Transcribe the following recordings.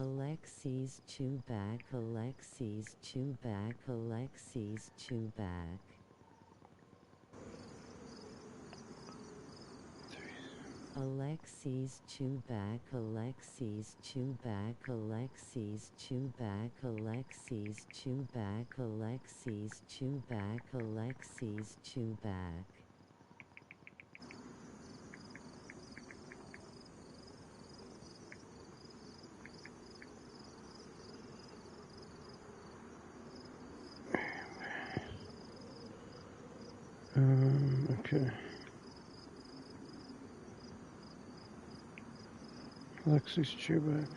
Alexis Chewback, Alexis Chewback, Alexis Chewback. Alexis Chewback, Alexis Chewback, Alexis Chewback, Alexis Chewback, Alexis Chewback, Alexis Chewback. Okay. Alexis Chewback.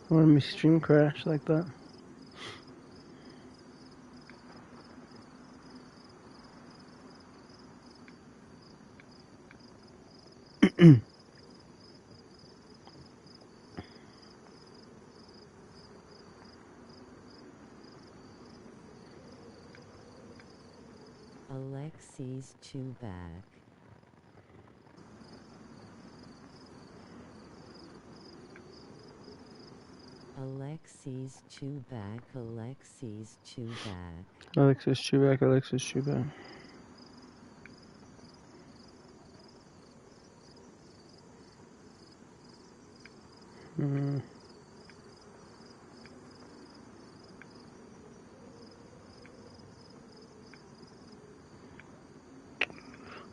Why did my stream crash like that? Alexis Chewback. Alexis Chewback, Alexis Chewback. Alexis Chewback, Alexis Chewback.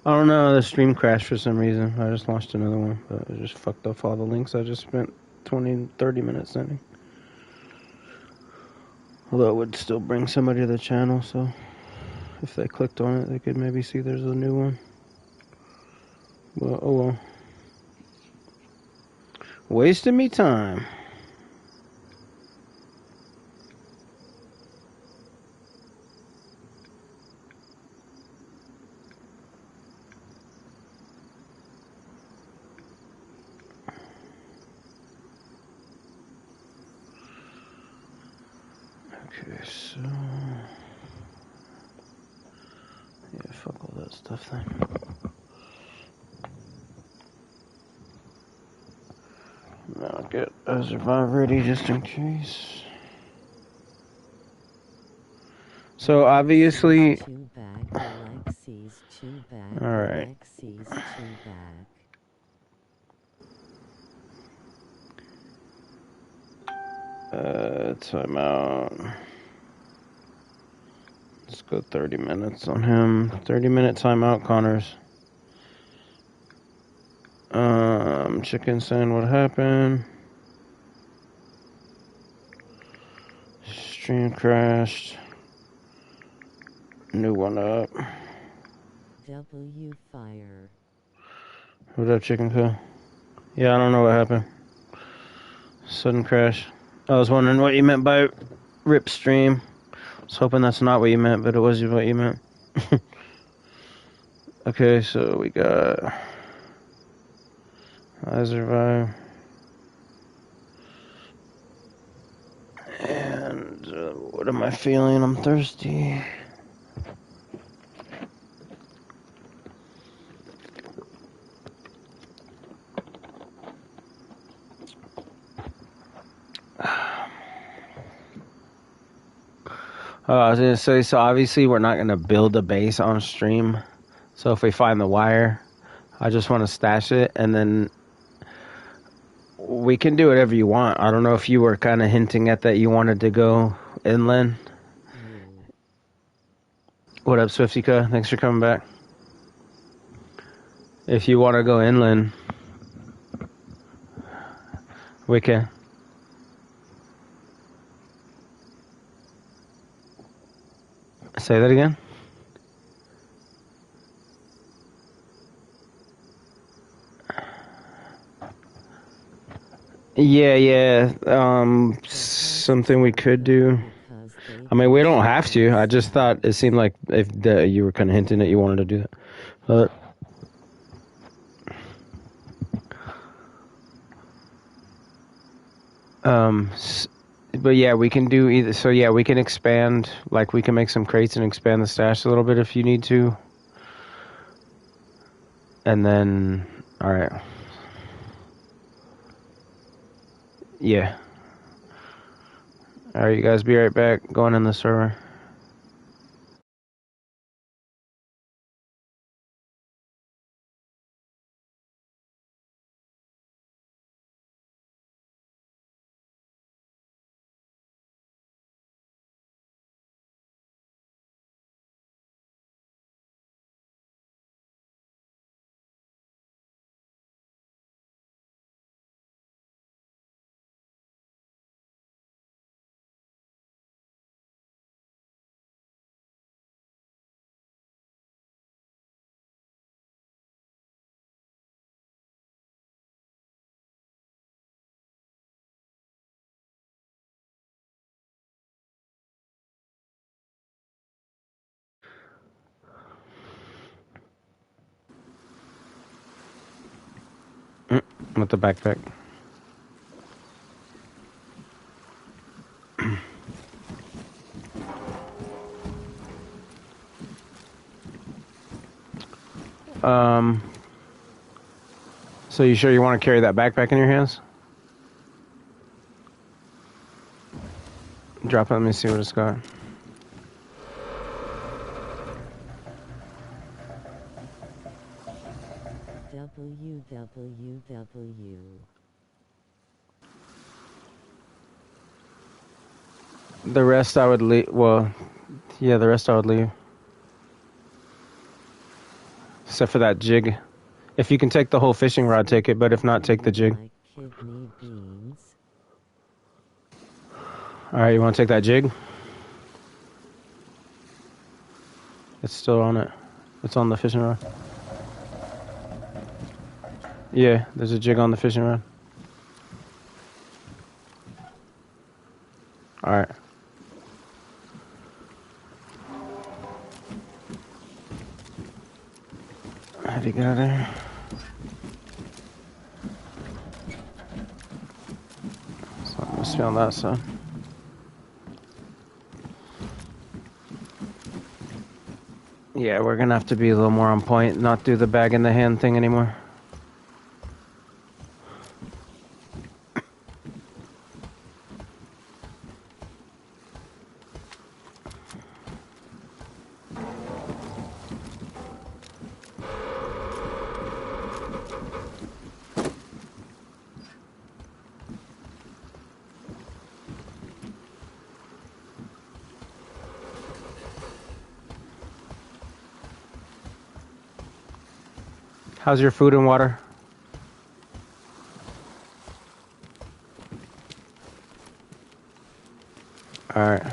I don't know, the stream crashed for some reason. I just launched another one, but it just fucked up all the links I just spent 20-30 minutes sending. Although it would still bring somebody to the channel, so if they clicked on it, they could maybe see there's a new one. Well, oh well. Wasting me time. Okay, so yeah, fuck all that stuff then. Now get a survive ready just in case. So obviously, Chewback, Alexis Chewback, all right. Alexis Chewback. Time out. Let's go 30 minutes on him. 30-minute timeout, Connors. Chicken saying what happened. Stream crashed. New one up. W Fire. What up, Chicken Co? Yeah, I don't know what happened. Sudden crash. I was wondering what you meant by rip stream. I was hoping that's not what you meant, but it was what you meant. Okay, so we got I survive. And what am I feeling? I'm thirsty. I was gonna say, so obviously we're not gonna build a base on stream. So if we find the wire, I just want to stash it, and then we can do whatever you want. I don't know if you were kind of hinting at that you wanted to go inland. What up, Swiftika? Thanks for coming back. If you want to go inland, we can. Say that again. Yeah. Something we could do. I mean, we don't have to. I just thought it seemed like if you were kind of hinting that you wanted to do that. But yeah, we can do either. So yeah, we can expand. Like we can make some crates and expand the stash a little bit if you need to. And then, all right. Yeah. Alright, you guys be right back. Going in the server. With the backpack. So you sure you want to carry that backpack in your hands? Drop it, let me see what it's got. WWW. The rest I would leave. Well, yeah, the rest I would leave. Except for that jig. If you can take the whole fishing rod, take it. But if not, take the jig. Like kidney beans. Alright, you want to take that jig? It's still on it. It's on the fishing rod. Yeah, there's a jig on the fishing rod. Alright. How'd he get out of there? Something must be on that side. Yeah, we're gonna have to be a little more on point, not do the bag in the hand thing anymore. How's your food and water? Alright.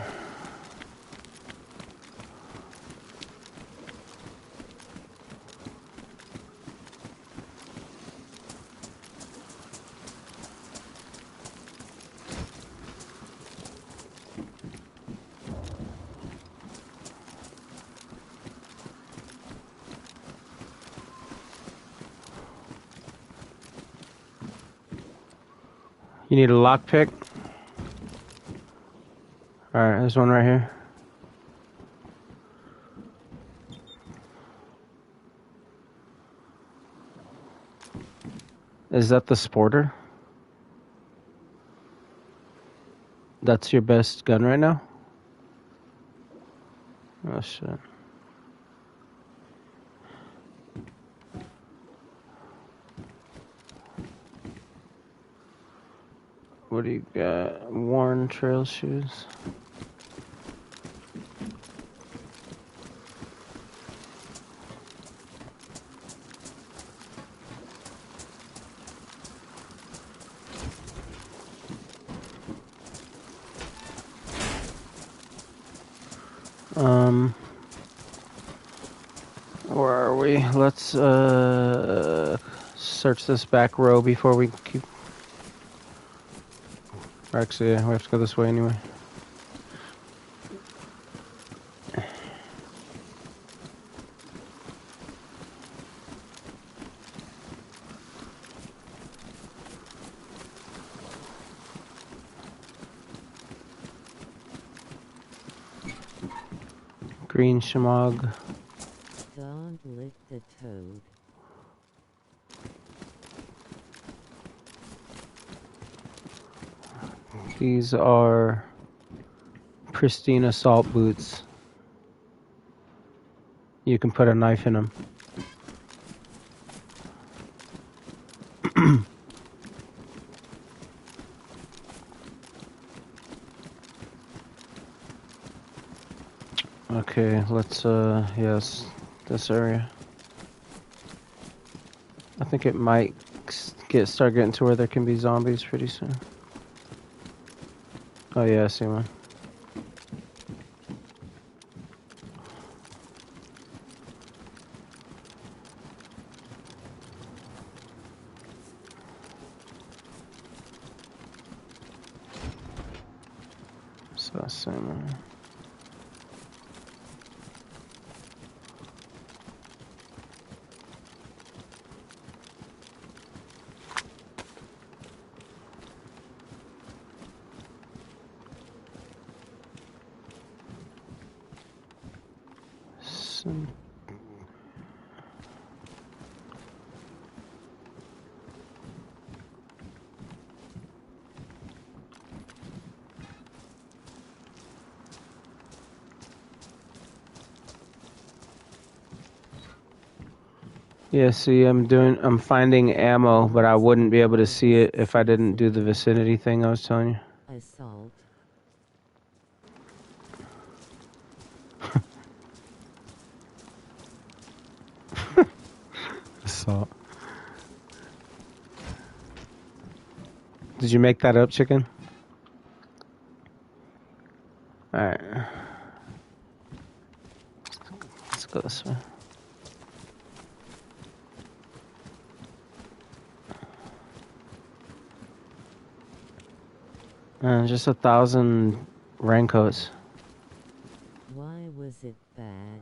You need a lockpick? Alright, there's one right here. Is that the Sporter? That's your best gun right now? Oh shit. What do you got? Worn trail shoes. Where are we? Let's search this back row before we keep. Actually, yeah, we have to go this way anyway. Green shemagh. Dog lick the toad. These are pristine assault boots. You can put a knife in them. Okay, let's, yes, this area. I think it might start getting to where there can be zombies pretty soon. Oh yeah, I see one. So same one. Yeah, see, I'm finding ammo, but I wouldn't be able to see it if I didn't do the vicinity thing I was telling you. Assault. Assault. Did you make that up, chicken? Alright. Let's go this way. Just 1,000 raincoats. Why was it bad?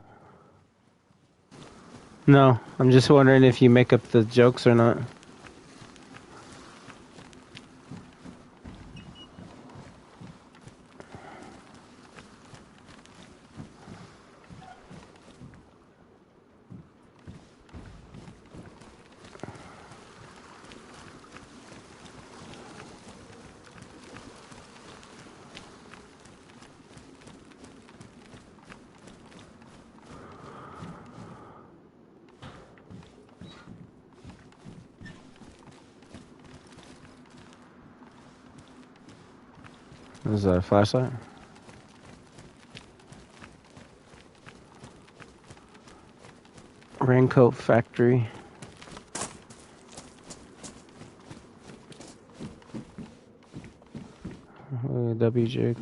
No, I'm just wondering if you make up the jokes or not. Is that a flashlight? Raincoat factory. W jig.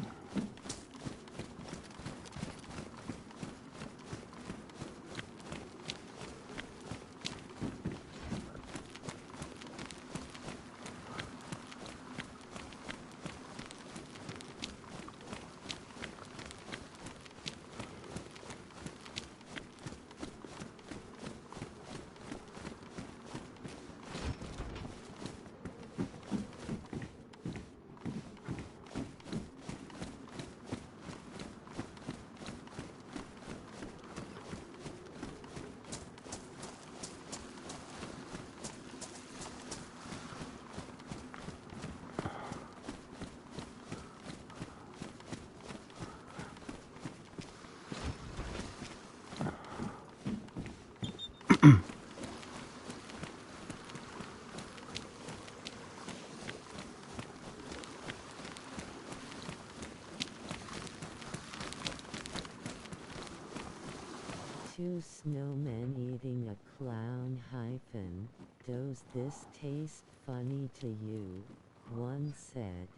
Two snowmen eating a clown hyphen. Does this taste funny to you? One said.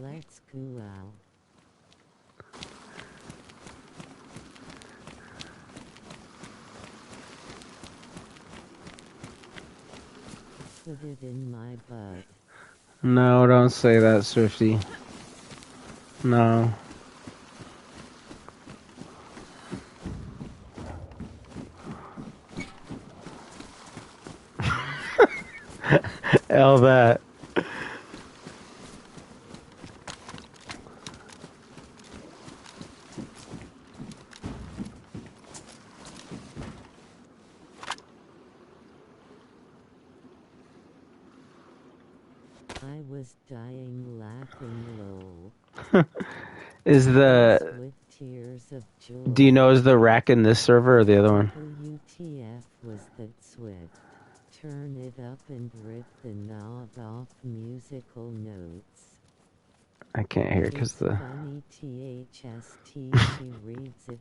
Let's cuhhhh. Put it in my butt. No, don't say that, Swifty. No. L that. dying laughing lol. Is the... With tears of joy. Do you know is the rack in this server or the other one? WTF was that swift. Turn it up and rip the knob off musical notes. I can't hear because the... Funny THST, she reads it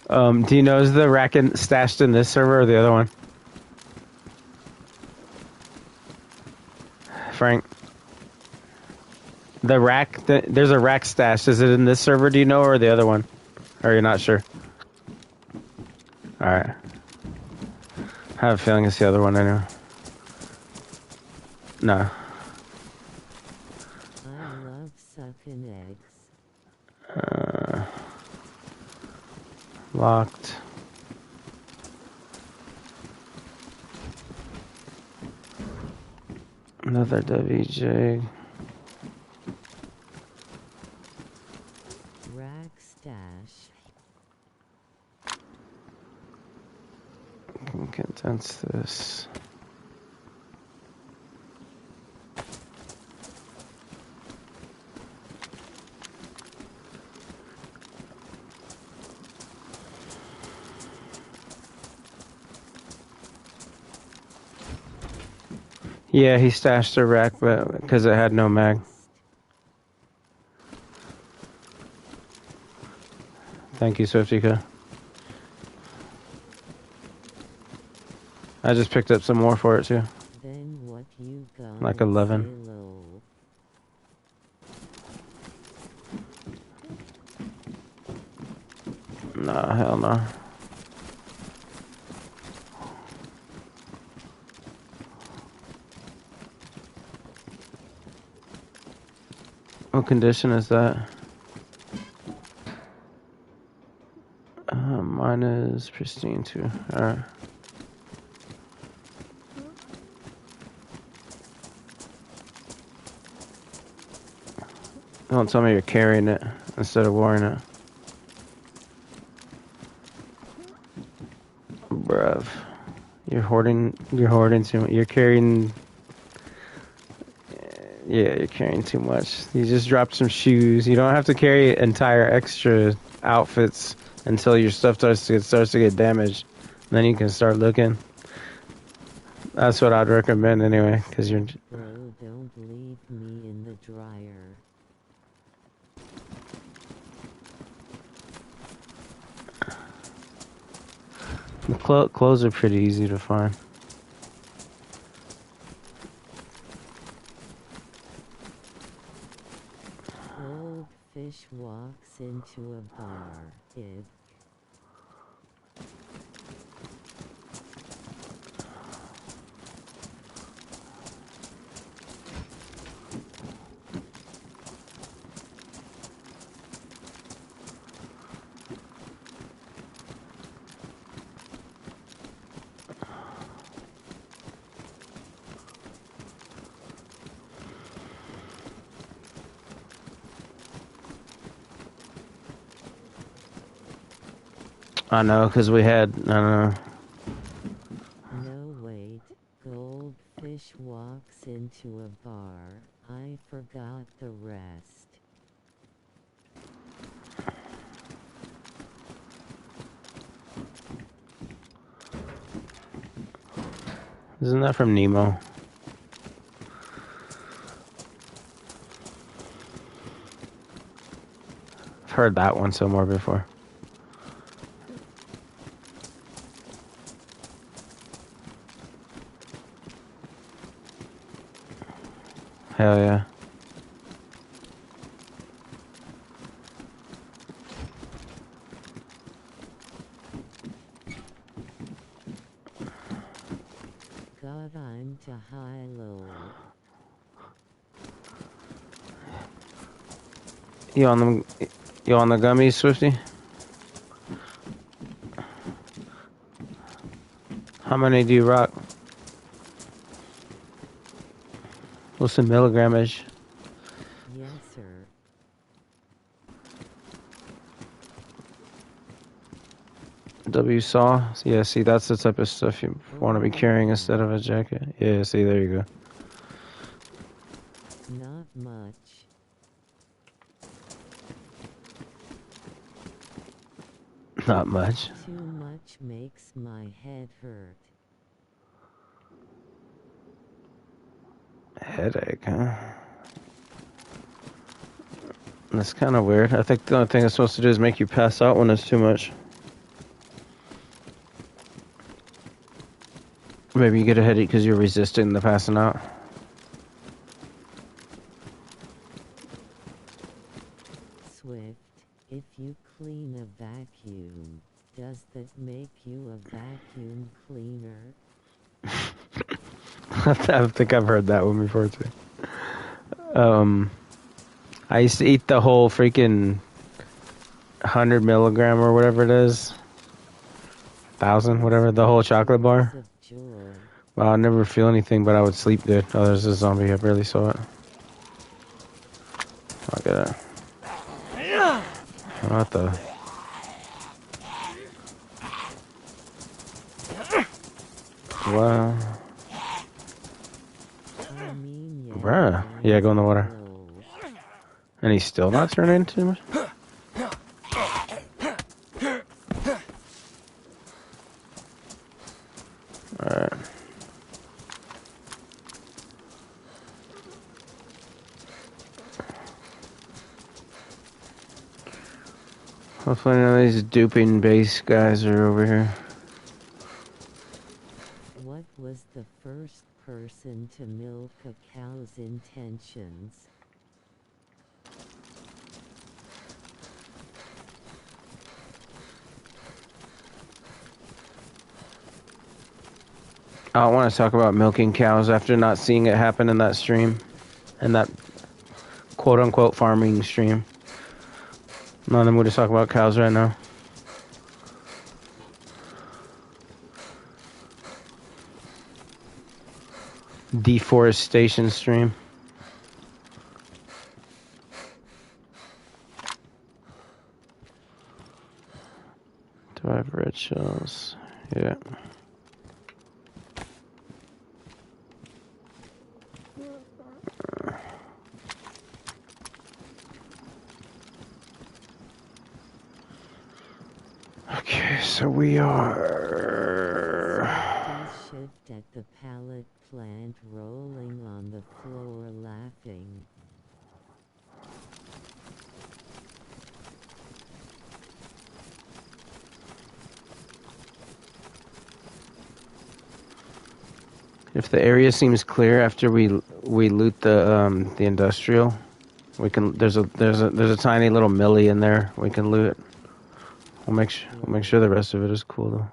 do you know is the rack stashed in this server or the other one? Frank? The rack, there's a rack stashed. Is it in this server, do you know, or the other one? Or you're not sure? Alright. I have a feeling it's the other one anyway. No. I love sucking eggs. Locked. Another WJ. Rack stash. I can condense this. Yeah, he stashed the rack, but because it had no mag. Thank you, Swiftika. I just picked up some more for it too. Then what you got? Like 11. Nah, hell no. What condition is that? Mine is pristine too. Alright. Don't tell me you're carrying it instead of wearing it. Bruv. You're hoarding too much. You're carrying... Yeah, you're carrying too much. You just dropped some shoes. You don't have to carry entire extra outfits until your stuff starts to get damaged. Then you can start looking. That's what I'd recommend anyway, because you're... Bro, don't leave me in the dryer. The clothes are pretty easy to find. Goldfish walks into a bar. I know, because we had, I don't know. No, wait. Goldfish walks into a bar. I forgot the rest. Isn't that from Nemo? I've heard that one somewhere before. Hell yeah. God, I'm to high-low. You on the gummies, Swifty? How many do you rock? What's the milligrammage? Yes, sir. W saw. Yeah, see, that's the type of stuff you want to be carrying instead of a jacket. Yeah, see, there you go. Not much. Not much. Too much makes my head hurt. Headache, huh? That's kind of weird. I think the only thing it's supposed to do is make you pass out when it's too much. Maybe you get a headache because you're resisting the passing out. Swift, if you clean a vacuum, does that make you a vacuum cleaner? I think I've heard that one before too. I used to eat the whole freaking 100 milligram or whatever it is. 1,000, whatever, the whole chocolate bar. Wow, I never feel anything, but I would sleep good. Oh, there's a zombie. I barely saw it. Look at that. What the? Wow. Bruh. Yeah, go in the water. And he's still not turning into much? Alright. Hopefully none of these duping base guys are over here. What was the first person to milk a cow's intentions? I don't want to talk about milking cows after not seeing it happen in that stream. In that quote-unquote farming stream. Not in the mood to talk about cows right now. Deforestation stream. Do I have red shells? Yeah. Okay, so we are... Shift at the pallet plant, rolling on the floor laughing. If the area seems clear after we loot the industrial, we can there's a tiny little millie in there we can loot. We'll make sure the rest of it is cool though.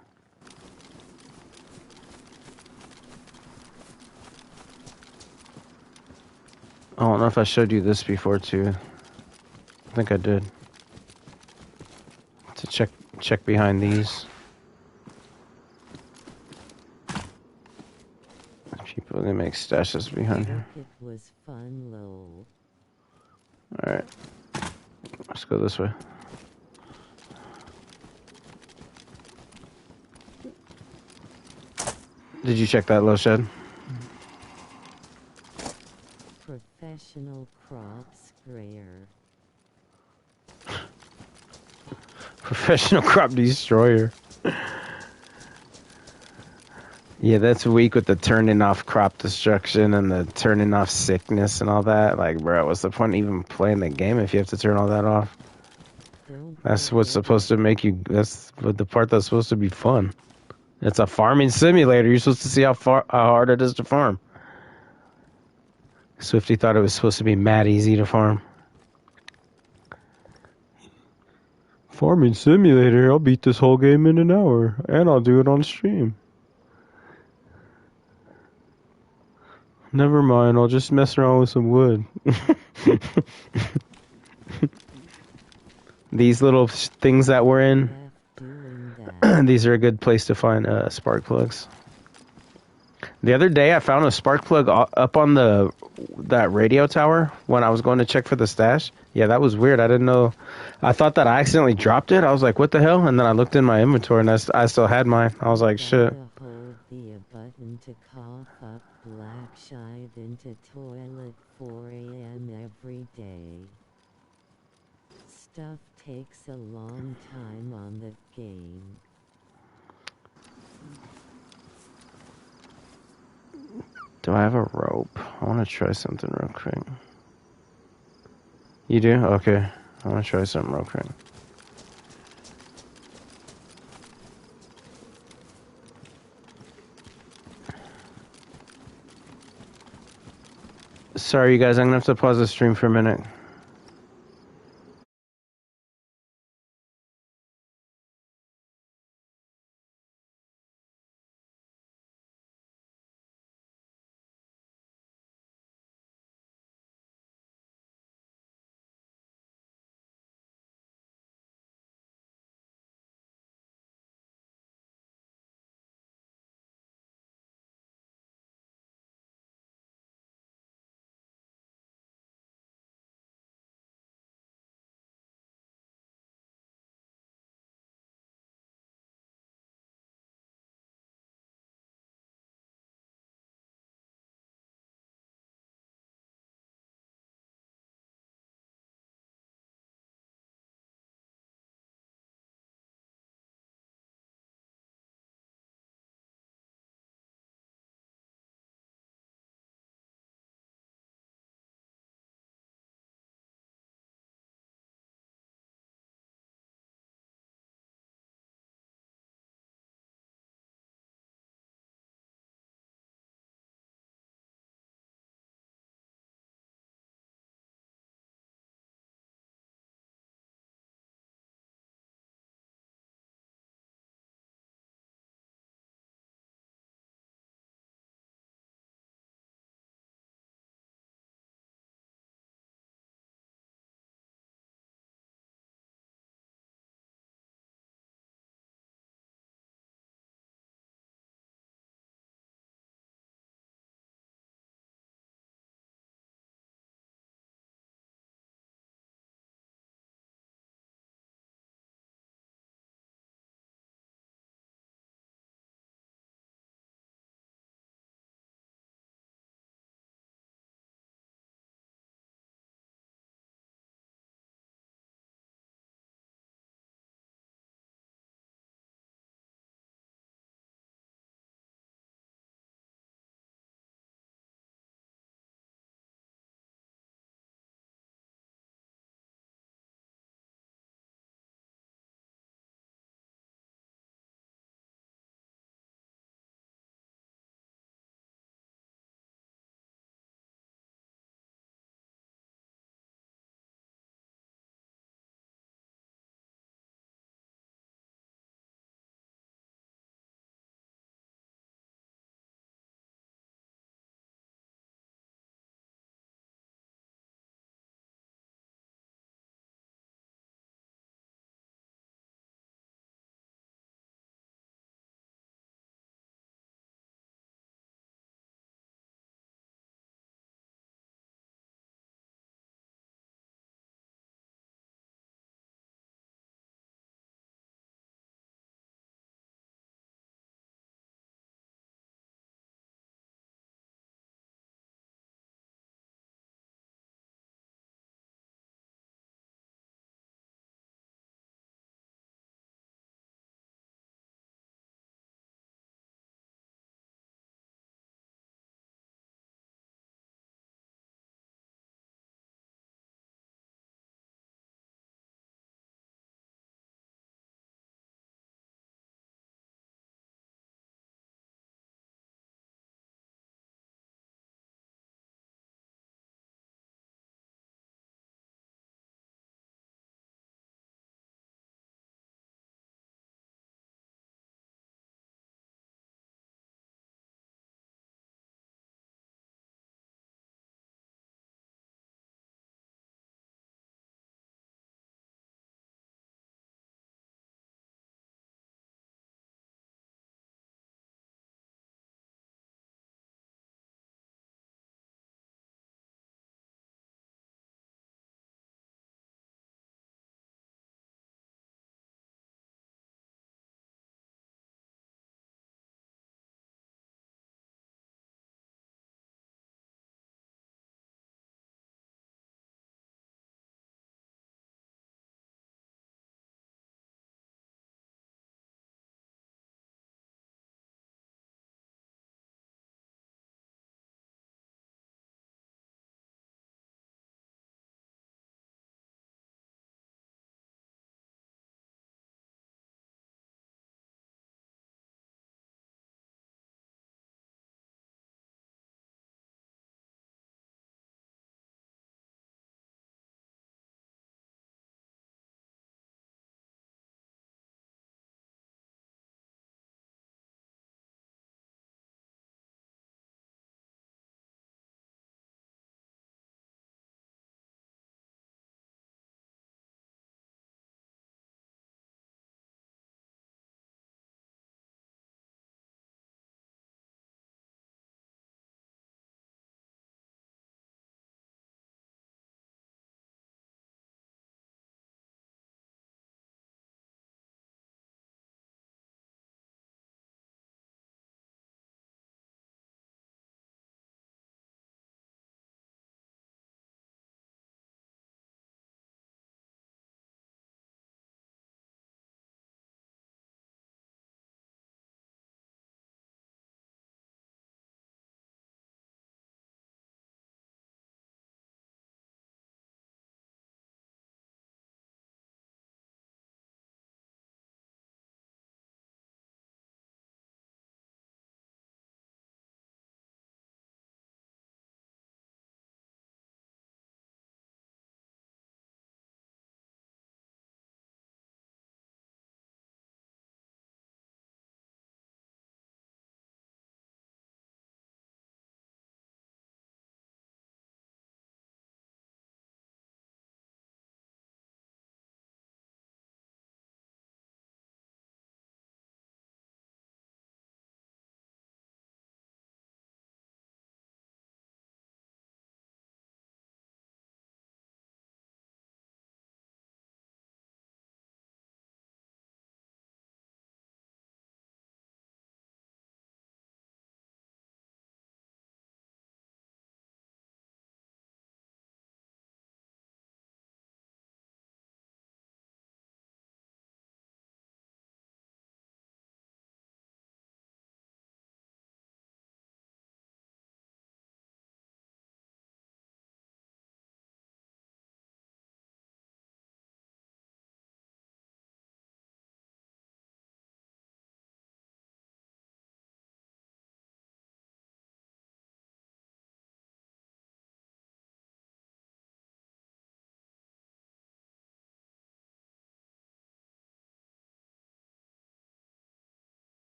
I don't know if I showed you this before too. I think I did. To check behind these. People, they make stashes behind here. It was fun, lol. Alright. Let's go this way. Did you check that low shed? Professional crop sprayer. Professional crop destroyer. Yeah, that's weak with the turning off crop destruction and the turning off sickness and all that. Like, bro, what's the point of even playing the game if you have to turn all that off? That's what's supposed to make you... That's the part that's supposed to be fun. It's a farming simulator. You're supposed to see how hard it is to farm. Swifty thought it was supposed to be mad easy to farm. Farming simulator? I'll beat this whole game in an hour. And I'll do it on stream. Never mind, I'll just mess around with some wood. These little things that we're in, these are a good place to find spark plugs. The other day, I found a spark plug up on that radio tower when I was going to check for the stash. Yeah, that was weird. I didn't know. I thought that I accidentally dropped it. I was like, what the hell? And then I looked in my inventory, and I still had mine. I was like, shit. Hold the button to cough up black shite into toilet 4 a.m. every day. Stuff takes a long time on the game. Do I have a rope? I want to try something real quick. You do? Okay. I want to try something real quick. Sorry, you guys. I'm going to have to pause the stream for a minute.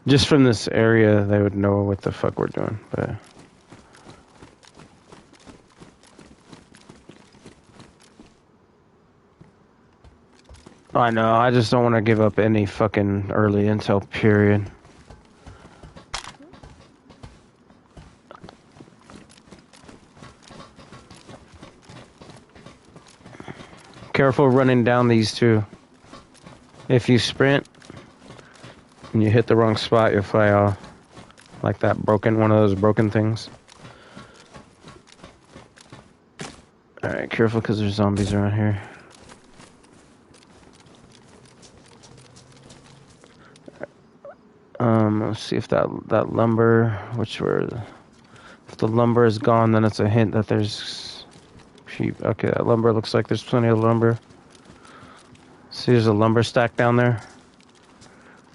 Just from this area, they would know what the fuck we're doing, but... I know, I just don't want to give up any fucking early intel, period. Careful running down these two. If you sprint and you hit the wrong spot, you'll fly off. Like that one of those broken things. Alright, careful because there's zombies around here. Let's see if that lumber, if the lumber is gone, then it's a hint that there's sheep. Okay, that lumber looks like there's plenty of lumber. See, there's a lumber stack down there.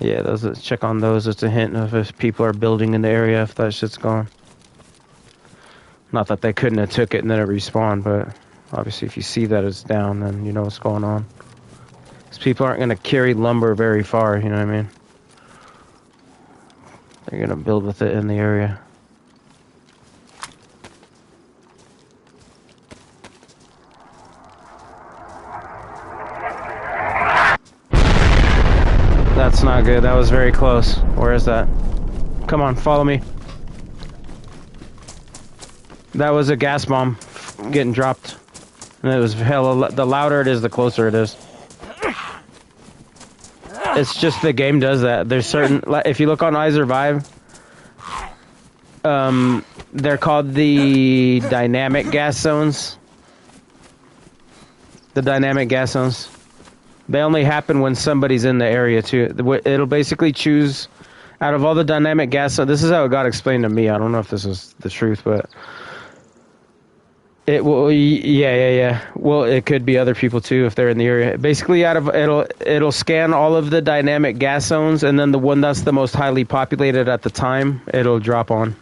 Yeah, check on those. It's a hint of if people are building in the area, if that shit's gone. Not that they couldn't have took it and then it respawned, but obviously if you see that it's down, then you know what's going on. Because people aren't going to carry lumber very far, you know what I mean? They're going to build with it in the area. That's not good. That was very close. Where is that? Come on, follow me. That was a gas bomb getting dropped. And it was hella... The louder it is, the closer it is. It's just the game does that. There's certain... If you look on iSurvive, they're called the dynamic gas zones. The dynamic gas zones. They only happen when somebody's in the area, too. It'll basically choose... Out of all the dynamic gas zones... This is how it got explained to me. I don't know if this is the truth, but... It will, yeah. Well, it could be other people too if they're in the area. Basically, it'll scan all of the dynamic gas zones, and then the one that's the most highly populated at the time, it'll drop on.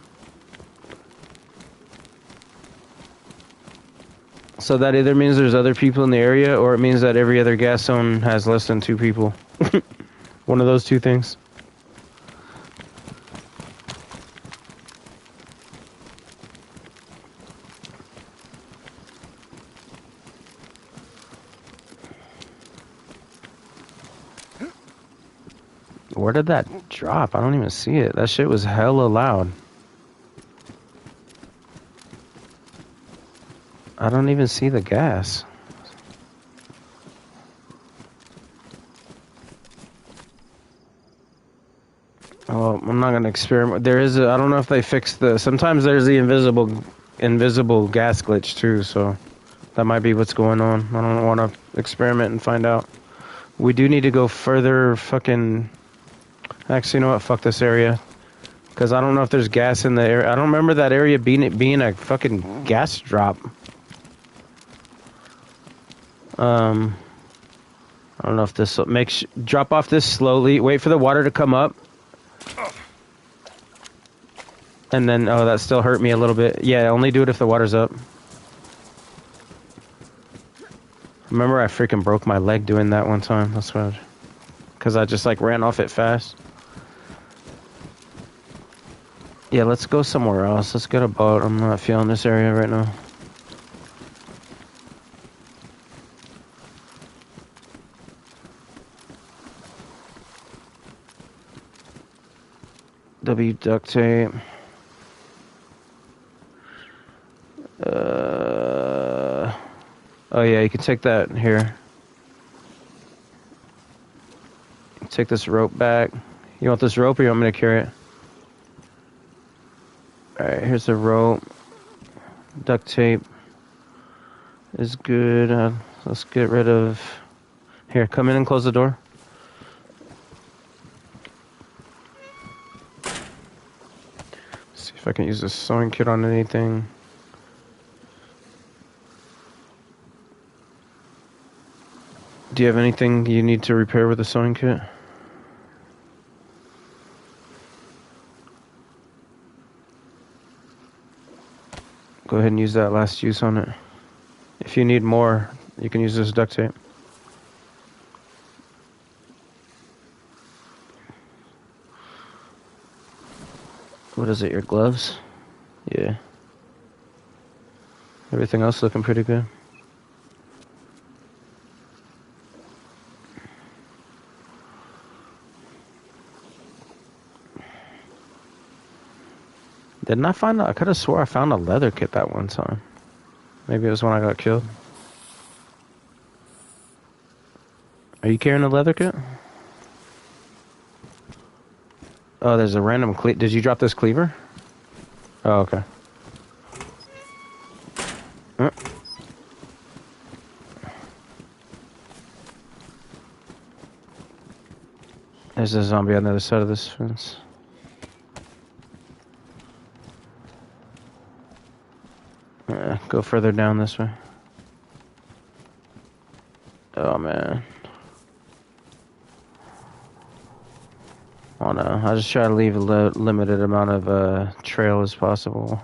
So that either means there's other people in the area, or it means that every other gas zone has less than 2 people. One of those two things. Where did that drop? I don't even see it. That shit was hella loud. I don't even see the gas. Oh, I'm not gonna experiment. There is I don't know if they fixed sometimes there's the invisible gas glitch too, so that might be what's going on. I don't want to experiment and find out. We do need to go further fucking... Actually, you know what? Fuck this area. Because I don't know if there's gas in the area. I don't remember that area being a fucking gas drop. I don't know if this... Drop off this slowly. Wait for the water to come up. And then... Oh, that still hurt me a little bit. Yeah, only do it if the water's up. Remember I freaking broke my leg doing that one time. That's what... Because I just, like, ran off it fast. Yeah, let's go somewhere else. Let's get a boat. I'm not feeling this area right now. W duct tape. Oh yeah, you can take that here. Take this rope back. You want this rope or you want me to carry it? Alright, here's the rope. Duct tape is good. Let's get rid of... Here, come in and close the door. See if I can use this sewing kit on anything. Do you have anything you need to repair with the sewing kit? Go ahead and use that last use on it. If you need more, you can use this duct tape. What is it, your gloves? Yeah. Everything else looking pretty good. Didn't I find I could have swore I found a leather kit that one time. Maybe it was when I got killed. Are you carrying a leather kit? Oh, there's a random did you drop this cleaver? Oh, okay. There's a zombie on the other side of this fence. Go further down this way. Oh, man. Oh, no. I just try to leave a limited amount of trail as possible.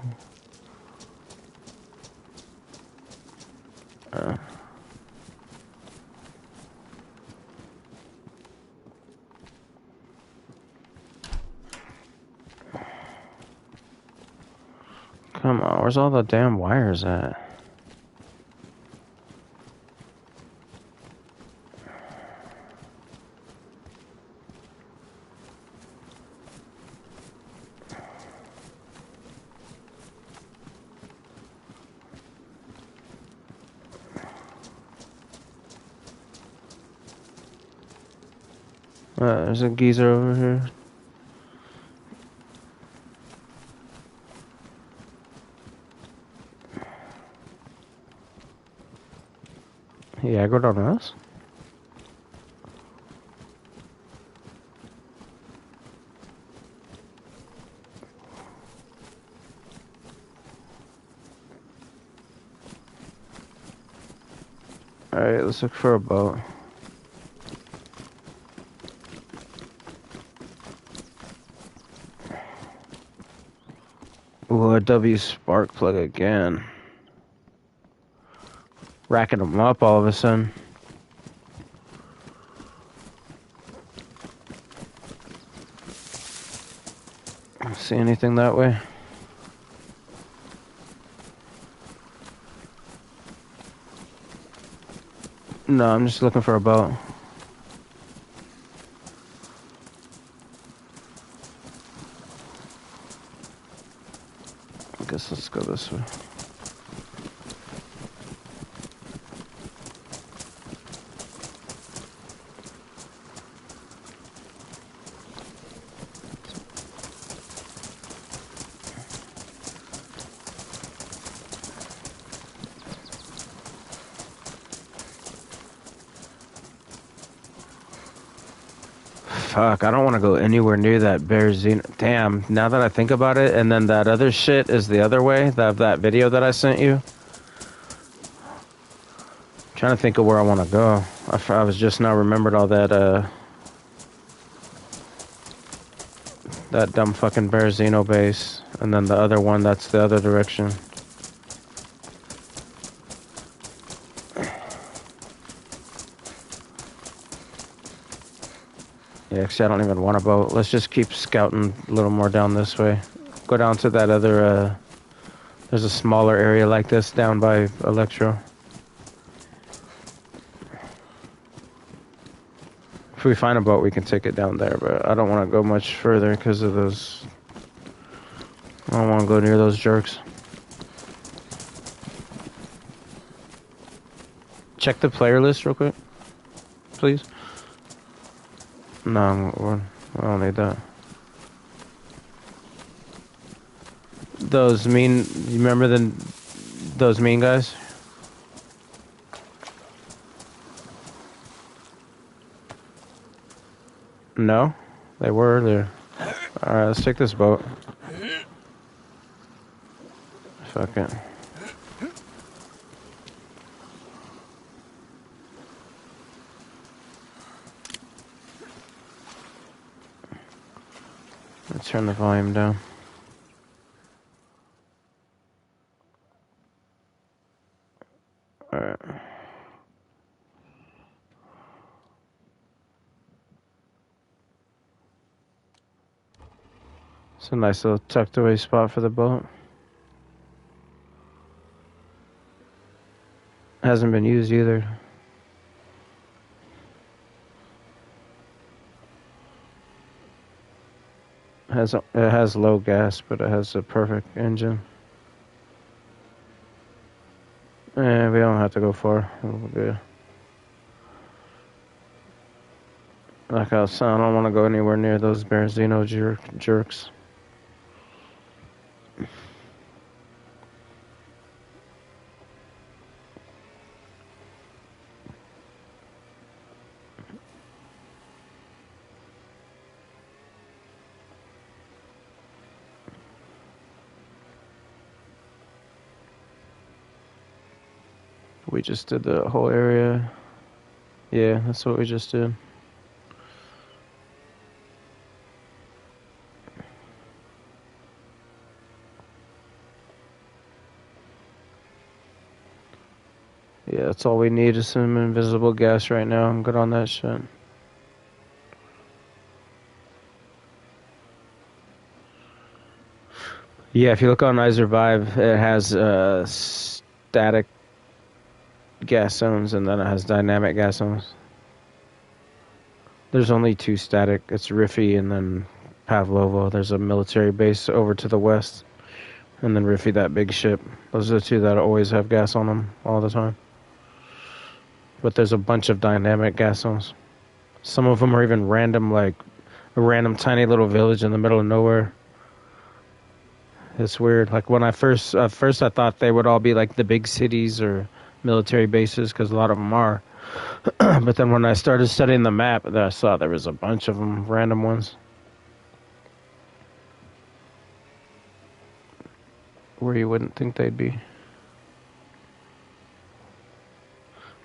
Come on, where's all the damn wires at? There's a geezer over here. He aggroed on us? Alright, let's look for a boat. Ooh, a W spark plug again. Racking them up all of a sudden. See anything that way? No, I'm just looking for a boat. I guess let's go this way. Fuck, I don't want to go anywhere near that bear Xeno. Damn, now that I think about it, and then that other shit is the other way, that video that I sent you. I'm trying to think of where I want to go. I was just now remembered all that, that dumb fucking bear Xeno base. And then the other one, that's the other direction. Yeah, actually, I don't even want a boat. Let's just keep scouting a little more down this way. Go down to that other, there's a smaller area like this down by Electro. If we find a boat, we can take it down there, but I don't want to go much further because of those. I don't want to go near those jerks. Check the player list real quick, please. No, I don't need that. Those mean, you remember those mean guys? No, they were earlier. Alright, let's take this boat. Fuck it. Let's turn the volume down. Alright. It's a nice little tucked away spot for the boat. Hasn't been used either. It has low gas, but it has a perfect engine. We don't have to go far. We're good. Like I was saying, I don't want to go anywhere near those Berezino jerks. We just did the whole area. Yeah, that's what we just did. Yeah, that's all we need is some invisible gas right now. I'm good on that shit. Yeah, if you look on iSurvive, it has static gas zones and then it has dynamic gas zones. There's only 2 static. It's Riffy and then Pavlovo. There's a military base over to the west. And then Riffy, that big ship. Those are the 2 that always have gas on them all the time. But there's a bunch of dynamic gas zones. Some of them are even random, like a random tiny little village in the middle of nowhere. It's weird. Like when at first I thought they would all be like the big cities or military bases, because a lot of them are. But then when I started studying the map, I saw there was a bunch of them, random ones. Where you wouldn't think they'd be.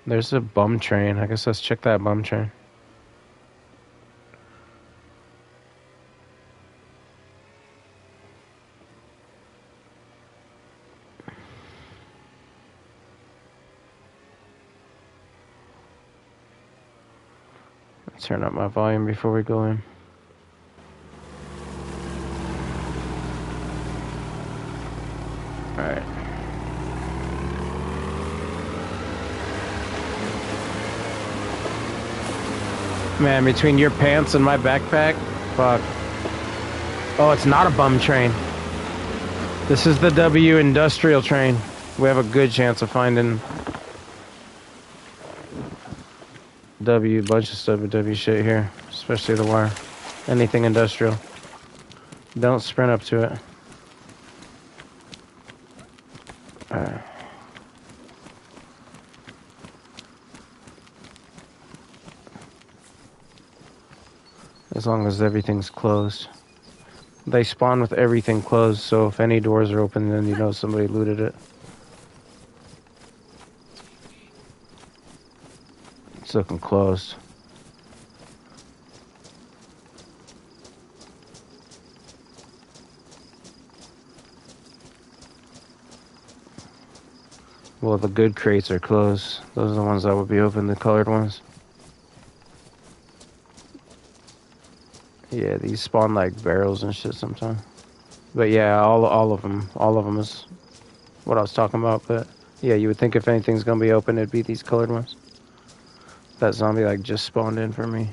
There's a bum train. I guess let's check that bum train. Turn up my volume before we go in. Alright. Man, between your pants and my backpack, fuck. Oh, it's not a bum train. This is the W industrial train. We have a good chance of finding W, bunch of stuff with W shit here, especially the wire. Anything industrial. Don't sprint up to it. Alright. As long as everything's closed. They spawn with everything closed, so if any doors are open, then you know somebody looted it. It's looking closed. Well, the good crates are closed. Those are the ones that would be open, the colored ones. Yeah, these spawn like barrels and shit sometimes. But yeah, all of them is what I was talking about. But yeah, you would think if anything's gonna be open, it'd be these colored ones. That zombie like just spawned in for me.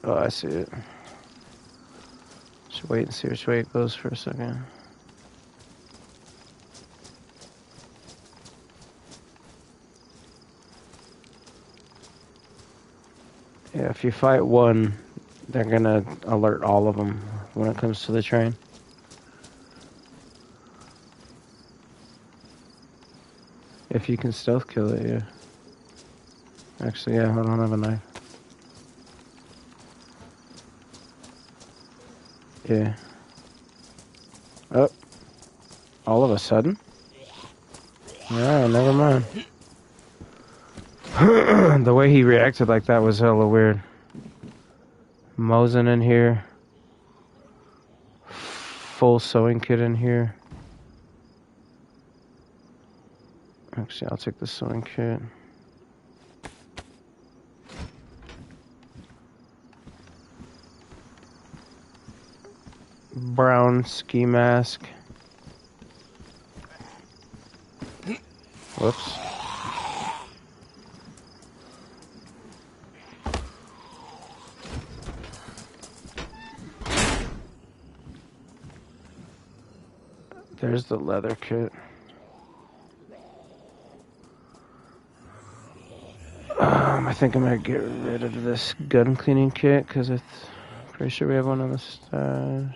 Oh, I see it. Should wait and see which way it goes for a second. Yeah, if you fight one, they're gonna alert all of them when it comes to the train. If you can stealth kill it, yeah. Actually, yeah, I don't have a knife. Yeah. Oh. All of a sudden? Alright, never mind. The way he reacted like that was hella weird. Mosin in here. Full sewing kit in here. Actually, I'll take the sewing kit. brown ski mask. Whoops. There's the leather kit. I think I'm gonna get rid of this gun cleaning kit because it's pretty sure we have one on the stash.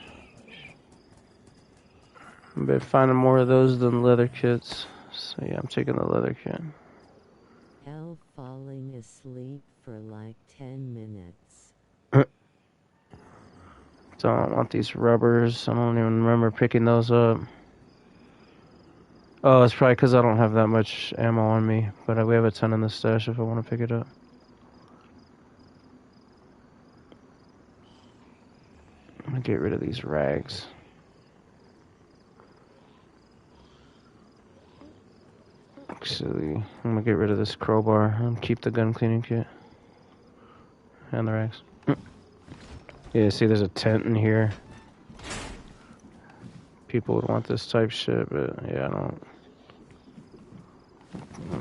I've been finding more of those than leather kits. So yeah, I'm taking the leather kit. Hell, falling asleep for like 10 minutes. Don't want these rubbers. I don't even remember picking those up. Oh, it's probably because I don't have that much ammo on me. But we have a ton in the stash if I want to pick it up. I'm gonna get rid of these rags. Actually, I'm gonna get rid of this crowbar and keep the gun cleaning kit. And the rags. Yeah, see there's a tent in here. People would want this type shit, but yeah, I don't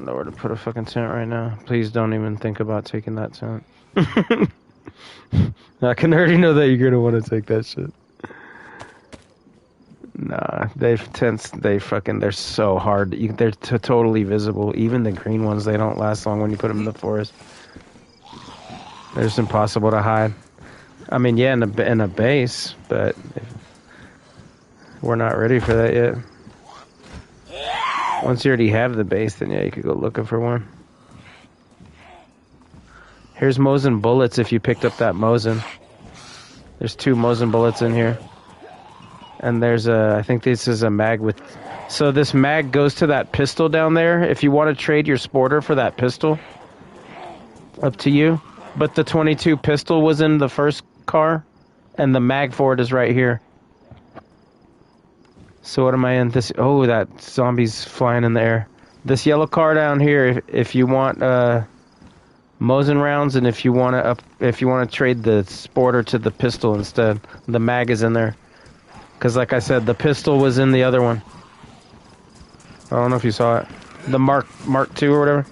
know where to put a fucking tent right now. Please don't even think about taking that tent. I can already know that you're gonna want to take that shit. Nah, they're so hard. They're totally visible. Even the green ones, they don't last long when you put them in the forest. They're just impossible to hide. I mean, yeah, in a base, but we're not ready for that yet. Once you already have the base, then yeah, you could go looking for one. Here's Mosin bullets if you picked up that Mosin. There's 2 Mosin bullets in here. And there's I think this is a mag with... So this mag goes to that pistol down there. If you want to trade your sporter for that pistol, up to you. But the 22 pistol was in the first car, and the mag for it is right here. So what am I in? This... Oh, that zombie's flying in the air. This yellow car down here, if you want Mosin rounds, and if you want to trade the sporter to the pistol instead, the mag is in there. Because like I said, the pistol was in the other one. I don't know if you saw it. The Mark II or whatever.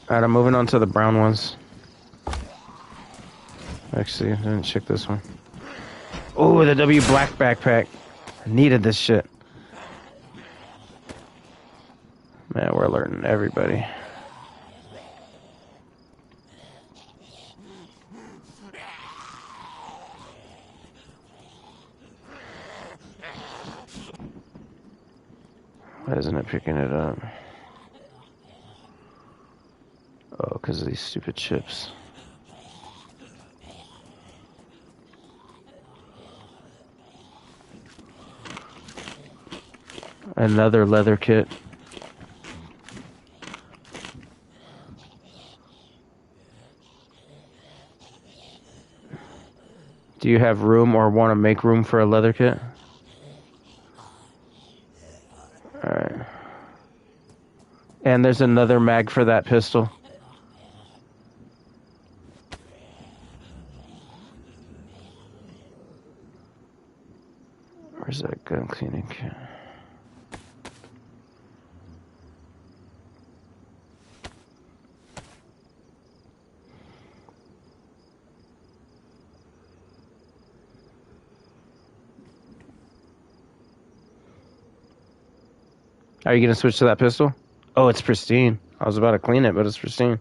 Alright, I'm moving on to the brown ones. Actually, I didn't check this one. Oh, the W black backpack. I needed this shit. Man, we're alerting everybody. Why isn't it picking it up? Oh, because of these stupid chips. Another leather kit. Do you have room or want to make room for a leather kit? Alright. And there's another mag for that pistol. Where's that gun cleaning kit? Are you going to switch to that pistol? Oh, it's pristine. I was about to clean it, but it's pristine.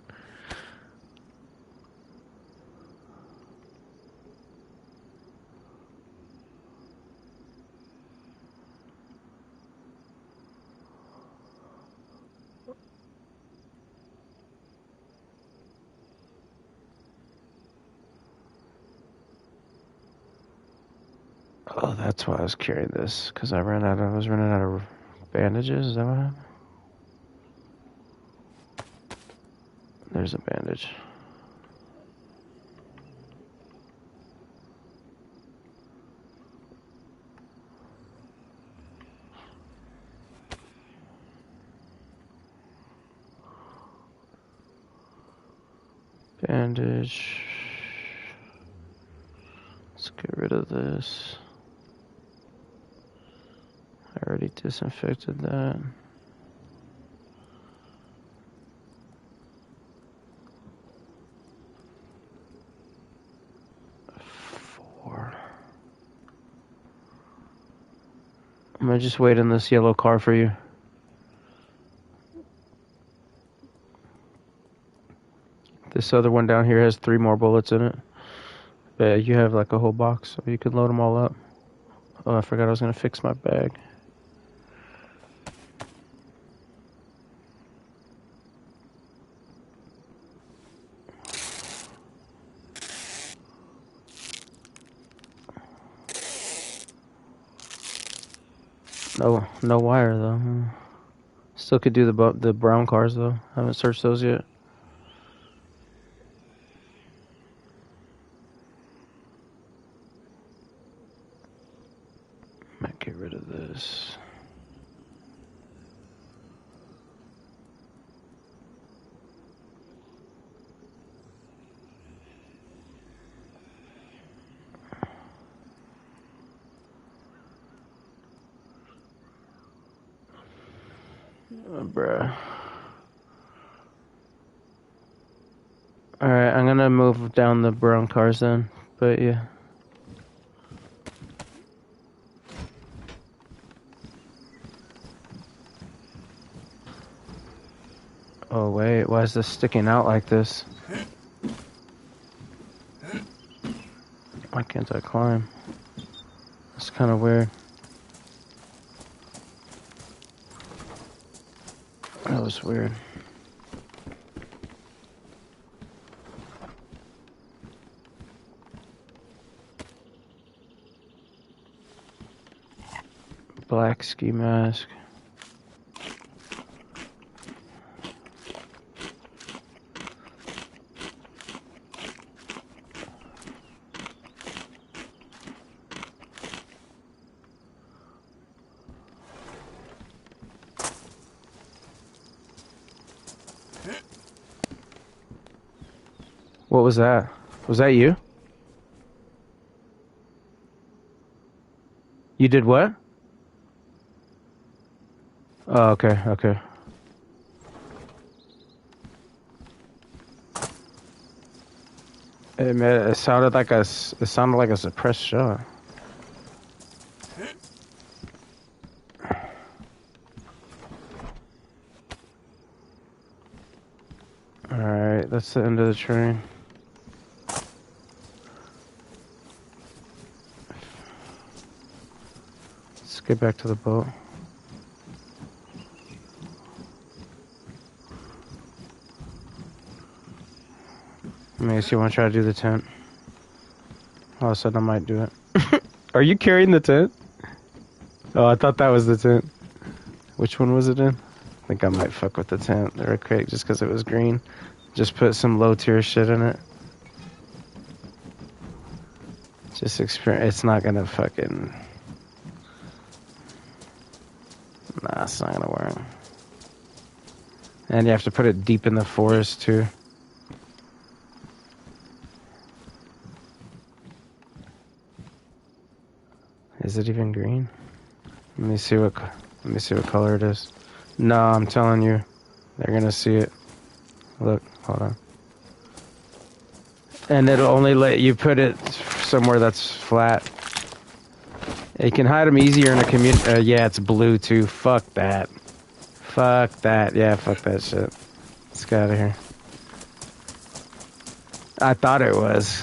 Oh, that's why I was carrying this, because I was running out of bandages. Is that what happened? There's a bandage. Bandage. Let's get rid of this. I already disinfected that. I'm gonna just wait in this yellow car for you. This other one down here has 3 more bullets in it. But you have like a whole box, so you could load them all up. Oh, I forgot I was gonna fix my bag. No wire though. Still could do the brown cars though. I haven't searched those yet. Might get rid of this. Bruh. Alright, I'm gonna move down the brown cars then. But yeah. Oh wait, why is this sticking out like this? Why can't I climb? That's kind of weird. That was weird. Black ski mask. What was that? Was that you? You did what? Oh, okay, okay. It sounded like a suppressed shot. All right, that's the end of the train. Let's get back to the boat. Mace, you want to try to do the tent? All of a sudden, I might do it. Are you carrying the tent? Oh, I thought that was the tent. Which one was it in? I think I might fuck with the tent real quick just because it was green. Just put some low tier shit in it. Just experience. It's not gonna fucking. Nah, it's not gonna work. And you have to put it deep in the forest too. Is it even green? Let me see what color it is. No, I'm telling you, they're gonna see it. Look, hold on. And it'll only let you put it somewhere that's flat. You can hide them easier in a community. Yeah, it's blue too. Fuck that. Fuck that. Yeah, fuck that shit. Let's get out of here. I thought it was.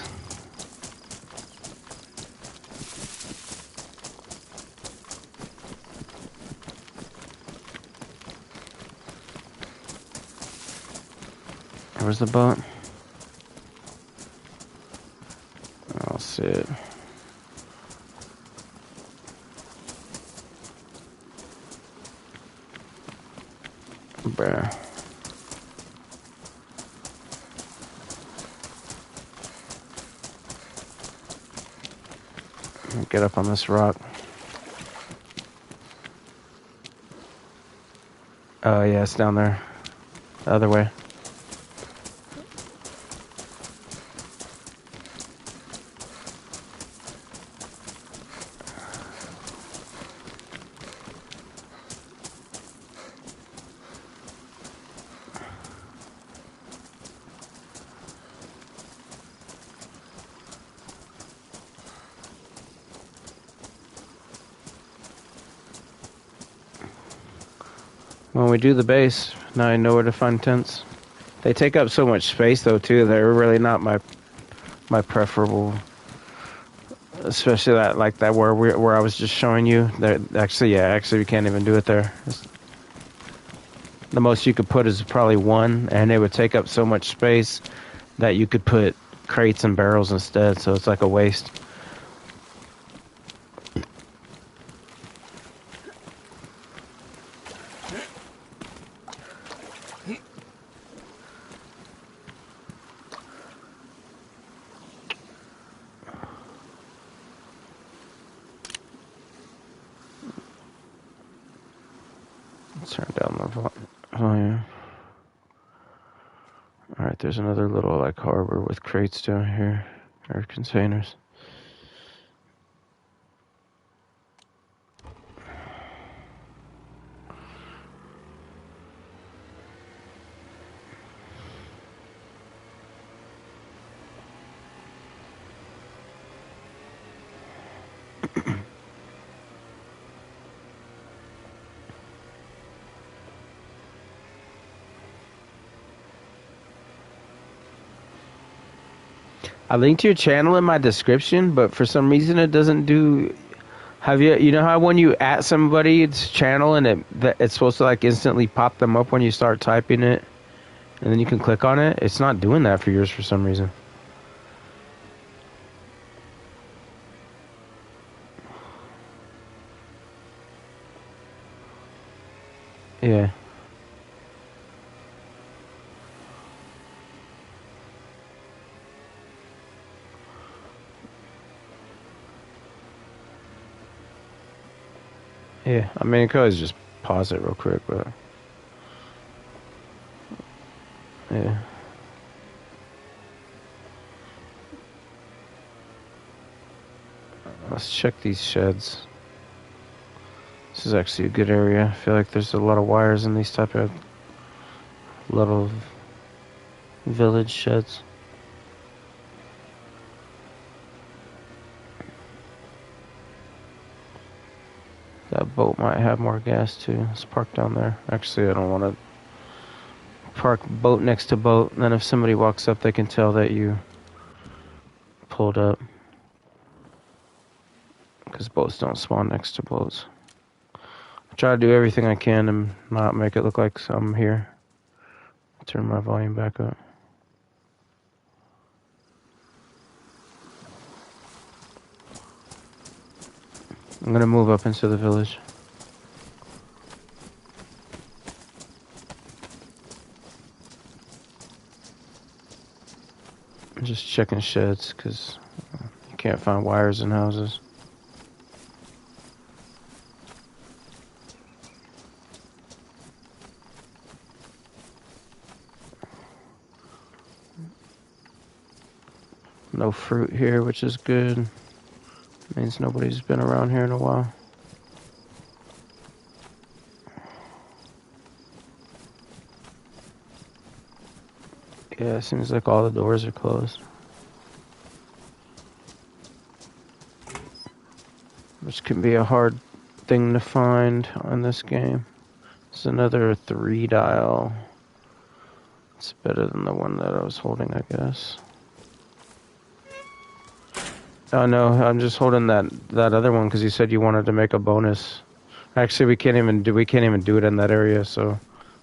Where's the boat? I'll see it. Bruh. Get up on this rock. Oh yeah, it's down there. The other way. When we do the base, now I know where to find tents. They take up so much space though too. They're really not my preferable. Especially that where I was just showing you. Actually we can't even do it there. The most you could put is probably one, and it would take up so much space that you could put crates and barrels instead. So it's like a waste. Turn down the volume. Alright, there's another little like harbor with crates down here, or containers. I linked your channel in my description, but for some reason it doesn't do. Have you know how when you at somebody's channel and it's supposed to like instantly pop them up when you start typing it, and then you can click on it? It's not doing that for yours for some reason. Yeah. Yeah, I mean, you could always just pause it real quick, but yeah. Let's check these sheds. This is actually a good area. I feel like there's a lot of wires in these type of little village sheds. That boat might have more gas too. Let's park down there. Actually, I don't want to park boat next to boat. Then if somebody walks up, they can tell that you pulled up. Because boats don't spawn next to boats. I try to do everything I can and not make it look like I'm here. Turn my volume back up. I'm gonna move up into the village. I'm just checking sheds because you can't find wires in houses. No fruit here, which is good. Means nobody's been around here in a while. Yeah, it seems like all the doors are closed. Which can be a hard thing to find on this game. It's another 3-dial. It's better than the one that I was holding, I guess. Oh no, I'm just holding that other one because you said you wanted to make a bonus. Actually, we can't even do it in that area, so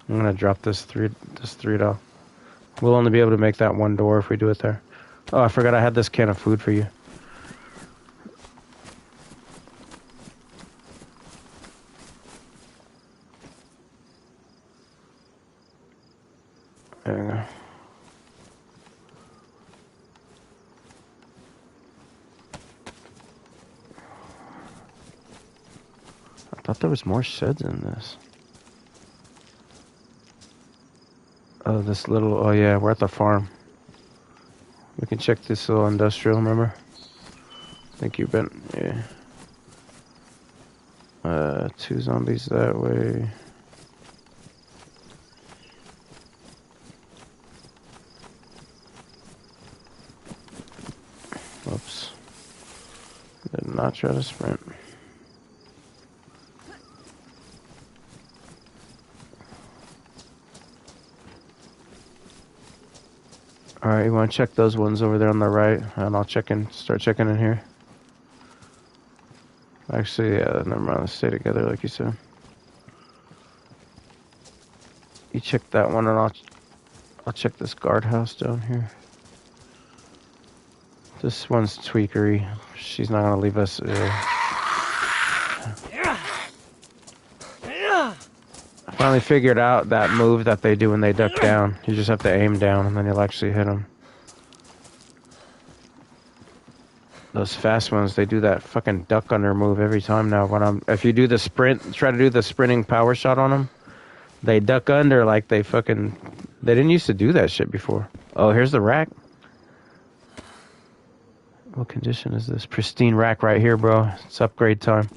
I'm gonna drop this 3-dial. We'll only be able to make that one door if we do it there. Oh, I forgot I had this can of food for you. There we go. I thought there was more sheds in this. Oh, oh yeah, we're at the farm. We can check this little industrial, remember? I think you've been, yeah. 2 zombies that way. Whoops. Did not try to sprint. Alright, you want to check those ones over there on the right, and I'll start checking in here. Actually, yeah, never mind, let's stay together like you said. You check that one, and I'll check this guardhouse down here. This one's tweakery. She's not gonna leave us. I finally figured out that move that they do when they duck down. You just have to aim down, and then you'll actually hit them. Those fast ones, they do that fucking duck under move every time now. If you do the sprint, try to do the sprinting power shot on them, they duck under like they didn't used to do that shit before. Oh, here's the rack. What condition is this? Pristine rack right here, bro. It's upgrade time.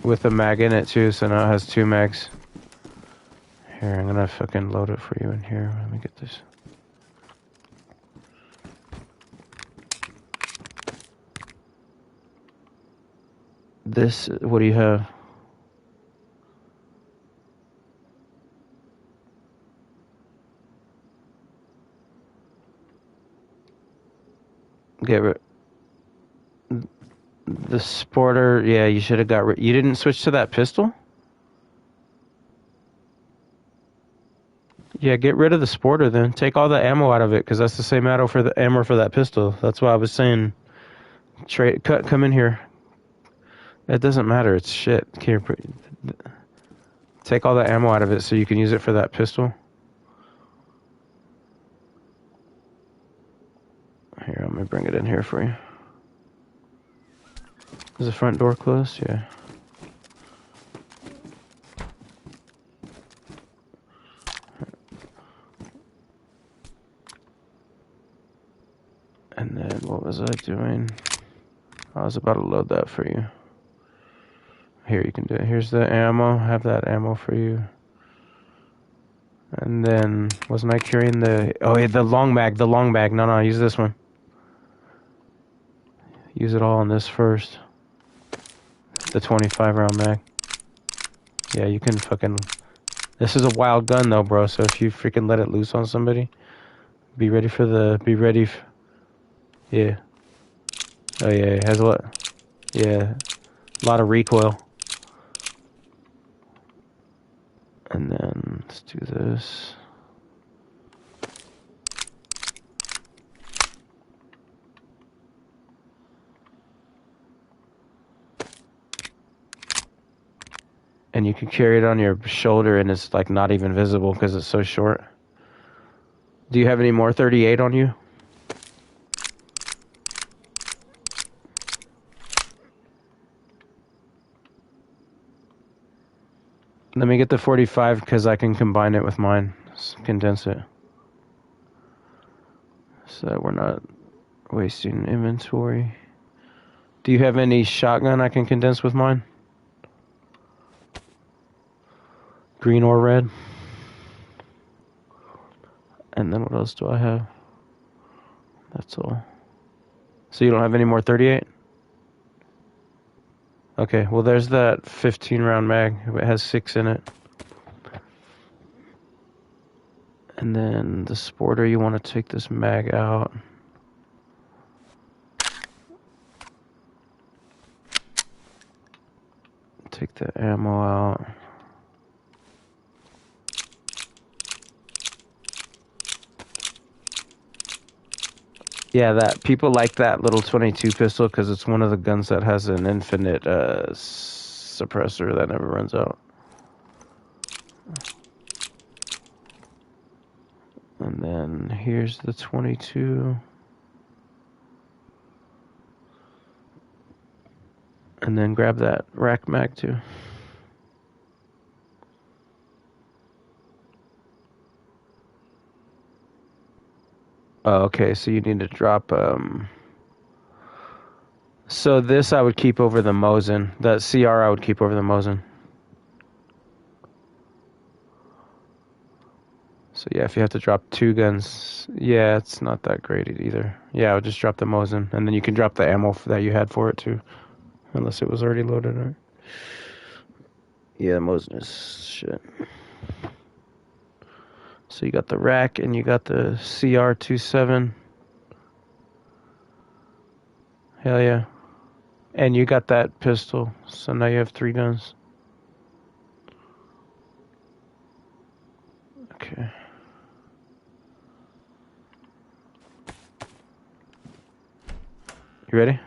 With a mag in it too, so now it has 2 mags. Here, I'm gonna fucking load it for you in here. Let me get this. What do you have? Get rid. The sporter, yeah, you should have got rid. You didn't switch to that pistol? Yeah, get rid of the sporter then. Take all the ammo out of it, because that's the same ammo for that pistol. That's why I was saying, come in here. It doesn't matter, it's shit. Here, take all the ammo out of it so you can use it for that pistol. Here, let me bring it in here for you. Is the front door closed? Yeah. And then what was I doing? I was about to load that for you. Here, you can do it. Here's the ammo. Have that ammo for you. And then, wasn't I carrying the... Oh, yeah, the long mag. The long mag. No, use this one. Use it all on this first. The 25 round mag. Yeah, you can fucking... This is a wild gun though, bro, so if you freaking let it loose on somebody, be ready for the... Yeah. Oh yeah, it has a lot... Yeah. A lot of recoil. And then, let's do this. And you can carry it on your shoulder and it's like not even visible because it's so short. Do you have any more 38 on you? Let me get the 45 because I can combine it with mine. Condense it. So that we're not wasting inventory. Do you have any shotgun I can condense with mine? Green or red? And then what else do I have? That's all. So you don't have any more 38? Okay, well there's that 15 round mag. It has 6 in it. And then the sporter, you want to take this mag out. Take the ammo out. Yeah, that people like that little 22 pistol because it's one of the guns that has an infinite suppressor that never runs out. And then here's the 22. And then grab that rack mag too. Oh, okay, so you need to drop, so this I would keep over the Mosin. The CR I would keep over the Mosin. So yeah, if you have to drop 2 guns, yeah, it's not that great either. Yeah, I would just drop the Mosin, and then you can drop the ammo that you had for it too. Unless it was already loaded, right? Yeah, Mosner's shit. So you got the rack and you got the CR27. Hell yeah. And you got that pistol. So now you have 3 guns. Okay. You ready?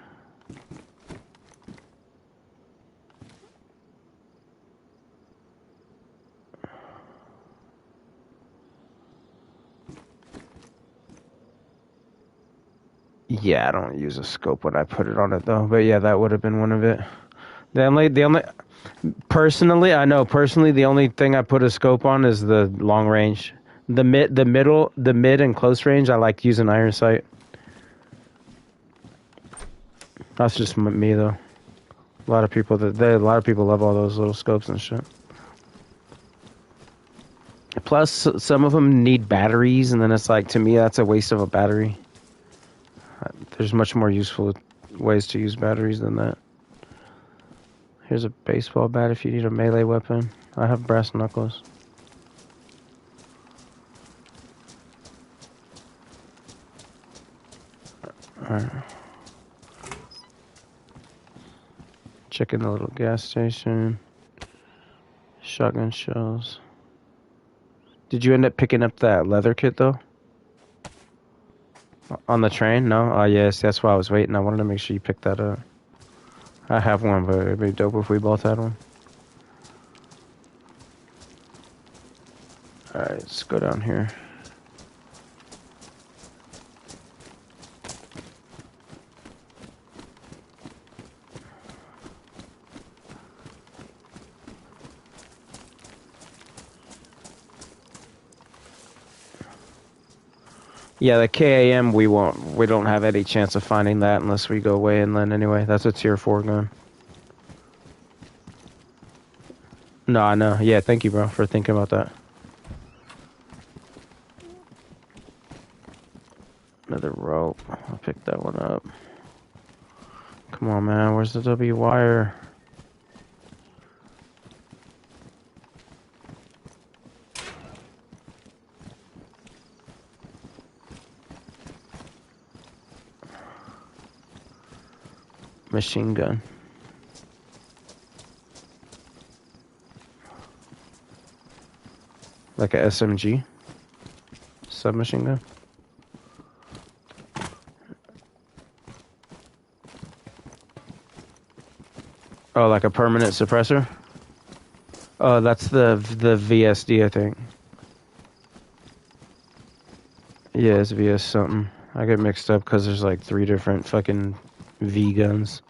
Yeah, I don't use a scope when I put it on it though. But yeah, that would have been one of it. Personally, the only thing I put a scope on is the long range. The mid and close range, I like using iron sight. That's just me though. A lot of people love all those little scopes and shit. Plus, some of them need batteries, and then it's like, to me, that's a waste of a battery. There's much more useful ways to use batteries than that. Here's a baseball bat if you need a melee weapon. I have brass knuckles. Alright. Checking the little gas station. Shotgun shells. Did you end up picking up that leather kit though? On the train? No? Oh yes, that's why I was waiting. I wanted to make sure you picked that up. I have one, but it'd be dope if we both had one. Alright, let's go down here. Yeah, the KAM we don't have any chance of finding that unless we go way inland anyway. That's a tier 4 gun. No, I know. Yeah, thank you, bro, for thinking about that. Another rope. I'll pick that one up. Come on, man. Where's the W wire? Machine gun. Like a SMG? Submachine gun? Oh, like a permanent suppressor? Oh, that's the VSD, I think. Yeah, it's VS something. I get mixed up because there's like 3 different fucking V guns.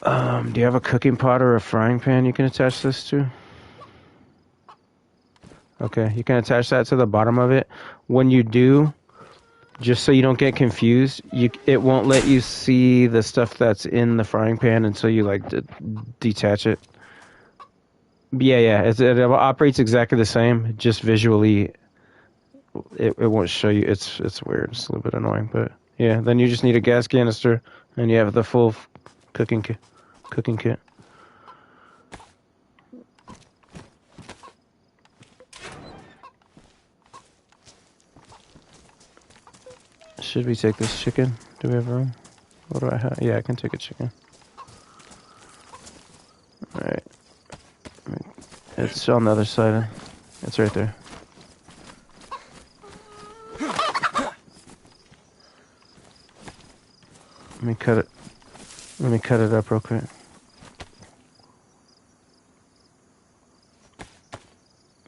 Do you have a cooking pot or a frying pan you can attach this to? Okay, you can attach that to the bottom of it. When you do, just so you don't get confused, it won't let you see the stuff that's in the frying pan until you like detach it. Yeah, it operates exactly the same, just visually it won't show you. It's weird. It's a little bit annoying, but yeah. Then you just need a gas canister, and you have the full cooking kit. Should we take this chicken? Do we have room? What do I have? Yeah, I can take a chicken. Alright. It's on the other side. It's right there. Let me cut it up real quick.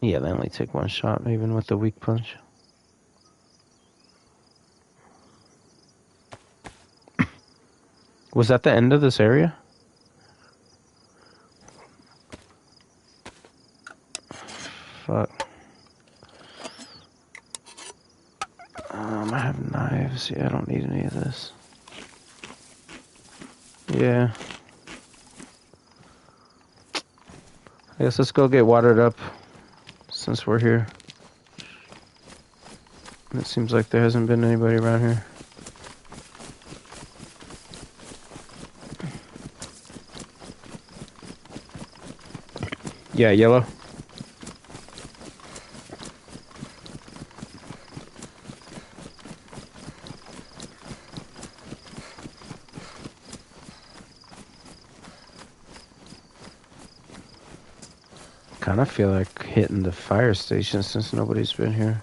Yeah, they only take 1 shot, even with the weak punch. Was that the end of this area? Fuck. I have knives. Yeah, I don't need any of this. Yeah. I guess let's go get watered up since we're here. It seems like there hasn't been anybody around here. Yeah, yellow. Kind of feel like hitting the fire station since nobody's been here.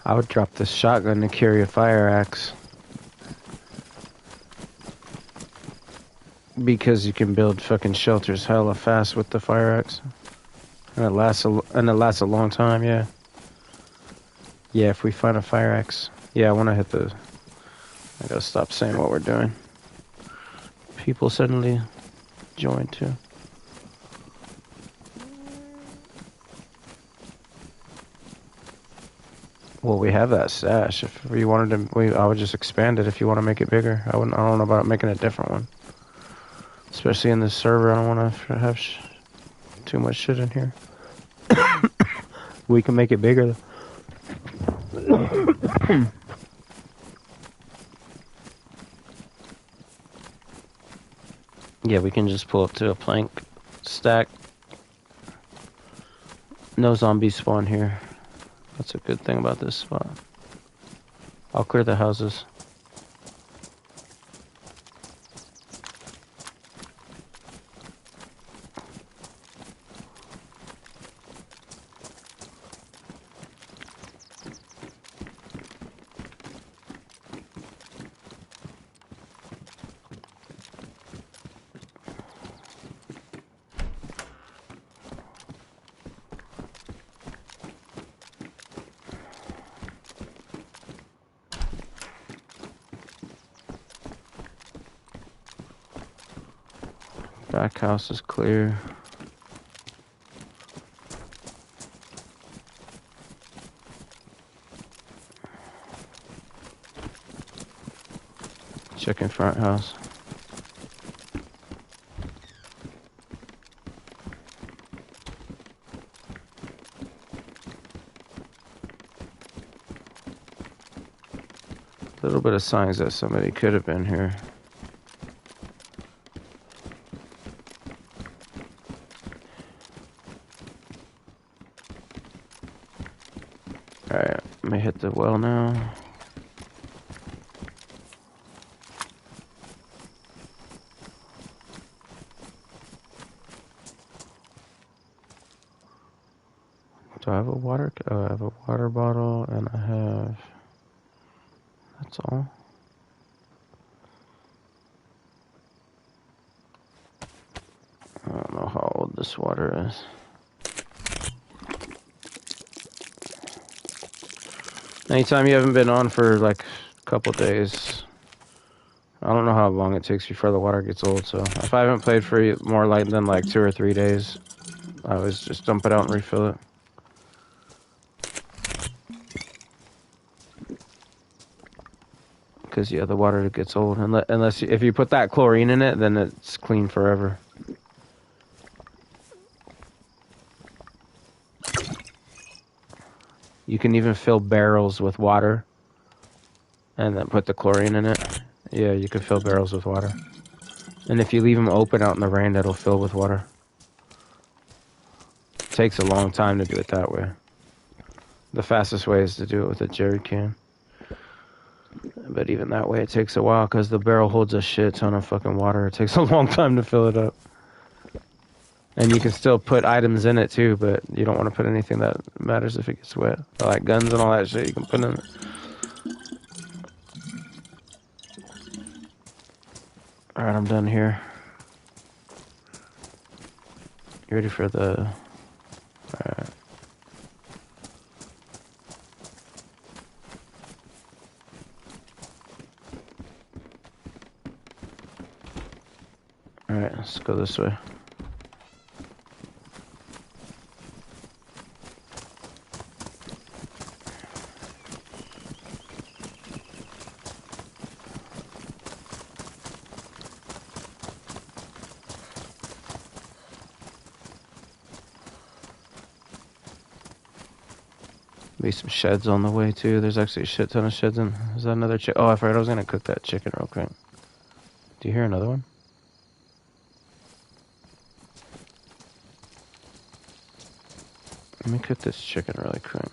I would drop this shotgun to carry a fire axe. Because you can build fucking shelters hella fast with the fire axe. And it lasts a long time, yeah. Yeah, if we find a fire axe. Yeah, I want to hit the... I gotta stop saying what we're doing. People suddenly joined too. Well, we have that stash. If we wanted to, I would just expand it if you want to make it bigger. I don't know about making a different one. Especially in this server, I don't want to have too much shit in here. We can make it bigger though. Yeah, we can just pull up to a plank stack. No zombies spawn here. That's a good thing about this spot. I'll clear the houses. Back house is clear. Checking front house. A little bit of signs that somebody could have been here. Alright, let me hit the well now. Do I have a water? Oh, I have a water bottle and I have... That's all. I don't know how old this water is. Anytime you haven't been on for like a couple days, I don't know how long it takes before the water gets old, so if I haven't played for more than like 2 or 3 days, I always just dump it out and refill it. Because yeah, the water gets old. Unless if you put that chlorine in it, then it's clean forever. You can even fill barrels with water and then put the chlorine in it. Yeah, you can fill barrels with water. And if you leave them open out in the rain, that'll fill with water. It takes a long time to do it that way. The fastest way is to do it with a jerry can. But even that way, it takes a while because the barrel holds a shit ton of fucking water. It takes a long time to fill it up. And you can still put items in it too, but you don't want to put anything that matters if it gets wet. Like guns and all that shit you can put in it. Alright, I'm done here. You ready for the... Alright. Alright, let's go this way. Be some sheds on the way too. There's actually a shit ton of sheds in. Is that another chick? Oh, I forgot I was gonna cook that chicken real quick. Do you hear another one? Let me cook this chicken really quick.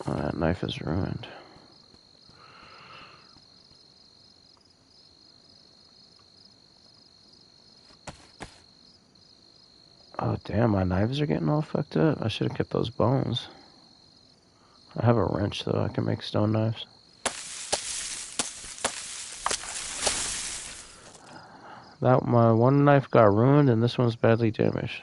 Oh, that knife is ruined. Oh, damn, my knives are getting all fucked up. I should have kept those bones. I have a wrench, though. I can make stone knives. My one knife got ruined, and this one's badly damaged.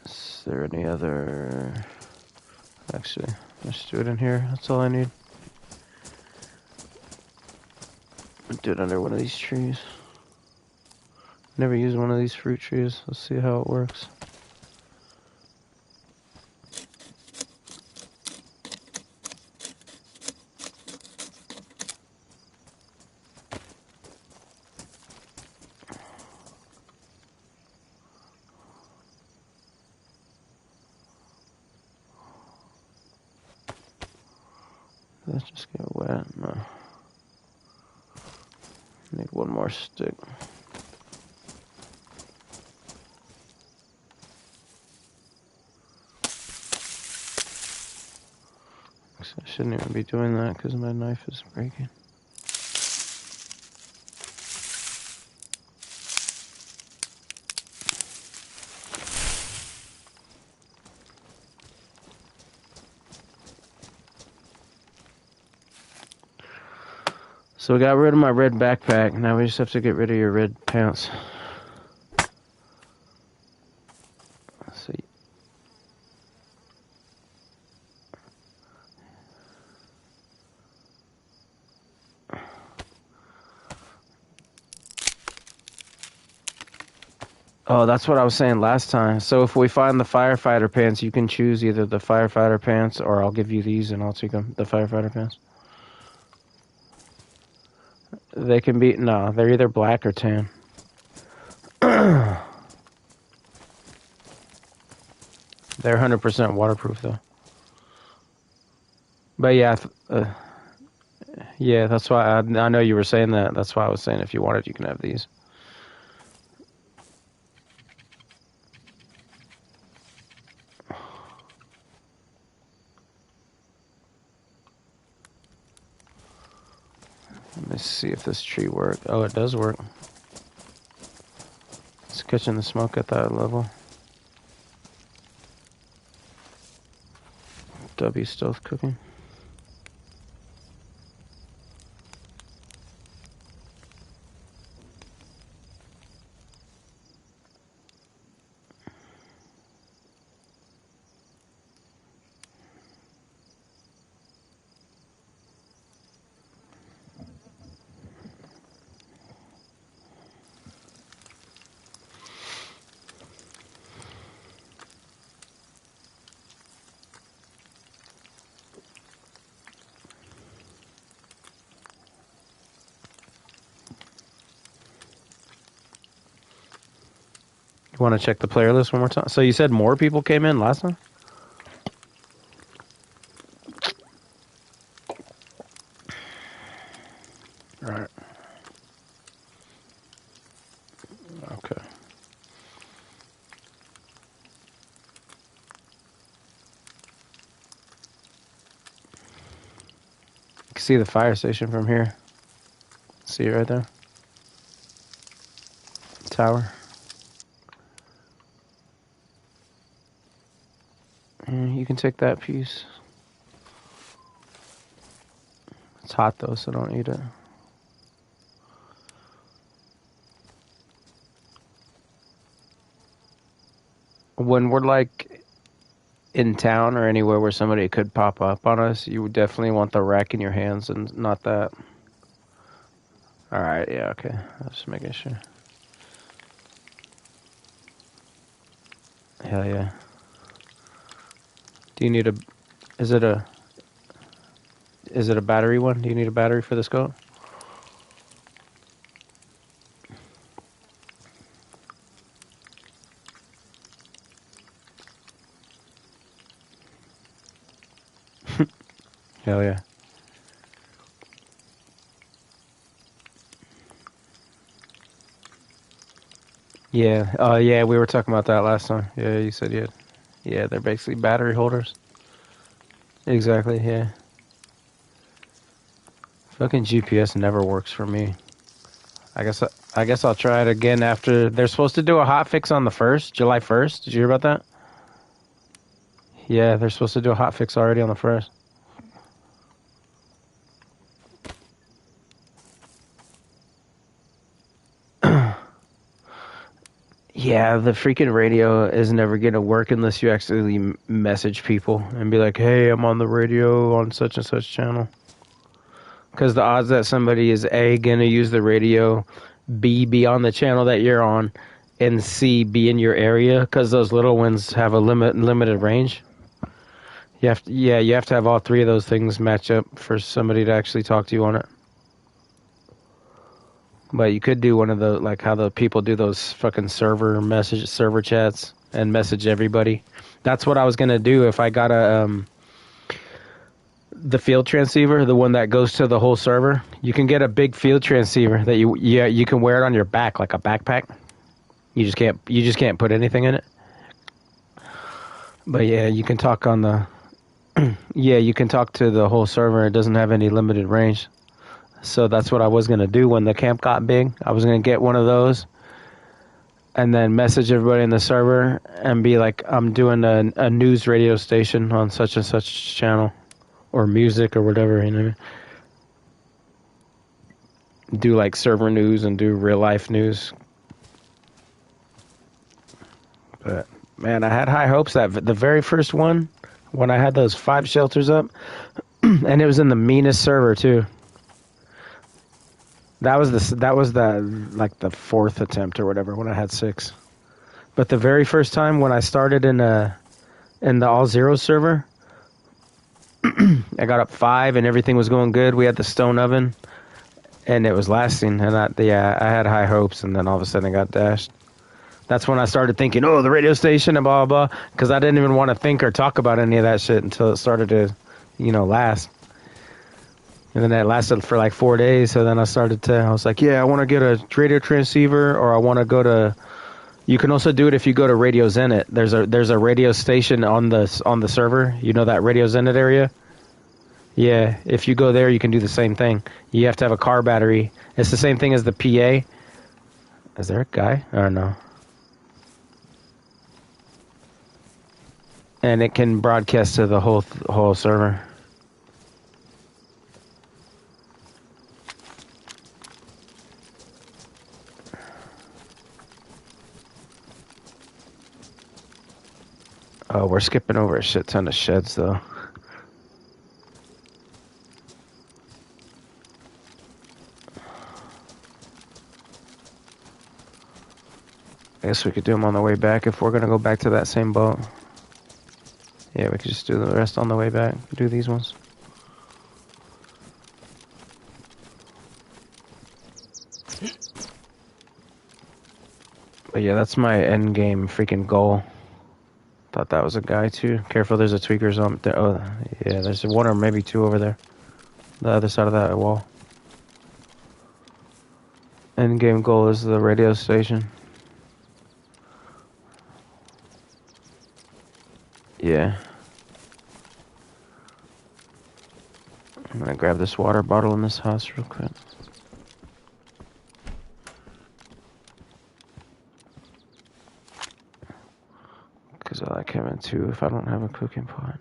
Is there any other... Actually, let's do it in here. That's all I need. Do it under one of these trees. Never used one of these fruit trees. Let's see how it works. Let's just get wet. No. Need one more stick. I shouldn't even be doing that because my knife is breaking. So we got rid of my red backpack. Now we just have to get rid of your red pants. Let's see. Oh, that's what I was saying last time. So if we find the firefighter pants, you can choose either the firefighter pants or I'll give you these and I'll take them, the firefighter pants. They can be, no, they're either black or tan. They're 100% waterproof though. But yeah, yeah, that's why I know you were saying that. That's why I was saying if you wanted, you can have these. Let me see if this tree works. Oh, it does work. It's catching the smoke at that level. W stealth cooking. You want to check the player list one more time? So you said more people came in last time? Right. Okay. You can see the fire station from here. See it right there? Tower. And you can take that piece. It's hot though, so don't eat it. When we're like in town or anywhere where somebody could pop up on us, you would definitely want the rack in your hands and not that. Alright, yeah, okay. I was just making sure. Hell yeah. Do you need a... Is it a battery one? Do you need a battery for the scope? Hell yeah. Yeah, yeah, we were talking about that last time. Yeah, you said you had. Yeah, they're basically battery holders. Exactly, yeah. Fucking GPS never works for me. I guess I'll try it again after. They're supposed to do a hot fix on the 1st, July 1st. Did you hear about that? Yeah, they're supposed to do a hot fix already on the 1st. Yeah, the freaking radio is never going to work unless you actually message people and be like, hey, I'm on the radio on such and such channel. Because the odds that somebody is A, going to use the radio, B, be on the channel that you're on, and C, be in your area, because those little ones have a limited range. You have to have all three of those things match up for somebody to actually talk to you on it. But you could do one of the, like how the people do those fucking server chats and message everybody. That's what I was gonna do if I got the field transceiver, the one that goes to the whole server. You can get a big field transceiver that you can wear it on your back like a backpack. You just can't put anything in it. But yeah, you can talk on the yeah, you can talk to the whole server. It doesn't have any limited range. So that's what I was going to do when the camp got big. I was going to get one of those and then message everybody in the server and be like, I'm doing a news radio station on such and such channel or music or whatever, you know. Do like server news and do real life news. But man, I had high hopes that the very first one, when I had those 5 shelters up, and it was in the meanest server too. That was the like the 4th attempt or whatever when I had 6. But the very first time when I started in the all zero server, I got up 5 and everything was going good. We had the stone oven and it was lasting, and I had high hopes, and then all of a sudden it got dashed. That's when I started thinking, oh, the radio station and blah blah blah, because I didn't even want to think or talk about any of that shit until it started to, last. And then that lasted for like 4 days. So then I was like, yeah, I want to get a radio transceiver, or I want to go to, you can also do it if you go to Radio Zenit. There's a radio station on the server. You know that Radio Zenit area? Yeah, if you go there, you can do the same thing. You have to have a car battery. It's the same thing as the PA. Is there a guy? I don't know. And it can broadcast to the whole server. Oh, we're skipping over a shit ton of sheds, though. I guess we could do them on the way back if we're going to go back to that same boat. Yeah, we could just do the rest on the way back. Do these ones. But yeah, that's my end game freaking goal. Thought that was a guy too. Careful, there's a tweaker zombie there. Oh, yeah, there's 1 or maybe 2 over there. The other side of that wall. End game goal is the radio station. Yeah. I'm gonna grab this water bottle in this house real quick. Because I like having 2 if I don't have a cooking pot.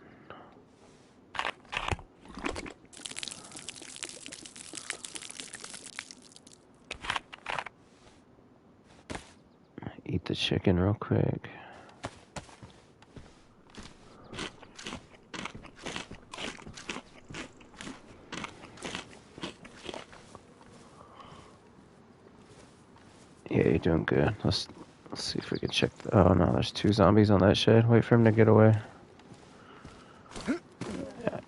Eat the chicken real quick. Yeah, you're doing good. Let's see if we can check. Oh no, there's 2 zombies on that shed. Wait for him to get away. Yeah.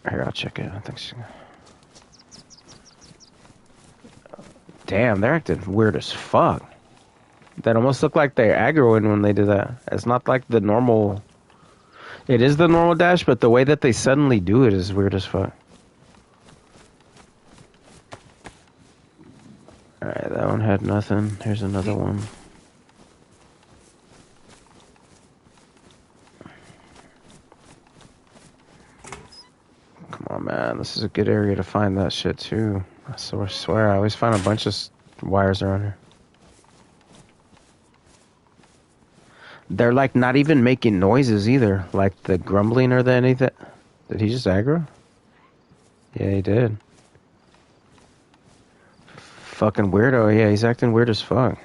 Here, I'll check it. I think she... Damn, they're acting weird as fuck. That almost looked like they're aggroing when they do that. It's not like the normal... It is the normal dash, but the way that they suddenly do it is weird as fuck. Alright, that one had nothing. Here's another one. Come on, man. This is a good area to find that shit, too. I swear, I always find a bunch of wires around here. They're, like, not even making noises, either. Like, the grumbling or the anything. Did he just aggro? Yeah, he did. Fucking weirdo. Yeah, he's acting weird as fuck.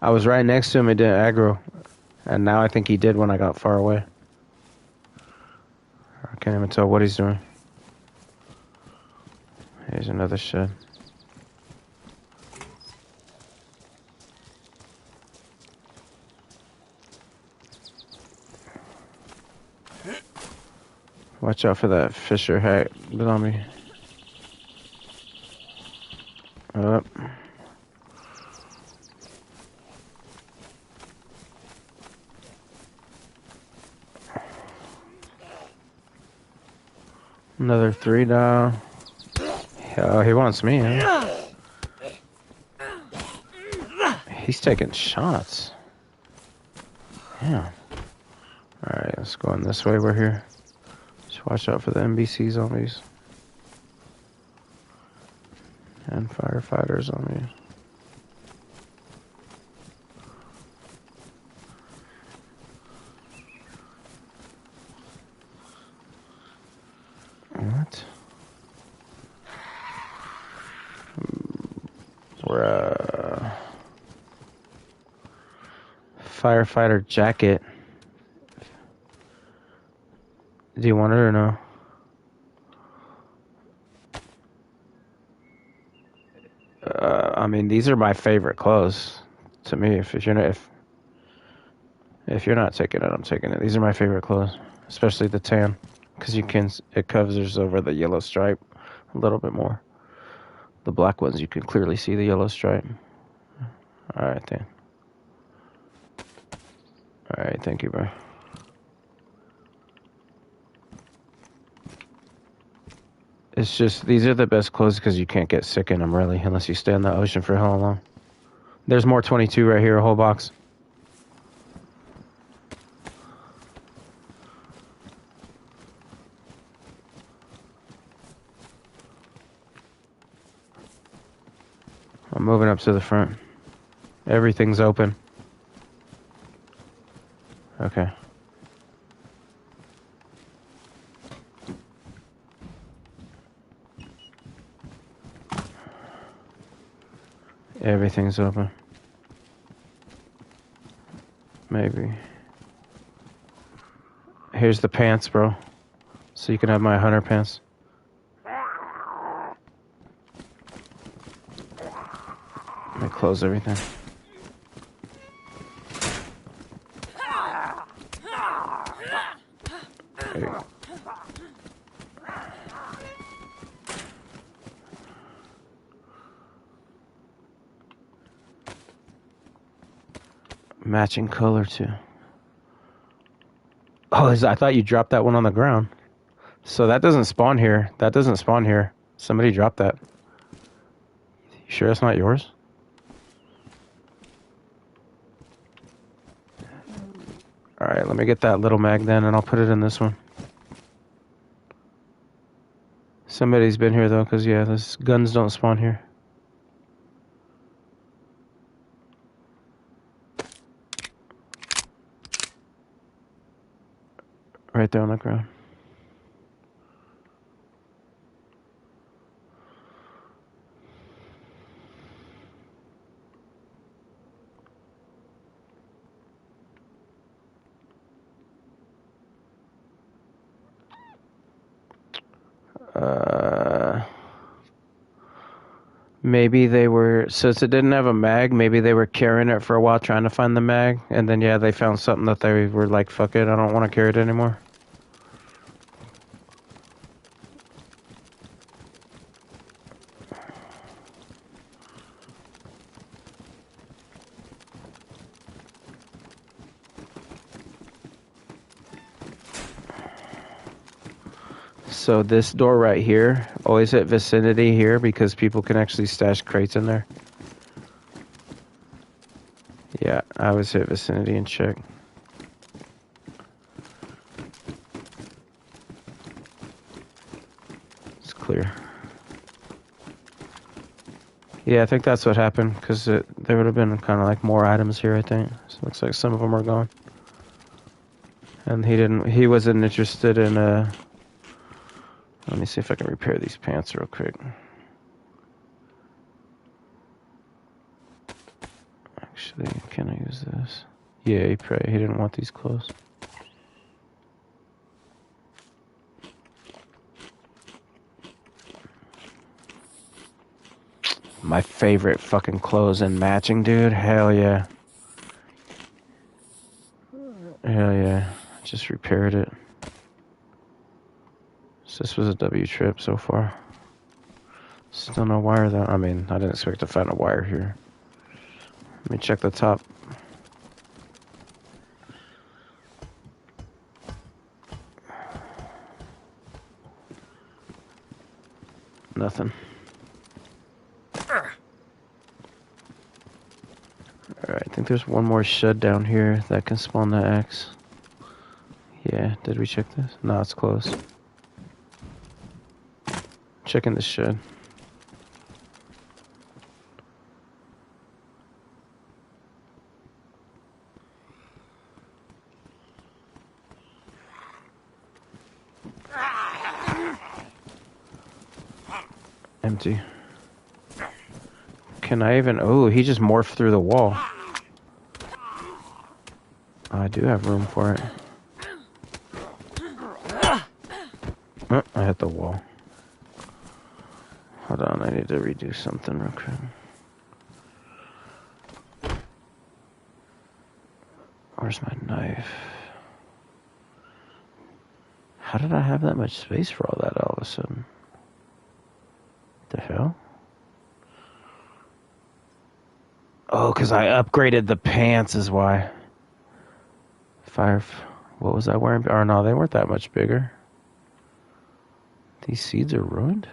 I was right next to him, he didn't aggro. And now I think he did when I got far away. I can't even tell what he's doing. Here's another shed. Watch out for that Fisher hack zombie. Up. Another 3 down. Oh, he wants me, huh? He's taking shots. Yeah. Alright, let's go on this way. We're here. Just watch out for the NBC zombies. And firefighter zombies. What? Bruh. Firefighter jacket. Do you want it or no? I mean, these are my favorite clothes. To me, if you're not taking it, I'm taking it. These are my favorite clothes, especially the tan, because it covers over the yellow stripe a little bit more. The black ones, you can clearly see the yellow stripe. All right, then. All right, thank you, bro. It's just, these are the best clothes because you can't get sick in them, really, unless you stay in the ocean for how long. There's more 22 right here, a whole box. I'm moving up to the front. Everything's open. Okay. Everything's open. Maybe. Here's the pants, bro. So you can have my hunter pants. Let me close everything. There you go. Matching color too. Oh, I thought you dropped that one on the ground. So that doesn't spawn here. That doesn't spawn here. Somebody dropped that. You sure it's not yours? Alright, let me get that little mag then, and I'll put it in this one. Somebody's been here though, because yeah, those guns don't spawn here. Right there on the ground. Maybe they were, since it didn't have a mag, maybe they were carrying it for a while trying to find the mag, and then yeah, they found something that they were like, fuck it, I don't want to carry it anymore. So this door right here, always hit vicinity here because people can actually stash crates in there. Yeah, I always hit vicinity and check. It's clear. Yeah, I think that's what happened because there would have been kind of like more items here, I think. So it looks like some of them are gone. And he wasn't interested in, let me see if I can repair these pants real quick. Actually, can I use this? Yeah, he didn't want these clothes. My favorite fucking clothes and matching, dude. Hell yeah. Hell yeah. Just repaired it. So this was a W trip so far. Still no wire though. I mean, I didn't expect to find a wire here. Let me check the top. Nothing. Alright, I think there's one more shed down here that can spawn the X. Yeah, did we check this? No, it's closed. Checking the shed. Empty. Can I even... Oh, he just morphed through the wall. I do have room for it. Oh, I hit the wall. Hold on, I need to redo something real quick. Where's my knife? How did I have that much space for all that all of a sudden? The hell? Oh, because I upgraded the pants is why. What was I wearing? Or no, they weren't that much bigger. These seeds are ruined?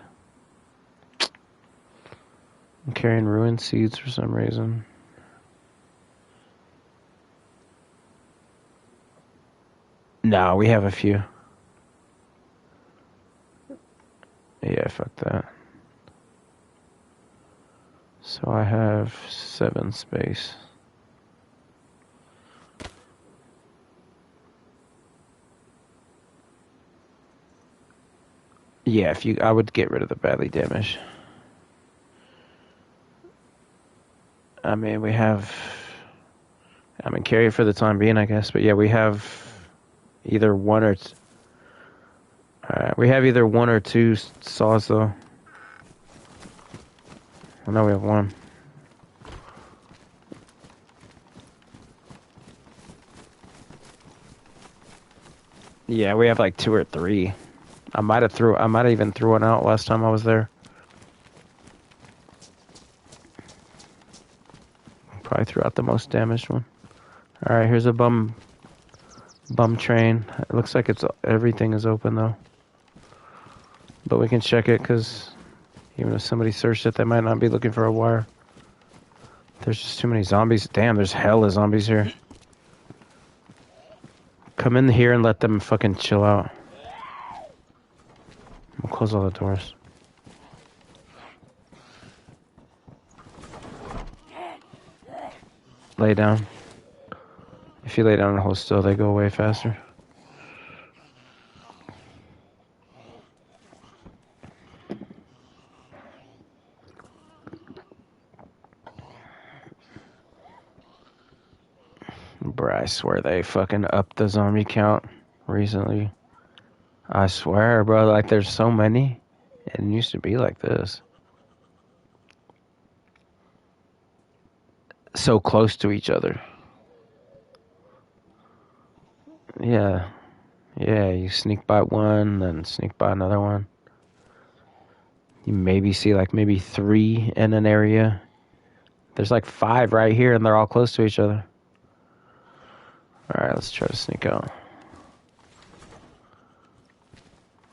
I'm carrying ruined seeds for some reason. No, we have a few. Yeah, fuck that. So I have 7 space. Yeah, I would get rid of the badly damaged. I mean, carry it for the time being, I guess. But yeah, we have either one or we have either 1 or 2 saws, though. Well, no, we have 1. Yeah, we have like 2 or 3. I might have even threw one out last time I was there. Probably threw out the most damaged one. All right, here's a bum train. It looks like everything is open though. But we can check it because even if somebody searched it, they might not be looking for a wire. There's just too many zombies. Damn, there's hella zombies here. Come in here and let them fucking chill out. We'll close all the doors. Lay down. If you lay down and hold still, they go away faster. Bruh, I swear they fucking upped the zombie count recently. I swear, bro, like there's so many. It used to be like this. so close to each other. Yeah. Yeah, you sneak by one, then sneak by another one. You maybe see like maybe 3 in an area. There's like 5 right here, and they're all close to each other. Alright, let's try to sneak out.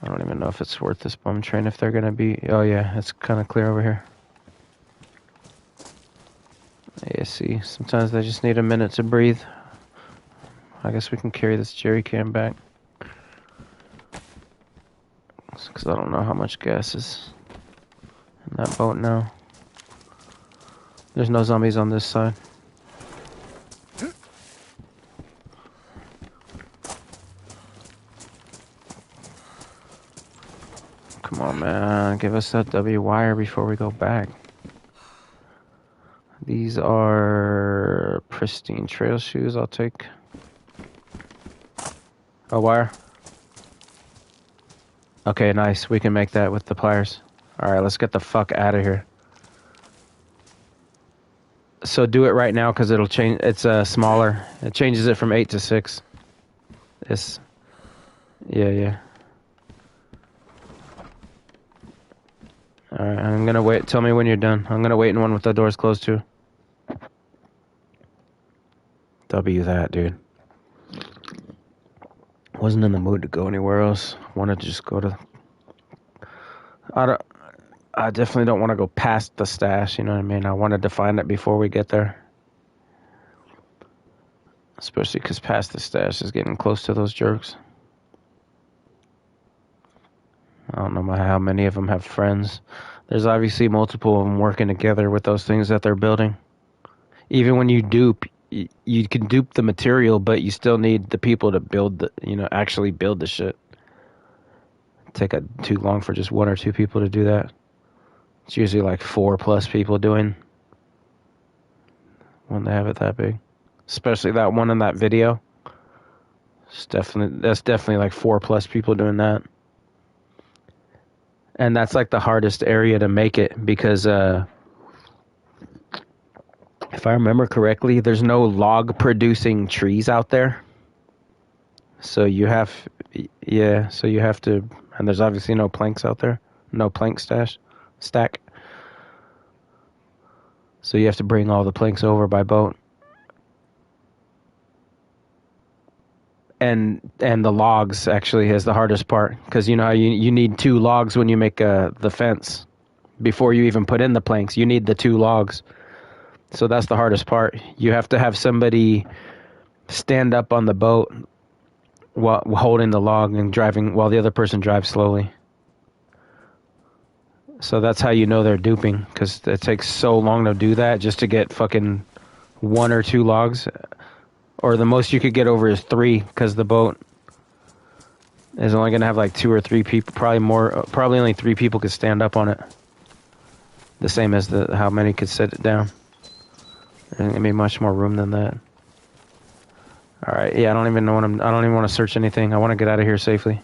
I don't even know if it's worth this bum train if they're gonna be... Oh yeah, it's kind of clear over here. Yeah, see, sometimes they just need a minute to breathe. I guess we can carry this jerry can back. Because I don't know how much gas is in that boat now. There's no zombies on this side. Come on, man. Give us that W wire before we go back. These are pristine trail shoes. I'll take a wire. Okay, nice. We can make that with the pliers. Alright, let's get the fuck out of here. So do it right now because it'll change. It's smaller. It changes it from 8 to 6. It's... Yeah. Alright, I'm gonna wait. Tell me when you're done. I'm gonna wait in one with the doors closed too. W that, dude. Wasn't in the mood to go anywhere else. Wanted to just go to... I definitely don't want to go past the stash, you know what I mean? I wanted to find it before we get there. Especially because past the stash is getting close to those jerks. I don't know how many of them have friends. There's obviously multiple of them working together with those things that they're building. Even when you dupe, you can dupe the material, but you still need the people to build the, actually build the shit. Take too long for just 1 or 2 people to do that. It's usually like 4+ people doing when they have it that big. Especially that one in that video. That's definitely like 4+ people doing that. And that's like the hardest area to make it because if I remember correctly, there's no log producing trees out there. So you have to, and there's obviously no planks out there. No plank stack. So you have to bring all the planks over by boat. And the logs actually is the hardest part. Because you need 2 logs when you make the fence. Before you even put in the planks, you need the 2 logs. So that's the hardest part. You have to have somebody stand up on the boat while holding the log and driving while the other person drives slowly. So that's how you know they're duping, because it takes so long to do that just to get fucking 1 or 2 logs. Or the most you could get over is 3, because the boat is only going to have like 2 or 3 people, probably only 3 people could stand up on it. The same as how many could sit it down. There's going to be much more room than that. Alright, yeah, I don't even want to search anything. I want to get out of here safely.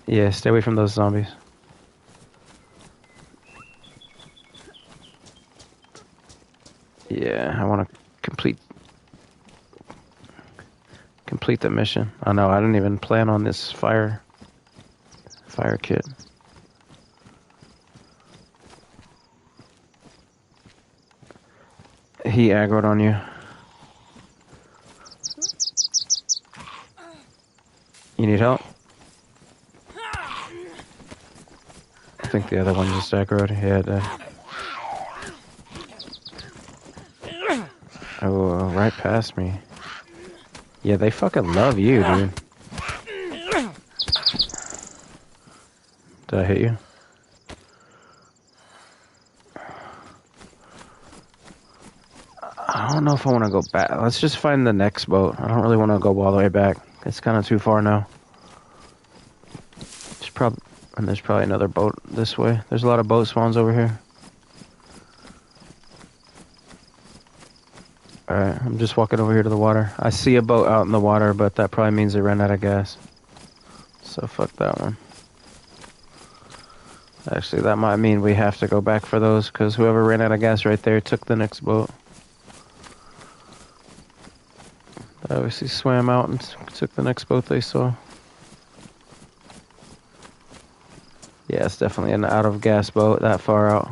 Yeah, stay away from those zombies. Yeah, I want to complete the mission. Oh no, I didn't even plan on this fire kit. He aggroed on you. You need help? I think the other one just aggroed. Yeah, oh, right past me. Yeah, they fucking love you, dude. Did I hit you? I don't know if I want to go back. Let's just find the next boat. I don't really want to go all the way back. It's kind of too far now. There's probably another boat this way. There's a lot of boat spawns over here. Alright, I'm just walking over here to the water. I see a boat out in the water, but that probably means they ran out of gas. So fuck that one. Actually, that might mean we have to go back for those, because whoever ran out of gas right there took the next boat. I obviously swam out and took the next boat they saw. Yeah, it's definitely an out of gas boat that far out.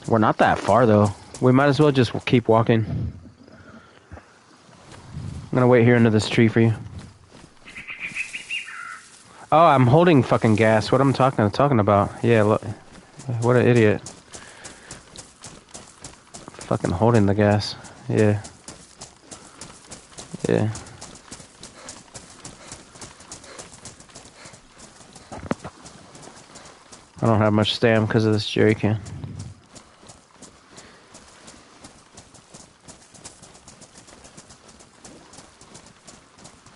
We're not that far though. We might as well just keep walking. I'm gonna wait here under this tree for you. Oh, I'm holding fucking gas. What am I talking about? Yeah, look. What an idiot. Fucking holding the gas. Yeah. Yeah. I don't have much stam because of this jerry can.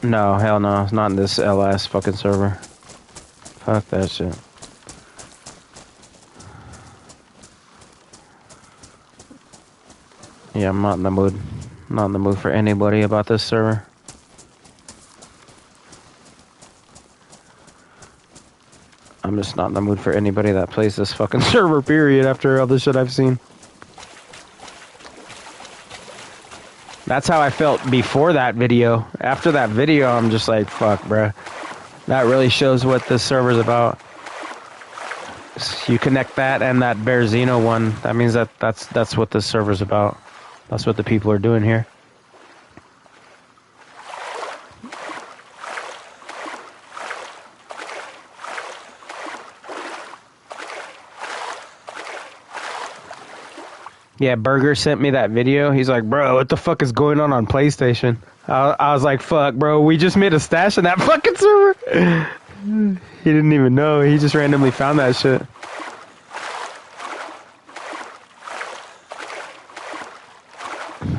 No, hell no. It's not in this LS fucking server. Fuck that shit. Yeah, I'm not in the mood. I'm not in the mood for anybody about this server. I'm just not in the mood for anybody that plays this fucking server, period, after all the shit I've seen. That's how I felt before that video. After that video, I'm just like, fuck, bruh. That really shows what this server's about. You connect that and that Bearzino one, that means that's what this server's about. That's what the people are doing here. Yeah, Burger sent me that video. He's like, bro, what the fuck is going on PlayStation? I was like, fuck, bro, we just made a stash in that fucking server. He didn't even know. He just randomly found that shit.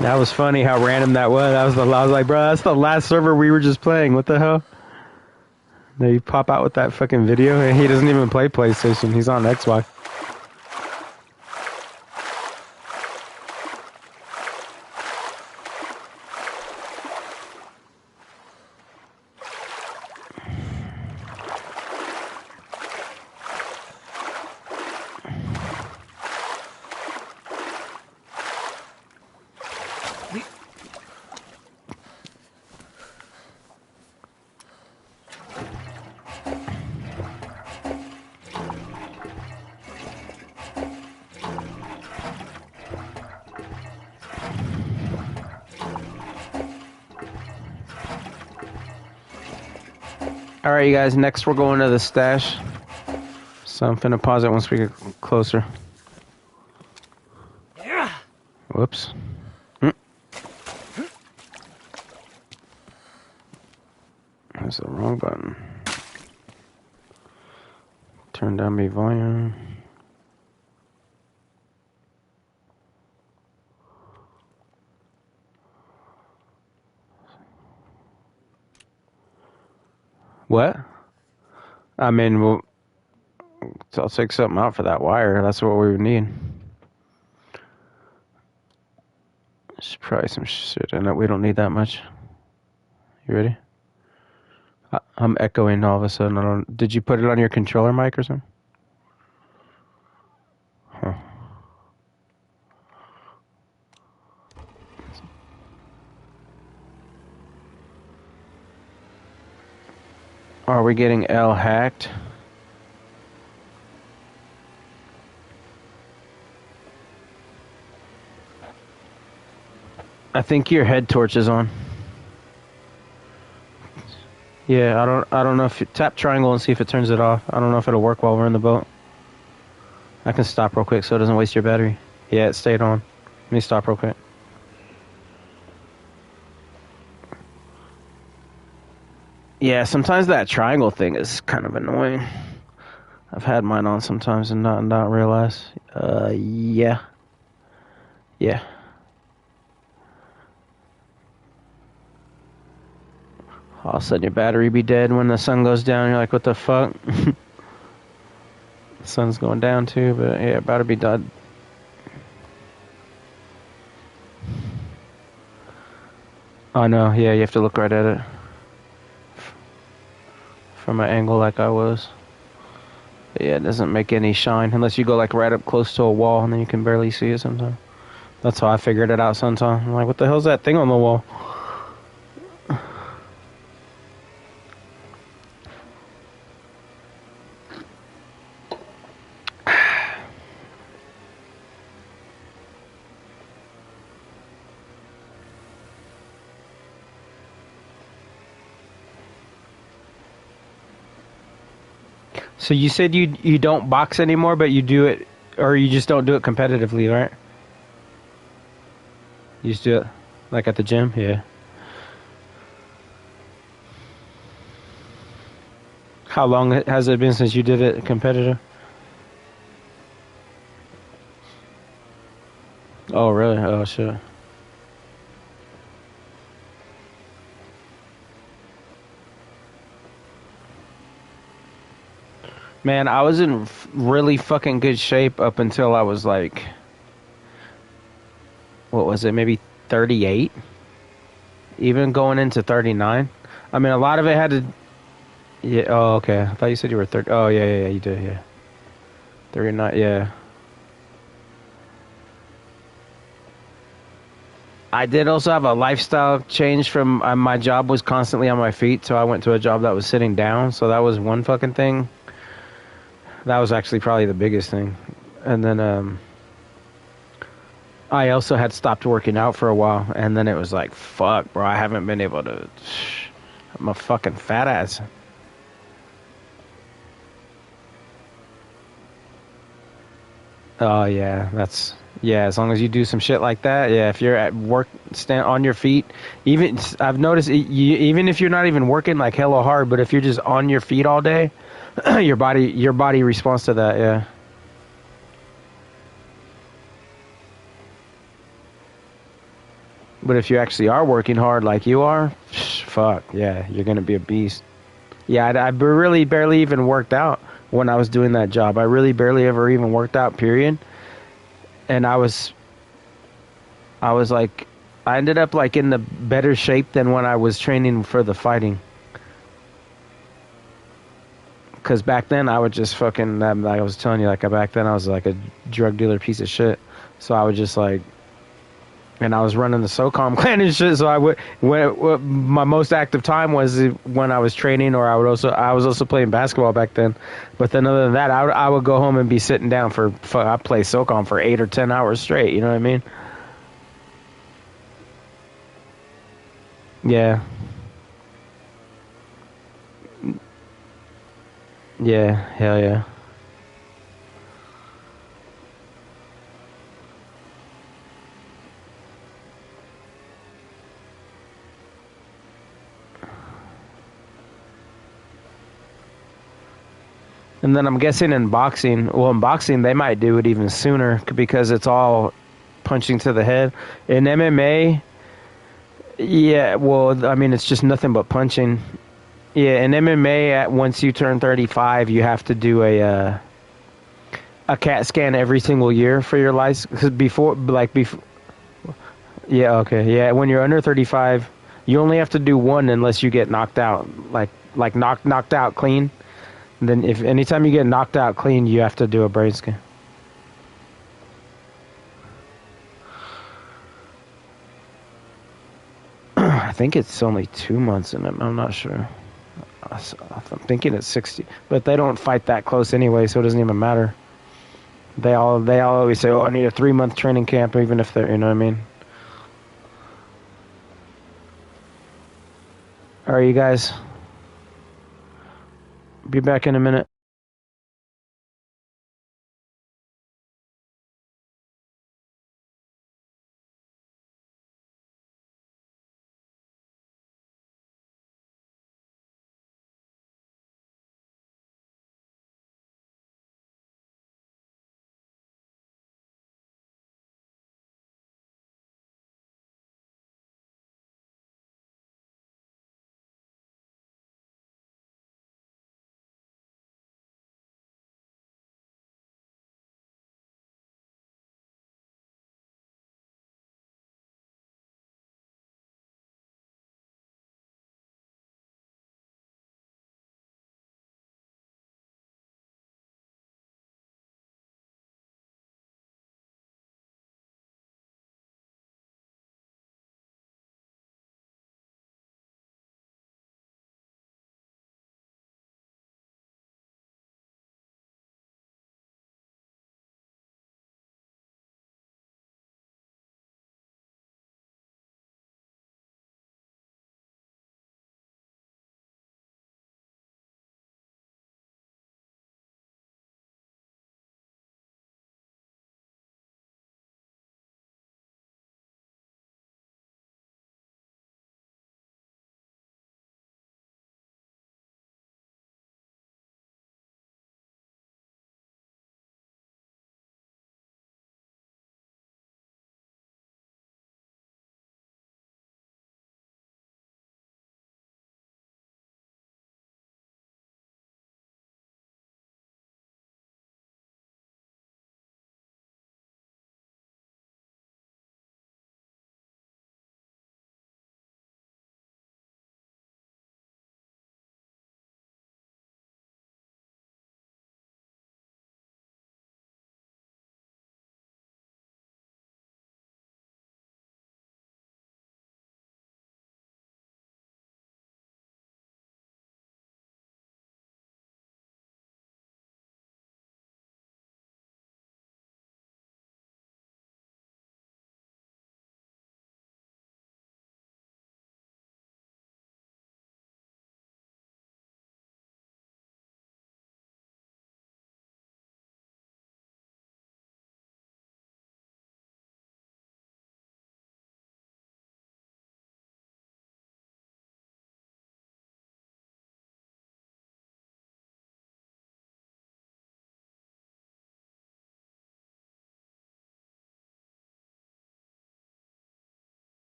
That was funny how random that was. I was like, bro, that's the last server we were just playing. What the hell? Then you pop out with that fucking video, and he doesn't even play PlayStation. He's on Xbox. Alright, you guys, next we're going to the stash. So I'm finna pause it once we get closer. Whoops. That's the wrong button. Turn down my volume. What? I mean, I'll take something out for that wire. That's what we would need. There's probably some shit in it. We don't need that much. You ready? I'm echoing all of a sudden. Did you put it on your controller mic or something? Huh. Are we getting L hacked? I think your head torch is on. Yeah, I don't know if you tap triangle and see if it turns it off. I don't know if it'll work while we're in the boat. I can stop real quick so it doesn't waste your battery. Yeah, it stayed on. Let me stop real quick. Yeah, sometimes that triangle thing is kind of annoying. I've had mine on sometimes and not realize. Yeah. Yeah. All of a sudden your battery be dead when the sun goes down. You're like, what the fuck? The sun's going down too, but yeah, about to be done. Oh no, yeah, you have to look right at it. From an angle like I was. But yeah, it doesn't make any shine unless you go like right up close to a wall and then you can barely see it sometimes. That's how I figured it out sometime. I'm like, what the hell's that thing on the wall? So you said you don't box anymore, but you do it, or you just don't do it competitively, right? You just do it like at the gym, yeah. How long has it been since you did it competitive? Oh, really? Oh, shit. Man, I was in really fucking good shape up until I was like, what was it, maybe 38? Even going into 39? I mean, a lot of it had to. Yeah, oh, okay. I thought you said you were 30. Oh, yeah, yeah, yeah, you did, yeah. 39, yeah. I did also have a lifestyle change from my job was constantly on my feet, so I went to a job that was sitting down. So that was one fucking thing. That was actually probably the biggest thing. And then I also had stopped working out for a while, and then it was like, fuck, bro, I haven't been able to. I'm a fucking fat ass. Oh yeah, that's yeah. As long as you do some shit like that, yeah. If you're at work, stand on your feet. Even I've noticed, even if you're not even working like hella hard, but if you're just on your feet all day, your body responds to that. Yeah. But if you actually are working hard like you are, fuck yeah, you're gonna be a beast. Yeah, I really barely even worked out when I was doing that job. I really barely ever even worked out. Period. And I was like, I ended up like in the better shape than when I was training for the fighting. Because back then I would just fucking, like I was telling you, like back then I was like a drug dealer piece of shit. So I would just like, and I was running the SOCOM clan and shit. So I would, when my most active time was when I was training, or I was also playing basketball back then. But then other than that, I would go home and be sitting down I play SOCOM for 8 or 10 hours straight. You know what I mean? Yeah. Yeah. Hell yeah. And then I'm guessing in boxing they might do it even sooner because it's all punching to the head. In MMA, yeah, well, I mean it's just nothing but punching. Yeah, in MMA, once you turn 35, you have to do a CAT scan every single year for your license. Cause before, yeah, okay, yeah. When you're under 35, you only have to do one unless you get knocked out, knocked out clean. Then if anytime you get knocked out clean, you have to do a brain scan. I think it's only 2 months in it. I'm not sure. I'm thinking it's 60, but they don't fight that close anyway, so it doesn't even matter. They all always say, "Oh, I need a 3 month training camp," even if they're, you know what I mean. All right, you guys, be back in a minute.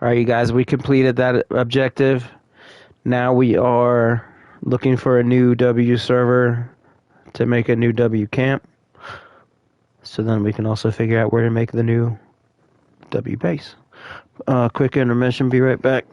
Alright, you guys, we completed that objective. Now we are looking for a new W server to make a new W camp. So then we can also figure out where to make the new W base. Quick intermission, be right back.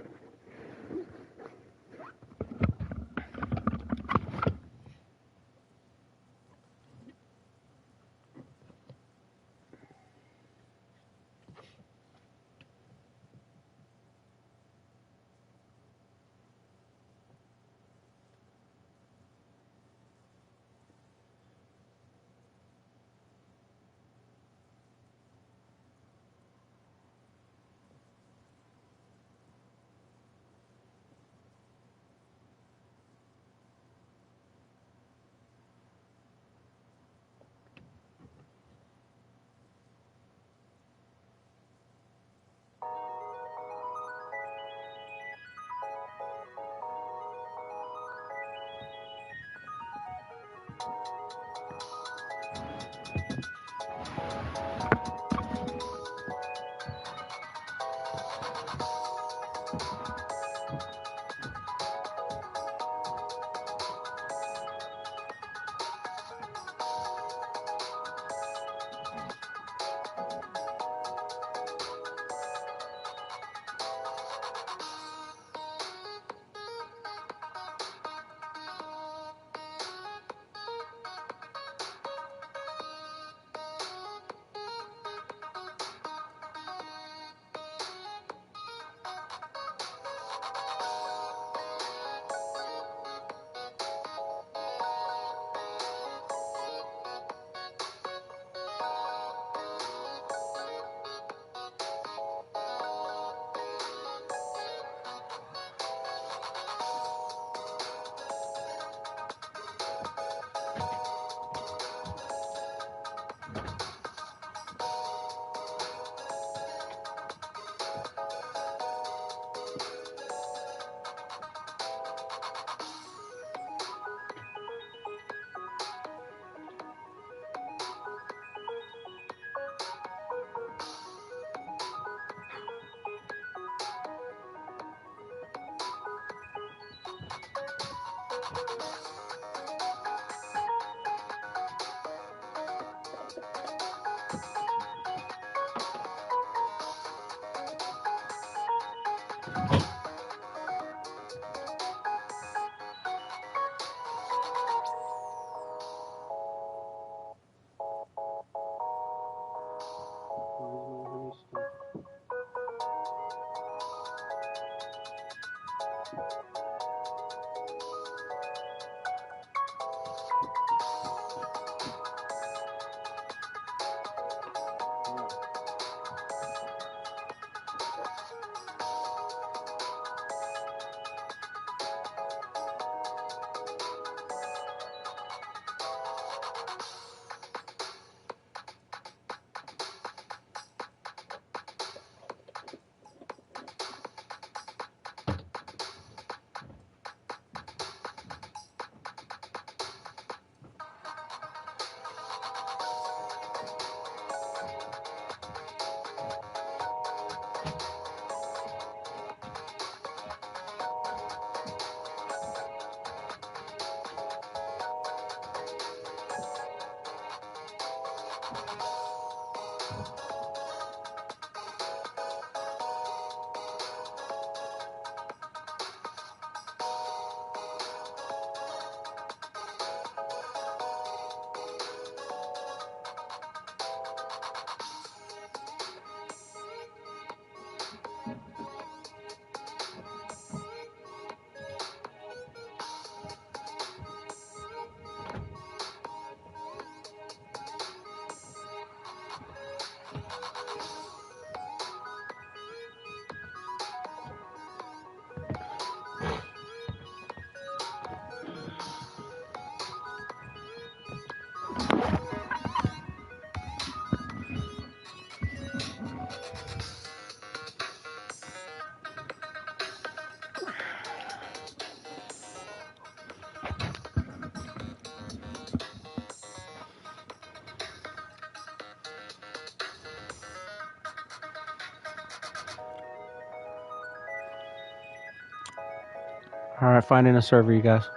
Alright, finding a server, you guys.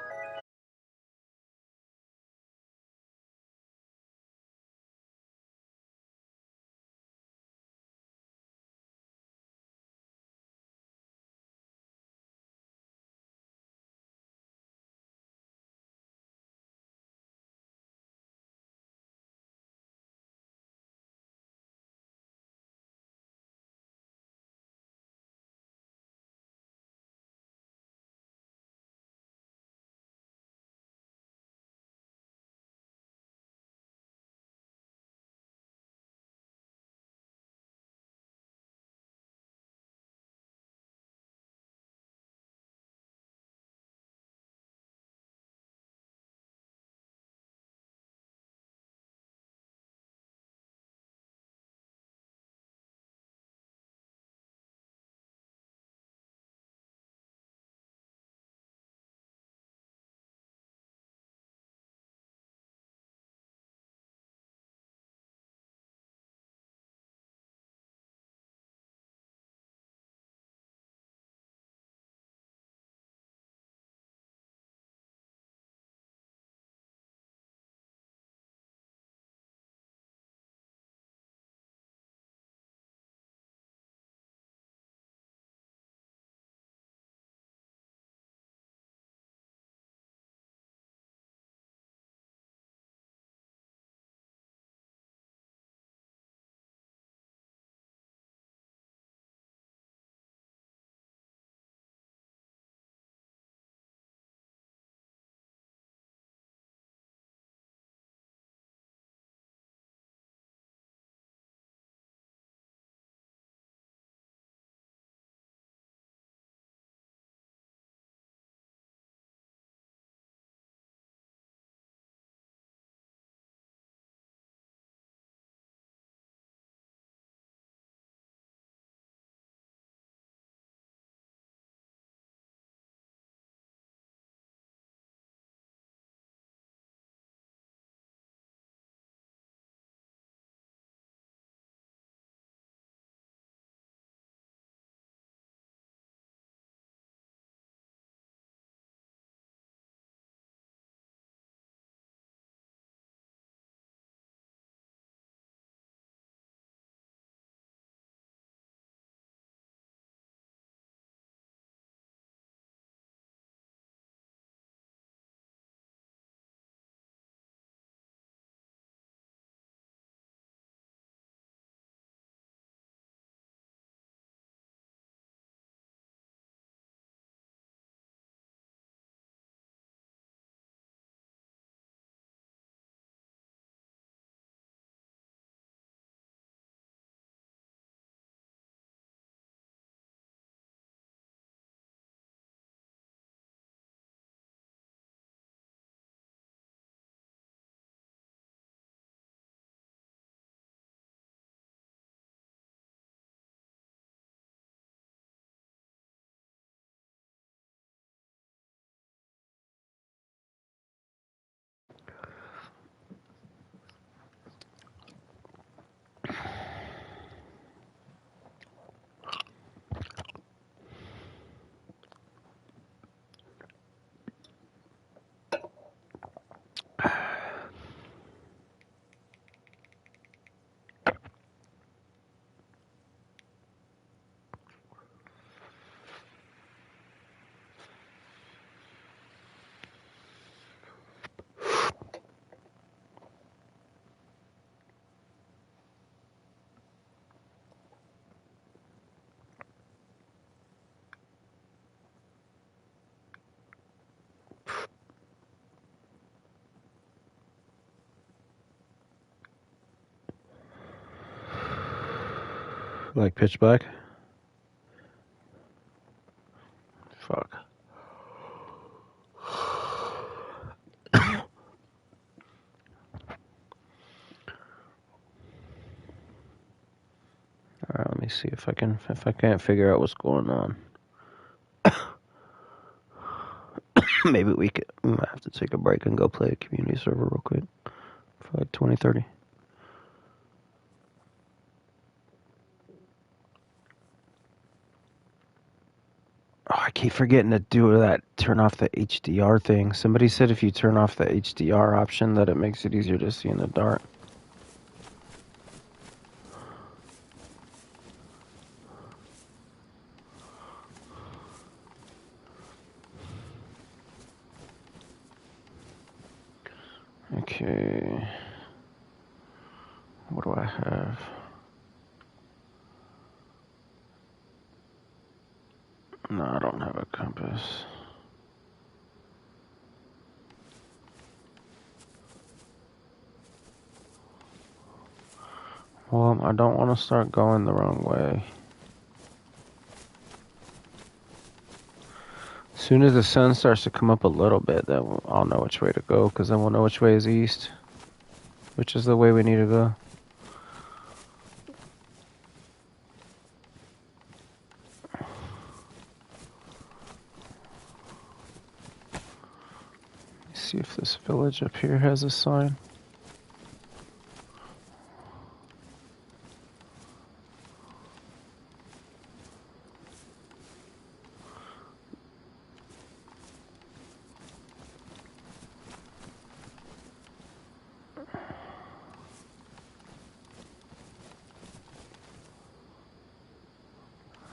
Like pitch black? Fuck. Alright, let me see if I can't figure out what's going on. Maybe we might have to take a break and go play a community server real quick for like 20-30. Oh, I keep forgetting to do that. Turn off the HDR thing. Somebody said if you turn off the HDR option that it makes it easier to see in the dark. Okay. What do I have? No, I don't have a compass. Well, I don't want to start going the wrong way. As soon as the sun starts to come up a little bit, then I'll know which way to go, because then we'll know which way is east, which is the way we need to go. See if this village up here has a sign.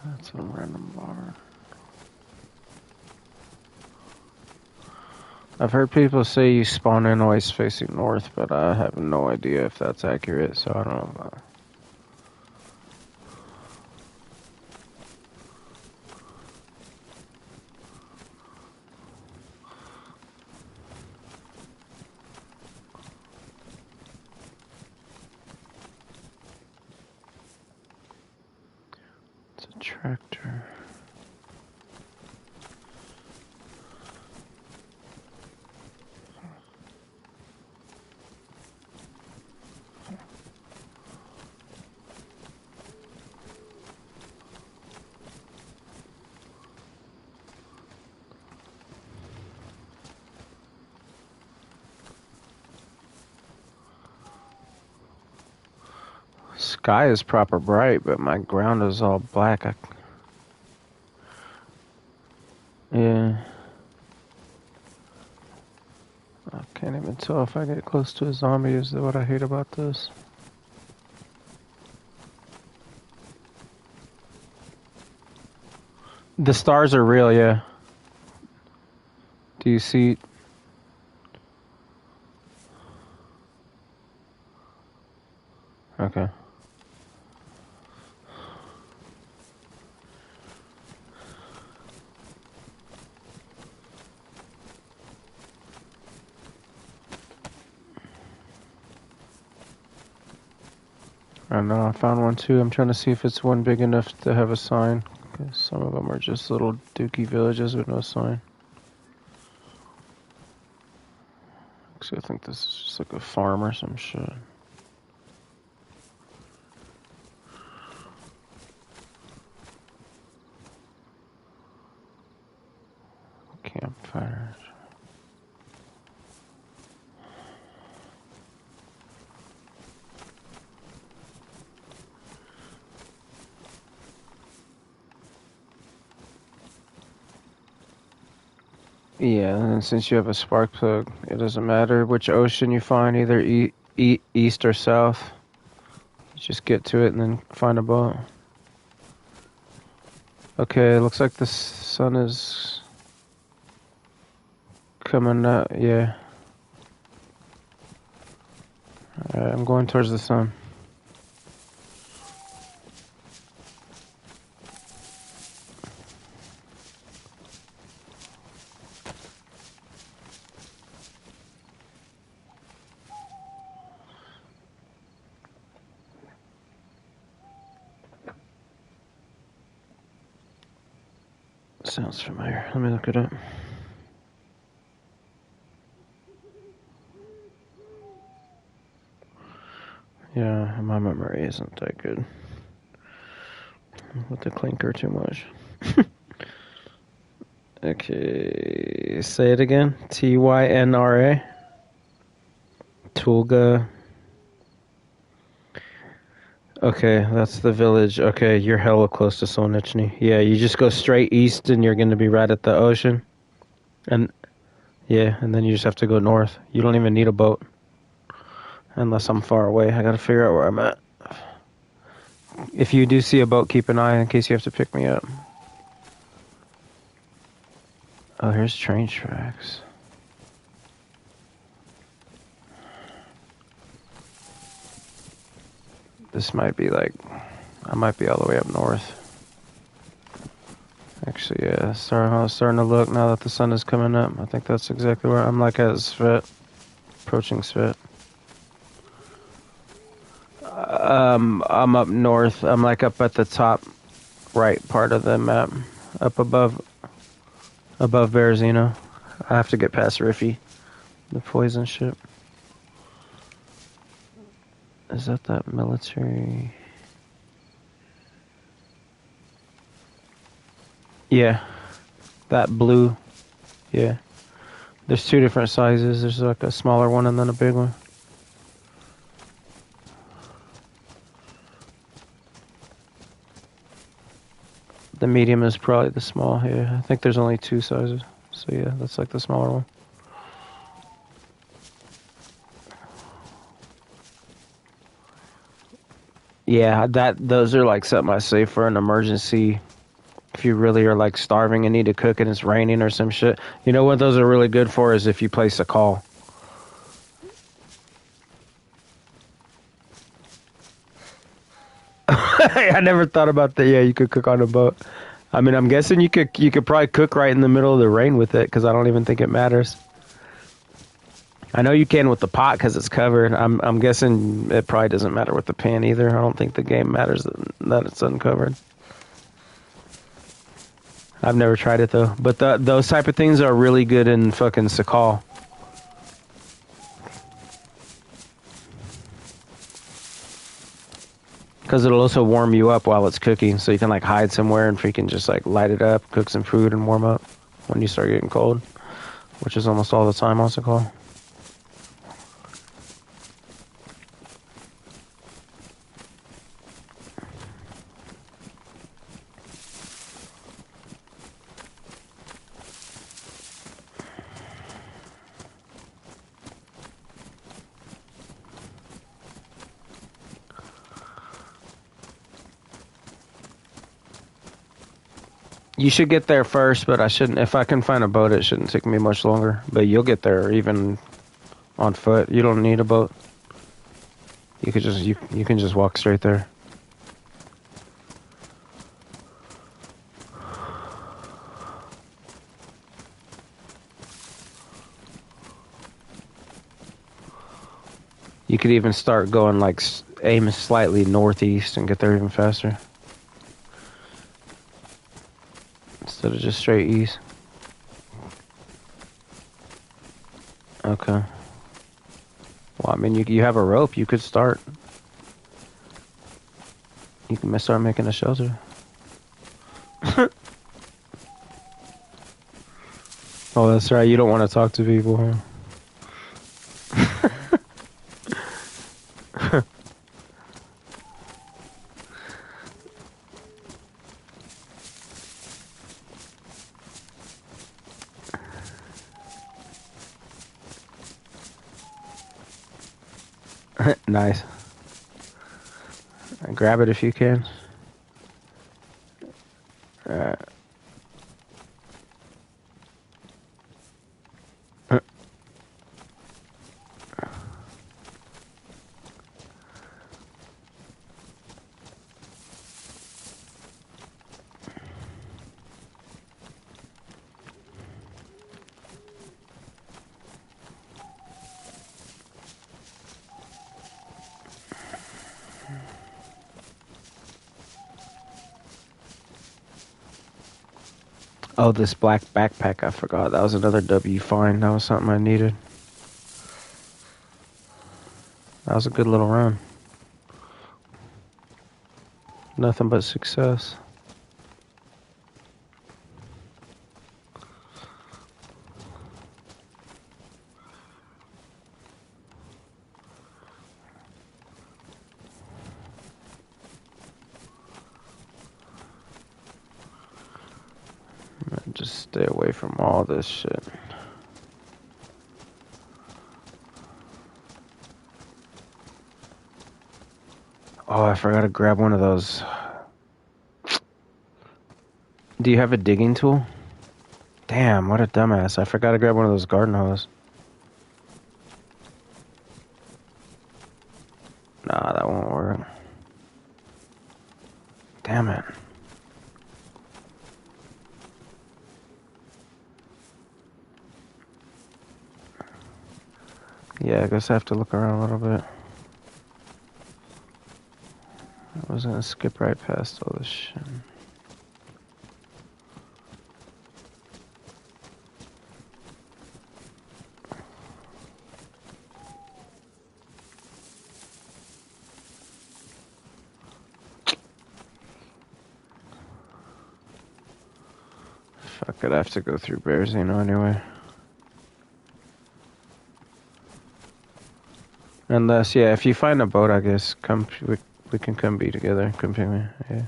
That's a random bar. I've heard people say you spawn in always facing north, but I have no idea if that's accurate, so I don't know about it. It's a tractor. Sky is proper bright, but my ground is all black. Yeah. I can't even tell if I get close to a zombie. Is what I hate about this. The stars are real, yeah. Do you see? Okay. I don't know, I found one too. I'm trying to see if it's one big enough to have a sign. 'Cause some of them are just little dookie villages with no sign. Actually, I think this is just like a farm or some shit. Campfires. Yeah, and since you have a spark plug, it doesn't matter which ocean you find, either east or south. You just get to it and then find a boat. Okay, looks like the sun is coming up, yeah. Alright, I'm going towards the sun. Sounds familiar. Let me look it up. Yeah, my memory isn't that good. With the clinker too much. Okay, say it again. Tynra. Tulga. Okay, that's the village. Okay, you're hella close to Solnichny. Yeah, you just go straight east and you're gonna be right at the ocean. And yeah, and then you just have to go north. You don't even need a boat. Unless I'm far away. I gotta figure out where I'm at. If you do see a boat, keep an eye in case you have to pick me up. Oh, here's train tracks. This might be like... I might be all the way up north. Actually, yeah, I was starting to look now that the sun is coming up. I think that's exactly where I'm like at Svet. Approaching Svet. I'm up north. I'm like up at the top right part of the map. Up above Berezino. I have to get past Riffy. The poison ship. Is that military? Yeah. That blue. Yeah. There's two different sizes. There's like a smaller one and then a big one. The medium is probably the small here. I think there's only two sizes. So yeah, that's like the smaller one. Yeah, those are like something I save for an emergency. If you really are like starving and need to cook and it's raining or some shit. You know what those are really good for is if you place a call. I never thought about that. Yeah, you could cook on a boat. I mean, I'm guessing you could probably cook right in the middle of the rain with it because I don't even think it matters. I know you can with the pot because it's covered. I'm guessing it probably doesn't matter with the pan either. I don't think the game matters that it's uncovered. I've never tried it though. But those type of things are really good in fucking Sakal. Because it'll also warm you up while it's cooking, so you can like hide somewhere and freaking just like light it up, cook some food, and warm up when you start getting cold, which is almost all the time on Sakal. You should get there first, but I shouldn't. If I can find a boat, it shouldn't take me much longer. But you'll get there even on foot. You don't need a boat. You could just you can just walk straight there. You could even start going like aim slightly northeast and get there even faster. Instead of just straight east. Okay. Well, I mean, you have a rope. You could start. You can start making a shelter. Oh, that's right. You don't want to talk to people, huh? Nice. Grab it if you can. Alright. Oh, this black backpack, I forgot. That was another W find. That was something I needed. That was a good little run. Nothing but success. Just stay away from all this shit. Oh, I forgot to grab one of those. Do you have a digging tool? Damn, what a dumbass. I forgot to grab one of those garden hose. Nah, that won't work. Damn it. Yeah, I guess I have to look around a little bit. I was gonna skip right past all this shit. Fuck it, I have to go through Bearzino anyway. Unless, yeah, if you find a boat, I guess, we can come be together. Come pick me, yeah.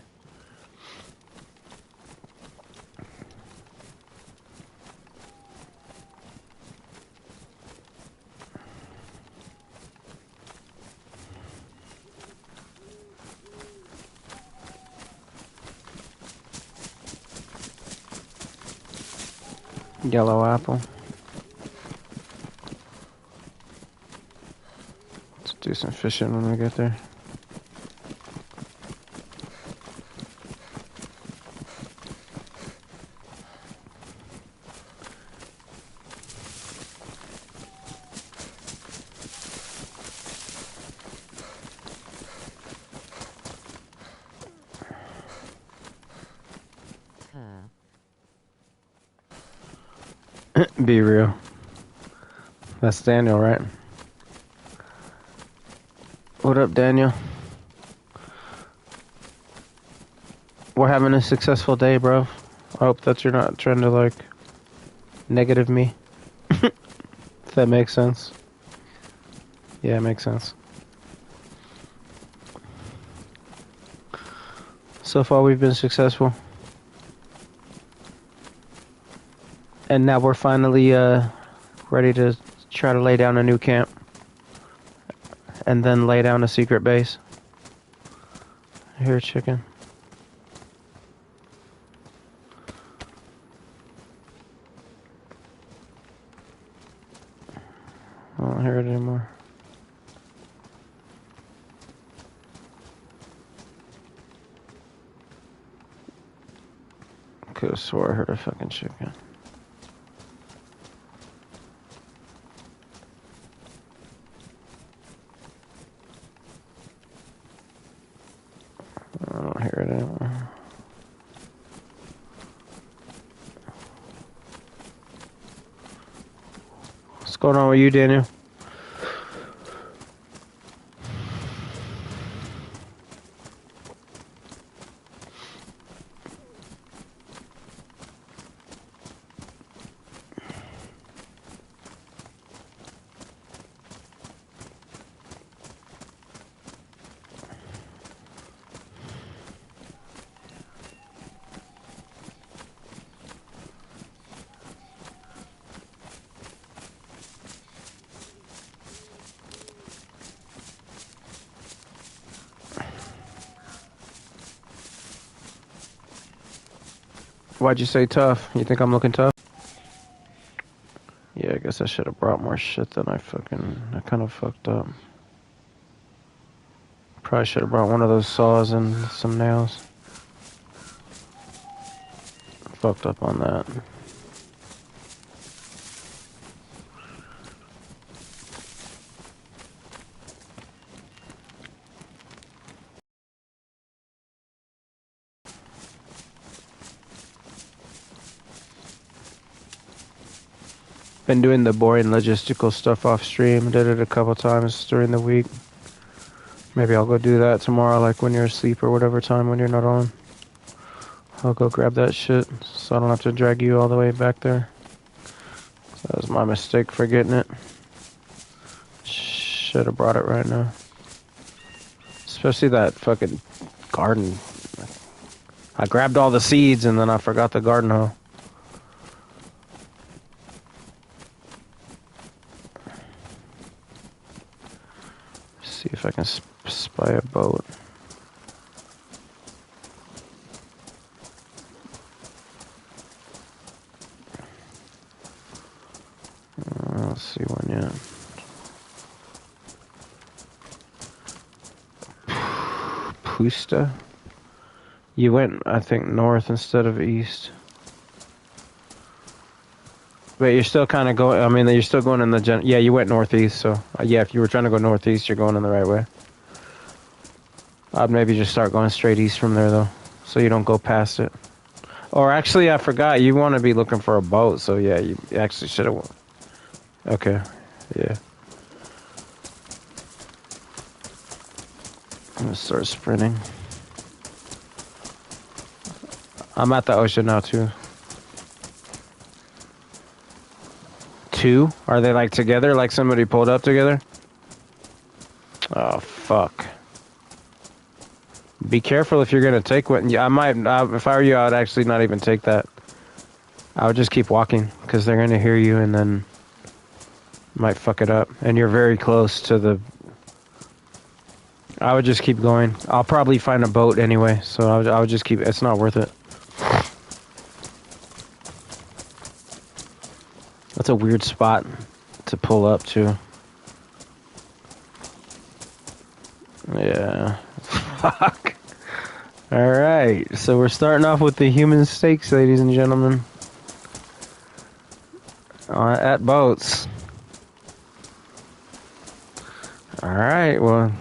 Yellow apple. Let's do some fishing when we get there. Be real. That's Daniel, right? What up, Daniel? We're having a successful day, bro. I hope that you're not trying to, like, negative me. If that makes sense. Yeah, it makes sense. So far, we've been successful. And now we're finally ready to try to lay down a new camp. And then lay down a secret base. Here, chicken. I don't hear it anymore. Could have swore I heard a fucking chicken. I don't hear it anymore. What's going on with you, Daniel? Why'd you say tough? You think I'm looking tough? Yeah, I guess I should have brought more shit than I kind of fucked up. Probably should have brought one of those saws and some nails. Fucked up on that. Been doing the boring logistical stuff off stream. Did it a couple times during the week. Maybe I'll go do that tomorrow, like when you're asleep or whatever time when you're not on. I'll go grab that shit so I don't have to drag you all the way back there. So that was my mistake for getting it. Should have brought it right now. Especially that fucking garden. I grabbed all the seeds and then I forgot the garden hoe. See if I can spy a boat. I don't see one yet. Pusta? You went, I think, north instead of east. But you're still kind of going, I mean, you're still going in the yeah, you went northeast, so yeah, if you were trying to go northeast, you're going in the right way. I'd maybe just start going straight east from there, though, so you don't go past it. Or actually, I forgot, you want to be looking for a boat, so yeah, you actually should have. Okay, yeah. I'm gonna start sprinting. I'm at the ocean now, too. Two? Are they like together, like somebody pulled up together? Oh, fuck. Be careful if you're gonna take one. Yeah, if I were you, I would actually not even take that. I would just keep walking, because they're gonna hear you and then might fuck it up. And you're very close to the... I would just keep going. I'll probably find a boat anyway, so I would just keep... It's not worth it. That's a weird spot to pull up to. Yeah. Fuck. Alright, so we're starting off with the human steaks, ladies and gentlemen. At boats. Alright, well...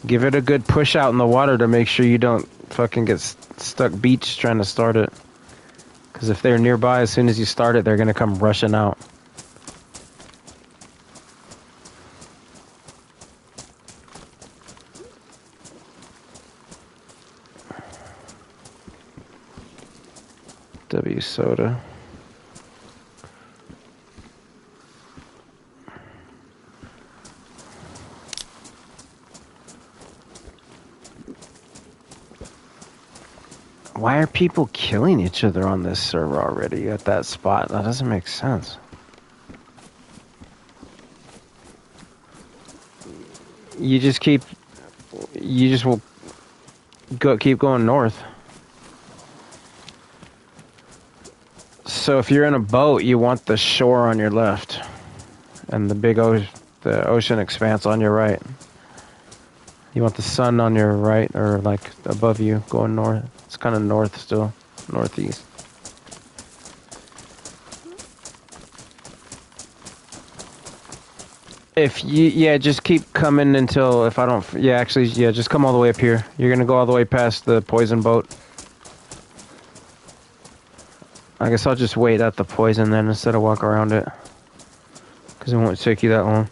Give it a good push out in the water to make sure you don't fucking get stuck beach trying to start it. Because if they're nearby, as soon as you start it, they're going to come rushing out. W soda. Why are people killing each other on this server already at that spot? That doesn't make sense. You just will keep going north. So if you're in a boat, you want the shore on your left and the ocean expanse on your right. You want the sun on your right or like above you going north. It's kind of north still, northeast. Just keep coming until just come all the way up here. You're gonna go all the way past the poison boat. I guess I'll just wait at the poison then instead of walk around it. Because it won't take you that long.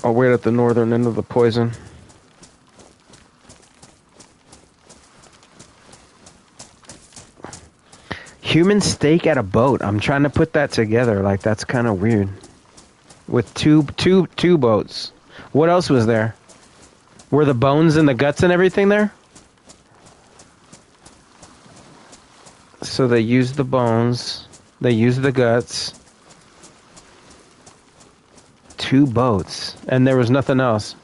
I'll wait at the northern end of the poison. Human steak at a boat. I'm trying to put that together. Like, that's kind of weird. With two boats. What else was there? Were the bones and the guts and everything there? So they used the bones. They used the guts. 2 boats. And there was nothing else.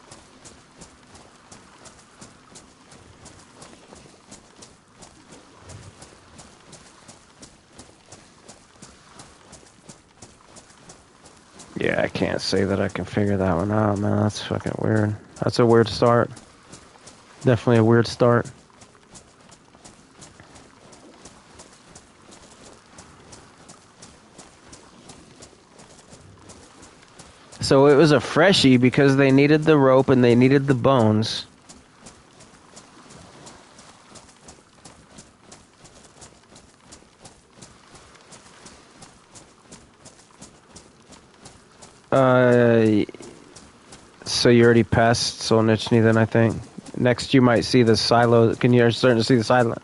Yeah, I can't say that I can figure that one out, man. That's fucking weird. That's a weird start. Definitely a weird start. So it was a freshie because they needed the rope and they needed the bones. So you already passed Solnichny then, I think. Next you might see the silo. Can you starting to see the silo?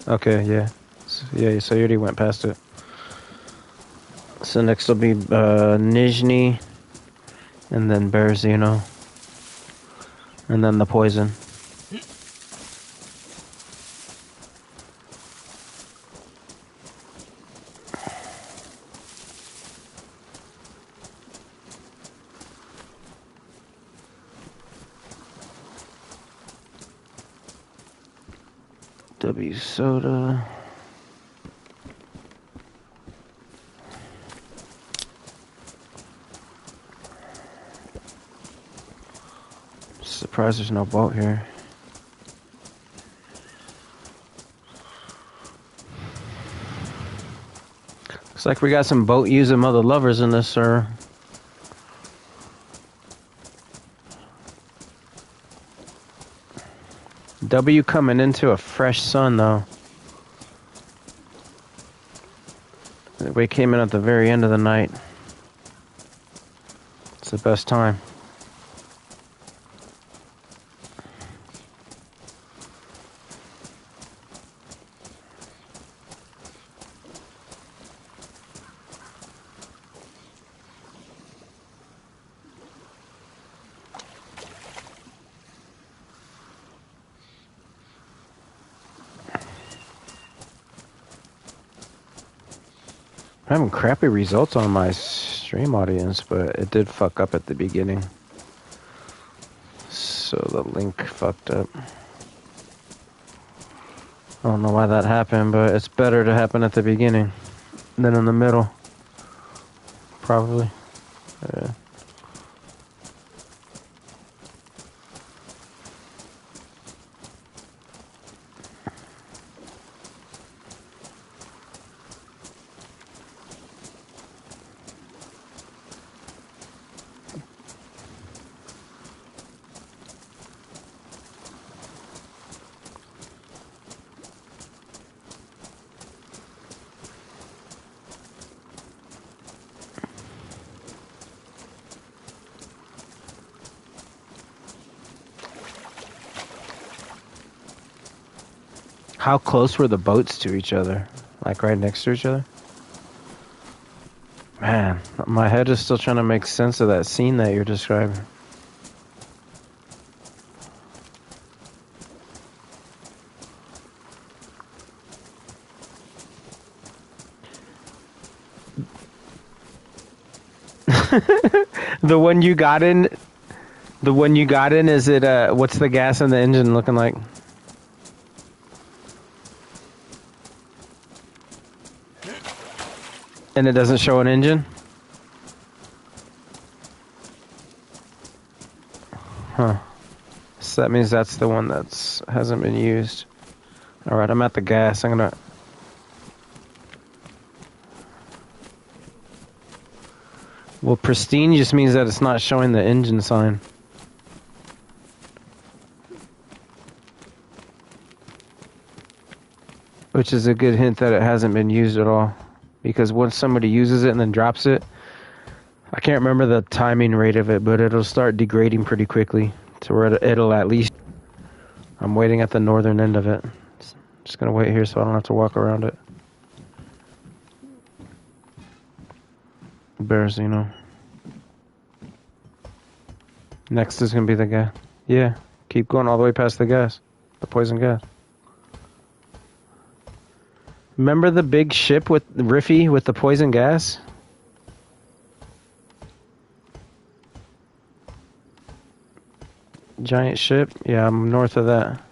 Okay, yeah. So you already went past it. So next will be Nizhny, and then Berezino, and then the poison. LIVVVVE soda. Surprised there's no boat here. Looks like we got some boat using mother lovers in this, sir. W coming into a fresh sun, though. We came in at the very end of the night. It's the best time. I'm having crappy results on my stream audience, but it did fuck up at the beginning. So the link fucked up. I don't know why that happened, but it's better to happen at the beginning than in the middle. Probably. Yeah. How close were the boats to each other? Like right next to each other? Man, my head is still trying to make sense of that scene that you're describing. The one you got in, is it, what's the gas in the engine looking like? And it doesn't show an engine? Huh. So that means that's the one that's hasn't been used. Alright, I'm at the gas. I'm gonna... Well, pristine just means that it's not showing the engine sign. Which is a good hint that it hasn't been used at all. Because once somebody uses it and then drops it, I can't remember the timing rate of it, but it'll start degrading pretty quickly to where it'll at least... I'm waiting at the northern end of it. Just gonna wait here so I don't have to walk around it. Bears, you know. Next is gonna be the gas. Yeah, keep going all the way past the gas. The poison gas. Remember the big ship with Riffy with the poison gas? Giant ship? Yeah, I'm north of that.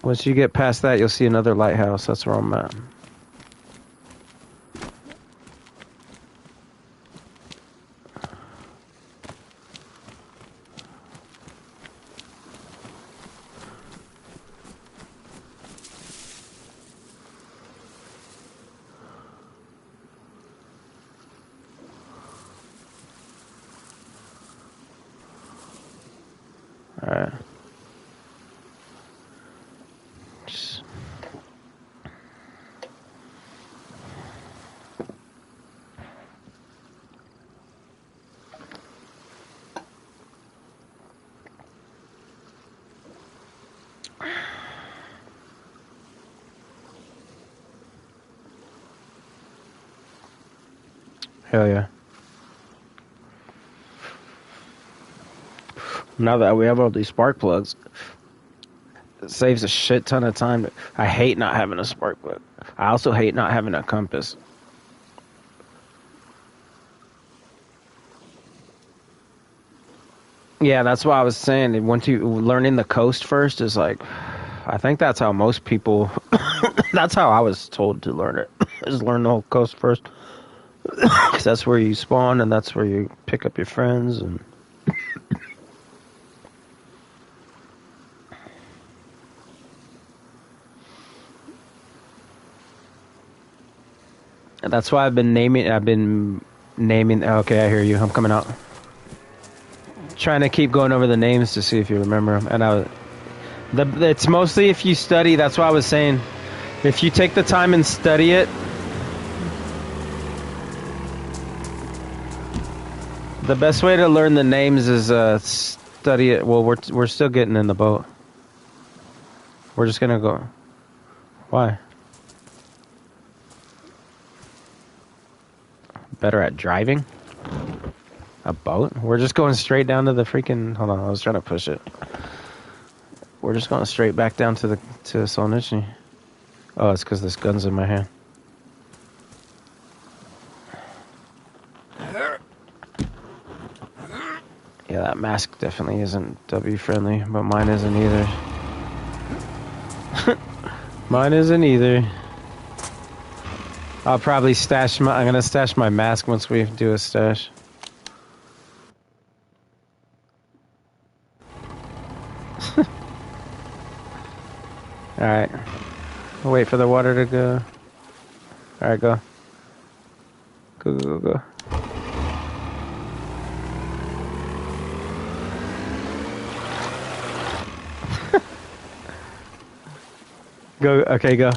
Once you get past that, you'll see another lighthouse. That's where I'm at. Alright. Hell yeah. Now that we have all these spark plugs, it saves a shit ton of time. I hate not having a spark plug. I also hate not having a compass. Yeah, that's why I was saying. Once you learning the coast first is like, I think that's how most people. That's how I was told to learn it. Is learn the whole coast first, because that's where you spawn and that's where you pick up your friends and. That's why I've been naming. Okay, I hear you. I'm coming out. Trying to keep going over the names to see if you remember them, and it's mostly if you study. That's why I was saying, if you take the time and study it, the best way to learn the names is study it. Well, we're still getting in the boat. We're just gonna go. Why? Better at driving? A boat? We're just going straight down to the freaking... Hold on, I was trying to push it. We're just going straight back down to Solnichny. Oh, it's because this gun's in my hand. Yeah, that mask definitely isn't W friendly, but mine isn't either. Mine isn't either. I'll probably I'm gonna stash my mask once we do a stash. Alright. We'll wait for the water to go. Alright, go. Go, go, go, go. Go, okay, go.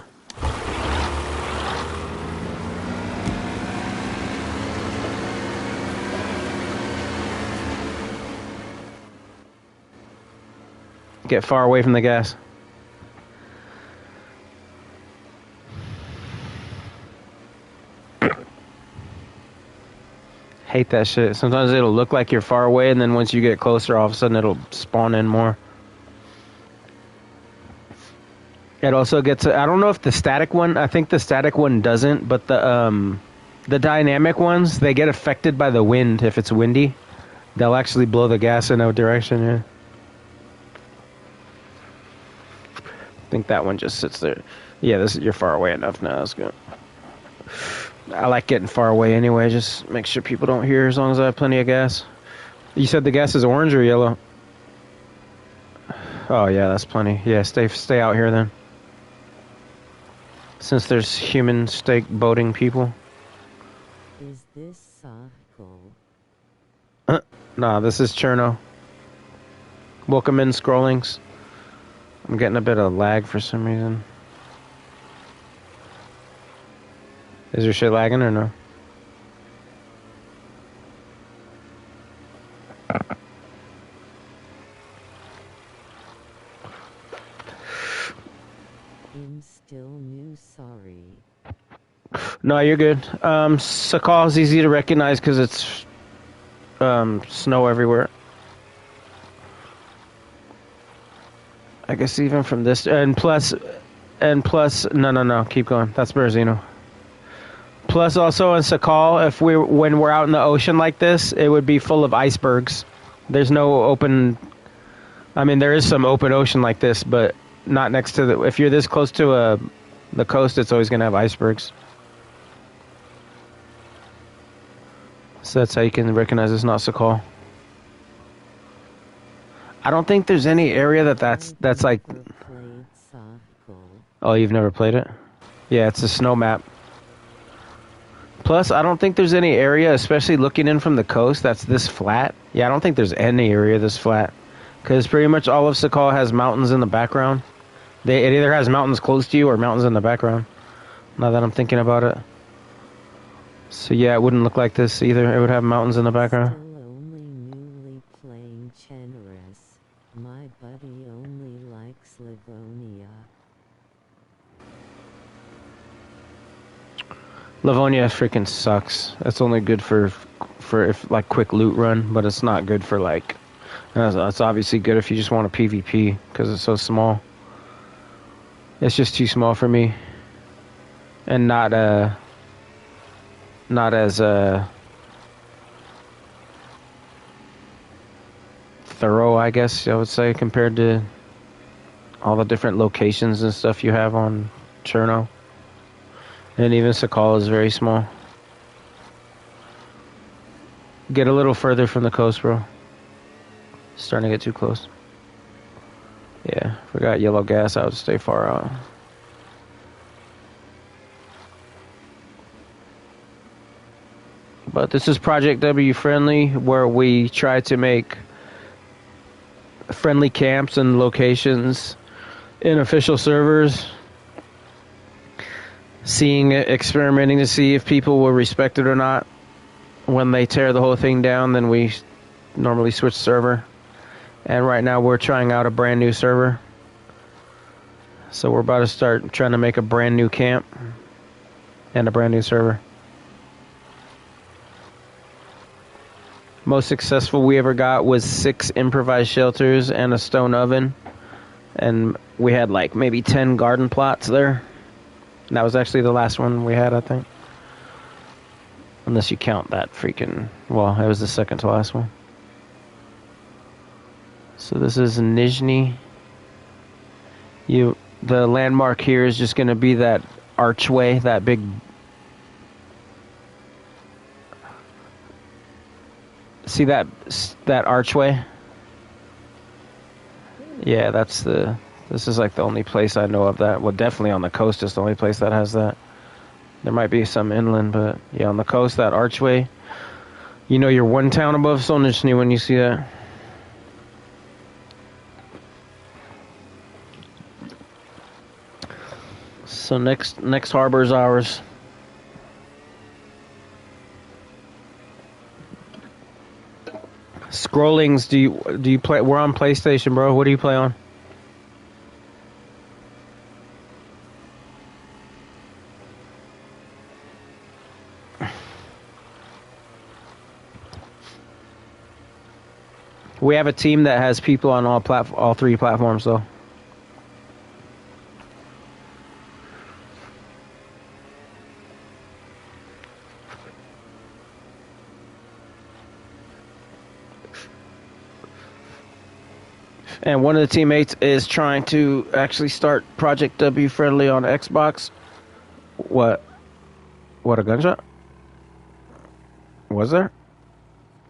Get far away from the gas. Hate that shit. Sometimes it'll look like you're far away, and then once you get closer, all of a sudden it'll spawn in more. It also gets... I don't know if the static one... I think the static one doesn't, but the dynamic ones, they get affected by the wind. If it's windy, they'll actually blow the gas in a direction, yeah. I think that one just sits there. Yeah, you're far away enough now. That's good. I like getting far away anyway. Just make sure people don't hear as long as I have plenty of gas. You said the gas is orange or yellow? Oh, yeah, that's plenty. Yeah, stay out here then. Since there's human stake boating people. Is this Sahkul? Nah, this is Cherno. Welcome in, Scrollings. I'm getting a bit of lag for some reason. Is your shit lagging or no? I'm still new, sorry. No, you're good. Sakal is easy to recognize because it's snow everywhere. I guess even from this, and plus, no, keep going. That's Berzino. Plus, also in Sakal, when we're out in the ocean like this, it would be full of icebergs. There's no open. I mean, there is some open ocean like this, but not next to the. If you're this close to the coast, it's always gonna have icebergs. So that's how you can recognize it's not Sakal. I don't think there's any area that's like. Oh, you've never played it? Yeah, it's a snow map. Plus, I don't think there's any area, especially looking in from the coast, that's this flat. Yeah, I don't think there's any area this flat. Because pretty much all of Sakal has mountains in the background. It either has mountains close to you or mountains in the background. Now that I'm thinking about it. So yeah, it wouldn't look like this either. It would have mountains in the background. Still only newly playing generous. My buddy only likes Livonia. Livonia freaking sucks. It's only good for if like quick loot run, but it's not good for like. It's obviously good if you just want a PvP because it's so small. It's just too small for me, and not as thorough, I guess I would say, compared to all the different locations and stuff you have on Cherno. And even Sakala is very small. Get a little further from the coast, bro. Starting to get too close. Yeah, if we got yellow gas, I would stay far out. But this is Project W friendly, where we try to make friendly camps and locations in official servers. Experimenting to see if people will respect it or not. When they tear the whole thing down, then we normally switch server. And right now we're trying out a brand new server. So we're about to start trying to make a brand new camp and a brand new server. Most successful we ever got was 6 improvised shelters and a stone oven. And we had like maybe 10 garden plots there. And that was actually the last one we had, I think. Unless you count that freaking... Well, it was the second to last one. So this is Nizhny. The landmark here is just going to be that archway, that big... See that archway? Yeah, that's the... This is like the only place I know of that. Well, definitely on the coast is the only place that has that. There might be some inland, but yeah, on the coast, that archway. You know you're one town above Solnitsny when you see that. So next harbor is ours. Scrollings, do you play? We're on PlayStation, bro. What do you play on? We have a team that has people on all 3 platforms, though. And one of the teammates is trying to actually start Project W friendly on Xbox. What? What, a gunshot? Was there?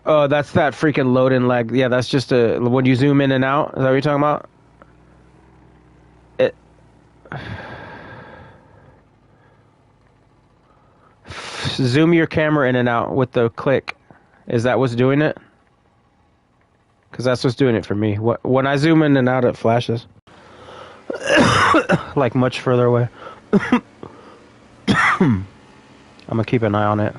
Oh, that's that freaking load-in lag. Yeah, that's just when you zoom in and out. Is that what you're talking about? Zoom your camera in and out with the click. Is that what's doing it? Because that's what's doing it for me. When I zoom in and out, it flashes. Like much further away. I'm going to keep an eye on it.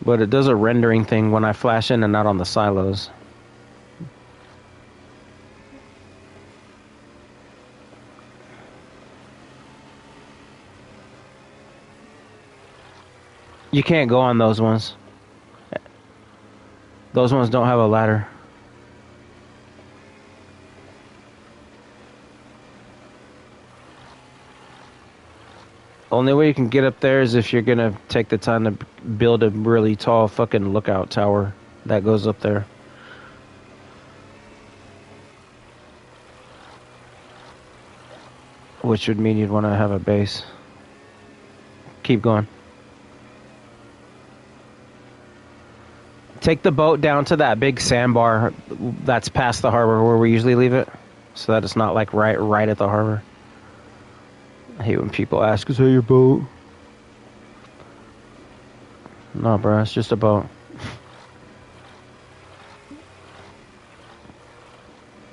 But it does a rendering thing when I flash in and out on the silos. You can't go on those ones. Those ones don't have a ladder. Only way you can get up there is if you're gonna take the time to build a really tall fucking lookout tower that goes up there. Which would mean you'd want to have a base. Keep going. Take the boat down to that big sandbar that's past the harbor where we usually leave it, so that it's not like right at the harbor. I hate when people ask, is that your boat? No, bro, it's just a boat.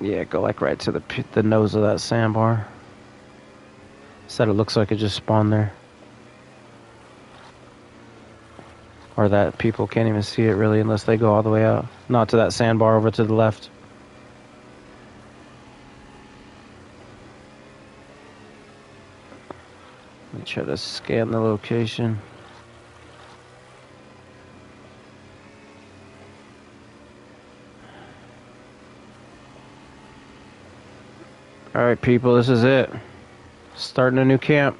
Yeah, go like right to the nose of that sandbar. Said it looks like it just spawned there. Or that people can't even see it really unless they go all the way out. Not to that sandbar over to the left. Let me try to scan the location. Alright people, this is it. Starting a new camp.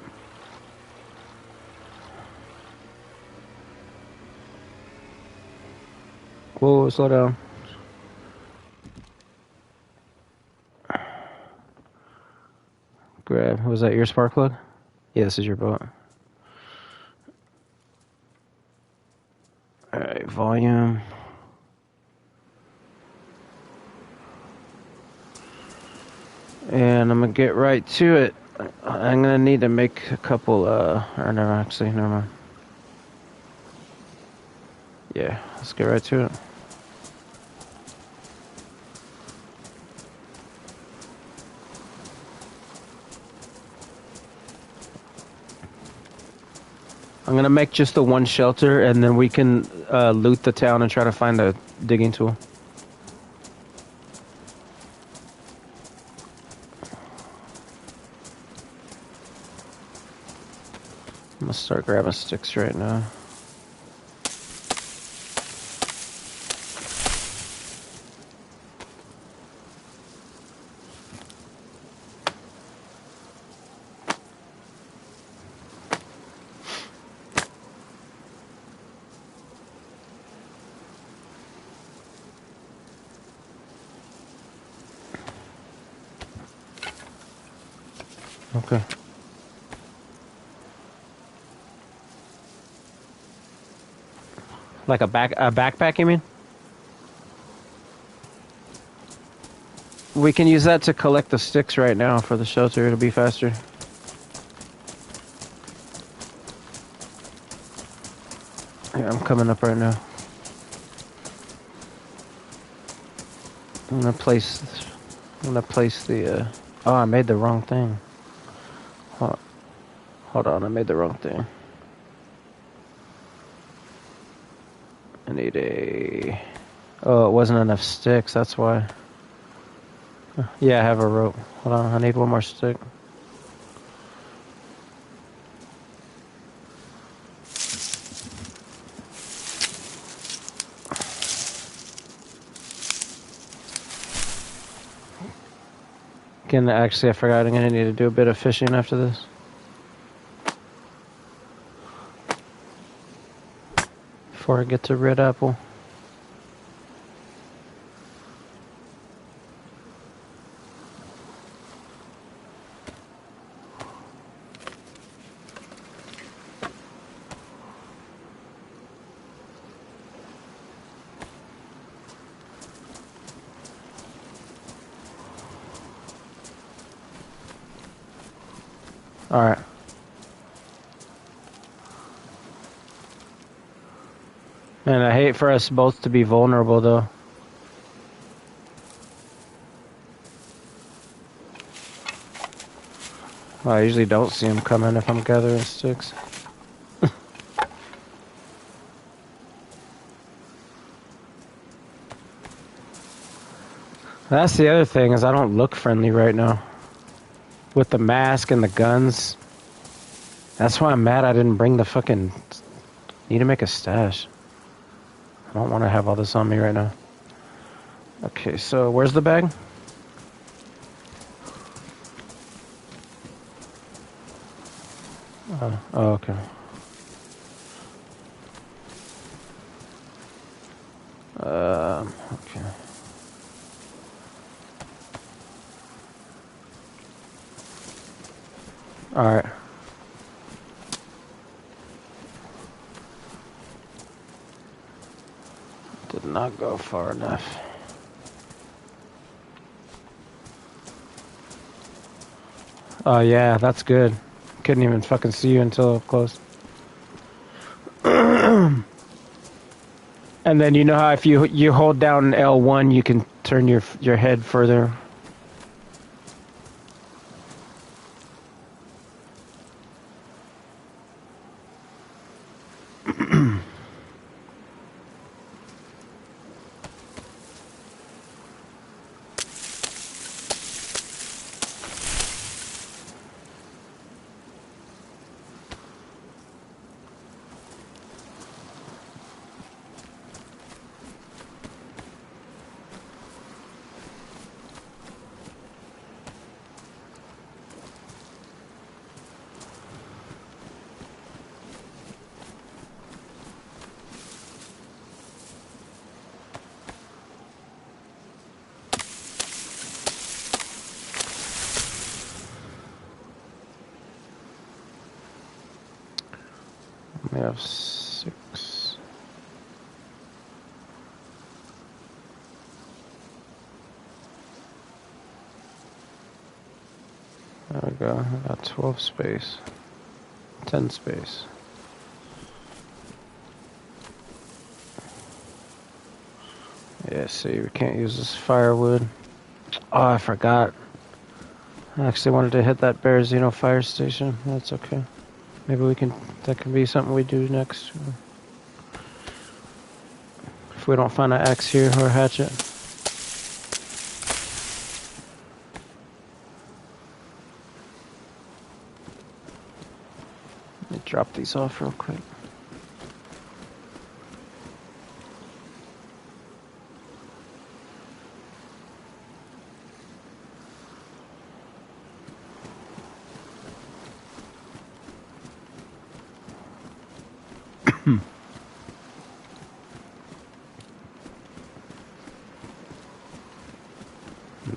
Whoa, slow down. grab. Was that your spark plug? Yeah, this is your boat. Alright, volume. And I'm gonna get right to it. I'm gonna need to make a couple, or never mind. Yeah, let's get right to it. I'm gonna make just the one shelter, and then we can loot the town and try to find a digging tool. I'm gonna start grabbing sticks right now. Okay. Like a backpack, you mean? We can use that to collect the sticks right now for the shelter. It'll be faster. Yeah, I'm coming up right now. I'm gonna place the. Oh, I made the wrong thing. Hold on, I made the wrong thing. I need a. Oh, it wasn't enough sticks. That's why. Yeah, I have a rope. Hold on, I need one more stick. Again, actually, I forgot I'm gonna need to do a bit of fishing after this. Before I get to Red Apple. Alright. Man, I hate for us both to be vulnerable, though. Well, I usually don't see them coming if I'm gathering sticks. That's the other thing, is I don't look friendly right now. With the mask and the guns. That's why I'm mad I didn't bring the fucking... Need to make a stash. I don't want to have all this on me right now. Okay, so where's the bag? Oh, okay. Okay. Alright. Did not go far enough. Oh yeah, that's good. Couldn't even fucking see you until up close. And then you know how if you hold down L1, you can turn your head further. We have 6. There we go. I got 12 space. 10 space. Yeah, see, we can't use this firewood. Oh, I forgot. I actually wanted to hit that Berezino fire station. That's okay. Maybe we can, that could be something we do next. If we don't find an axe here or a hatchet. Let me drop these off real quick.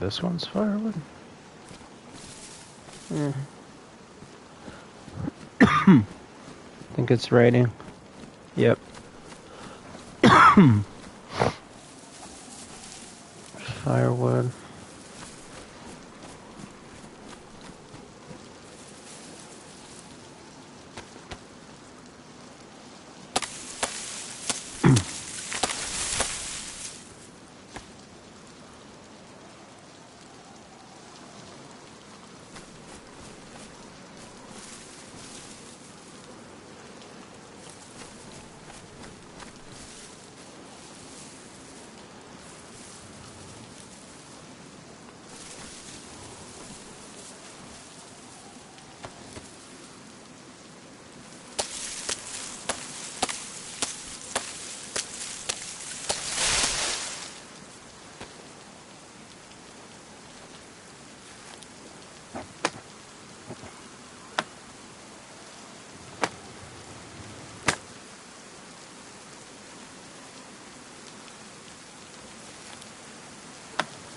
This one's firewood. Yeah. I think it's raining. Yep. Firewood.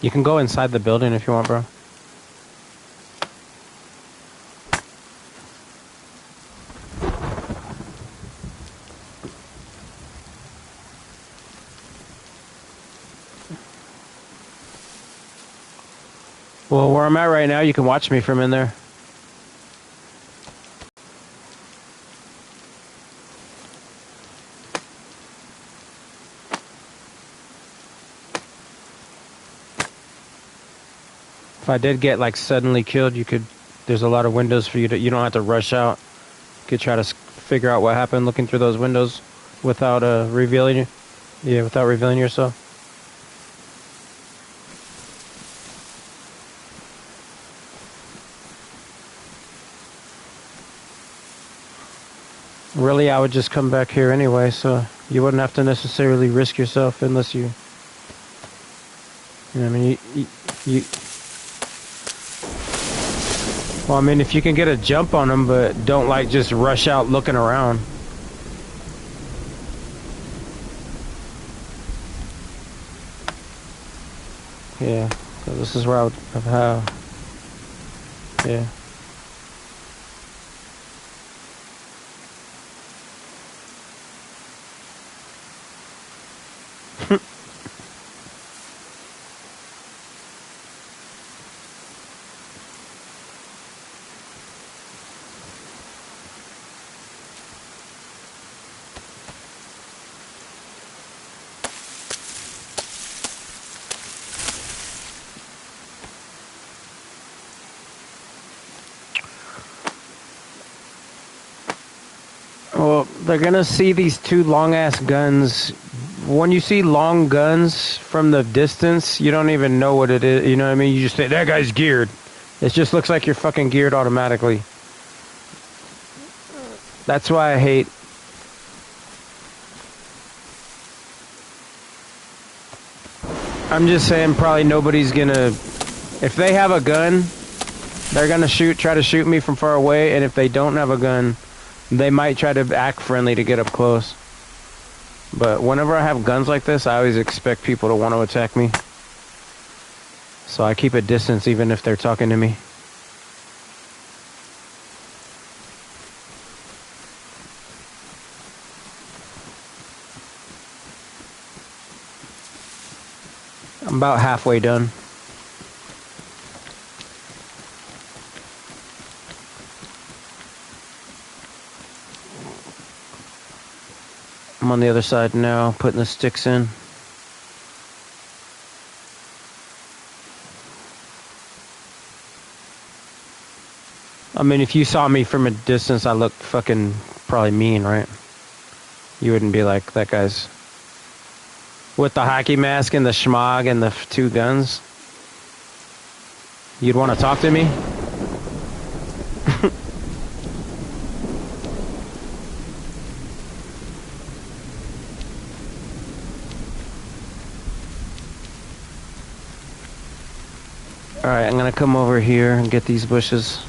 You can go inside the building if you want, bro. Well, where I'm at right now, you can watch me from in there. If I did get like suddenly killed, you could, there's a lot of windows for you to, you don't have to rush out. You could try to figure out what happened looking through those windows without revealing you. Yeah, without revealing yourself. Really, I would just come back here anyway, so you wouldn't have to necessarily risk yourself unless you, you know what I mean, you well, I mean, if you can get a jump on them, but don't like just rush out looking around. Yeah, so this is where I would have, yeah. Well, they're gonna see these two long-ass guns. When you see long guns from the distance, you don't even know what it is. You know what I mean? You just say, that guy's geared. It just looks like you're fucking geared automatically. That's why I hate... I'm just saying probably nobody's gonna... If they have a gun, they're gonna try to shoot me from far away, and if they don't have a gun, they might try to act friendly to get up close. But whenever I have guns like this, I always expect people to want to attack me. So I keep a distance even if they're talking to me. I'm about halfway done. I'm on the other side now, putting the sticks in. I mean, if you saw me from a distance, I look fucking probably mean, right? You wouldn't be like, that guy's... With the hockey mask and the schmog and the 2 guns? You'd want to talk to me? Alright, I'm gonna come over here and get these bushes.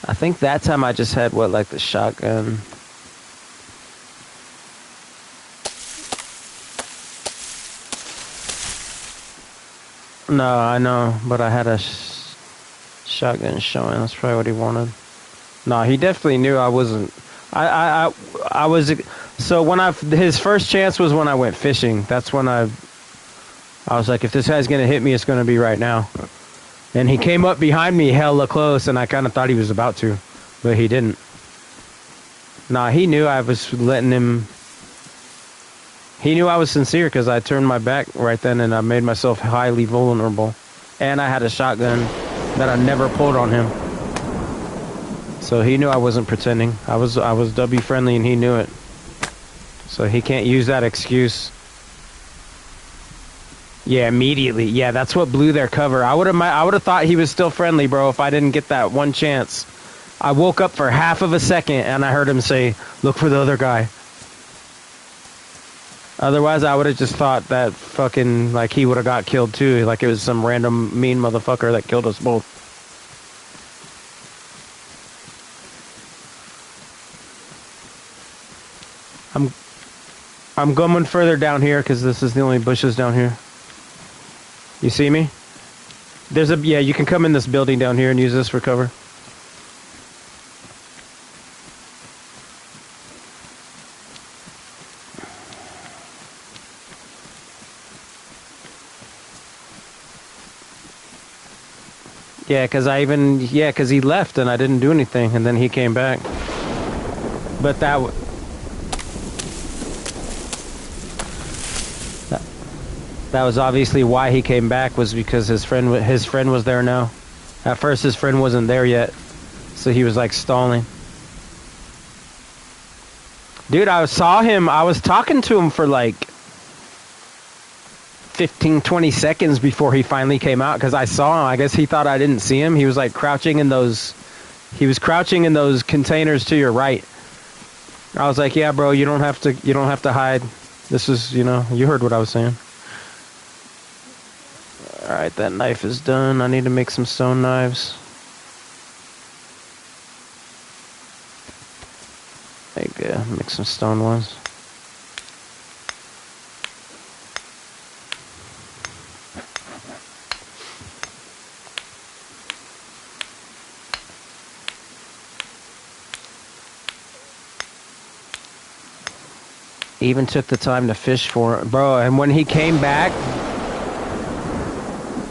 I think that time I just had, what, like the shotgun? No, I know, but I had a shotgun showing. That's probably what he wanted. No, he definitely knew I wasn't. I was. So when his first chance was when I went fishing. That's when I was like, if this guy's gonna hit me, it's gonna be right now. And he came up behind me hella close, and I kind of thought he was about to, but he didn't. Nah, he knew I was letting him. He knew I was sincere because I turned my back right then, and I made myself highly vulnerable. And I had a shotgun that I never pulled on him. So he knew I wasn't pretending. I was W friendly, and he knew it. So he can't use that excuse. Yeah, immediately. Yeah, that's what blew their cover. I would have thought he was still friendly, bro, if I didn't get that one chance. I woke up for half of a second, and I heard him say, "Look for the other guy." Otherwise, I would have just thought that fucking, like, he would have got killed too. Like it was some random mean motherfucker that killed us both. I'm going further down here because this is the only bushes down here. You see me? There's a, yeah, you can come in this building down here and use this for cover. Yeah, because he left and I didn't do anything, and then he came back. But that was obviously why he came back, was because his friend was there now. At first his friend wasn't there yet, so he was like stalling. Dude, I saw him, I was talking to him for like 15-20 seconds before he finally came out, because I saw him. I guess he thought I didn't see him. He was like crouching in those containers to your right. I was like, yeah, bro, you don't have to hide. This is, you heard what I was saying. Alright, that knife is done. I need to make some stone knives. Make some stone ones. Even took the time to fish for it, bro. And when he came back,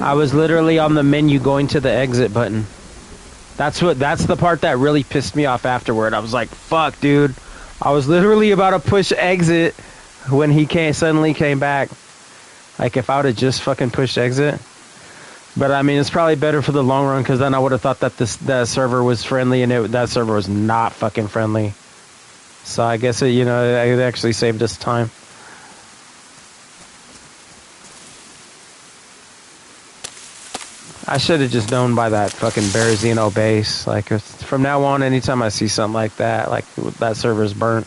I was literally on the menu going to the exit button. That's the part that really pissed me off afterward. I was like, fuck, dude. I was literally about to push exit when he suddenly came back. Like, if I would have just fucking pushed exit. But I mean, it's probably better for the long run, because then I would have thought that that server was friendly, and that server was not fucking friendly. So I guess it actually saved us time. I should have just known by that fucking Berezino base. Like, from now on, anytime I see something like that, like that server's burnt.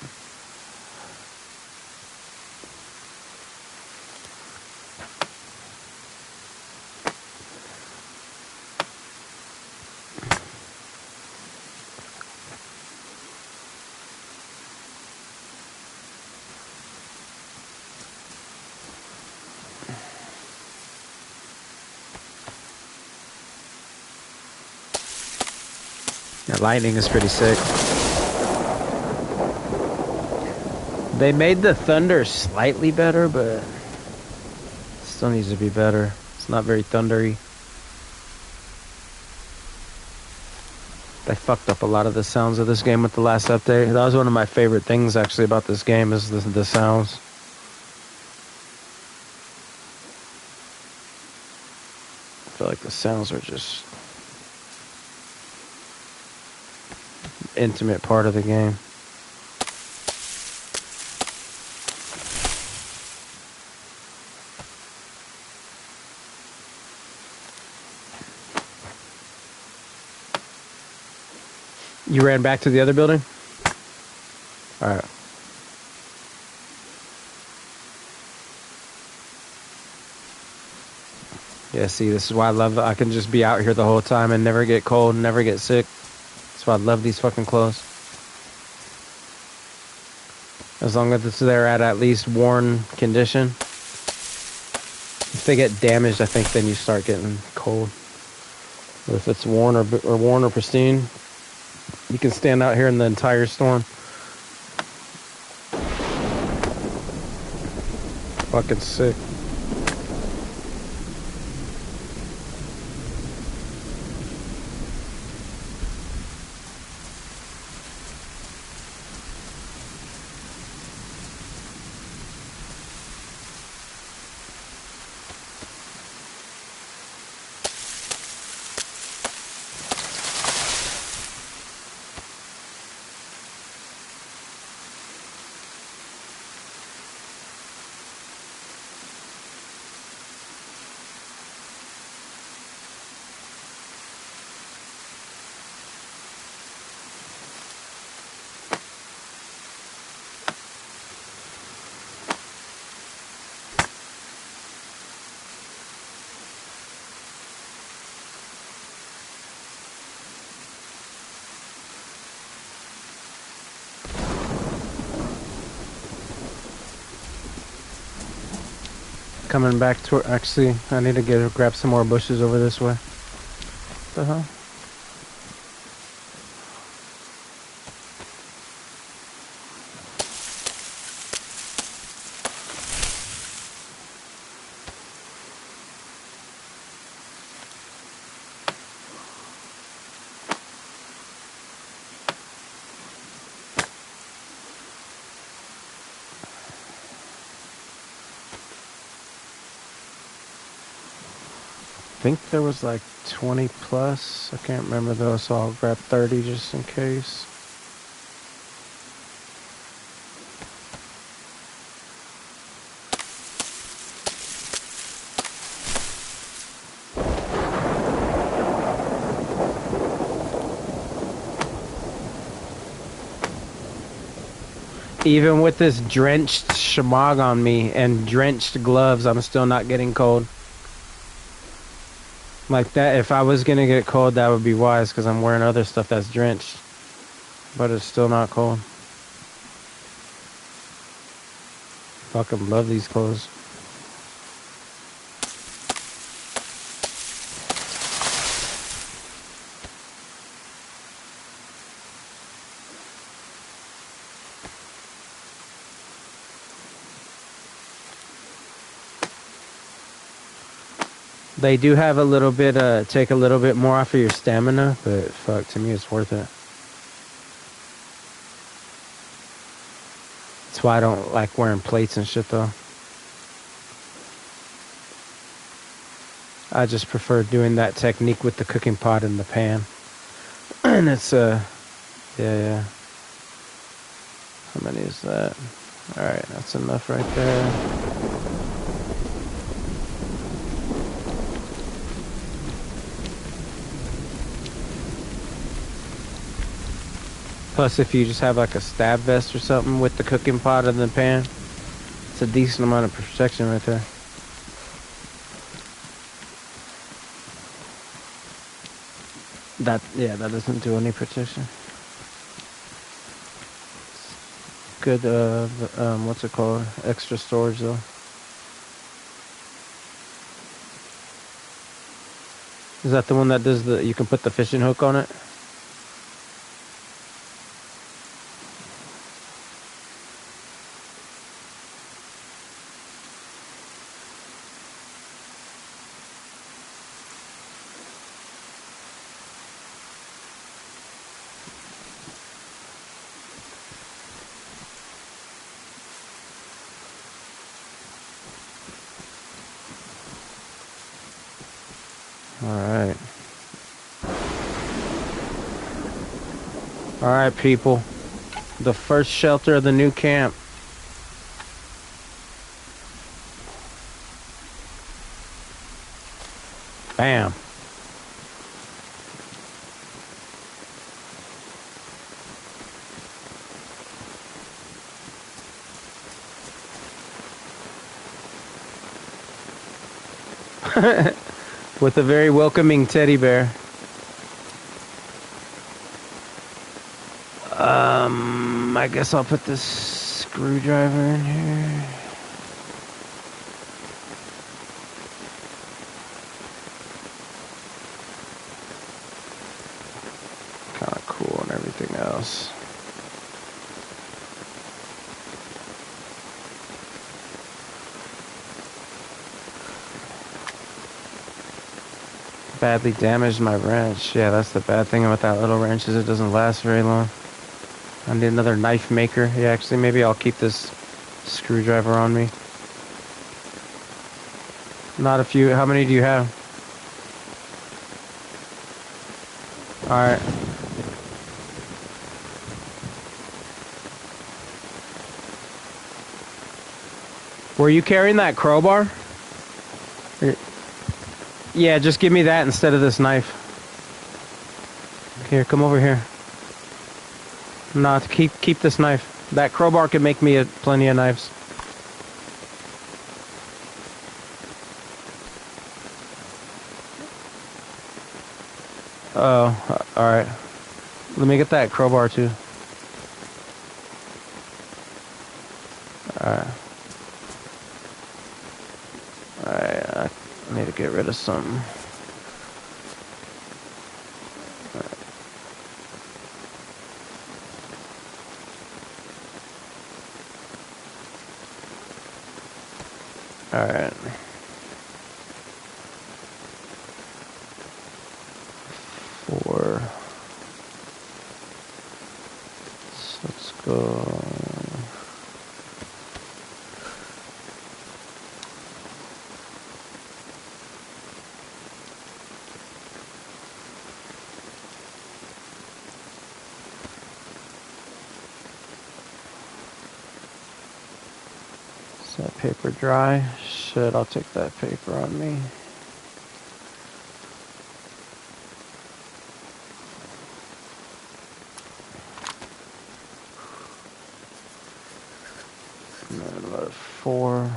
The lightning is pretty sick. They made the thunder slightly better, but it still needs to be better. It's not very thundery. They fucked up a lot of the sounds of this game with the last update. That was one of my favorite things actually about this game is the sounds. I feel like the sounds are just an intimate part of the game. You ran back to the other building? Alright. Yeah, see, this is why I love it. I can just be out here the whole time and never get cold, never get sick. That's why I love these fucking clothes. As long as they're at least worn condition. If they get damaged, I think then you start getting cold. But if it's worn or pristine, you can stand out here in the entire storm. Fucking sick. Coming back to actually, I need to grab some more bushes over this way. What the hell? I think there was like 20 plus. I can't remember though, so I'll grab 30 just in case. Even with this drenched shemagh on me and drenched gloves, I'm still not getting cold. Like that, if I was gonna get cold, that would be wise because I'm wearing other stuff that's drenched. But it's still not cold. Fucking love these clothes. They do have a little bit, take a little bit more off of your stamina, but fuck, to me it's worth it. That's why I don't like wearing plates and shit though. I just prefer doing that technique with the cooking pot and the pan. And it's, yeah. How many is that? Alright, that's enough right there. Plus, if you just have like a stab vest or something with the cooking pot and the pan, it's a decent amount of protection right there. That doesn't do any protection. Good, what's it called? Extra storage though. Is that the one that does you can put the fishing hook on it? Alright. Alright, people. The first shelter of the new camp. Bam. With a very welcoming teddy bear. I guess I'll put this screwdriver in here. Kind of cool and everything else. Badly damaged my wrench. Yeah, that's the bad thing about that little wrench is it doesn't last very long. I need another knife maker. Yeah, actually, maybe I'll keep this screwdriver on me. Not a few. How many do you have? Alright. Were you carrying that crowbar? Yeah, just give me that instead of this knife. Here, come over here. No, keep this knife. That crowbar can make me plenty of knives. Oh, alright. Let me get that crowbar too. Alright. Alright, I need to get rid of something. Alright. Four. So let's go. Is that paper dry? Shit, I'll take that paper on me. And then about 4.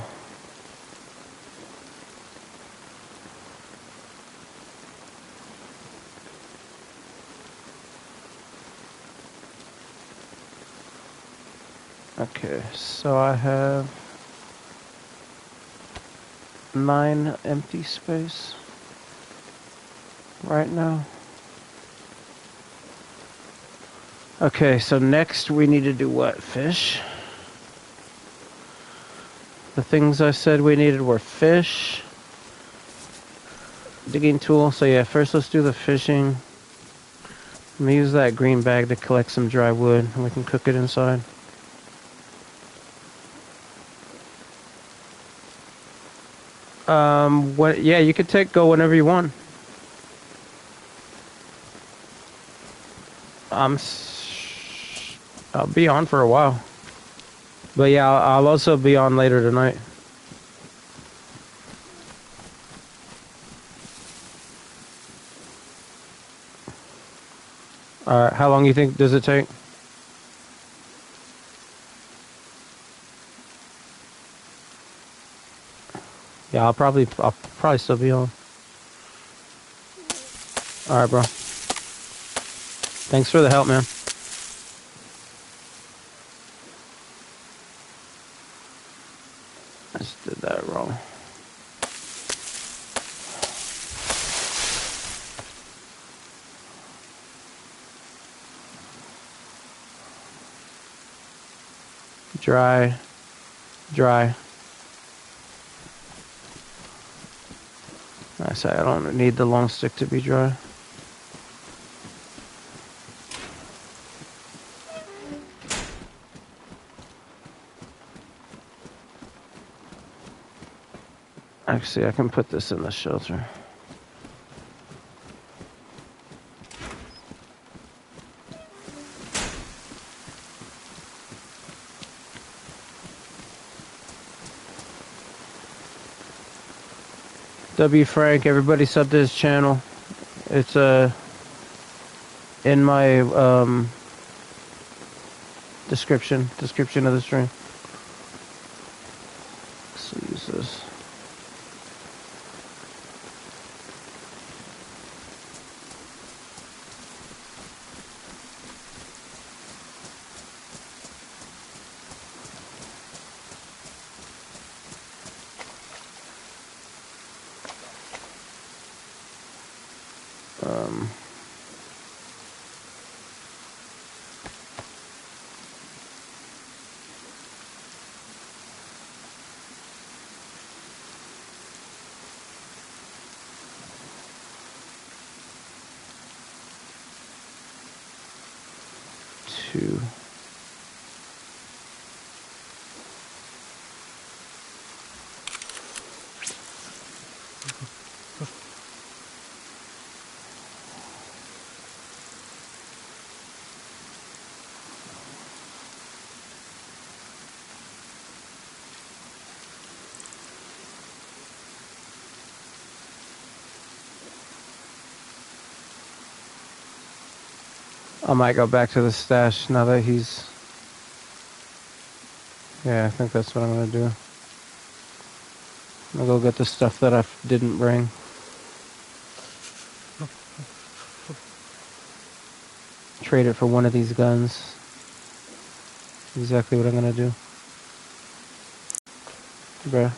Okay, so I have 9 empty space right now. Okay, so next we need to do what? Fish? The things I said we needed were fish, digging tool. So yeah, first let's do the fishing. I'm gonna use that green bag to collect some dry wood and we can cook it inside. What? Yeah, you could go whenever you want. I'll be on for a while. But yeah, I'll also be on later tonight. Alright, how long you think does it take? Yeah, I'll probably still be on. Alright, bro. Thanks for the help, man. I just did that wrong. Dry. I say I don't need the long stick to be dry. Actually, I can put this in the shelter. W Frank, everybody sub to his channel. It's in my description of the stream. So use this. Two. I might go back to the stash now that he's... Yeah, I think that's what I'm gonna do. I'll go get the stuff that I didn't bring. Trade it for one of these guns. Exactly what I'm gonna do. Bruh.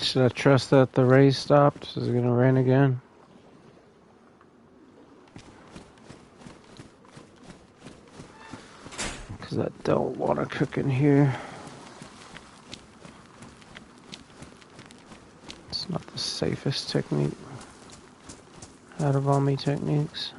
Should I trust that the rain stopped? Is it gonna rain again? Because I don't want to cook in here. It's not the safest technique out of all my techniques.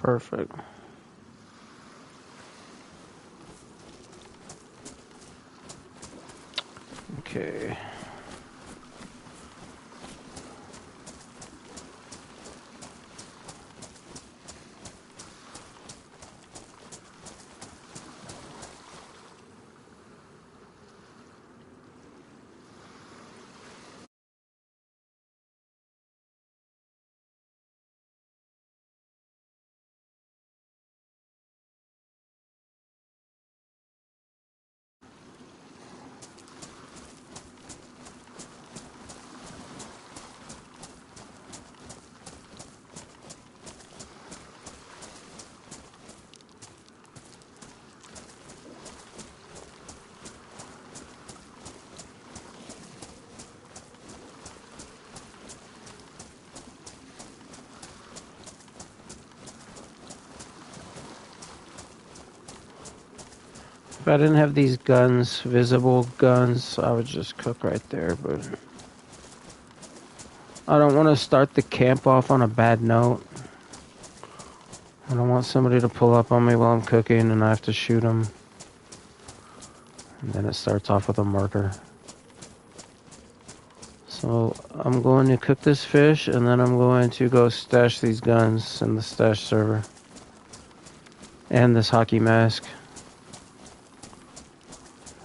Perfect. Okay. If I didn't have these guns, visible guns, I would just cook right there, but I don't want to start the camp off on a bad note. I don't want somebody to pull up on me while I'm cooking and I have to shoot them. And then it starts off with a murder. So I'm going to cook this fish and then I'm going to go stash these guns in the stash server. And this hockey mask.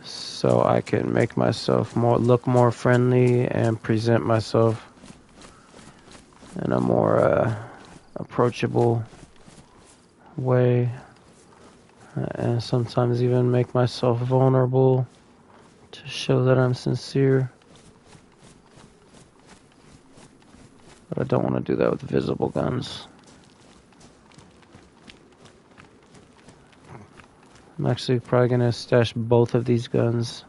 So I can make myself look more friendly and present myself in a more approachable way, and sometimes even make myself vulnerable to show that I'm sincere. But I don't want to do that with visible guns. I'm actually probably going to stash both of these guns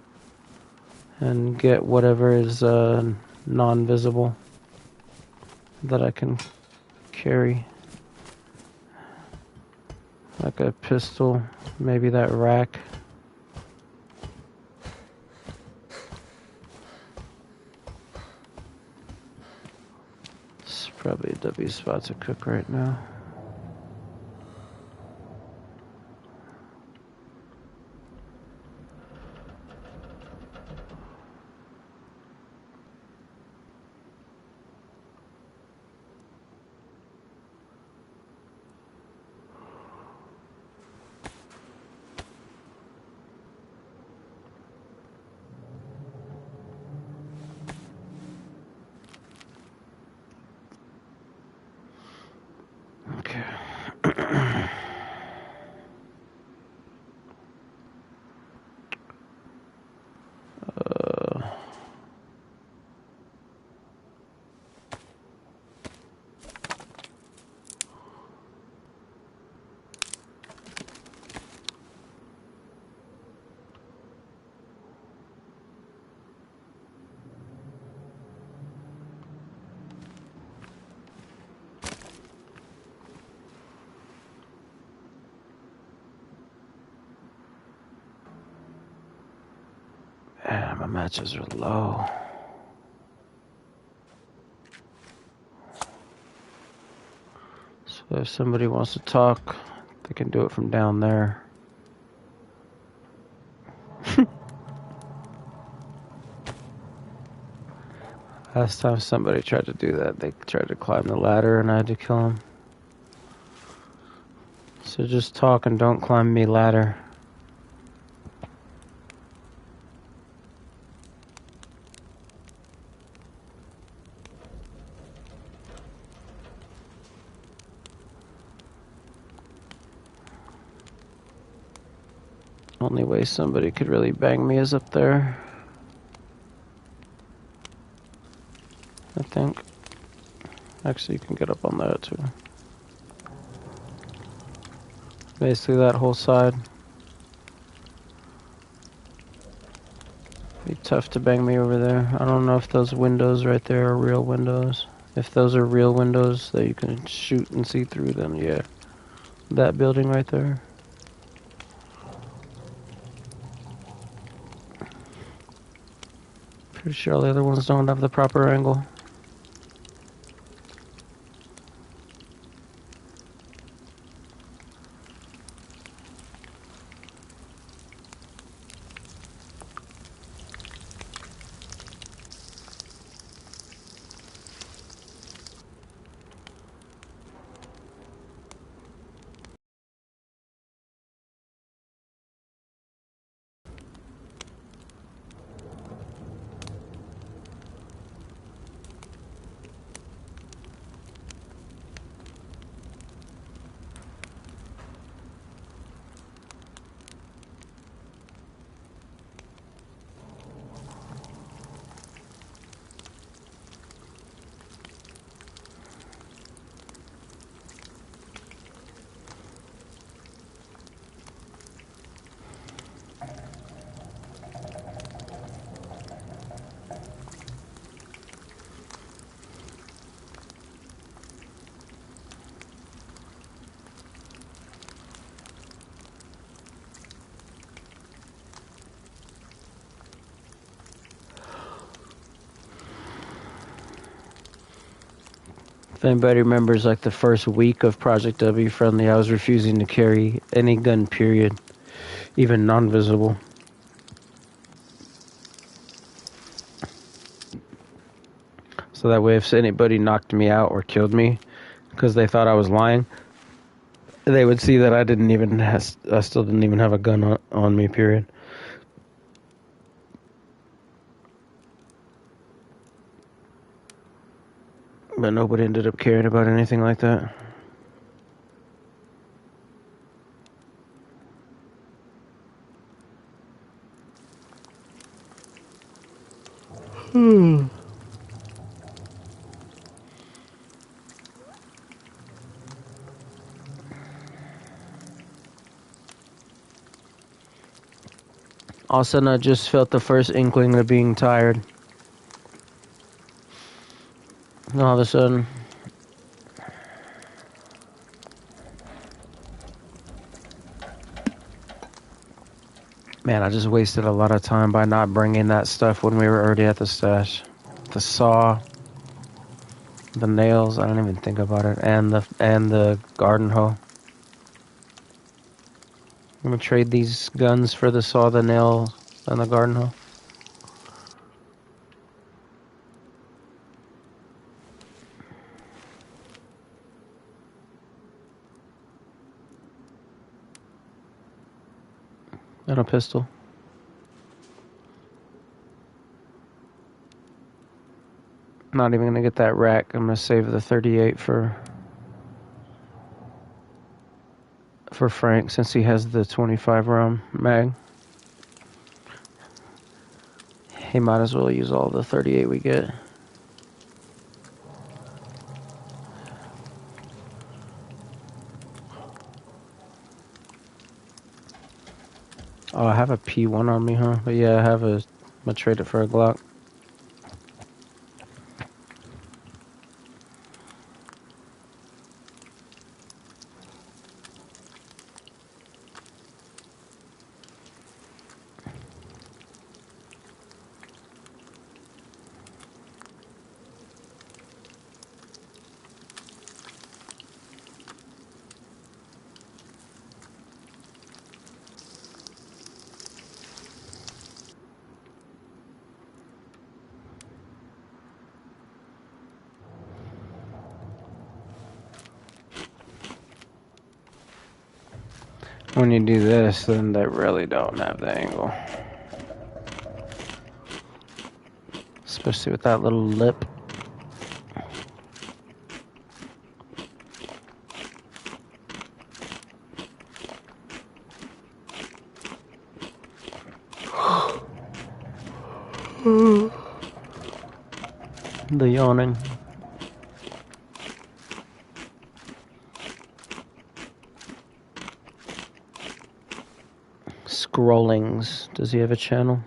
and get whatever is non-visible that I can carry. Like a pistol, maybe that rack. It's probably a W spot to cook right now. Man, my matches are low. So if somebody wants to talk, they can do it from down there. Last time somebody tried to do that, they tried to climb the ladder and I had to kill them. So just talk and don't climb me ladder. Only way somebody could really bang me is up there. I think. Actually, you can get up on that too. Basically that whole side. Be tough to bang me over there. I don't know if those windows right there are real windows. If those are real windows that you can shoot and see through, then yeah. That building right there. Pretty sure all the other ones don't have the proper angle. If anybody remembers like the first week of Project W Friendly, I was refusing to carry any gun, period. Even non-visible. So that way if anybody knocked me out or killed me because they thought I was lying, they would see that I still didn't even have a gun on me, period. But nobody ended up caring about anything like that. All of a sudden, I just felt the first inkling of being tired. And all of a sudden, man, I just wasted a lot of time by not bringing that stuff when we were already at the stash. The saw, the nails, I don't even think about it, and the garden hoe. I'm gonna trade these guns for the saw, the nail, and the garden hoe. And a pistol. Not even gonna get that rack. I'm gonna save the 38 for Frank since he has the 25 round mag. He might as well use all the 38 we get. Oh, I have a P1 on me, huh? But yeah, I'm gonna trade it for a Glock. When you do this, then they really don't have the angle. Especially with that little lip. The yawning. Scrollings. Does he have a channel?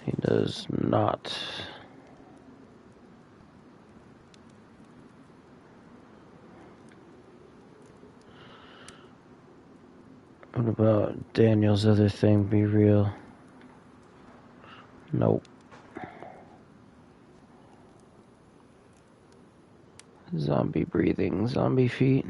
He does not. What about Daniel's other thing, Be Real? Nope. Zombie breathing, zombie feet.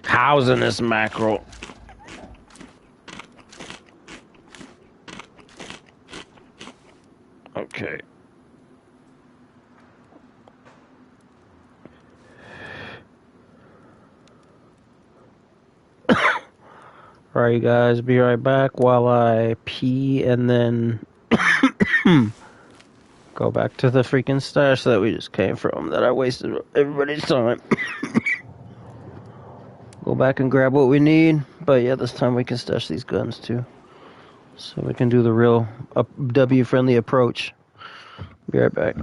Housing this mackerel. Okay. Alright, you guys, be right back while I pee and then go back to the freaking stash that we just came from that I wasted everybody's time. Go back and grab what we need, but yeah, this time we can stash these guns too. So we can do the real W-friendly approach. Be right back.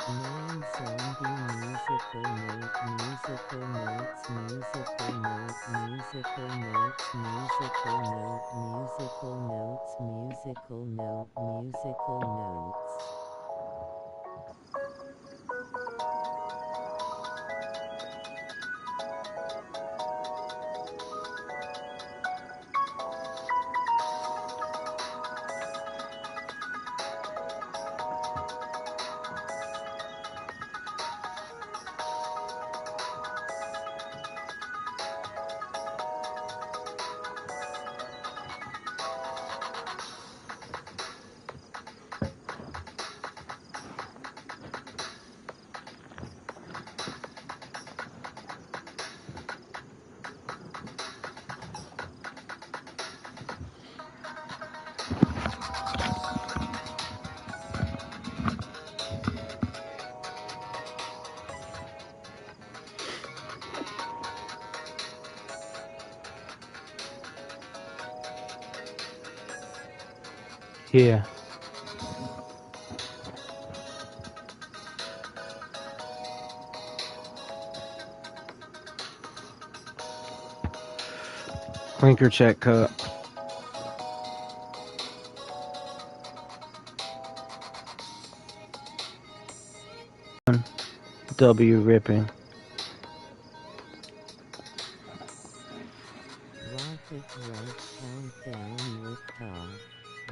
Non-zombie musical note, musical notes, musical note, musical notes, musical note, musical notes, musical note, musical notes. Yeah. Clinker check cup. W ripping. Rocket Red Countdown Liftoff.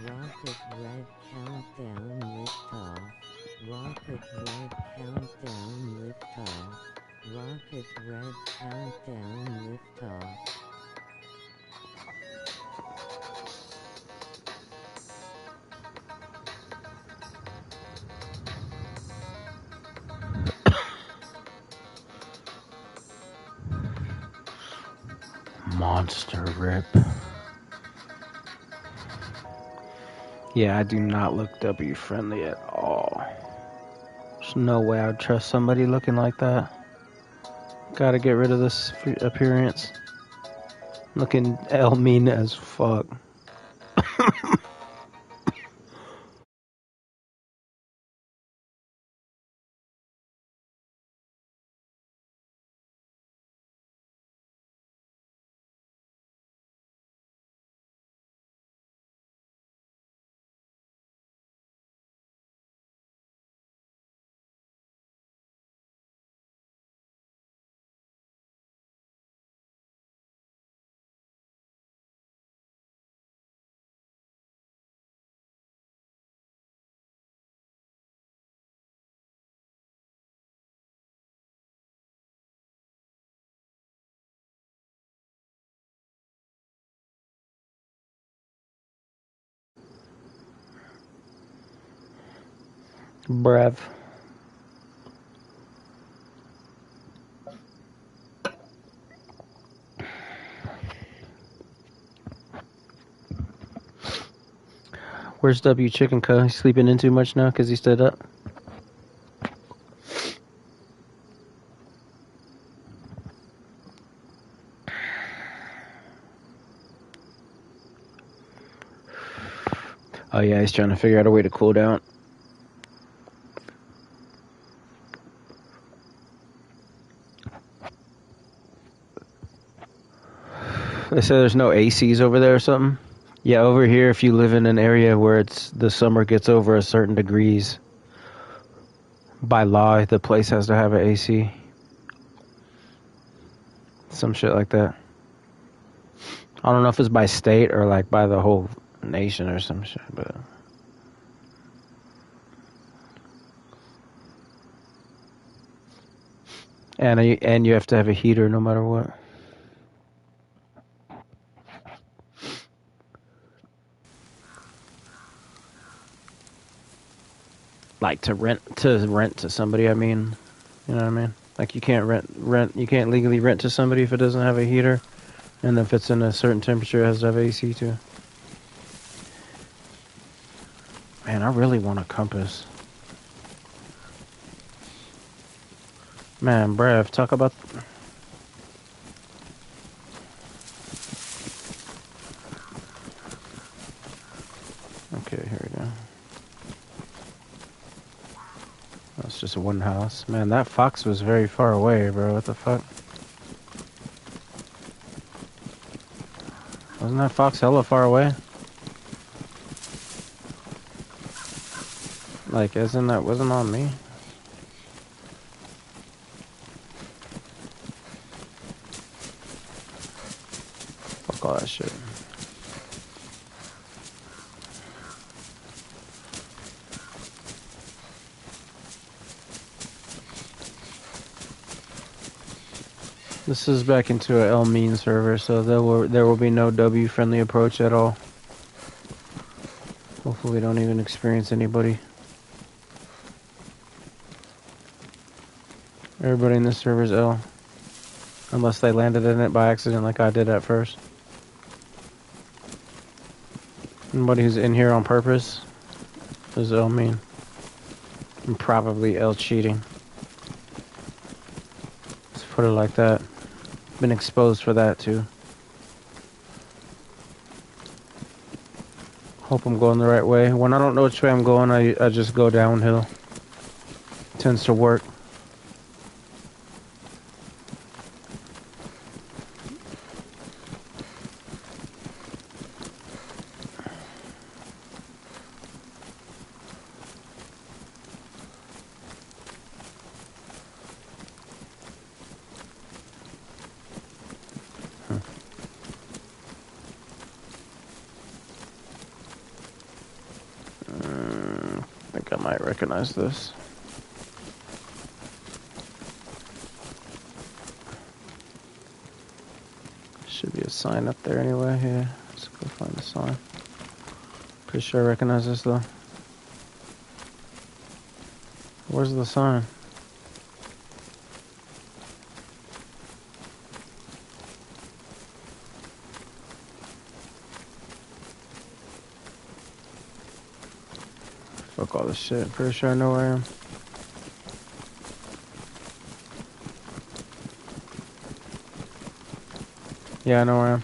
Rocket Red Countdown Liftoff. Rocket Red Countdown Liftoff. Rocket Red Countdown Liftoff. Monster rip. Yeah, I do not look W friendly at all. There's no way I would trust somebody looking like that. Gotta get rid of this appearance. Looking L mean as fuck. Brev. Where's W Chicken Co? He's sleeping in too much now because he stood up. Oh yeah, he's trying to figure out a way to cool down. They say there's no ACs over there or something. Yeah, over here, if you live in an area where the summer gets over a certain degrees, by law, the place has to have an AC. Some shit like that. I don't know if it's by state or like by the whole nation or some shit, but and you have to have a heater no matter what. Like to rent to somebody, I mean, you know what I mean? Like you can't you can't legally rent to somebody if it doesn't have a heater, and if it's in a certain temperature, it has to have AC too. Man, I really want a compass. Man, Brev, talk about. Okay, here we go. That's just one house. Man, that fox was very far away, bro. What the fuck? Wasn't that fox hella far away? Like, wasn't on me? Fuck all that shit. This is back into a L mean server, so there will be no W friendly approach at all. Hopefully we don't even experience anybody. Everybody in this server is L. Unless they landed in it by accident like I did at first. Anybody who's in here on purpose is L mean. And probably L cheating. Let's put it like that. Been exposed for that too. Hope I'm going the right way. When I don't know which way I'm going, I just go downhill. Tends to work. I think I might recognize this. Should be a sign up there anyway. Yeah, let's go find the sign. Pretty sure I recognize this though. Where's the sign? Fuck all this shit. Pretty sure I know where I am. Yeah, I know where I am.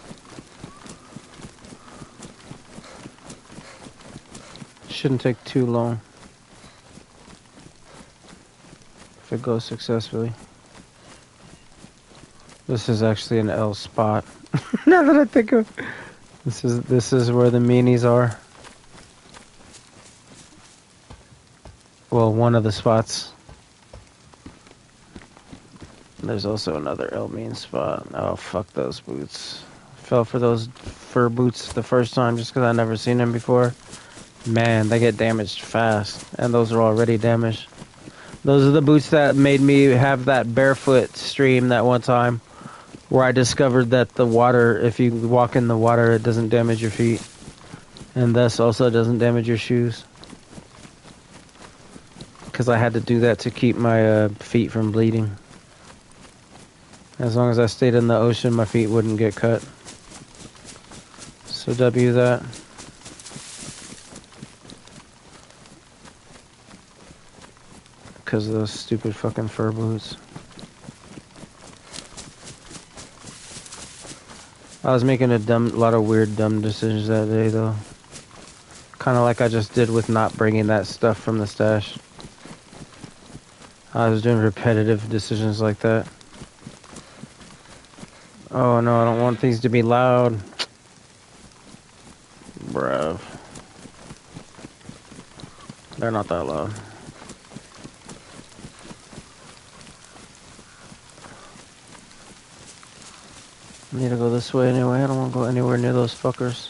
Shouldn't take too long. If it goes successfully. This is actually an L spot. Now that I think of this is where the meanies are. Well, one of the spots. There's also another L mean spot. Oh, fuck those boots. Fell for those fur boots the first time just because I never seen them before. Man, they get damaged fast. And those are already damaged. Those are the boots that made me have that barefoot stream that one time. Where I discovered that the water, if you walk in the water, it doesn't damage your feet. And thus also doesn't damage your shoes. Because I had to do that to keep my feet from bleeding. As long as I stayed in the ocean, my feet wouldn't get cut. So W that. Because of those stupid fucking fur boots. I was making a lot of weird dumb decisions that day though. Kind of like I just did with not bringing that stuff from the stash. I was doing repetitive decisions like that. Oh no, I don't want these to be loud. Bruh. They're not that loud. I need to go this way anyway. I don't want to go anywhere near those fuckers.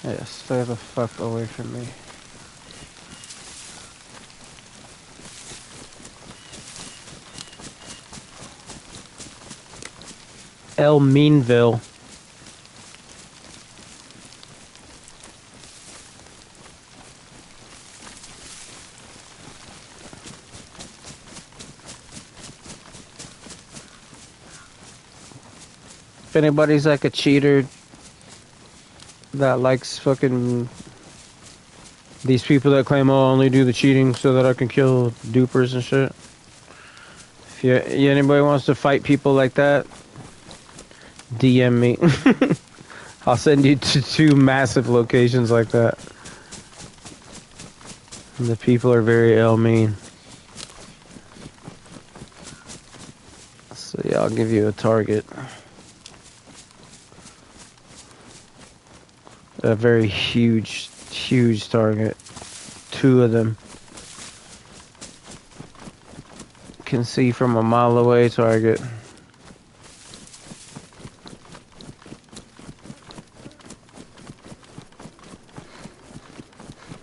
Yeah, stay the fuck away from me. El Meanville. If anybody's like a cheater that likes fucking these people that claim I'll only do the cheating so that I can kill dupers and shit. If anybody wants to fight people like that, DM me. I'll send you to 2 massive locations like that. And the people are very mean. So yeah, I'll give you a target. A very huge target. 2 of them. Can see from a mile away target.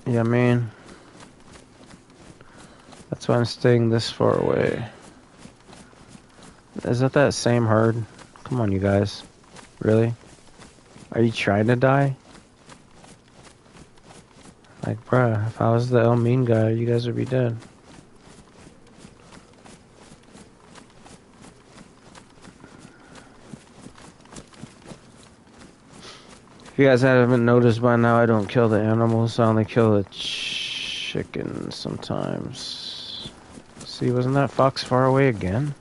Yeah, man. That's why I'm staying this far away. Is that same herd? Come on, you guys. Really? Are you trying to die? Like, bruh, if I was the El Mean guy, you guys would be dead. If you guys haven't noticed by now, I don't kill the animals. I only kill the chicken sometimes. See, wasn't that fox far away again?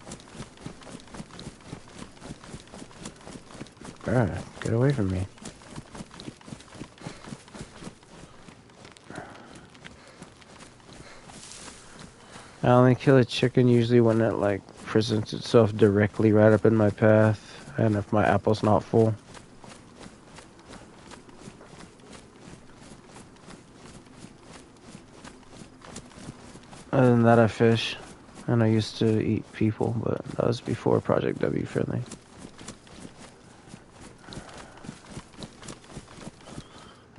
Bruh, get away from me. I only kill a chicken usually when it like presents itself directly right up in my path, and if my apple's not full. Other than that, I fish, and I used to eat people, but that was before Project W friendly.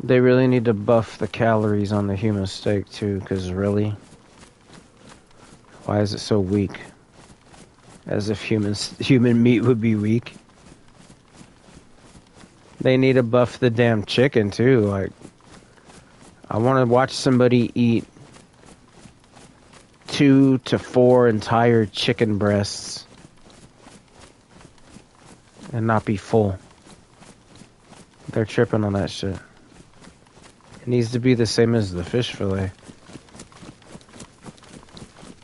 They really need to buff the calories on the human steak too, because really, why is it so weak? As if human meat would be weak. They need to buff the damn chicken too. Like, I want to watch somebody eat 2 to 4 entire chicken breasts and not be full. They're tripping on that shit. It needs to be the same as the fish fillet.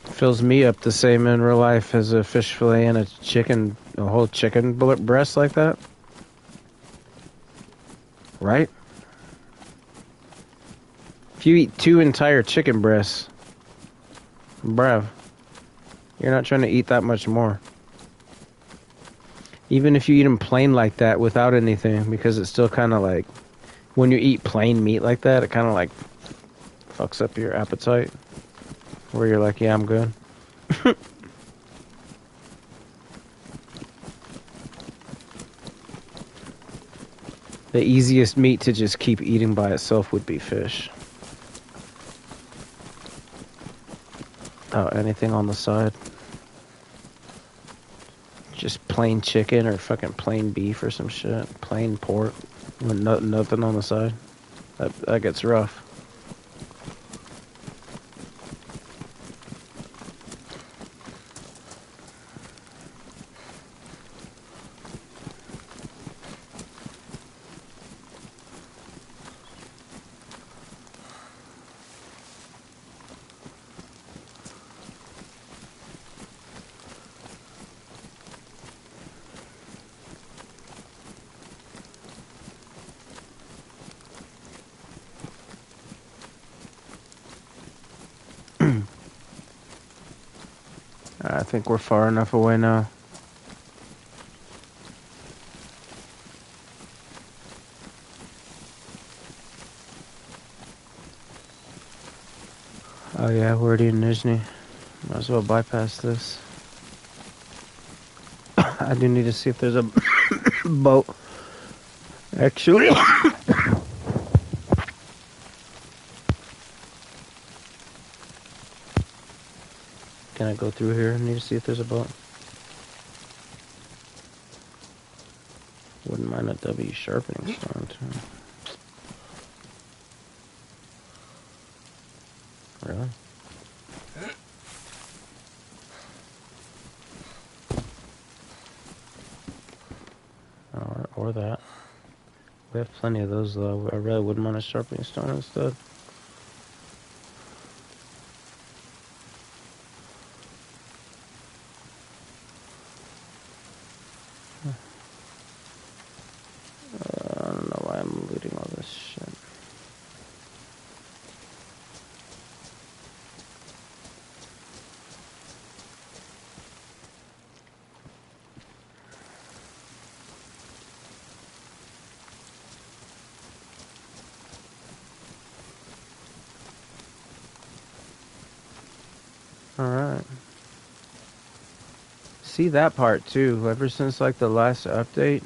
Fills me up the same in real life as a fish fillet and a whole chicken breast like that. Right? If you eat 2 entire chicken breasts, bruh, you're not trying to eat that much more. Even if you eat them plain like that without anything, because it's still kind of like, when you eat plain meat like that, it kind of like fucks up your appetite. Where you're like, yeah, I'm good. The easiest meat to just keep eating by itself would be fish. Without anything on the side. Just plain chicken or fucking plain beef or some shit. Plain pork. With nothing on the side. That gets rough. I think we're far enough away now. Oh yeah, we're already in Nizhny. Might as well bypass this. I do need to see if there's a boat. Actually, Can I go through here? I need to see if there's a boat. Wouldn't mind a W sharpening stone, too. Really? Or that. We have plenty of those, though. I really wouldn't mind a sharpening stone instead. I don't know why I'm looting all this shit. Alright. See that part too, ever since like the last update.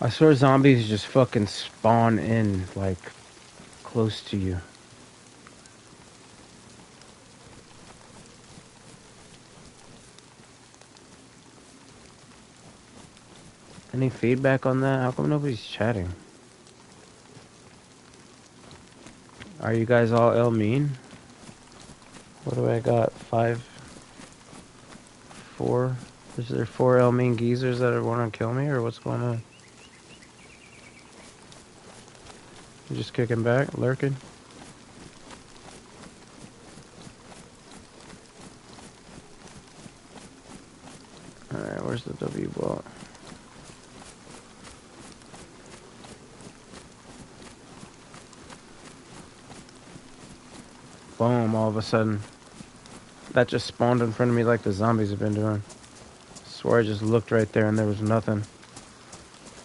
I swear zombies just fucking spawn in like close to you. Any feedback on that? How come nobody's chatting? Are you guys all ill mean? What do I got? 4? Is there 4 ill mean geezers that want to kill me, or what's going on? You just kicking back, lurking? Alright, where's the W bolt? Boom, all of a sudden. That just spawned in front of me like the zombies have been doing. I swear I just looked right there and there was nothing.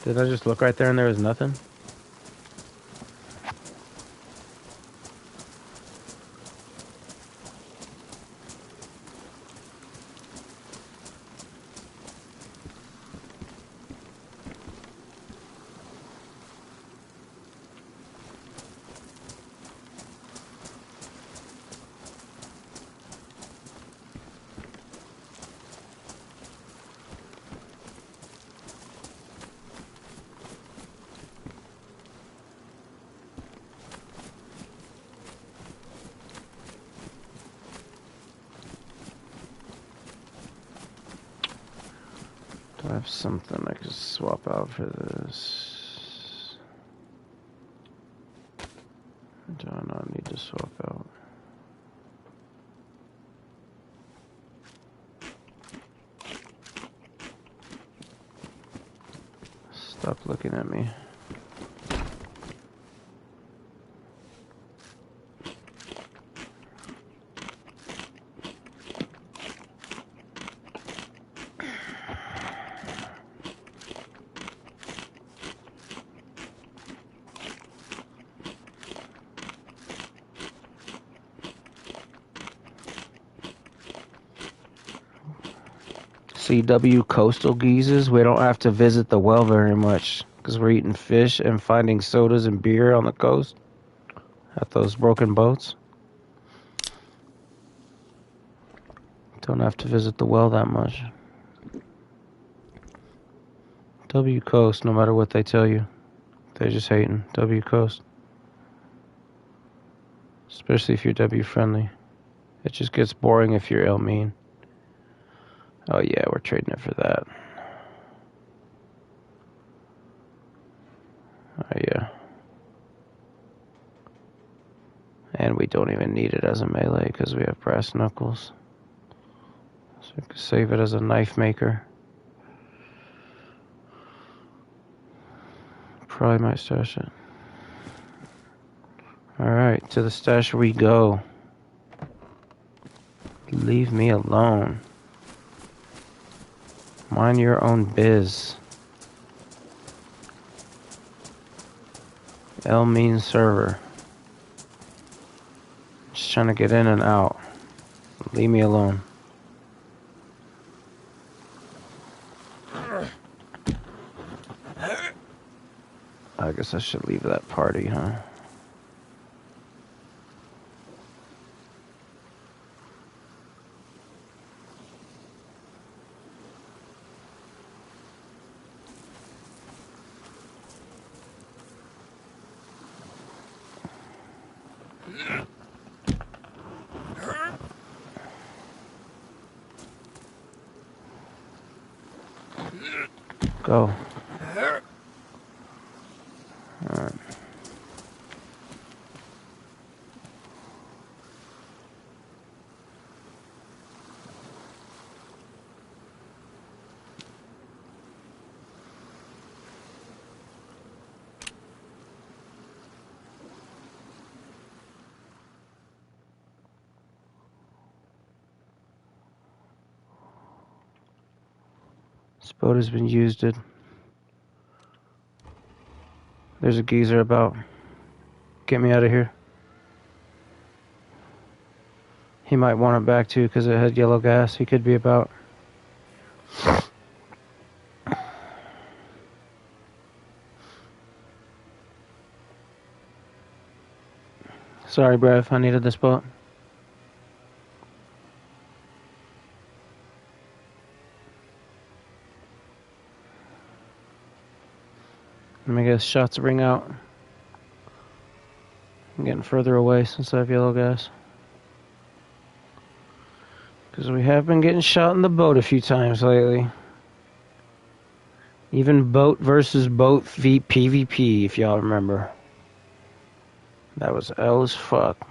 Did I just look right there and there was nothing? Do I have something I could swap out for this? Do I not need to swap out? Stop looking at me. CW coastal geezers, we don't have to visit the well very much because we're eating fish and finding sodas and beer on the coast at those broken boats. Don't have to visit the well that much. W coast, no matter what they tell you, they're just hating. W coast, especially if you're W friendly. It just gets boring if you're L mean. Oh yeah, we're trading it for that. Oh yeah. And we don't even need it as a melee because we have brass knuckles. So we can save it as a knife maker. Probably might stash it. Alright, to the stash we go. Leave me alone. Mind your own biz. L mean server. Just trying to get in and out. Leave me alone. I guess I should leave that party, huh? Go. Alright. This boat has been used. There's a geezer about. Get me out of here. He might want it back too because it had yellow gas. He could be about. Sorry, Brev. I needed this boat. Let me guess. Shots ring out. I'm getting further away since I have yellow gas. Because we have been getting shot in the boat a few times lately. Even boat versus boat PvP, if y'all remember. That was L as fuck.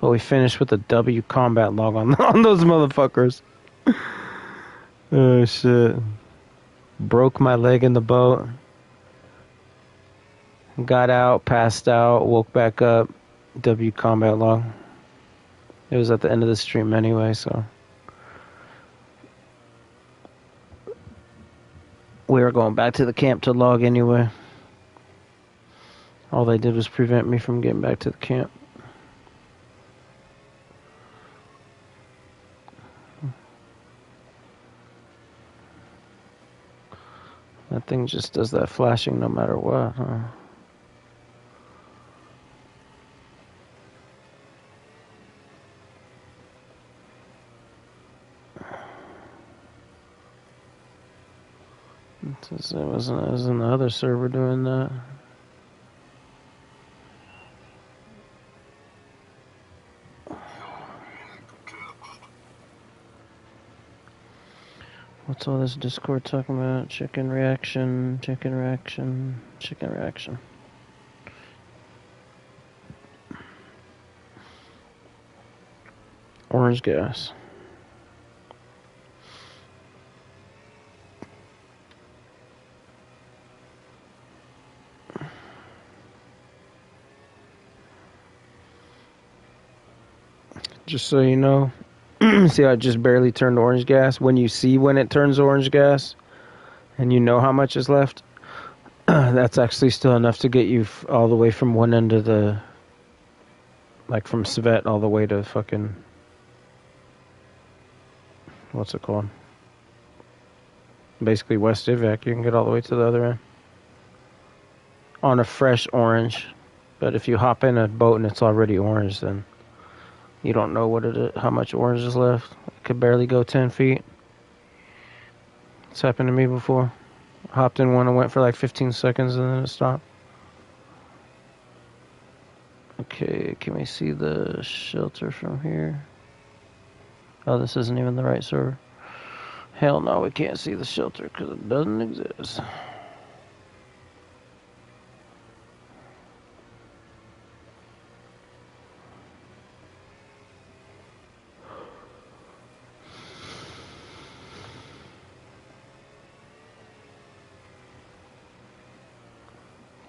But we finished with a W combat log on those motherfuckers. Oh shit. Broke my leg in the boat. Got out, passed out, woke back up. W combat log. It was at the end of the stream anyway, so. We were going back to the camp to log anyway. All they did was prevent me from getting back to the camp. That thing just does that flashing no matter what, huh? It wasn't the other server doing that. What's all this Discord talking about? Chicken reaction, chicken reaction, chicken reaction. Orange gas. Just so you know, see how I just barely turned orange gas? When you see when it turns orange gas, and you know how much is left, that's actually still enough to get you all the way from one end of the, like from Svet all the way to fucking, what's it called? Basically West Ivak, you can get all the way to the other end. On a fresh orange. But if you hop in a boat and it's already orange, then you don't know what it is, how much orange is left. It could barely go 10 feet. It's happened to me before. Hopped in one and went for like 15 seconds and then it stopped. Okay, can we see the shelter from here? Oh, this isn't even the right server. Hell no, we can't see the shelter because it doesn't exist.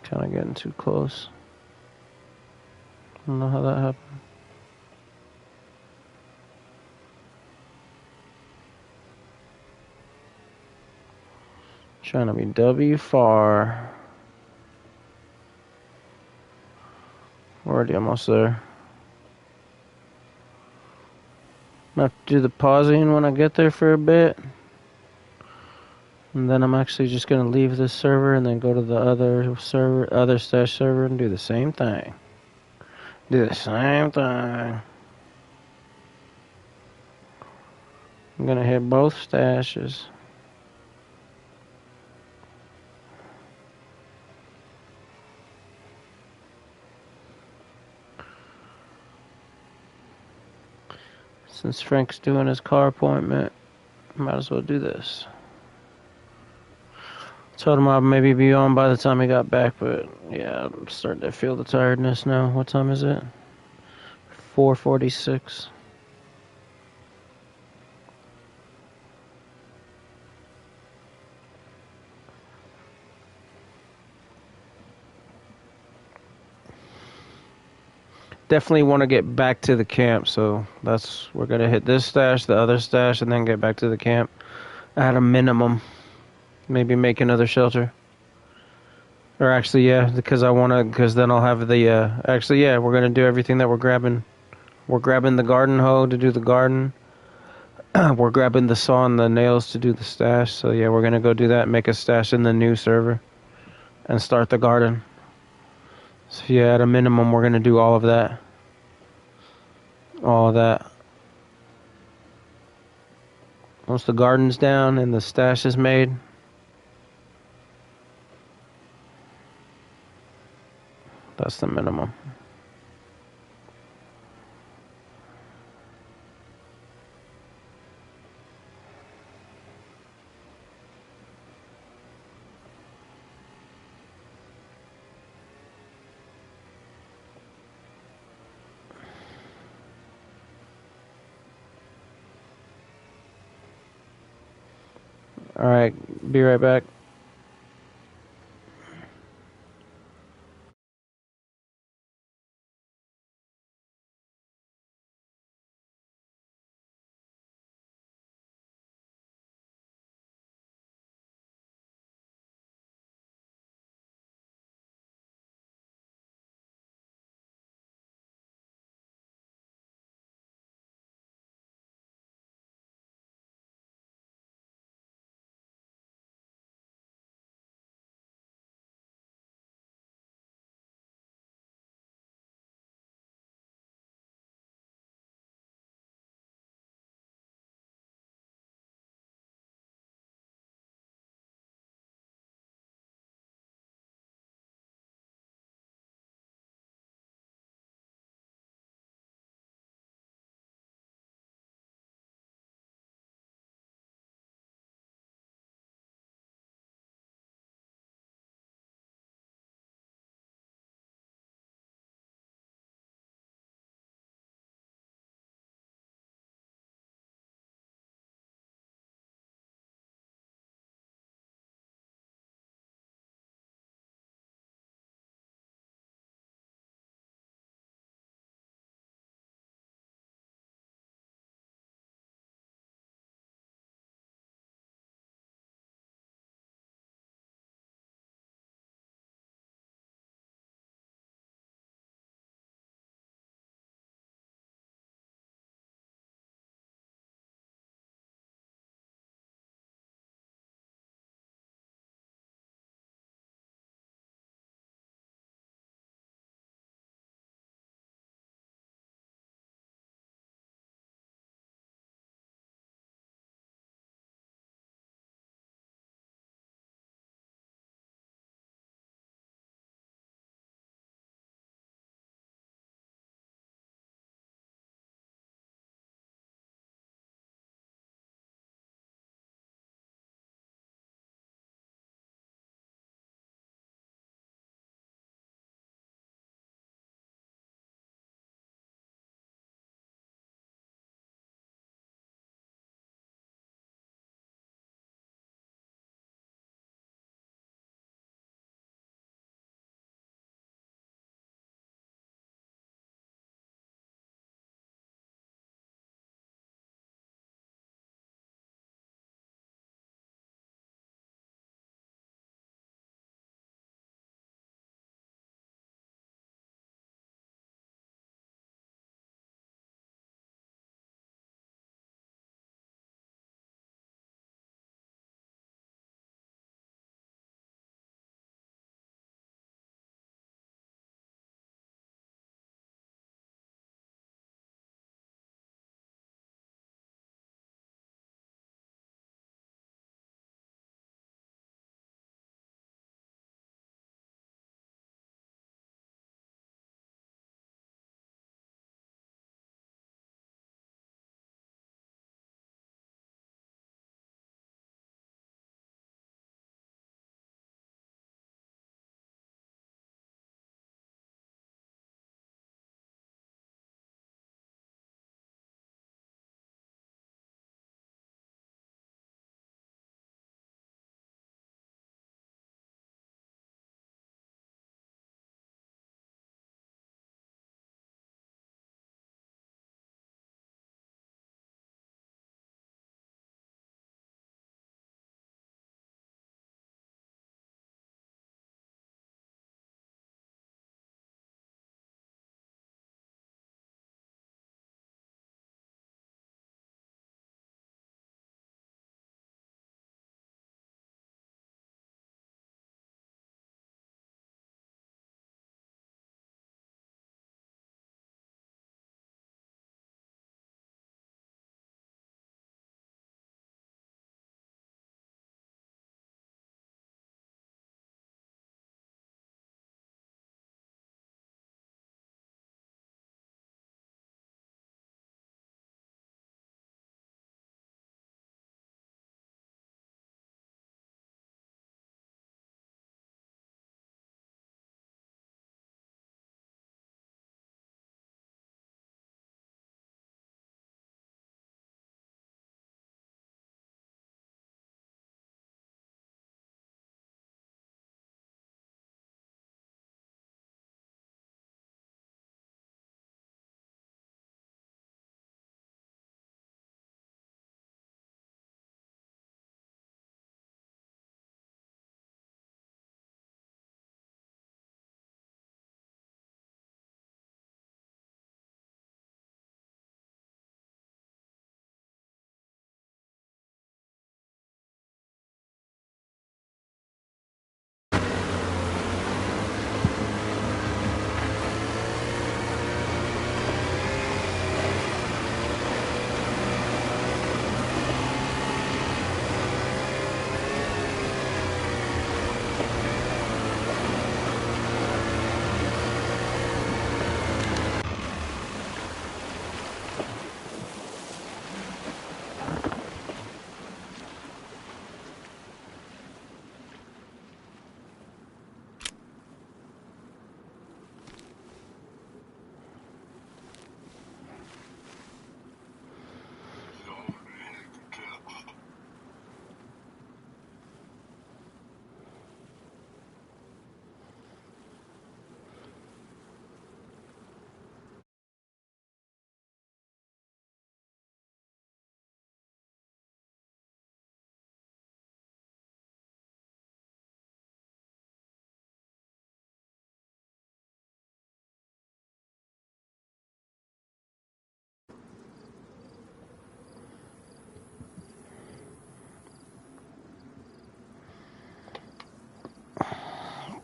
Kind of getting too close. I don't know how that happened. Trying to be W far. We're already almost there. I have to do the pausing when I get there for a bit. And then I'm actually just going to leave this server and then go to the other server, other stash server and do the same thing. Do the same thing. I'm going to hit both stashes. Since Frank's doing his car appointment, might as well do this. Told him I'd maybe be on by the time he got back, but yeah, I'm starting to feel the tiredness now. What time is it? 4:46. Definitely want to get back to the camp, so we're gonna hit this stash, the other stash, and then get back to the camp at a minimum. Maybe make another shelter. Or actually, yeah, because because then I'll have the, actually, yeah, we're gonna do everything that we're grabbing. We're grabbing the garden hoe to do the garden. We're grabbing the saw and the nails to do the stash. So yeah, we're gonna go do that, make a stash in the new server, and start the garden. So yeah, at a minimum, we're gonna do all of that. All of that. Once the garden's down and the stash is made, that's the minimum. Alright, be right back.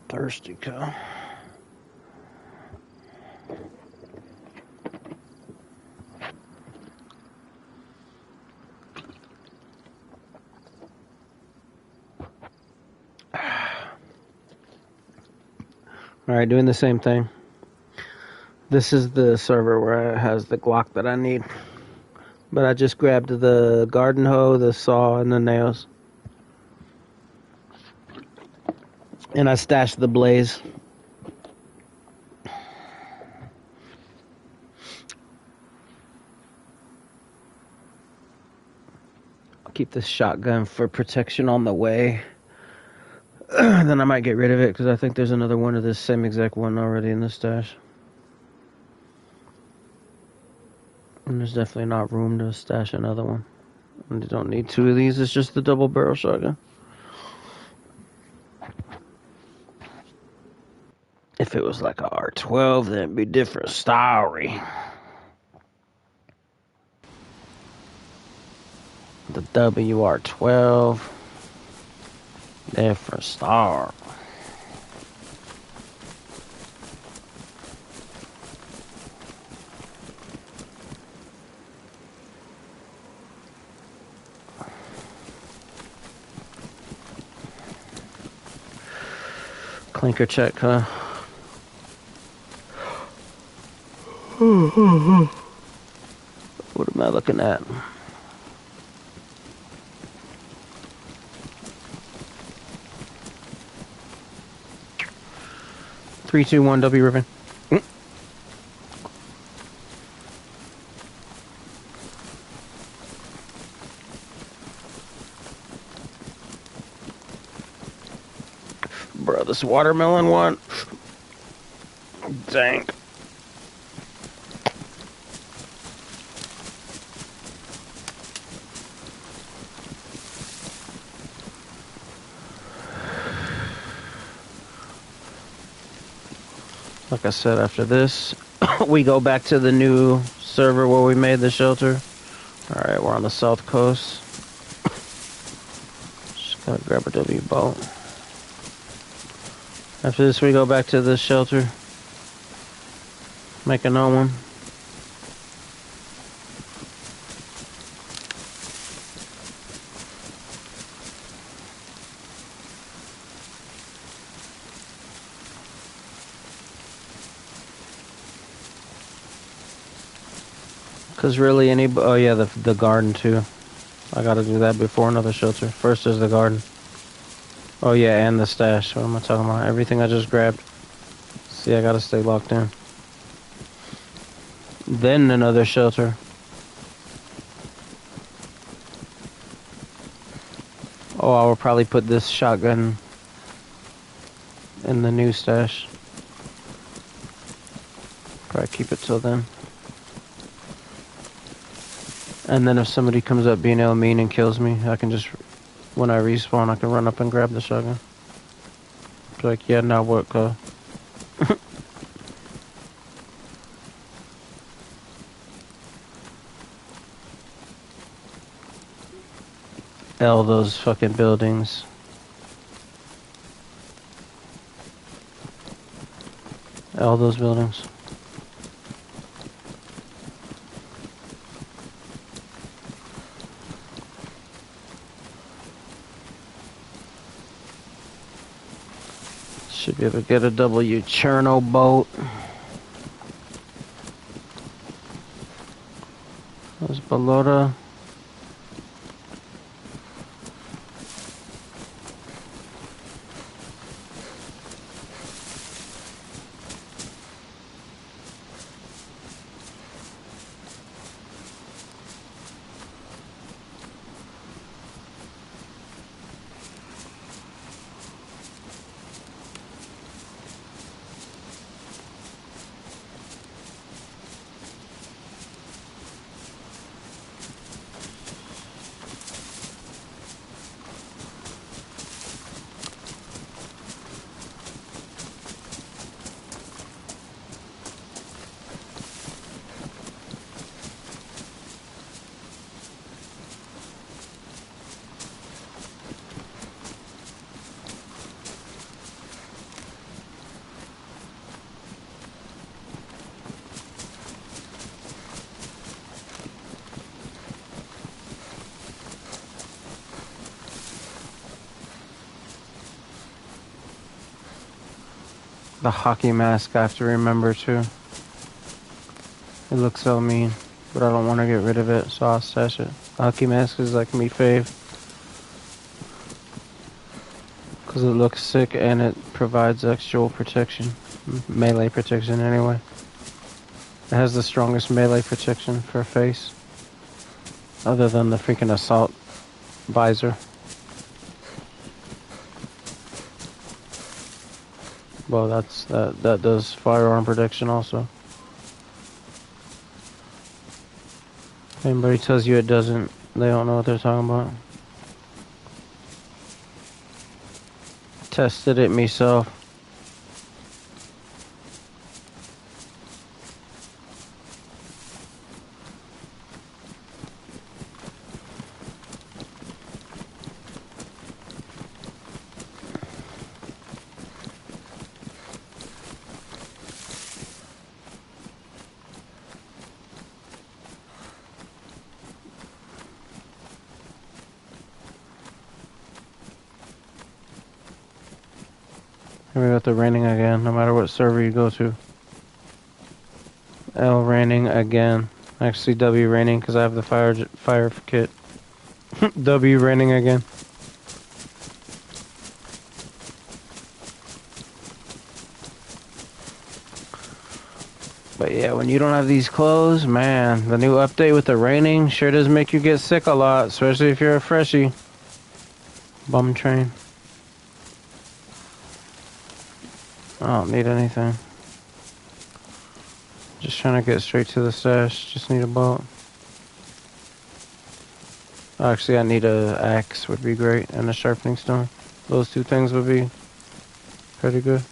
thirsty, cow. Alright, doing the same thing. This is the server where it has the Glock that I need. But I just grabbed the garden hoe, the saw, and the nails. And I stashed the blaze. I'll keep this shotgun for protection on the way. Then I might get rid of it because I think there's another one of this same exact one already in the stash. And there's definitely not room to stash another one. And you don't need two of these, it's just the double barrel shotgun. If it was like a R12, then it'd be a different story. The WR12, different story. Clinker check, huh? What am I looking at? 3, 2, 1, W ribbon. Bro, this watermelon one. Dang. Like I said, after this, we go back to the new server where we made the shelter. Alright, we're on the south coast. Just gotta grab a W boat. After this, we go back to the shelter. Make another one. Cause really oh yeah, the garden too. I gotta do that before another shelter. First is the garden. Oh yeah, and the stash. What am I talking about? Everything I just grabbed. See, I gotta stay locked in. Then another shelter. Oh, I will probably put this shotgun in the new stash. Probably keep it till then. And then if somebody comes up being ill mean and kills me, I can just, when I respawn, I can run up and grab the shotgun. Be like, yeah, now what, L those fucking buildings. L those buildings. Should be able to get a W Cherno boat. There's Balota. The hockey mask I have to remember too. It looks so mean, but I don't want to get rid of it, so I'll stash it. The hockey mask is like me fave. Because it looks sick and it provides actual protection. Melee protection anyway. It has the strongest melee protection for face. Other than the freaking assault visor. Well, that does firearm protection also. If anybody tells you it doesn't, they don't know what they're talking about. Tested it myself. Here we got the raining again, no matter what server you go to. L raining again. Actually W raining because I have the fire kit. W raining again. But yeah, when you don't have these clothes, man, the new update with the raining sure does make you get sick a lot, especially if you're a freshie. Bum train. I don't need anything. Just trying to get straight to the stash. Just need a boat. Actually, I need a axe would be great, and a sharpening stone. Those two things would be pretty good.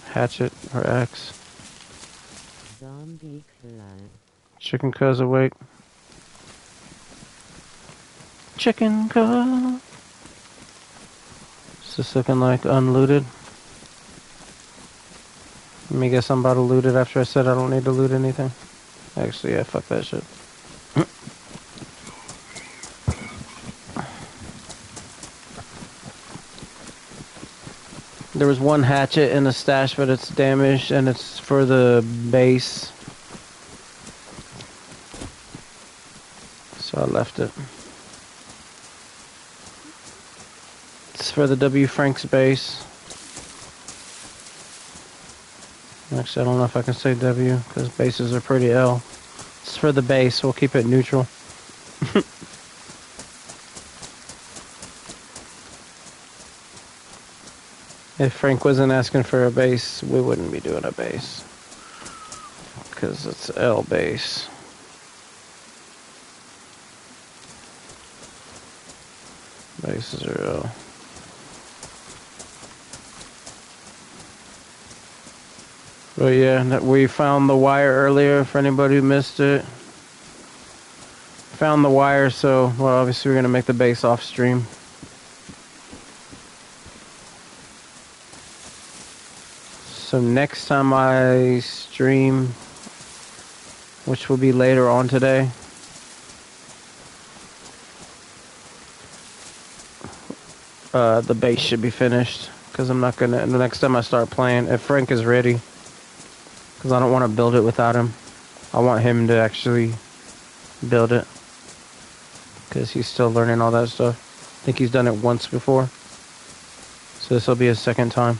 Hatchet or axe. Zombie club. Chicken cuz awake. Chicken cuz. Is this looking like unlooted? Let me guess I'm about to loot it after I said I don't need to loot anything. Actually, yeah, fuck that shit. There was one hatchet in the stash, but it's damaged, and it's for the base. So I left it. It's for the W. Frank's base. Actually, I don't know if I can say W, because bases are pretty L. It's for the base, we'll keep it neutral. If Frank wasn't asking for a base, we wouldn't be doing a base. Because it's L base. Bases are L. But yeah, we found the wire earlier for anybody who missed it. Found the wire, so, well, obviously we're going to make the base off stream. So next time I stream, which will be later on today, the base should be finished. Because I'm not gonna, the next time I start playing, if Frank is ready, because I don't want to build it without him. I want him to actually build it. Because he's still learning all that stuff. I think he's done it once before. So this will be his second time.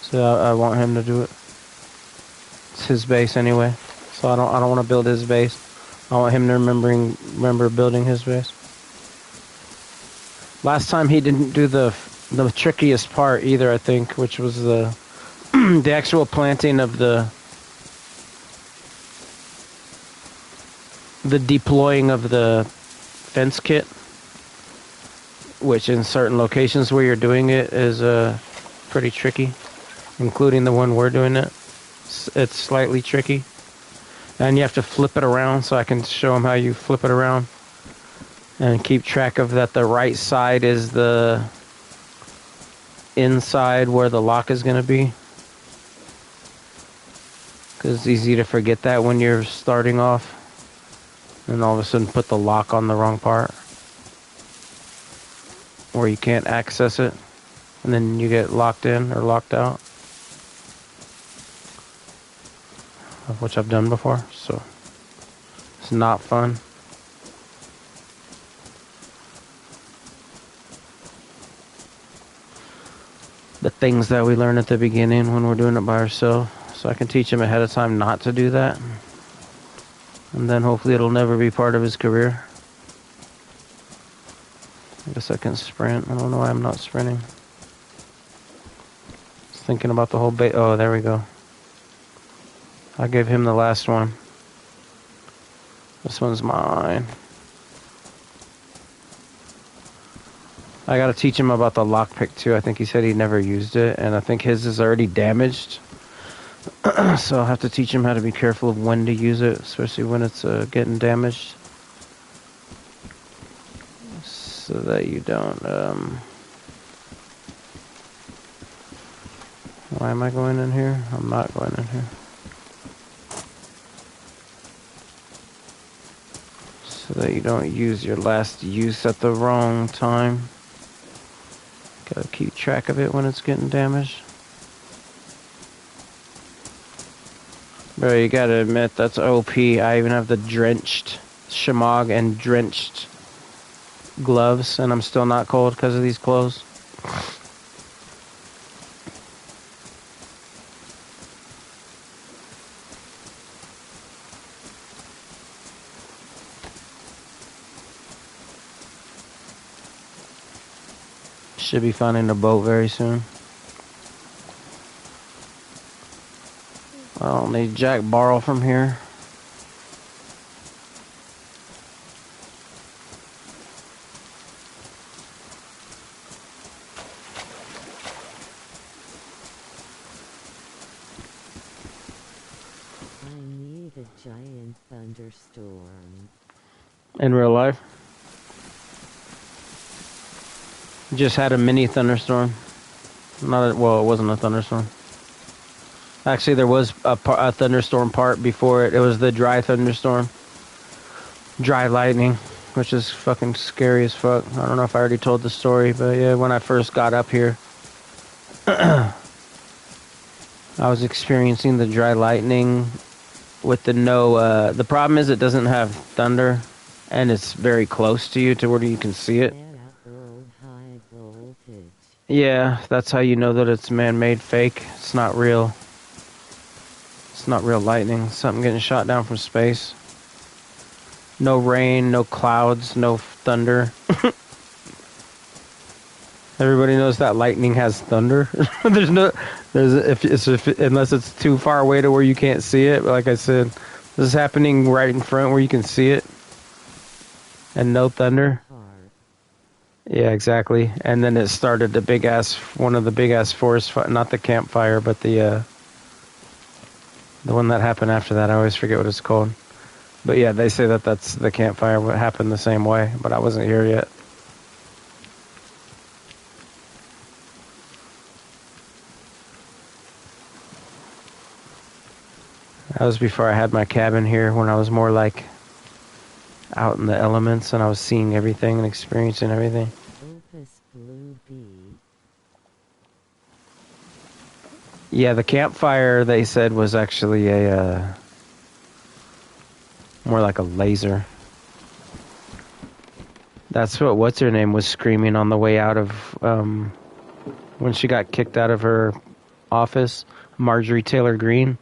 So I want him to do it. It's his base anyway. So I don't want to build his base. I want him to remember building his base. Last time he didn't do the trickiest part either, I think, which was the the actual planting of the deploying of the fence kit, which in certain locations where you're doing it is pretty tricky, including the one we're doing it. It's slightly tricky, and you have to flip it around, so I can show him how you flip it around and keep track of that. The right side is the inside where the lock is going to be, because it's easy to forget that when you're starting off and all of a sudden put the lock on the wrong part where you can't access it. and then you get locked in or locked out, which I've done before, so it's not fun. The things that we learn at the beginning when we're doing it by ourselves, so I can teach him ahead of time not to do that, and then hopefully it'll never be part of his career. I guess I can sprint. I don't know why I'm not sprinting. Just thinking about the whole oh, there we go. I'll give him the last one. This one's mine. I gotta teach him about the lockpick too. I think he said he never used it, and I think his is already damaged. So I'll have to teach him how to be careful of when to use it, especially when it's getting damaged. So that you don't, why am I going in here? I'm not going in here. So that you don't use your last use at the wrong time. Gotta keep track of it when it's getting damaged. Bro, you gotta admit, that's OP. I even have the drenched shemagh and drenched gloves, and I'm still not cold because of these clothes. Should be finding a boat very soon. I don't need Jack borrow from here. I need a giant thunderstorm. In real life? Just had a mini thunderstorm. Well, it wasn't a thunderstorm. Actually, there was a thunderstorm part before it. It was the dry thunderstorm. Dry lightning, which is fucking scary as fuck. I don't know if I already told the story, but yeah, when I first got up here, I was experiencing the dry lightning with the no, the problem is it doesn't have thunder, and it's very close to you to where you can see it. High voltage. Yeah, that's how you know that it's man-made fake. It's not real. It's not real lightning. Something getting shot down from space. No rain, no clouds, no thunder. Everybody knows that lightning has thunder. Unless it's too far away to where you can't see it. But like I said, this is happening right in front where you can see it. And no thunder. Yeah, exactly. And then it started one of the big ass forest, not the campfire, but the one that happened after that. I always forget what it's called. But yeah, they say that that's the campfire. What happened the same way, but I wasn't here yet. That was before I had my cabin here, when I was more like out in the elements and I was seeing everything and experiencing everything. Opus Blue Bee. Yeah, the campfire, they said, was actually a more like a laser. That's what's her name was screaming on the way out of when she got kicked out of her office, Marjorie Taylor Greene.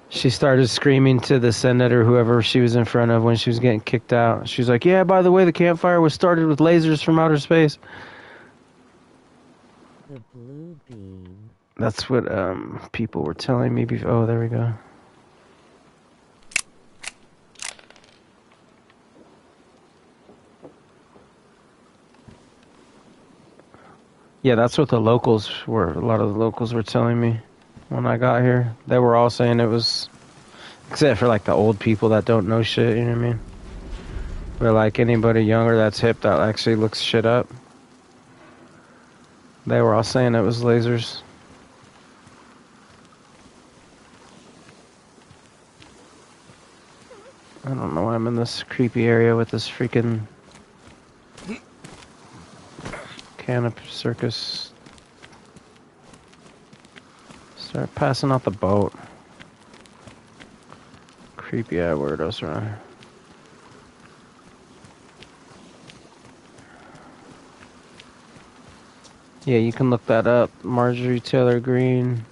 She started screaming to the senator, whoever she was in front of, when she was getting kicked out. She was like, yeah, by the way, the campfire was started with lasers from outer space. The blue beam. That's what people were telling me before. Oh, there we go. Yeah, that's what the locals were. A lot of the locals were telling me when I got here. They were all saying it was, except for like the old people that don't know shit, you know what I mean? But like anybody younger that's hip that actually looks shit up, they were all saying it was lasers. I don't know why I'm in this creepy area with this freaking Canopy Circus. Start passing out the boat. Creepy eye weirdos around here. Yeah, you can look that up. Marjorie Taylor Greene.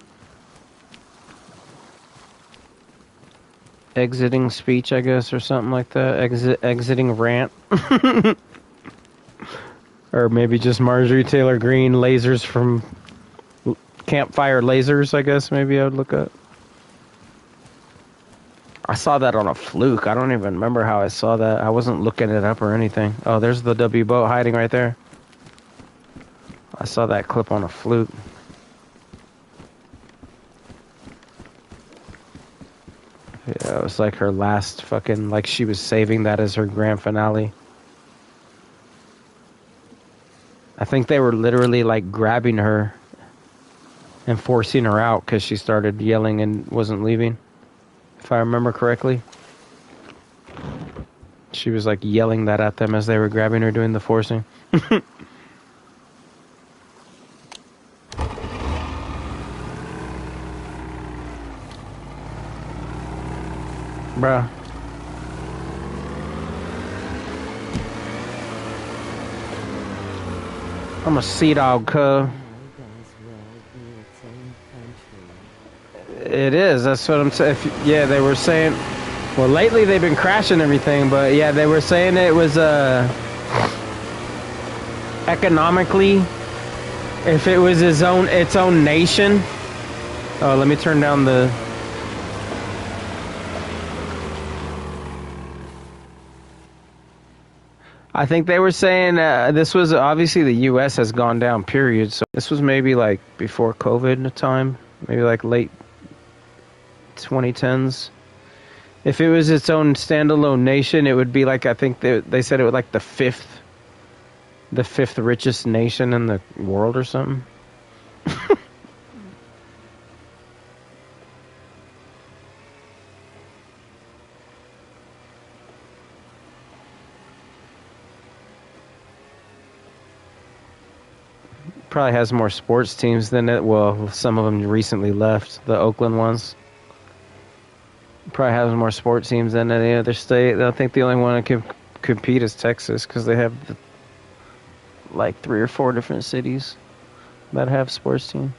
Exiting speech, I guess, or something like that. Exiting rant. Or maybe just Marjorie Taylor Greene lasers from campfire lasers, I guess maybe I would look up. I saw that on a fluke. I don't even remember how I saw that. I wasn't looking it up or anything. Oh, there's the W boat hiding right there. I saw that clip on a fluke. Yeah, it was like her last fucking, like she was saving that as her grand finale. I think they were literally like grabbing her and forcing her out because she started yelling and wasn't leaving. If I remember correctly. She was like yelling that at them as they were grabbing her doing the forcing. Bruh. I'm a sea dog, cuz. It is, that's what I'm saying. Yeah, they were saying, well, lately they've been crashing everything, but yeah, they were saying it was, economically, if it was its own nation. Oh, let me turn down the... I think they were saying this was obviously the U.S. has gone down, period. So this was maybe like before COVID time, maybe like late 2010s. If it was its own standalone nation, it would be like, I think they said it was like the fifth richest nation in the world or something. Probably has more sports teams than it. Well, some of them recently left, the Oakland ones. Probably has more sports teams than any other state. I think the only one that can compete is Texas because they have like 3 or 4 different cities that have sports teams.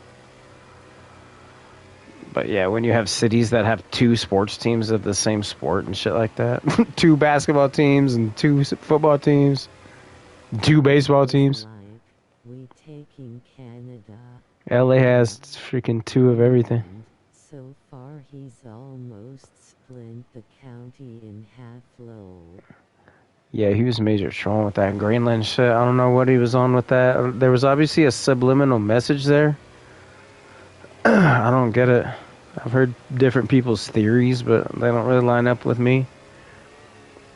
But yeah, when you have cities that have 2 sports teams of the same sport and shit like that, 2 basketball teams and 2 football teams, 2 baseball teams. We taking Canada. LA has freaking 2 of everything. So far he's almost split the county in half low. Yeah, he was major trolling with that Greenland shit. I don't know what he was on with that. There was obviously a subliminal message there. I don't get it. I've heard different people's theories, but they don't really line up with me.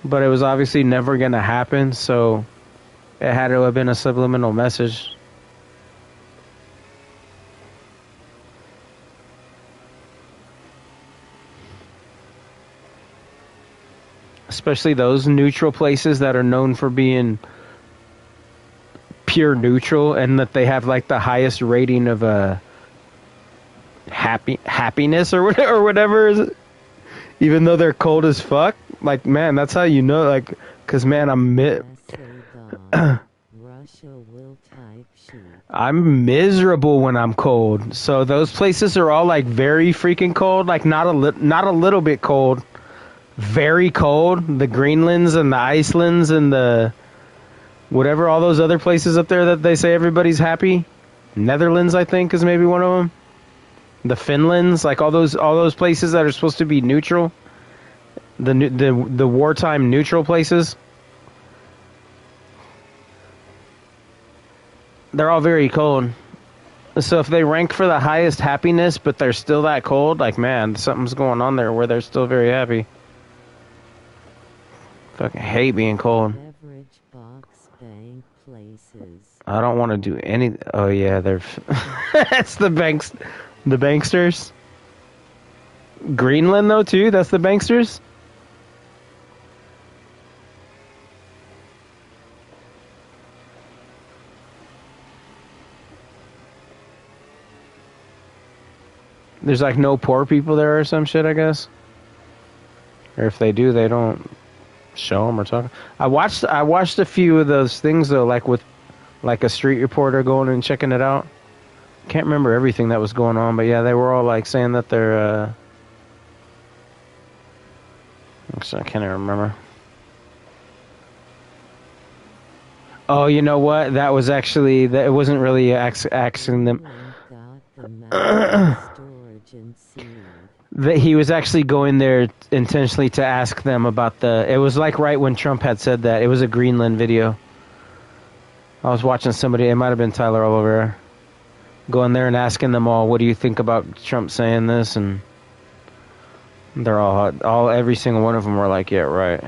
But it was obviously never going to happen, so it had to have been a subliminal message. Especially those neutral places that are known for being pure neutral and that they have like the highest rating of happiness or whatever is it? Even though they're cold as fuck. Like, man, that's how you know, like, because man, I'm miserable when I'm cold. So those places are all like very freaking cold, like not a little bit cold, very cold. The Greenlands and the Icelands and the whatever, all those other places up there that they say everybody's happy. Netherlands, I think, is maybe one of them. The Finlands, like all those places that are supposed to be neutral. The wartime neutral places. They're all very cold. So if they rank for the highest happiness, but they're still that cold, like, man, something's going on there where they're still very happy. Fucking hate being cold. I don't want to do any... Oh, yeah, they're... That's the banks... The banksters. Greenland, though, too? That's the banksters? there's like no poor people there or some shit, I guess. Or if they do, they don't show them or talk. I watched a few of those things though, like with like a street reporter going and checking it out. Can't remember everything that was going on, but yeah, they were all like saying that they're I can't even remember. Oh, you know what? That was actually that. It wasn't really asking them. That he was actually going there intentionally to ask them about the. It was like right when Trump had said that. It was a Greenland video. I was watching somebody. It might have been Tyler Oliver, going there and asking them all, "What do you think about Trump saying this?" And they're all every single one of them were like, "Yeah, right."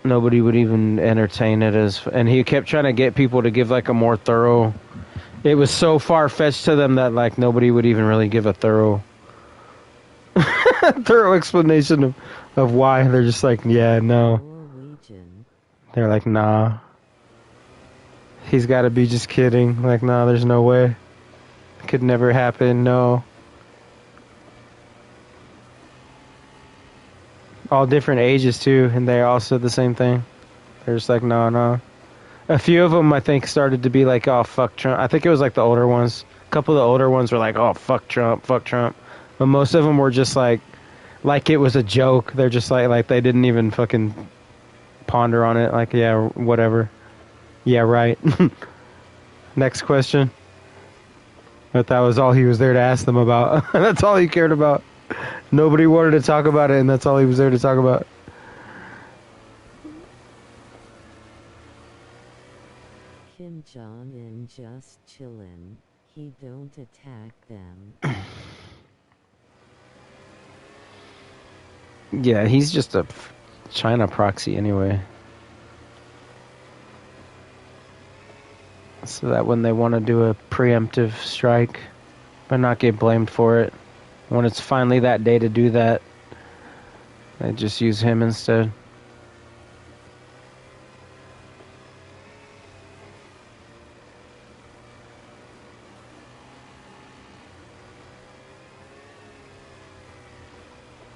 Nobody would even entertain it as, and he kept trying to get people to give like a more thorough. It was so far-fetched to them that like nobody would even really give a thorough explanation of why. They're just like, yeah, no. They're like, nah. He's got to be just kidding. Like, nah, there's no way. It could never happen. No. All different ages too, and they all said the same thing. They're just like, no, no. A few of them, I think, started to be like, oh, fuck Trump. I think it was like the older ones. A couple of the older ones were like, oh, fuck Trump, fuck Trump. But most of them were just like it was a joke. They're just like they didn't even fucking ponder on it. Like, yeah, whatever. Yeah, right. Next question. But that was all he was there to ask them about. That's all he cared about. Nobody wanted to talk about it, and that's all he was there to talk about. Kim Jong-un just chillin'. He don't attack them. Yeah, he's just a China proxy anyway. So that when they want to do a preemptive strike, but not get blamed for it, when it's finally that day to do that, they just use him instead.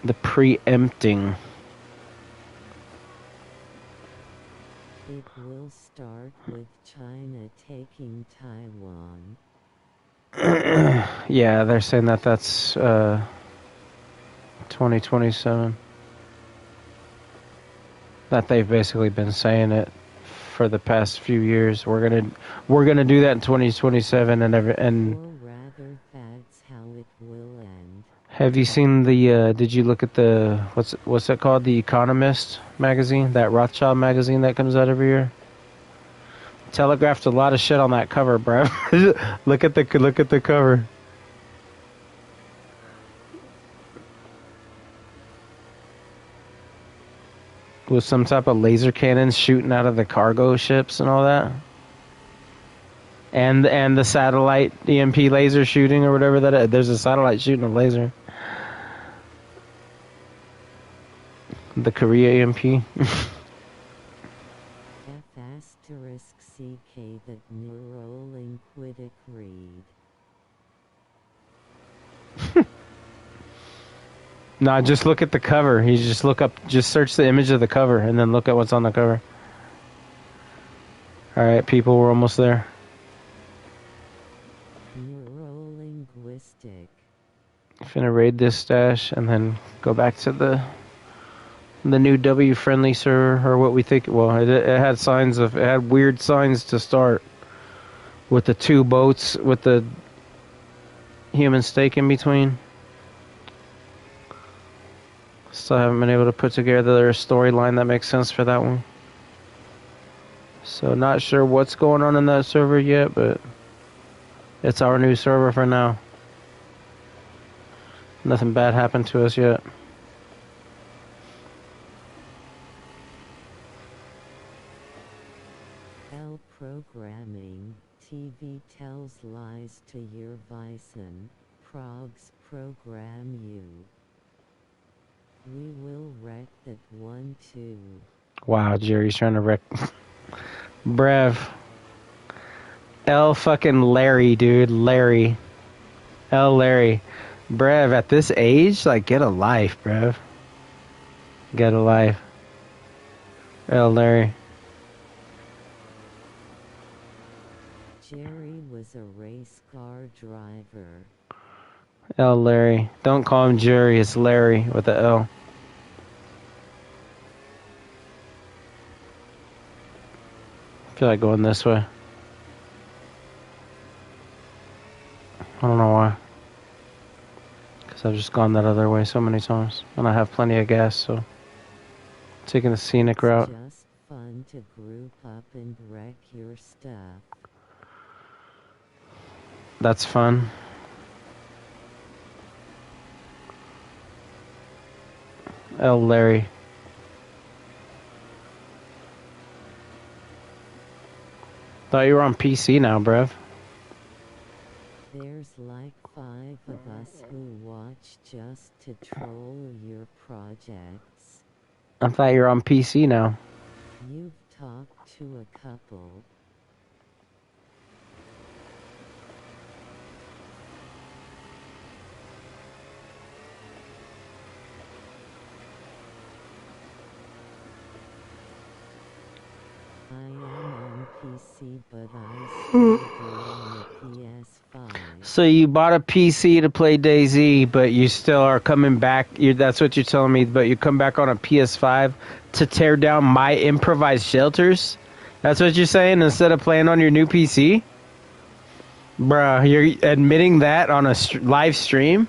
The preempting. It will start with China taking Taiwan. Yeah, they're saying that's 2027. That they've basically been saying it for the past few years. We're gonna do that in 2027, and or rather, that's how it will end. Have you seen the? Did you look at the what's that called? The Economist magazine, that Rothschild magazine that comes out every year. Telegraphed a lot of shit on that cover, bro. Look at the cover. With some type of laser cannons shooting out of the cargo ships and all that. And the satellite EMP laser shooting or whatever that is. There's a satellite shooting a laser. The Korea EMP. F***CK that neurolinguistic read. Nah, just look at the cover. You just search the image of the cover and then look at what's on the cover. Alright, people, we're almost there. Neurolinguistic. Finna raid this stash and then go back to the new W friendly server, or what we think. Well, it had weird signs to start with the two boats with the human stake in between. Still haven't been able to put together a storyline that makes sense for that one. So not sure what's going on in that server yet, but it's our new server for now. Nothing bad happened to us yet. L programming, TV tells lies to your bison, progs program you. We will wreck that one too. Wow, Jerry's trying to wreck. Brev. L fucking Larry, dude. Larry. L Larry. Brev, at this age, like, get a life, brev. Get a life. L Larry. Jerry was a race car driver. L Larry. Don't call him Jerry, it's Larry with a L. I feel like going this way. I don't know why. Because I've just gone that other way so many times. And I have plenty of gas, so... Taking the scenic route. It's just fun to group up and wreck your stuff. That's fun. L Larry. Thought you were on PC now, bruv. There's like 5 of us who watch just to troll your projects. I thought you were on PC now. You've talked to a couple. I am on PC, but I still do on the PS5. So you bought a PC to play DayZ, but you still are coming back. That's what you're telling me, but you come back on a PS5 to tear down my improvised shelters? That's what you're saying instead of playing on your new PC? Bruh, you're admitting that on a live stream?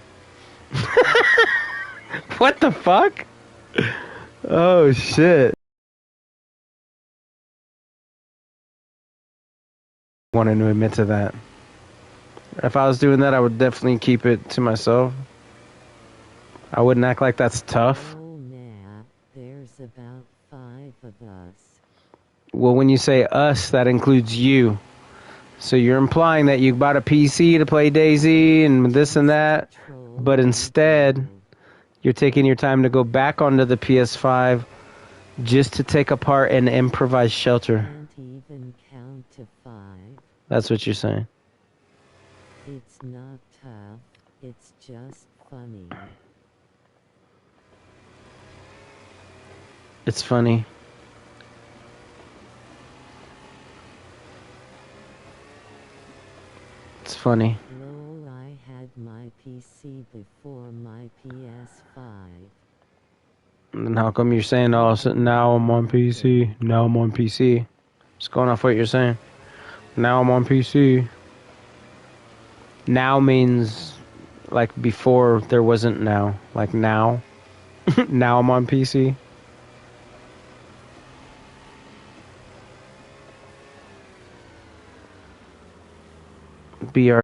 What the fuck? Oh, shit. Wanted to admit to that. If I was doing that, I would definitely keep it to myself. I wouldn't act like that's tough. Oh, nah, there's about 5 of us. Well, when you say us, that includes you. So you're implying that you bought a PC to play DayZ and this and that, but instead, you're taking your time to go back onto the PS5 just to take apart an improvised shelter. Can't even count to 5. That's what you're saying. It's not tough, it's just funny. It's funny. It's funny. Lol, I had my PC before my PS5. And how come you're saying, oh, so now I'm on PC? Now I'm on PC. Just going off what you're saying. Now I'm on PC. Now means like before there wasn't now. Like now. Now I'm on PC. BR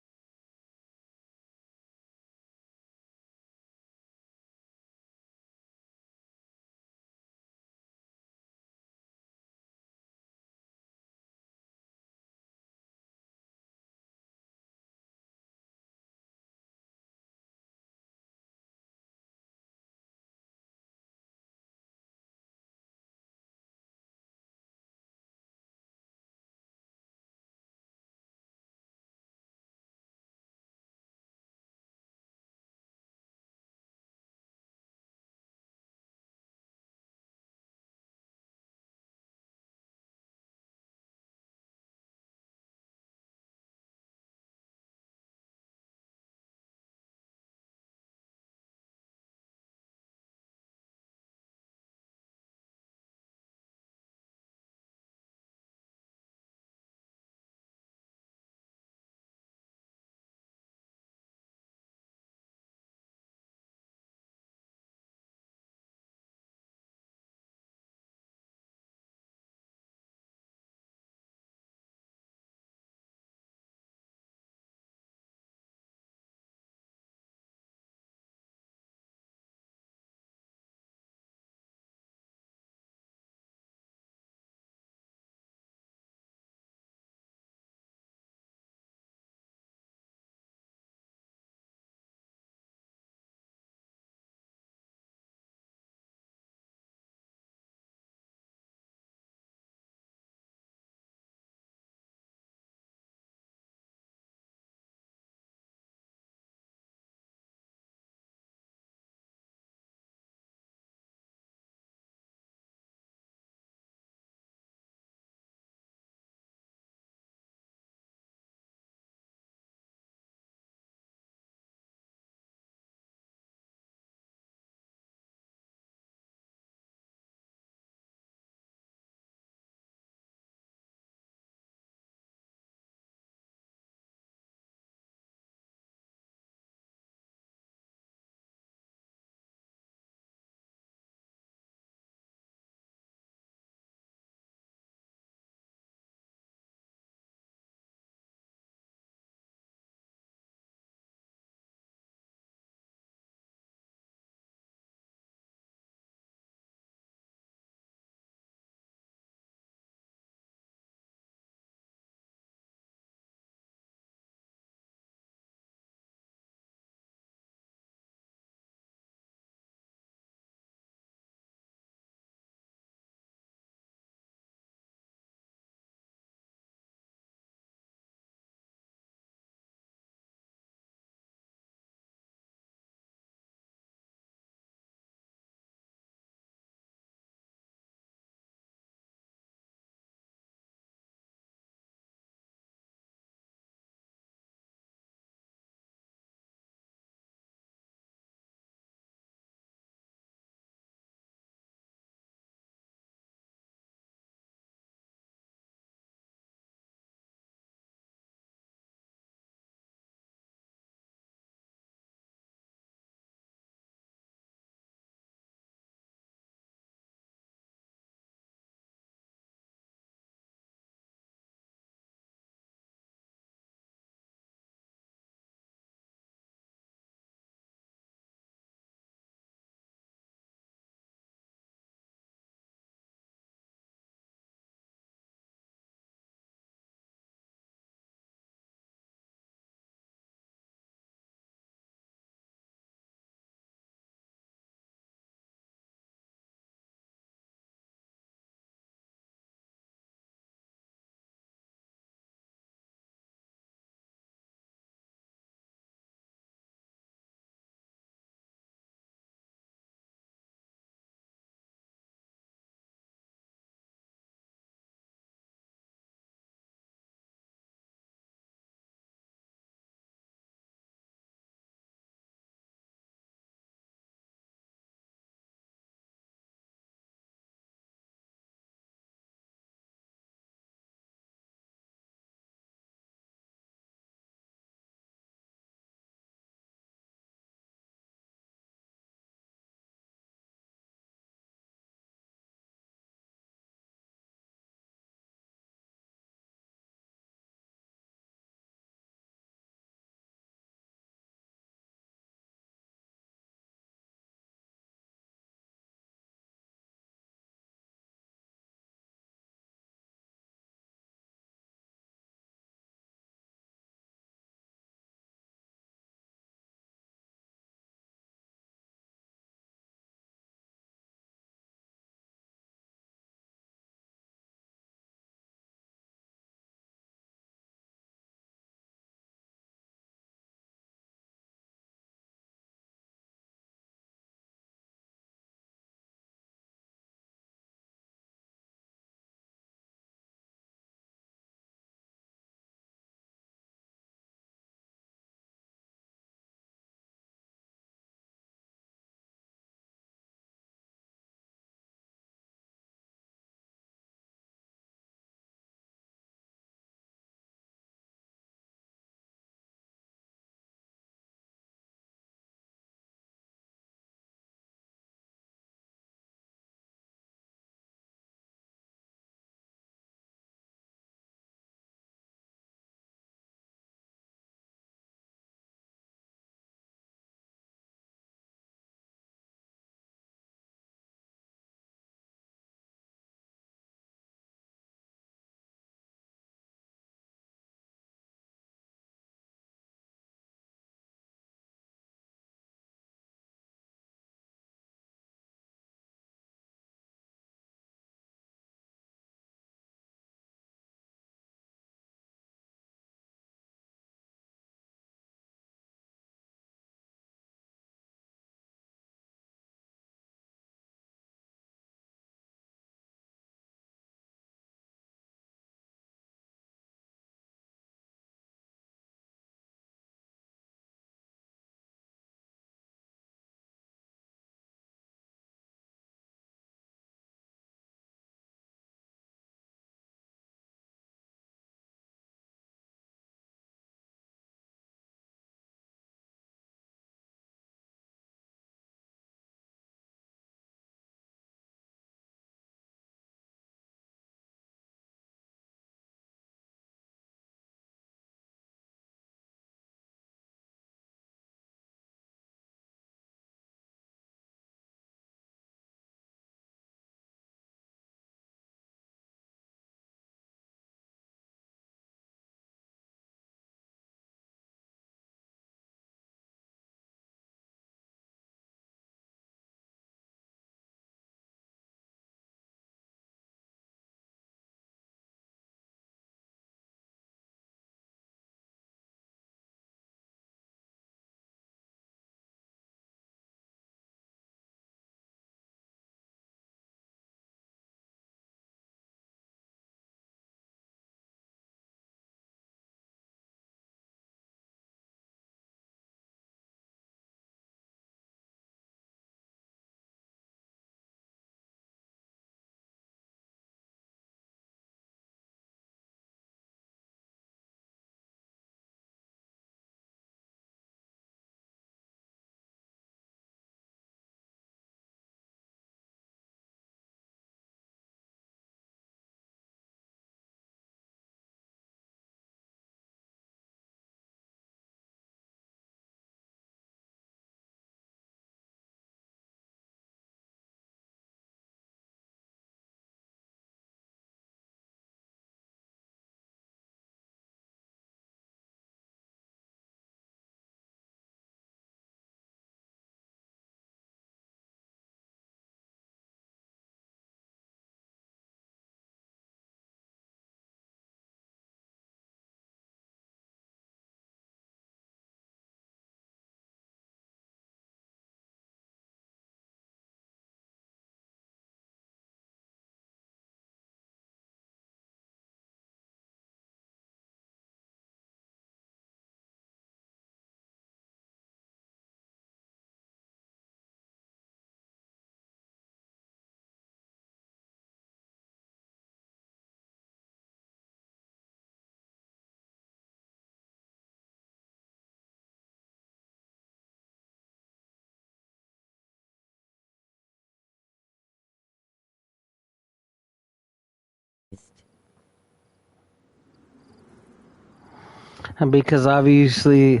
Because obviously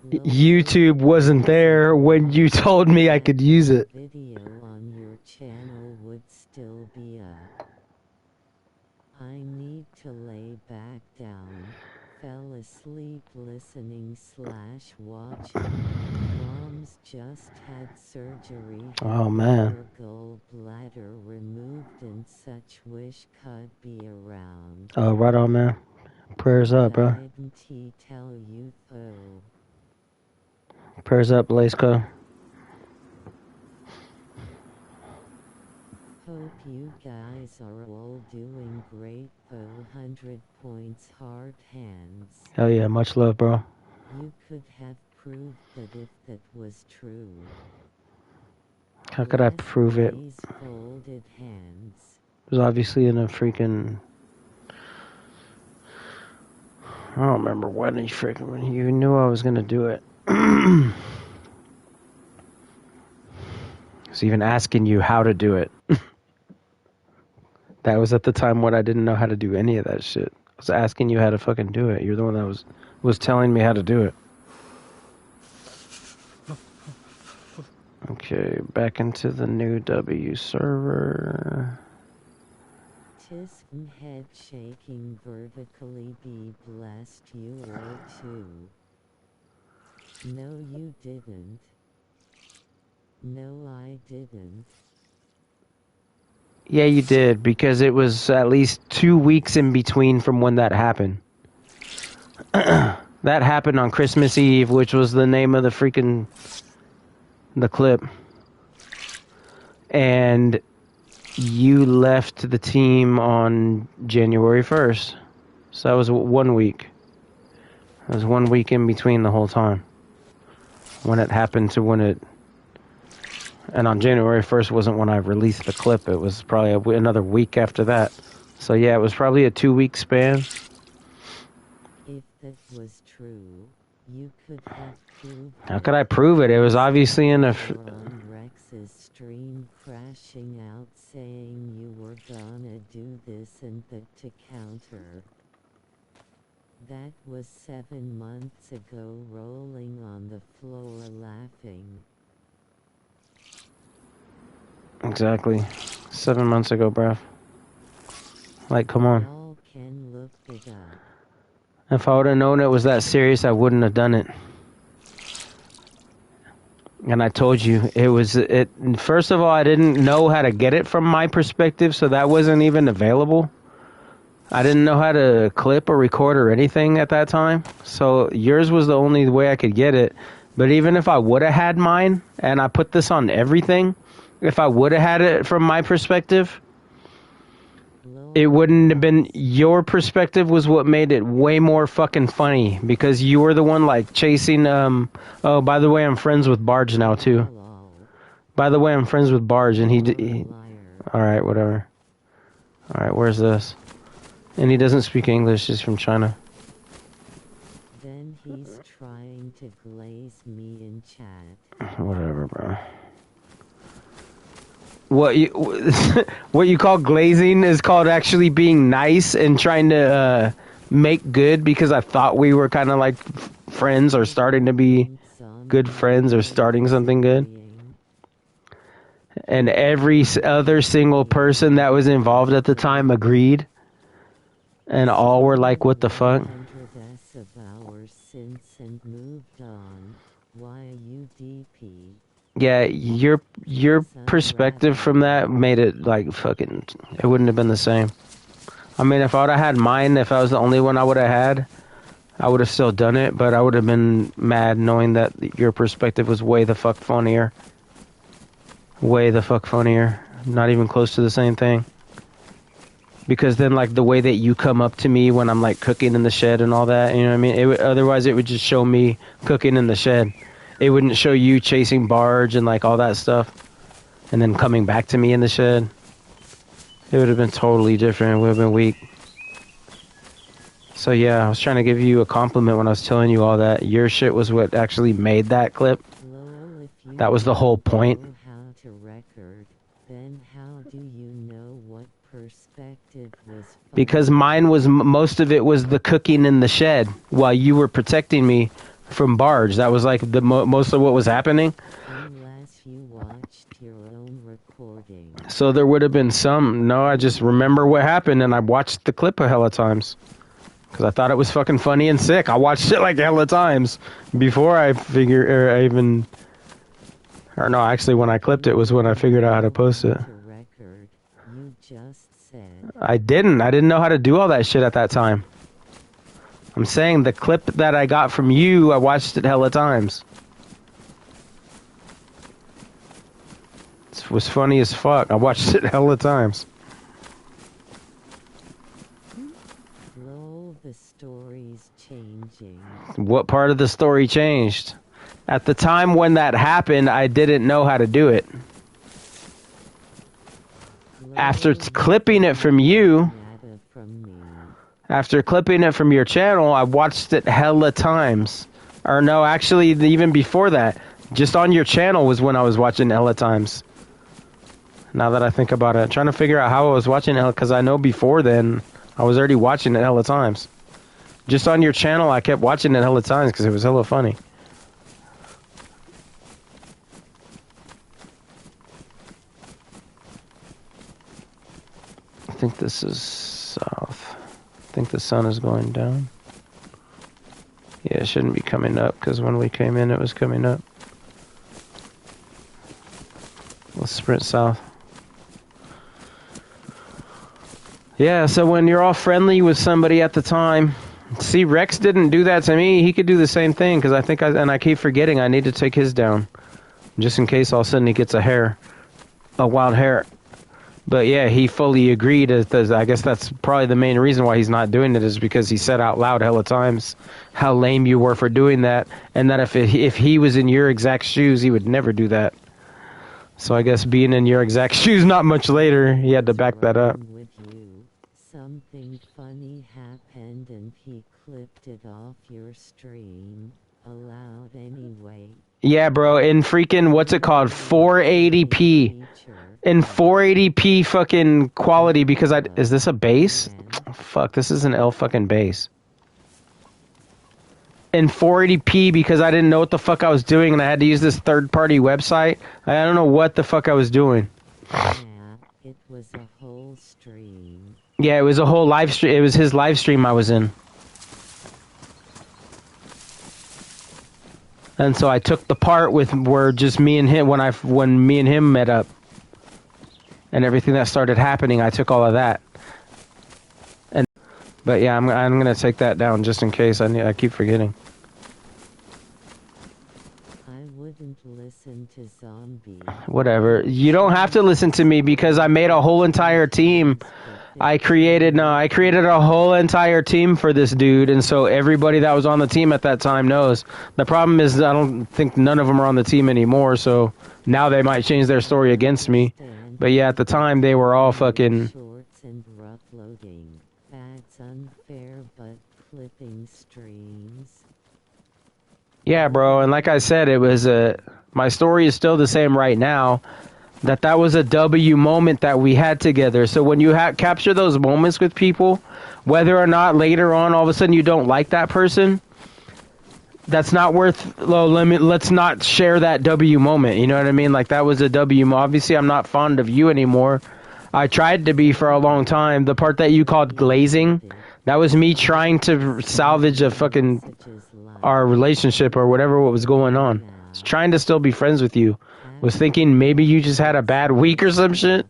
YouTube wasn't there when you told me I could use it. Video on your channel would still be up. I need to lay back down. Fell asleep listening / watching. Mom's just had surgery. Oh, man. Her gallbladder removed and such. Wish could be around. Oh, right on, man. Prayers up, bro. Didn't tell you though. Prayers up, Blazeco. Hope you guys are all doing great though. 100 points, hard hands. Hell yeah, much love, bro. You could have proved that if that was true. How could I prove it? Folded hands. It was obviously in a freaking... I don't remember when you knew I was gonna do it. I was even asking you how to do it. That was at the time when I didn't know how to do any of that shit. I was asking you how to fucking do it. You're the one that was telling me how to do it. Okay, back into the new W server. Tism head shaking vertically. Be blessed, you all too. No, you didn't. No, I didn't. Yeah, you did, because it was at least 2 weeks in between from when that happened. That happened on Christmas Eve, which was the name of the clip. And you left the team on January 1st. So that was 1 week. It was 1 week in between the whole time. When it happened to when it... And on January 1st wasn't when I released the clip. It was probably another week after that. So yeah, it was probably a 2 week span. If that was true, you could have proved. How could I prove it? It was obviously in a... On Rex's stream crashing out saying you were gonna do this and that to counter. That was 7 months ago, rolling on the floor laughing. Exactly. 7 months ago, bruv. Like, come on. Y'all can look it up. If I would have known it was that serious, I wouldn't have done it. And I told you, first of all, I didn't know how to get it from my perspective, so that wasn't even available. I didn't know how to clip or record or anything at that time. So yours was the only way I could get it. But even if I would have had mine, and I put this on everything, if I would have had it from my perspective, it wouldn't have been... Your perspective was what made it way more fucking funny, because you were the one like chasing... Oh, by the way, I'm friends with Barge now too. By the way, I'm friends with Barge, and he alright, whatever. Alright, where's this? And he doesn't speak English, he's from China. Then he's trying to glaze me in chat. Whatever, bro. What you call glazing is called actually being nice and trying to make good, because I thought we were kind of like friends or starting to be good friends or starting something good. And every other single person that was involved at the time agreed. And all were like, what the fuck? Yeah, your perspective from that made it like fucking... It wouldn't have been the same. I mean, if I would have had mine, if I was the only one I would have had, I would have still done it, but I would have been mad knowing that your perspective was way the fuck funnier. Way the fuck funnier. Not even close to the same thing. Because then, like, the way that you come up to me when I'm, like, cooking in the shed and all that, you know what I mean? Otherwise, it would just show me cooking in the shed. It wouldn't show you chasing Barge and, like, all that stuff. And then coming back to me in the shed. It would have been totally different. It would have been weak. So, yeah, I was trying to give you a compliment when I was telling you all that. Your shit was what actually made that clip. That was the whole point. How to record, then how do you know what perspective was Because mine was, most of it was the cooking in the shed while you were protecting me from Barge. That was like the most of what was happening. unless you watched your own recording. So there would have been some. No, I just remember what happened and I watched the clip a hella times. Because I thought it was fucking funny and sick. I watched it like hella times before I no, actually when I clipped it was when I figured out how to post it. You just said I didn't know how to do all that shit at that time. I'm saying the clip that I got from you, I watched it hella times. It was funny as fuck. I watched it hella times. lol, the story's changing. What part of the story changed? At the time when that happened, I didn't know how to do it. After clipping it from you, after clipping it from your channel, I watched it hella times. Or no, actually, even before that. Just on your channel was when I was watching it hella times. Now that I think about it. I'm trying to figure out how I was watching it, because I know before then, I was already watching it hella times. Just on your channel, I kept watching it hella times, because it was hella funny. I think this is south. I think the sun is going down. Yeah, it shouldn't be coming up, because when we came in, it was coming up. Let's sprint south. Yeah, so when you're all friendly with somebody at the time... See, Rex didn't do that to me. He could do the same thing, because I keep forgetting I need to take his down. Just in case all of a sudden he gets a wild hair. But yeah, he fully agreed. I guess that's probably the main reason why he's not doing it, is because he said out loud hella times how lame you were for doing that, and that if he was in your exact shoes, he would never do that. So I guess being in your exact shoes not much later, he had to back that up. Something funny happened and he clipped it off your stream. Allowed anyway. Yeah, bro, in freaking, what's it called? 480p. In 480p fucking quality, because is this a base? Oh, fuck, this is an L fucking base. In 480p, because I didn't know what the fuck I was doing and I had to use this third-party website. I don't know what the fuck I was doing. Yeah, it was a whole stream. Yeah, it was a whole live stream. It was his live stream I was in. And so I took the part with where just me and him, when me and him met up. And everything that started happening, I took all of that. But yeah, I'm gonna take that down just in case. I keep forgetting. I wouldn't listen to Zombie. Whatever. You don't have to listen to me, because I made a whole entire team. I created a whole entire team for this dude, and so everybody that was on the team at that time knows. The problem is I don't think none of them are on the team anymore, so now they might change their story against me. But yeah, at the time they were all fucking... Shorts and rough loading. That's unfair, but clipping streams. Yeah, bro, and like I said, it was my story is still the same right now. That was a W moment that we had together. So when you capture those moments with people, whether or not later on all of a sudden you don't like that person, that's not worth. Let's not share that W moment. You know what I mean? Like, that was a W. Obviously, I'm not fond of you anymore. I tried to be for a long time. The part that you called glazing, that was me trying to salvage our relationship or whatever what was going on. I was trying to still be friends with you. Was thinking maybe you just had a bad week or some shit,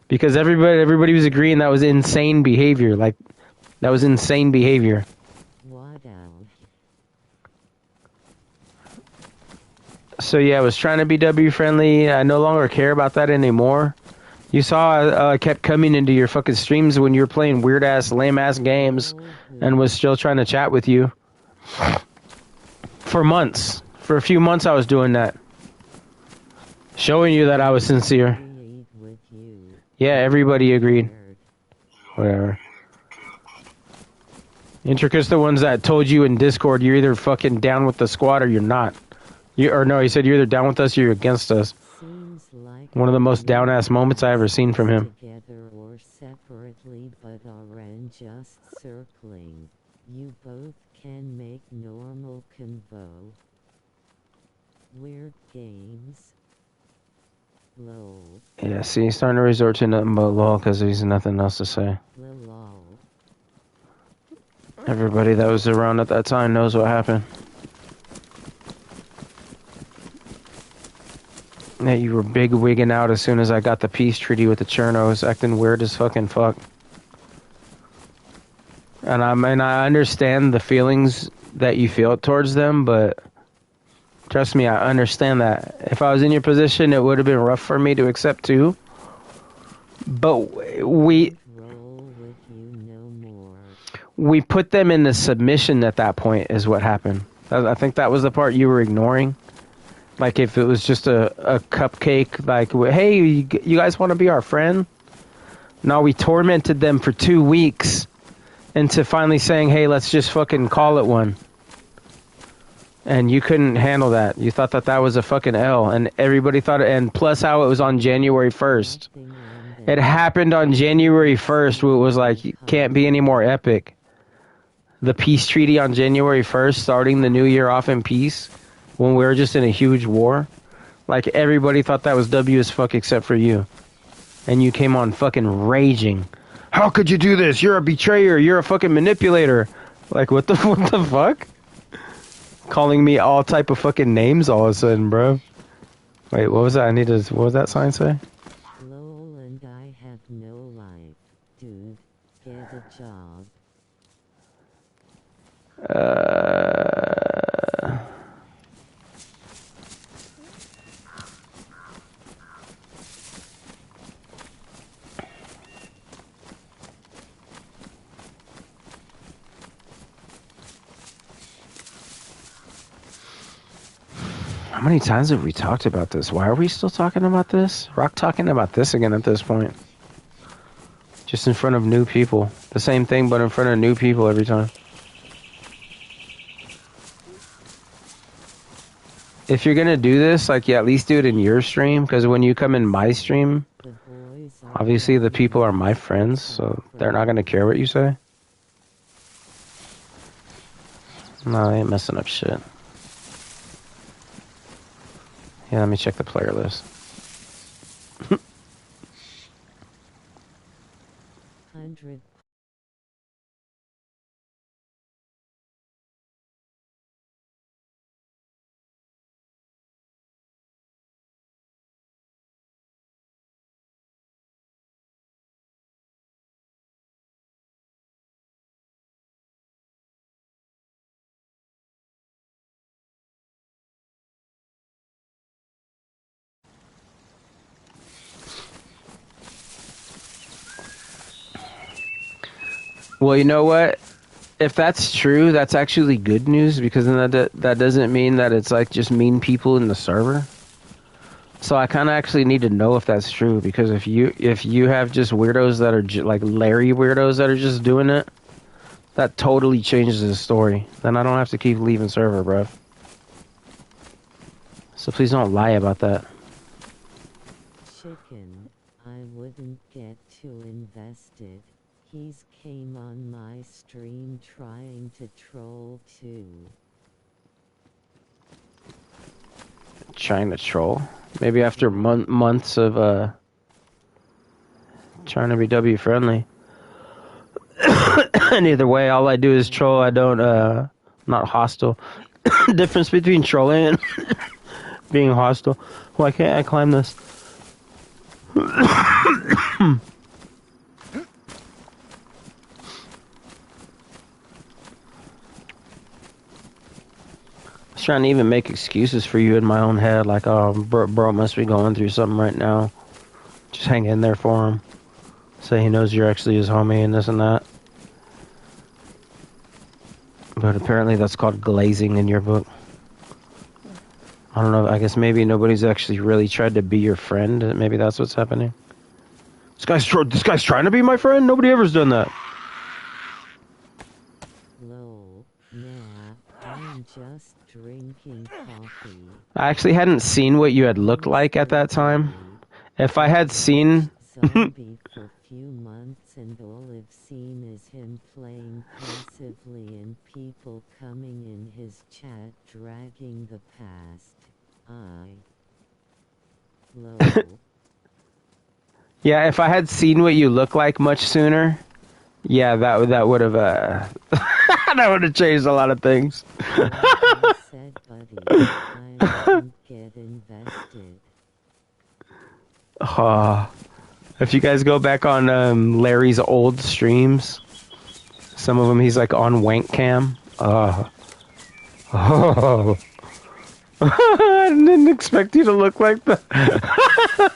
because everybody was agreeing that was insane behavior. Like, that was insane behavior. So yeah, I was trying to be W friendly. I no longer care about that anymore. You saw I kept coming into your fucking streams when you were playing weird ass, lame ass games, and was still trying to chat with you. For months. For a few months I was doing that. Showing you that I was sincere. Yeah, everybody agreed. Whatever. Intrica's the ones that told you in Discord you're either fucking down with the squad or you're not. He said you're either down with us or you're against us. One of the most down-ass moments I ever seen from him. shortly, but Aren just circling. You both can make normal convo. Weird games. Lol. Yeah, see, he's starting to resort to nothing but lol because there's nothing else to say. Lol. Everybody that was around at that time knows what happened. Yeah, you were big wigging out as soon as I got the peace treaty with the Chernos, acting weird as fucking fuck. And I understand the feelings that you feel towards them, but trust me, I understand that. If I was in your position, it would have been rough for me to accept too. But we put them in the submission at that point is what happened. I think that was the part you were ignoring. Like if it was just a cupcake, like, hey, you guys want to be our friend? No, we tormented them for 2 weeks into finally saying, hey, let's just fucking call it one. And you couldn't handle that. You thought that was a fucking L. And everybody thought it, and plus how it was on January 1st. It happened on January 1st, where it was like, it can't be any more epic. The peace treaty on January 1st, starting the new year off in peace, when we were just in a huge war. Like, everybody thought that was W as fuck except for you. And you came on fucking raging. How could you do this? You're a betrayer. You're a fucking manipulator. Like, what the fuck? Calling me all type of fucking names all of a sudden, bro. Wait, what was that? What was that sign say? Lol, and I have no life. Dude, get a job. How many times have we talked about this? Why are we still talking about this? Rock talking about this again at this point. Just in front of new people. The same thing, but in front of new people every time. If you're gonna do this, like, yeah, at least do it in your stream, because when you come in my stream, obviously the people are my friends, so they're not gonna care what you say. No, they ain't messing up shit. Yeah, let me check the player list. 100. Well, you know what? If that's true, that's actually good news, because then that doesn't mean that it's like just mean people in the server. So I kind of actually need to know if that's true, because if you have just weirdos that are like Larry weirdos that are just doing it, that totally changes the story. Then I don't have to keep leaving server, bruv. So please don't lie about that. Chicken, I wouldn't get too invested. He's came on my stream trying to troll too. Trying to troll? Maybe after months of trying to be W friendly. And either way, all I do is troll. I don't not hostile. Difference between trolling and being hostile. Why can't I climb this? I was trying to even make excuses for you in my own head, like, oh, bro must be going through something right now. Just hang in there for him. Say he knows you're actually his homie and this and that. But apparently that's called glazing in your book. I don't know, I guess maybe nobody's actually really tried to be your friend. Maybe that's what's happening. This guy's trying to be my friend? Nobody ever's done that. Lol, nah, I'm just drinking coffee. I actually hadn't seen what you had looked like at that time. If I had seen... for few months and all I've seen is him playing passively and people coming in his chat dragging the past. Low. Yeah, if I had seen what you look like much sooner, yeah, that would have that would have changed a lot of things. Like I said, buddy, I didn't get invested. If you guys go back on Larry's old streams, some of them he's like on wank cam. Oh. I didn't expect you to look like that.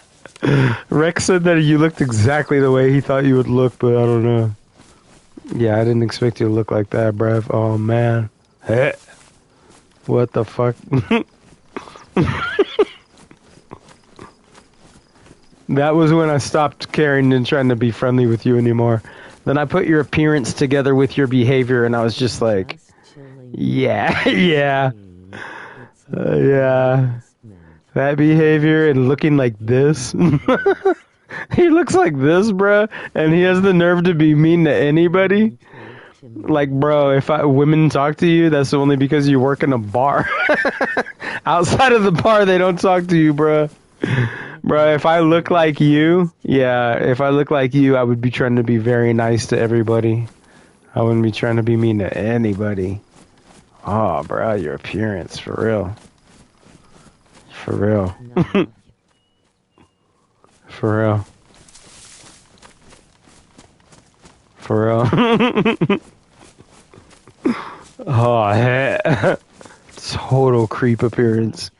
Rex said that you looked exactly the way he thought you would look, but I don't know. Yeah, I didn't expect you to look like that, bruv. Oh, man. Hey. What the fuck? That was when I stopped caring and trying to be friendly with you anymore. Then I put your appearance together with your behavior, and I was just like, yeah, yeah. Yeah. That behavior and looking like this. He looks like this, bruh, and he has the nerve to be mean to anybody. Like, bro, if women talk to you, that's only because you work in a bar. Outside of the bar, they don't talk to you, bruh. Bro, if I look like you, if I look like you, I would be trying to be very nice to everybody. I wouldn't be trying to be mean to anybody. Oh, bro, your appearance, for real. For real. For real. For real. Oh, hey. Total creep appearance.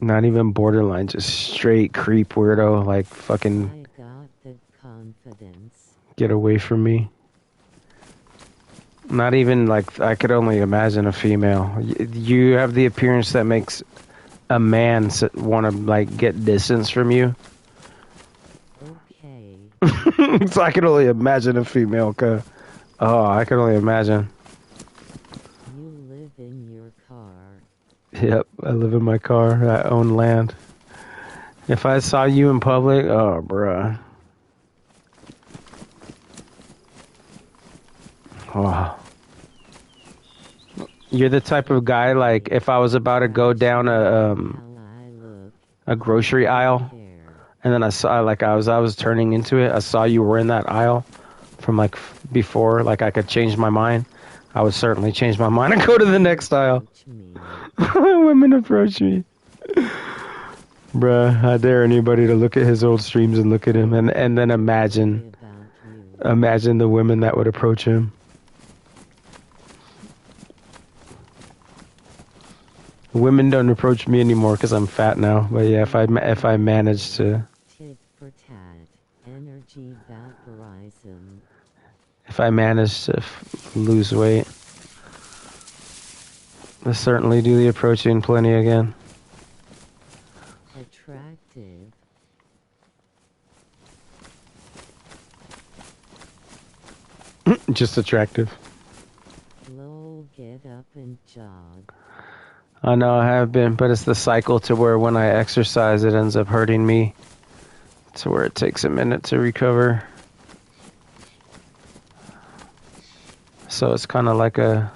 Not even borderline, just straight creep weirdo. Like, fucking get away from me. Not even like, I could only imagine a female. You have the appearance that makes a man want to like get distance from you. Okay. So I can only imagine a female. Oh, I can only imagine. You live in your car. Yep, I live in my car. I own land. If I saw you in public, oh, bruh. Oh. You're the type of guy, like, if I was about to go down a grocery aisle, and then I saw, like, I was turning into it, I saw you were in that aisle from, like, before, like, I could change my mind, I would certainly change my mind and go to the next aisle. Women approach me. Bruh, I dare anybody to look at his old streams and look at him, and then imagine the women that would approach him. Women don't approach me anymore because I'm fat now. But yeah, if I manage to, if I manage to lose weight, I certainly do the approaching plenty again. Attractive. Just attractive. Lol, get up and jog. I know I have been, but it's the cycle to where when I exercise, it ends up hurting me. To where it takes a minute to recover. So it's kind of like I'm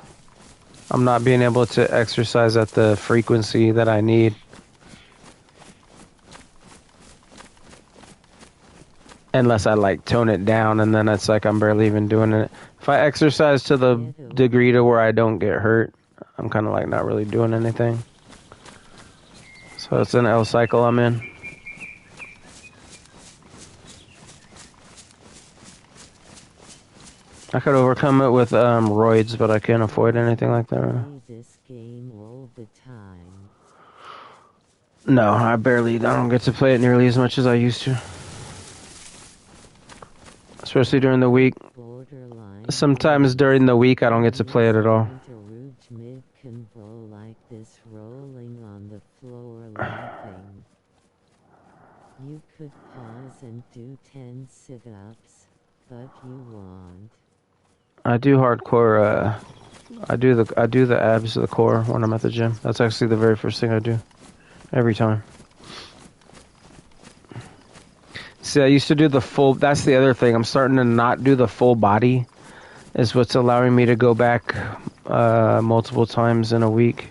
not being able to exercise at the frequency that I need. Unless I like tone it down, and then it's like I'm barely even doing it. If I exercise to the degree to where I don't get hurt, I'm kind of like not really doing anything. So it's an L cycle I'm in. I could overcome it with roids, but I can't avoid anything like that. This game all the time. No, I don't get to play it nearly as much as I used to. Especially during the week. Sometimes during the week I don't get to play it at all. You could pause and do 10 sit-ups, but you won't. I do hardcore. I do the abs, the core when I'm at the gym. That's actually the very first thing I do, every time. See, I used to do the full. That's the other thing. I'm starting to not do the full body. Is what's allowing me to go back multiple times in a week.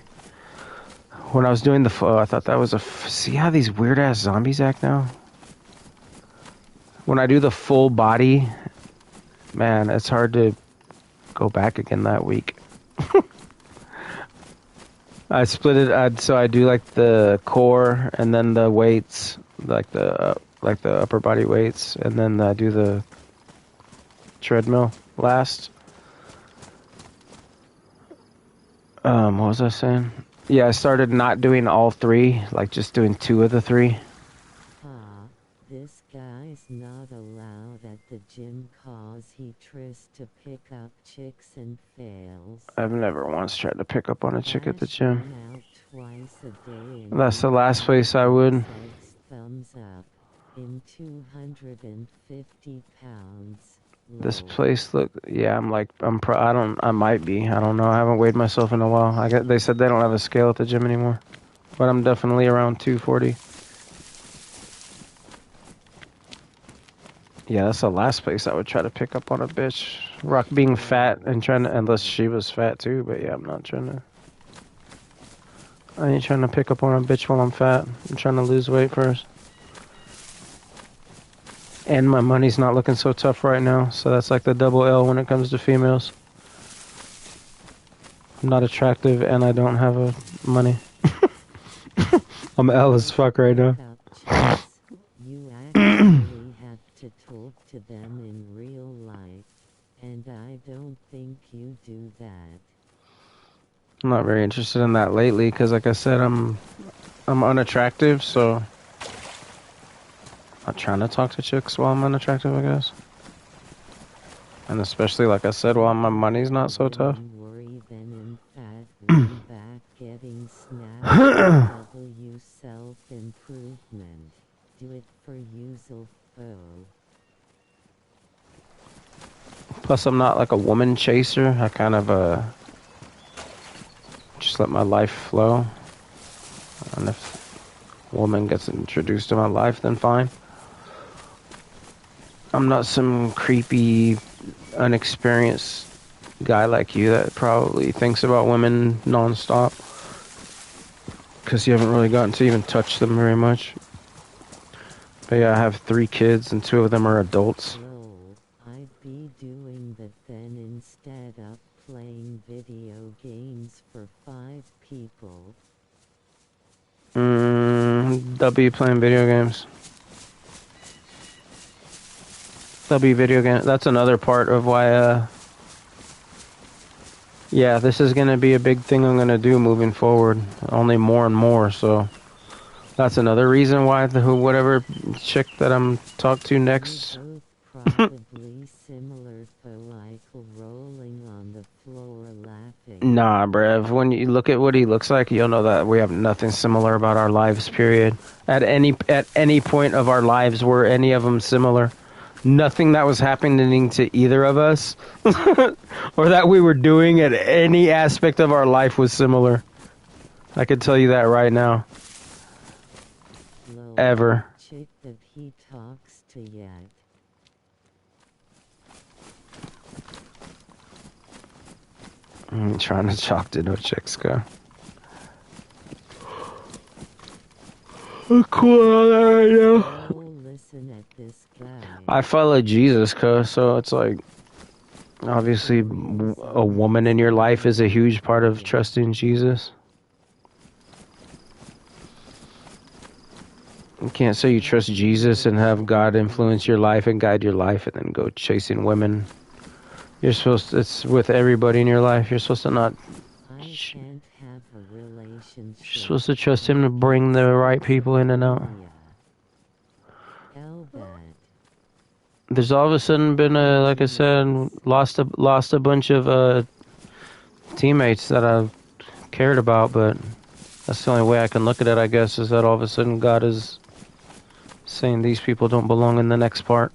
When I was doing the, I thought that was a. See how these weird ass zombies act now. When I do the full body, man, it's hard to go back again that week. I split it. So I do like the core and then the weights, like the upper body weights, and then I do the treadmill last. What was I saying? Yeah, I started not doing all three, like just doing 2 of the 3. This guy's not allowed at the gym cause he tries to pick up chicks and fails. I've never once tried to pick up on a chick at the gym. Out twice a day That's the last place I would. Thumbs up in 250 pounds. This place look, yeah, I might be. I don't know. I haven't weighed myself in a while. They said they don't have a scale at the gym anymore. But I'm definitely around 240. Yeah, that's the last place I would try to pick up on a bitch. Rock being fat and trying to, unless she was fat too, but yeah, I ain't trying to pick up on a bitch while I'm fat. I'm trying to lose weight first. And my money's not looking so tough right now, so that's like the double L when it comes to females. I'm not attractive and I don't have money. I'm L as fuck right now. You actually have to talk to them in real life, and I don't think you do that. I'm not very interested in that lately, because like I said, I'm unattractive, so I'm not trying to talk to chicks while I'm unattractive, I guess. And especially, like I said, while my money's not so tough. Getting snapped. W self-improvement. Do it for you, Plus, I'm not like a woman chaser. I kind of just let my life flow. And if a woman gets introduced to my life, then fine. I'm not some creepy, unexperienced guy like you that probably thinks about women nonstop. Because you haven't really gotten to even touch them very much. But yeah, I have 3 kids and 2 of them are adults. I'd be doing that then instead of playing video games for 5 people. They'll be playing video games. They'll be video games. That's another part of why, yeah, this is going to be a big thing I'm going to do moving forward. Only more and more, so that's another reason why whatever chick that I'm talked to next. Probably similar, like rolling on the floor laughing. Nah, bruv. When you look at what he looks like, you'll know that we have nothing similar about our lives, period. At any point of our lives were any of them similar. Nothing that was happening to either of us or that we were doing at any aspect of our life was similar. I can tell you that right now. Ever. Chick that he talks to yet. I'm trying to talk to no chicks, go. I'm cool on that right now. Listen at this guy. I follow Jesus, so it's like, obviously, a woman in your life is a huge part of trusting Jesus. You can't say you trust Jesus and have God influence your life and guide your life and then go chasing women. You're supposed to, it's with everybody in your life. You're supposed to not. I can't have a relationship. You're supposed to trust him to bring the right people in and out. There's all of a sudden been like I said, lost a bunch of teammates that I've cared about, but that's the only way I can look at it, I guess, is that all of a sudden God is saying these people don't belong in the next part.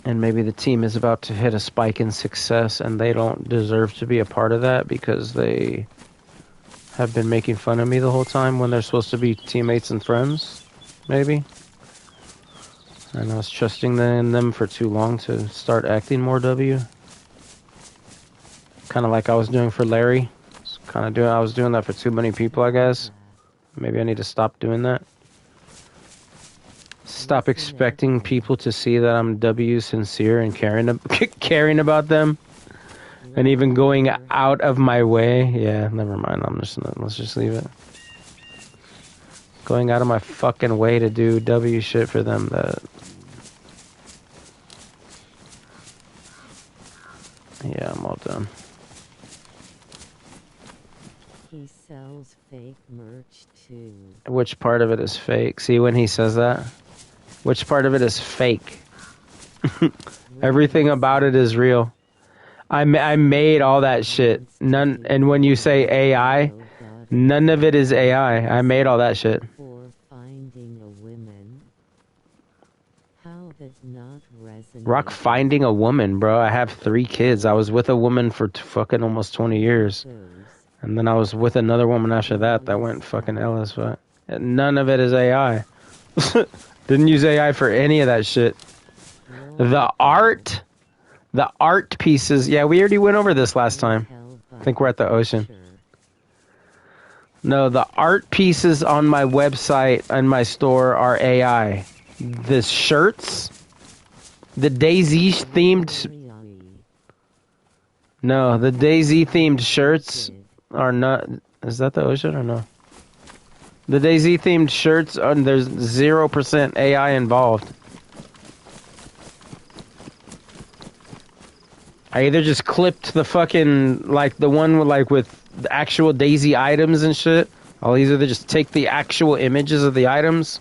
And maybe the team is about to hit a spike in success and they don't deserve to be a part of that because they have been making fun of me the whole time when they're supposed to be teammates and friends, maybe. And I was trusting in them for too long to start acting more W. Kind of like I was doing for Larry. I was doing that for too many people, I guess. Maybe I need to stop doing that. Stop expecting people to see that I'm W sincere and caring about them. And even going out of my way. Yeah, never mind. Let's just leave it. Going out of my fucking way to do W shit for them. Yeah, I'm all done. He sells fake merch too. Which part of it is fake? See when he says that? Which part of it is fake? Everything about it is real. I made all that shit. None. And when you say AI, none of it is AI. I made all that shit. For finding a woman. How that not resonate? Rock finding a woman, bro. I have 3 kids. I was with a woman for fucking almost 20 years. And then I was with another woman after that went fucking Ellis, but none of it is AI. Didn't use AI for any of that shit. The art pieces, yeah, we already went over this last time. I think we're at the ocean. No, the art pieces on my website and my store are AI. The shirts, the DayZ themed... No, the DayZ themed shirts are not... Is that the ocean or no? The DayZ themed shirts, there's 0% AI involved. I either just clipped the fucking, like the one with the actual DayZ items and shit. I'll either just take the actual images of the items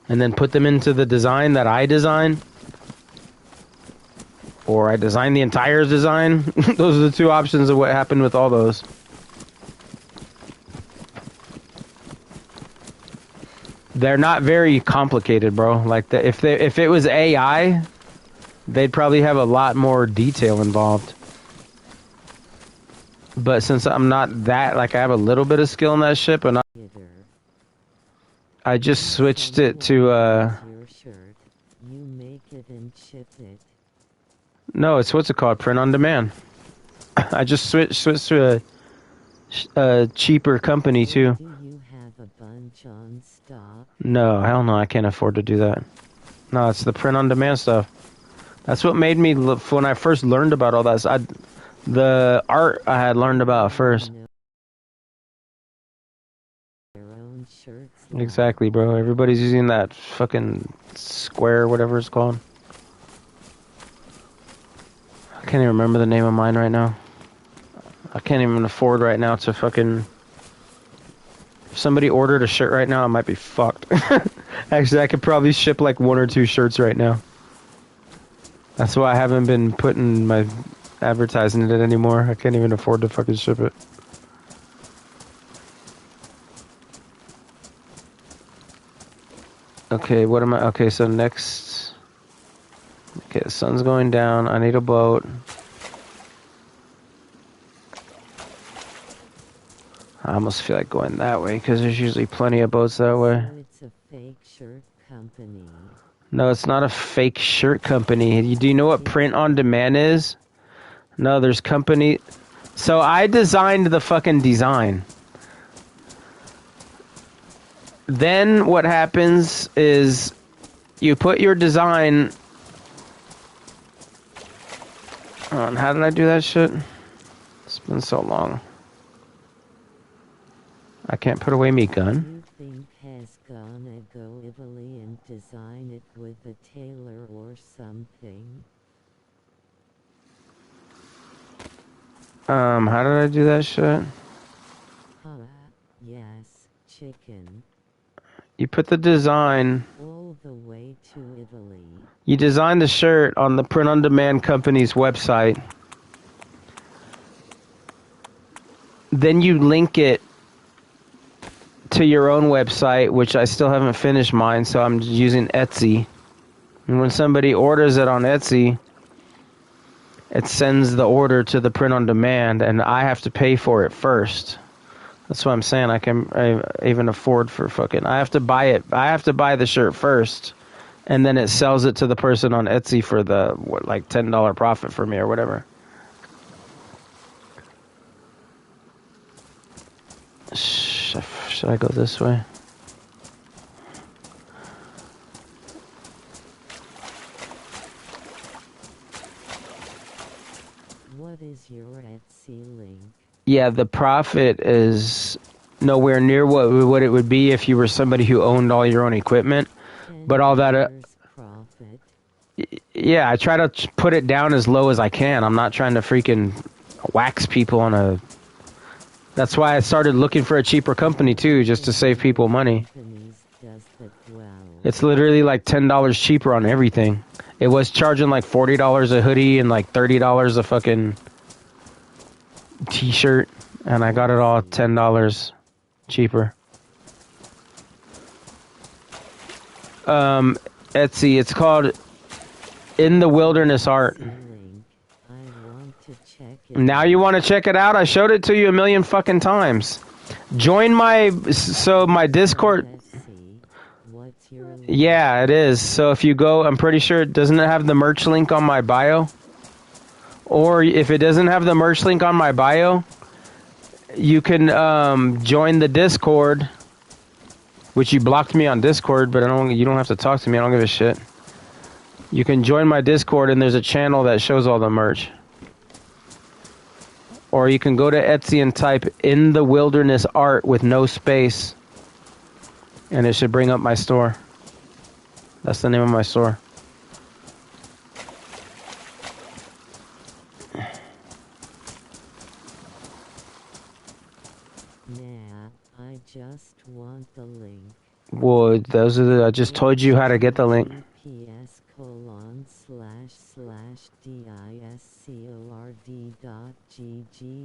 and then put them into the design that I design. Or I design the entire design. Those are the 2 options of what happened with all those. They're not very complicated, bro. Like if it was AI, they'd probably have a lot more detail involved. But since I'm not that, like I have a little bit of skill in that shit, but I just switched it to You make it and ship it. No, it's what's it called? Print on demand. I just switched to a cheaper company too. Do you have a bunch on stock? No, hell no, I can't afford to do that. No, it's the print on demand stuff. That's what made me when I first learned about all that. The art I had learned about first. Exactly, bro. Everybody's using that fucking square, whatever it's called. I can't even remember the name of mine right now. I can't even afford right now to fucking... If somebody ordered a shirt right now, I might be fucked. Actually, I could probably ship like 1 or 2 shirts right now. That's why I haven't been putting my advertising in it anymore. I can't even afford to fucking ship it. Okay, what am I... Okay, so next... Okay, the sun's going down. I need a boat. I almost feel like going that way because there's usually plenty of boats that way. It's a fake shirt company. No, it's not a fake shirt company. Do you know what print on demand is? No, there's company... So I designed the fucking design. Then what happens is you put your design... how did I do that shit? It's been so long. I can't put away me gun. You think has gonna go Italy and design it with a tailor or something? How did I do that shit? Yes, chicken. You put the design... All the way to Italy. You design the shirt on the print on demand company's website. Then you link it to your own website, which I still haven't finished mine, so I'm using Etsy. And when somebody orders it on Etsy, it sends the order to the print on demand, and I have to pay for it first. That's what I'm saying. I even afford for fucking. I have to buy it. I have to buy the shirt first, and then it sells it to the person on Etsy for the what, like $10 profit for me or whatever. Should I go this way? What is your Etsy link? Yeah, the profit is nowhere near what it would be if you were somebody who owned all your own equipment. But all that, profit. yeah, I try to put it down as low as I can. I'm not trying to freaking wax people on a. That's why I started looking for a cheaper company too, just to save people money. It's literally like $10 cheaper on everything. It was charging like $40 a hoodie and like $30 a fucking t-shirt, and I got it all $10 cheaper. Etsy, it's called In the Wilderness Art. Now you want to check it out? I showed it to you a million fucking times. Join my Discord. Yeah, it is. So if you go, I'm pretty sure, doesn't it have the merch link on my bio? Or if it doesn't have the merch link on my bio, you can join the Discord, which you blocked me on Discord, but you don't have to talk to me. I don't give a shit. You can join my Discord, and there's a channel that shows all the merch. Or you can go to Etsy and type In the Wilderness Art with no space, and it should bring up my store. That's the name of my store. Nah, I just want the link. Well, those are the. I just told you how to get the link.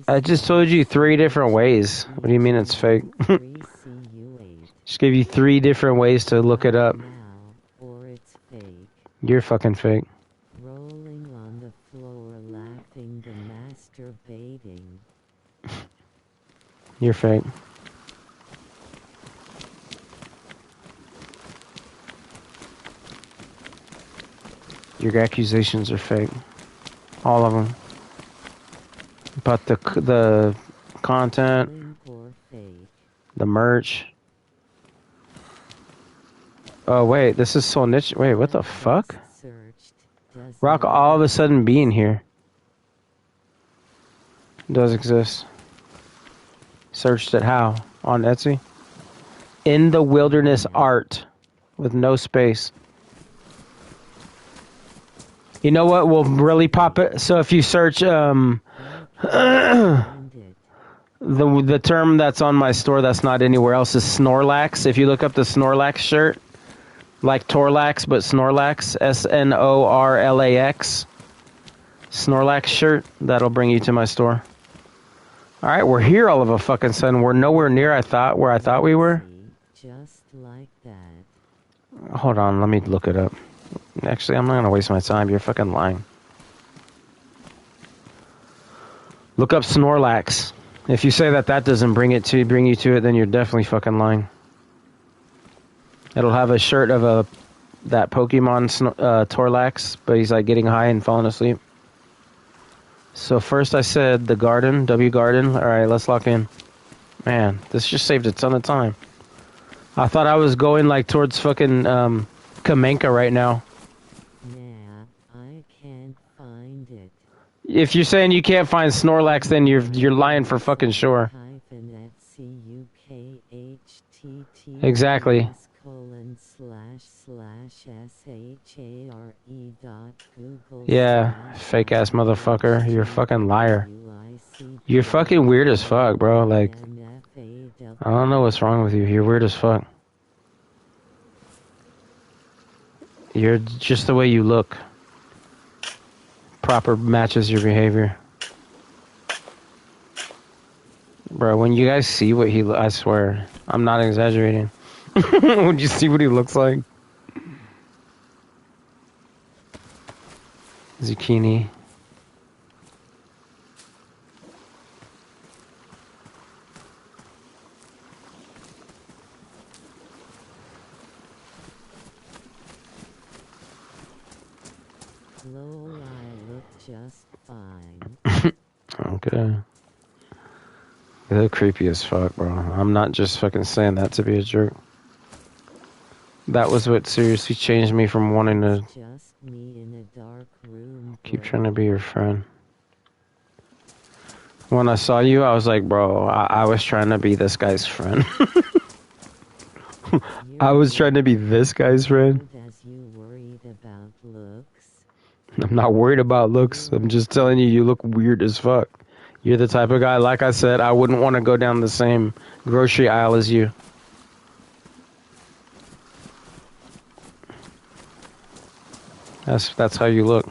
I just told you 3 different ways. What do you mean it's fake? Just gave you 3 different ways to look it up. You're fucking fake. Rolling on the floor, laughing, the masturbating. You're fake. Your accusations are fake. All of them. But the content, the merch. Oh wait, this is so niche. Wait, what the fuck? Rock all of a sudden being here. Does exist. Searched it how? On Etsy? In the Wilderness Art. With no space. You know what will really pop it? So if you search the term that's on my store that's not anywhere else is Snorlax. If you look up the Snorlax shirt, like Torlax but Snorlax, Snorlax, Snorlax shirt, that'll bring you to my store. All right, we're here all of a fucking sudden. We're nowhere near where I thought we were. Just like that. Hold on, let me look it up. Actually, I'm not gonna waste my time. You're fucking lying. Look up Snorlax. If you say that doesn't bring you to it, then you're definitely fucking lying. It'll have a shirt of that Pokemon Torlax, but he's like getting high and falling asleep. So first I said the garden, W garden. All right, let's lock in. Man, this just saved a ton of time. I thought I was going like towards fucking Kamenka right now. Nah, I can't find it. If you're saying you can't find Snorlax, then you're lying for fucking sure. Exactly. Yeah, fake ass motherfucker. You're a fucking liar. You're fucking weird as fuck, bro. Like, I don't know what's wrong with you. You're weird as fuck. You're just the way you look. Proper matches your behavior. Bro, when you guys see what I swear, I'm not exaggerating. When you see what he looks like. Zucchini. Lol, I look just fine. Okay. They're creepy as fuck, bro. I'm not just fucking saying that to be a jerk. That was what seriously changed me from wanting to Just me in a dark room, keep bro. trying to be your friend. When I saw you, I was like, bro, I was trying to be this guy's friend. I was trying to be this guy's friend. As you worried about looks. I'm not worried about looks. I'm just telling you, you look weird as fuck. You're the type of guy, like I said, I wouldn't want to go down the same grocery aisle as you. That's how you look.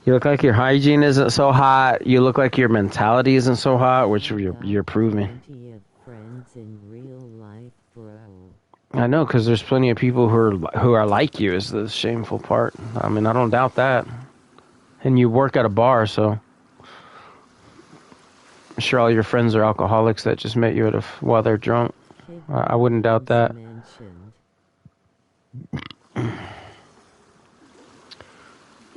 You look like your hygiene isn't so hot. You look like your mentality isn't so hot, which you're proving. Plenty of friends in real life, bro. I know, because there's plenty of people who are like you is the shameful part. I mean, I don't doubt that. And you work at a bar, so I'm sure all your friends are alcoholics that just met you at while they're drunk. I wouldn't doubt that.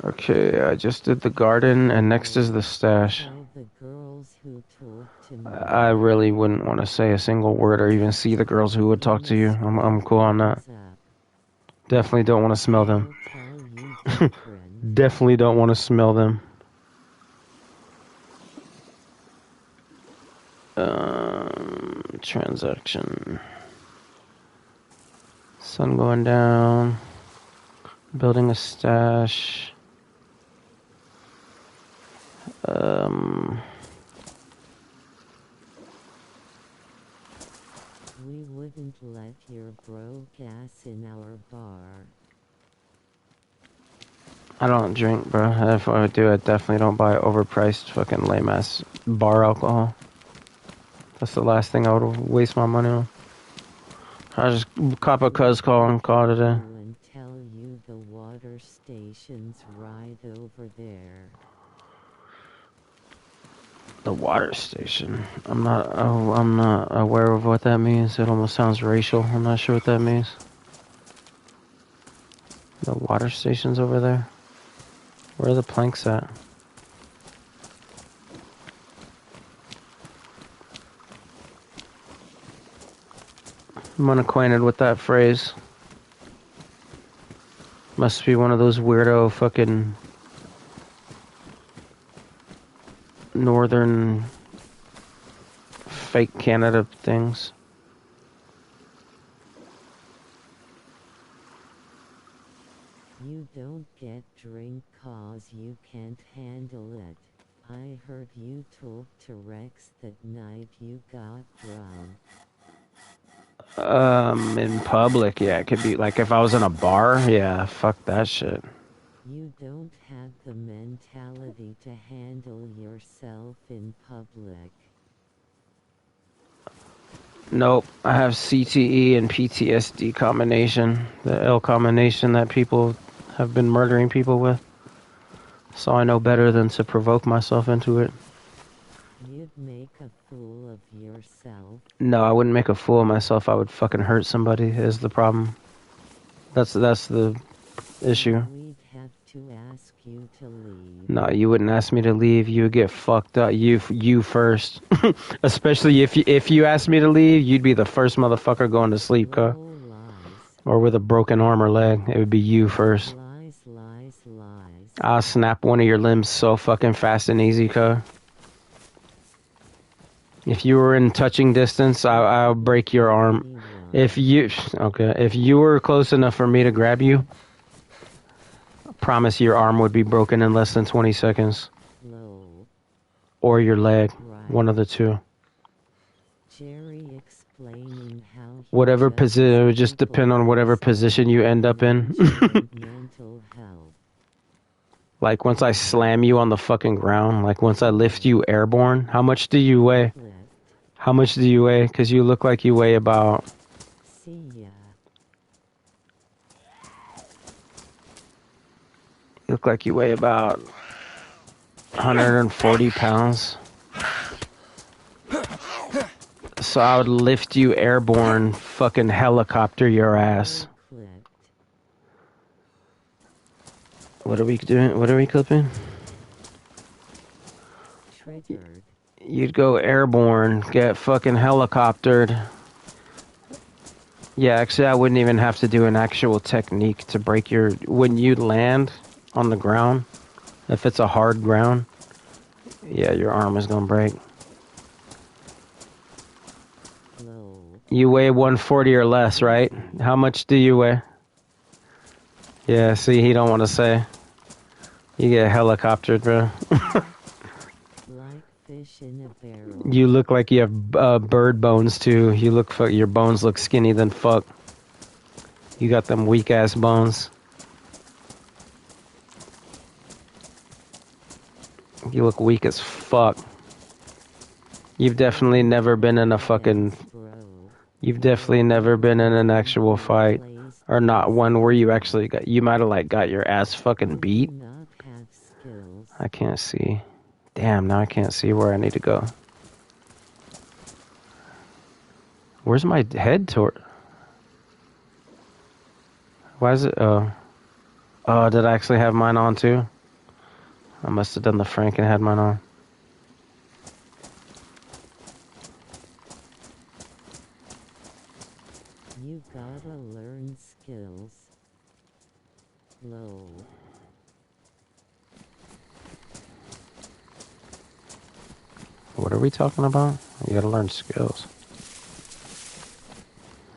Okay, I just did the garden, and next is the stash. I really wouldn't want to say a single word or even see the girls who would talk to you. I'm cool on that. Definitely don't want to smell them. Definitely don't want to smell them. Transaction. Sun going down. Building a stash. We wouldn't let your bro gas in our bar. I don't drink, bro. If I do, I definitely don't buy overpriced fucking lame ass bar alcohol. That's the last thing I would waste my money on. I just cop a cuz call and call it a day. And tell you the water station's right over there. The water station. I'm not aware of what that means. It almost sounds racial. I'm not sure what that means. The water station's over there. Where are the planks at? I'm unacquainted with that phrase. Must be one of those weirdo fucking northern fake Canada things. You don't get drink cause you can't handle it. I heard you talk to Rex that night you got drunk. In public, yeah, it could be like if I was in a bar, yeah, fuck that shit. You don't have the mentality to handle yourself in public. Nope, I have CTE and PTSD combination, the L combination that people have been murdering people with. So I know better than to provoke myself into it. You'd make a fool of yourself. No, I wouldn't make a fool of myself. I would fucking hurt somebody is the problem. That's the issue. We'd have to ask you to leave. No, you wouldn't ask me to leave. You would get fucked up. You first. Especially if you asked me to leave, you'd be the first motherfucker going to sleep, cuh. Or with a broken arm or leg. It would be you first. Lies. I'll snap one of your limbs so fucking fast and easy, cuh. If you were in touching distance, I'll break your arm. If you were close enough for me to grab you, I promise your arm would be broken in less than 20 seconds. Or your leg, one of the two. Jerry explaining how whatever position, it would just depend on whatever position you end up in. Like once I slam you on the fucking ground, like once I lift you airborne, how much do you weigh? How much do you weigh? Because you look like you weigh about... You look like you weigh about 140 pounds. So I would lift you airborne, fucking helicopter your ass. What are we doing? What are we clipping? Triggered. You'd go airborne, get fucking helicoptered. Yeah, actually, I wouldn't even have to do an actual technique to break your... When you land on the ground, if it's a hard ground, yeah, your arm is gonna break. Low. You weigh 140 or less, right? How much do you weigh? Yeah, see, he don't want to say. You get helicoptered, bro. Like fish in a barrel. You look like you have bird bones, too. You look... Your bones look skinny than fuck. You got them weak-ass bones. You look weak as fuck. You've definitely never been in a fucking... You've definitely never been in an actual fight. Or not one where you actually got... You might have, like, got your ass fucking beat. I can't see. Damn, now I can't see where I need to go. Where's my head toward? Why is it... Oh, did I actually have mine on, too? I must have done the Frank and had mine on. You gotta learn skills. Low. What are we talking about? You gotta learn skills.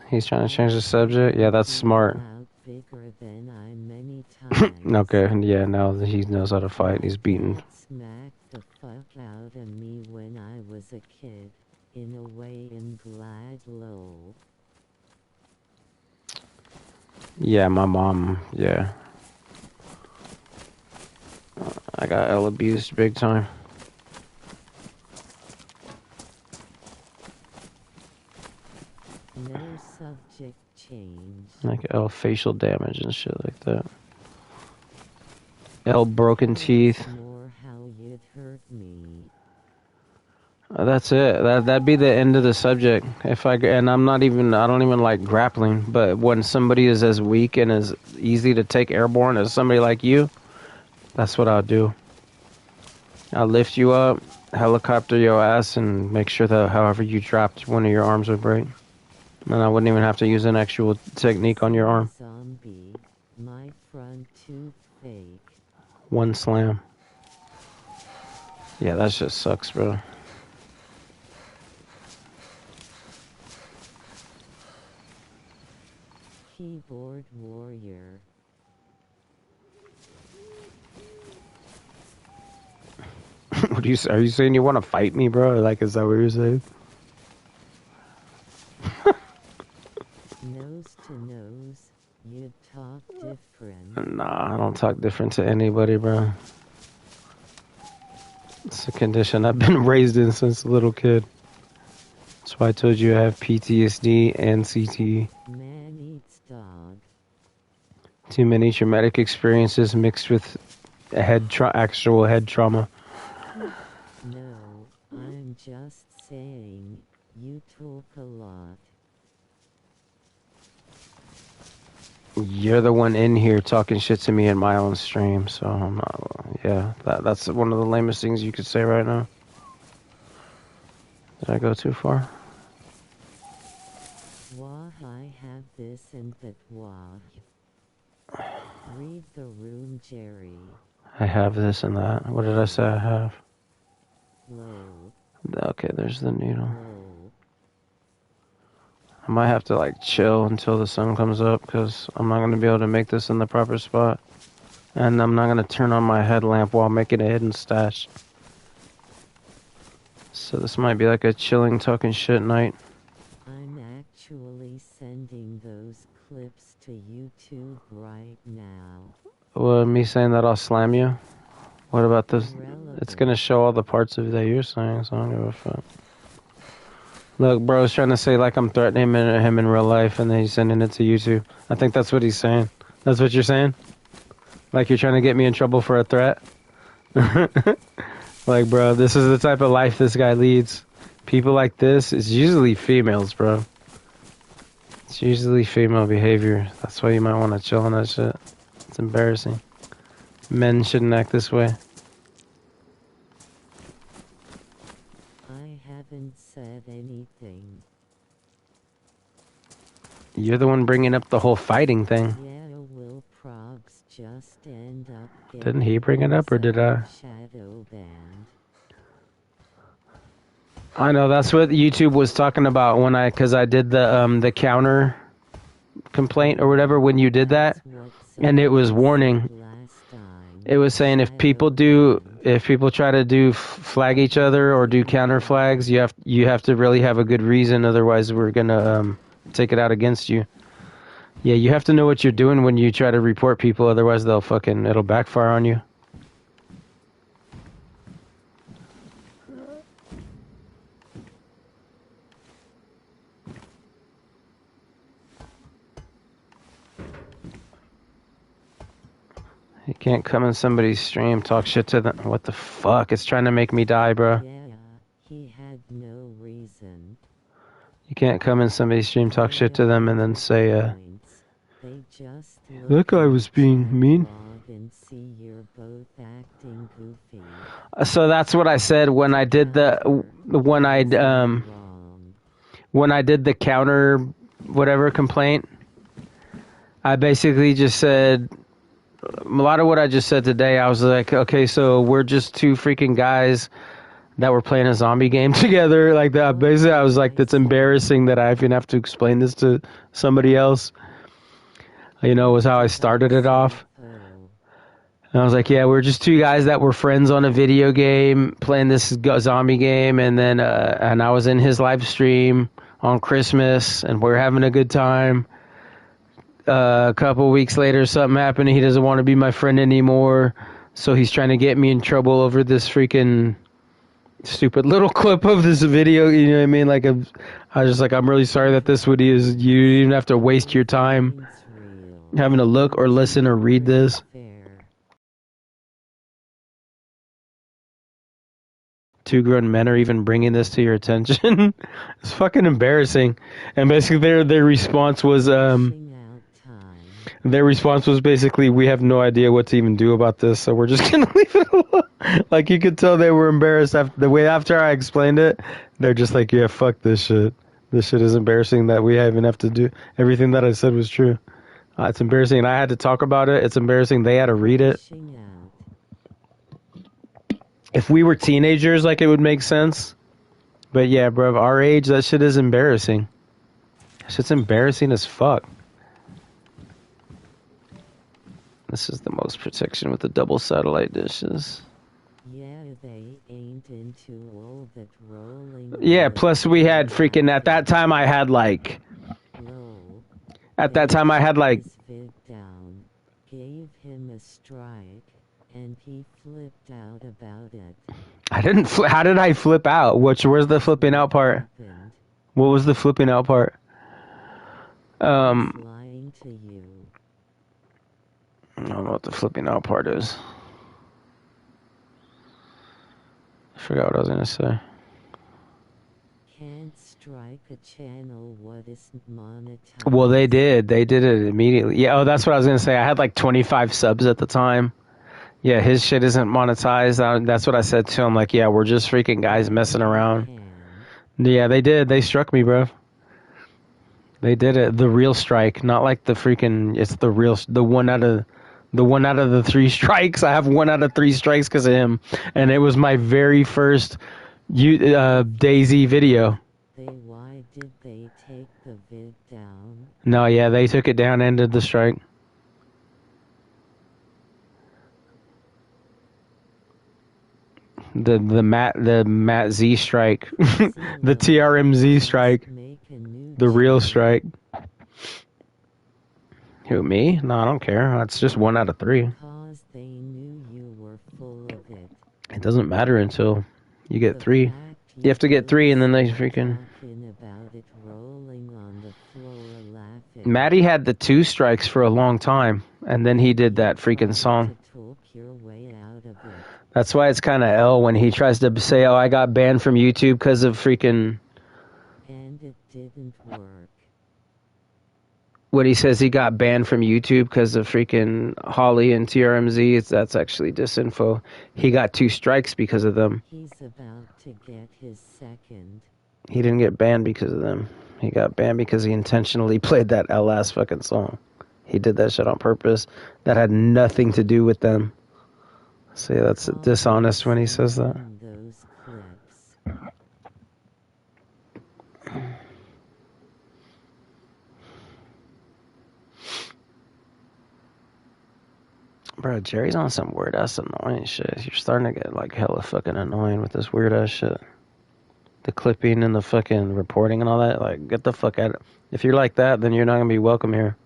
He's trying to change the subject? Yeah, that's smart. Bigger than I many times. Okay, yeah, now that he knows how to fight, he's beaten. Smacked the fuck out of me when I was a kid. In a way, and glad low. Yeah, my mom, yeah. I got L abused big time. No subject change. Like L facial damage and shit like that. L broken teeth. More how you'd hurt me. That's it. That'd be the end of the subject. And I don't even like grappling, but when somebody is as weak and as easy to take airborne as somebody like you, that's what I'll do. I'll lift you up, helicopter your ass, and make sure that however you dropped, one of your arms would break. And I wouldn't even have to use an actual technique on your arm. Zombie, my front tooth fake. One slam. Yeah, that just sucks, bro. Keyboard warrior. Are you saying you want to fight me, bro? Like, is that what you're saying? Nose to nose, you talk different. Nah, I don't talk different to anybody, bro. It's a condition I've been raised in since a little kid. That's why I told you I have PTSD and CTE. Man eats dog. Too many traumatic experiences mixed with actual head trauma. No, I'm just saying, you talk a lot. You're the one in here talking shit to me in my own stream, so I'm not... Yeah, that's one of the lamest things you could say right now. Did I go too far? Wah, I have this and that. Wah. Read the room, Jerry. I have this and that. What did I say I have? Low. Okay, there's the needle. Low. I might have to like chill until the sun comes up because I'm not going to be able to make this in the proper spot. And I'm not going to turn on my headlamp while making a hidden stash. So this might be like a chilling talking shit night. I'm actually sending those clips to YouTube right now. Well, me saying that I'll slam you? What about this? It's going to show all the parts of that you're saying, so I don't give a fuck. Look, bro's trying to say like I'm threatening him in real life and then he's sending it to YouTube. I think that's what he's saying. That's what you're saying? Like you're trying to get me in trouble for a threat? Like, bro, this is the type of life this guy leads. People like this, it's usually females, bro. It's usually female behavior. That's why you might want to chill on that shit. It's embarrassing. Men shouldn't act this way. I haven't said anything. You're the one bringing up the whole fighting thing. Yeah, will progs just end up Didn't he bring it up, or did I? Shadow banned. I know, that's what YouTube was talking about when cause I did the counter complaint or whatever when you did that, and it was warning. It was saying if people try to do flag each other or do counter flags, you have to really have a good reason, otherwise we're gonna take it out against you. Yeah, you have to know what you're doing when you try to report people, otherwise it'll backfire on you. You can't come in somebody's stream, talk shit to them. What the fuck? It's trying to make me die, bro. Yeah, he had no reason. You can't come in somebody's stream, talk shit to them, and then say, that guy was being mean. And see you're both acting goofy. So that's what I said when I did when I did the counter whatever complaint. I basically just said a lot of what I just said today. I was like, okay, so we're just two freaking guys that were playing a zombie game together, like that. Basically, I was like, that's embarrassing that I even have to explain this to somebody else. You know, was how I started it off. And I was like, yeah, we're just two guys that were friends on a video game, playing this zombie game, and then and I was in his live stream on Christmas, and we're having a good time. A couple weeks later, something happened. He doesn't want to be my friend anymore, so he's trying to get me in trouble over this freaking stupid little clip of this video. You know what I mean? Like, I was just like, I'm really sorry that this video is. You didn't even have to waste your time having to look or listen or read this. Two grown men are even bringing this to your attention. It's fucking embarrassing. And basically, their response was basically, we have no idea what to even do about this, so we're just gonna leave it alone. Like, you could tell they were embarrassed after I explained it. They're just like, yeah, fuck this shit. This shit is embarrassing that we even have to do everything that I said was true. It's embarrassing, and I had to talk about it. It's embarrassing. They had to read it. If we were teenagers, like, it would make sense. But yeah, bro, our age, that shit is embarrassing. That shit's embarrassing as fuck. This is the most protection with the double satellite dishes. Yeah, they ain't into all that rolling. Yeah, plus we had freaking, at that time I had like... Down, gave him a strike, and he flipped out about it. I didn't how did I flip out? Where's the flipping out part? What was the flipping out part? Lying to you. I don't know what the flipping out part is. I forgot what I was gonna say. Can't strike a channel what isn't monetized. Well, they did it immediately. Yeah, oh, that's what I was gonna say. I had like 25 subs at the time. Yeah, his shit isn't monetized. That's what I said to him. Like, yeah, we're just freaking guys messing around. Yeah, they did. They struck me, bro. They did it. The real strike, not like the freaking. It's the real. The one out of the 3 strikes. I have 1 out of 3 strikes because of him, and it was my very first DayZ video. Why did they take the vid down? No, yeah, they took it down and did the strike. The Matt Z strike, the TRMZ strike, the real strike. Who, me? No, I don't care. It's just 1 out of 3. Because they knew you were full of it. It doesn't matter until you get 3. You have to get 3, and then they freaking. Maddie had the 2 strikes for a long time, and then he did that freaking song. That's why it's kind of L when he tries to say, oh, I got banned from YouTube because of freaking... And it didn't work. When he says he got banned from YouTube because of freaking Holly and TRMZ, that's actually disinfo. He got 2 strikes because of them. He's about to get his second. He didn't get banned because of them. He got banned because he intentionally played that L-ass fucking song. He did that shit on purpose. That had nothing to do with them. So yeah, that's dishonest when he says that. Those clips. Bro, Jerry's on some weird ass annoying shit. You're starting to get like hella fucking annoying with this weird ass shit. The clipping and the fucking reporting and all that. Like, get the fuck out of it. If you're like that, then you're not gonna be welcome here.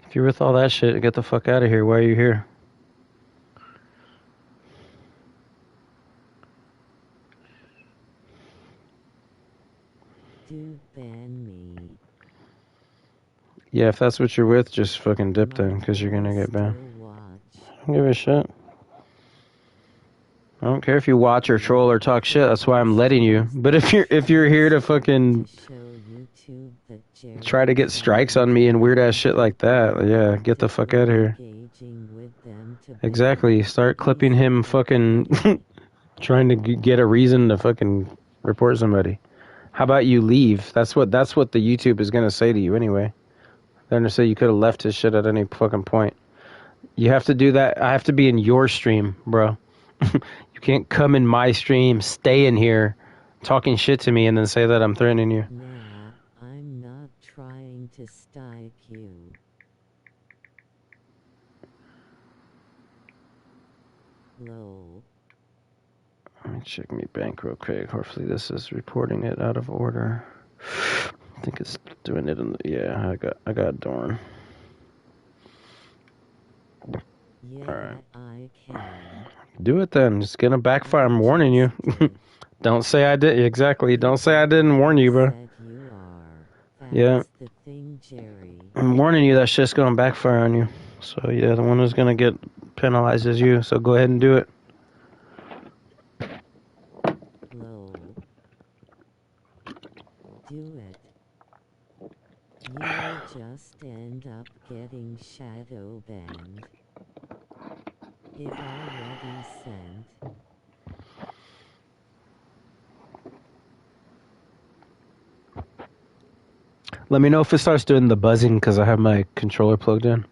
If you're with all that shit, get the fuck out of here. Why are you here? Dude, ban me. Yeah, if that's what you're with, just fucking dip then, because you're gonna get banned. I don't give a shit. I don't care if you watch or troll or talk shit. That's why I'm letting you. But if you're here to fucking try to get strikes on me and weird ass shit like that, yeah, get the fuck out of here. Exactly. Start clipping him fucking trying to get a reason to fucking report somebody. How about you leave? That's what the YouTube is gonna say to you anyway. They're gonna say you could have left his shit at any fucking point. You have to do that. I have to be in your stream, bro. You can't come in my stream, stay in here, talking shit to me, and then say that I'm threatening you. Nah, I'm not trying to strike you. Low. Let me check my bank real quick. Hopefully this is reporting it out of order. I think it's doing it in the... Yeah, I got Dorn. Yeah, Alright. I can. Do it then. It's gonna backfire. I'm warning you. Don't say I did. Exactly. Don't say I didn't warn you, bro. Yeah. I'm warning you that shit's gonna backfire on you. So yeah, the one who's gonna get penalized is you. So go ahead and do it. Low. Do it. You'll just end up getting shadow banned. It already sent. Let me know if it starts doing the buzzing because I have my controller plugged in.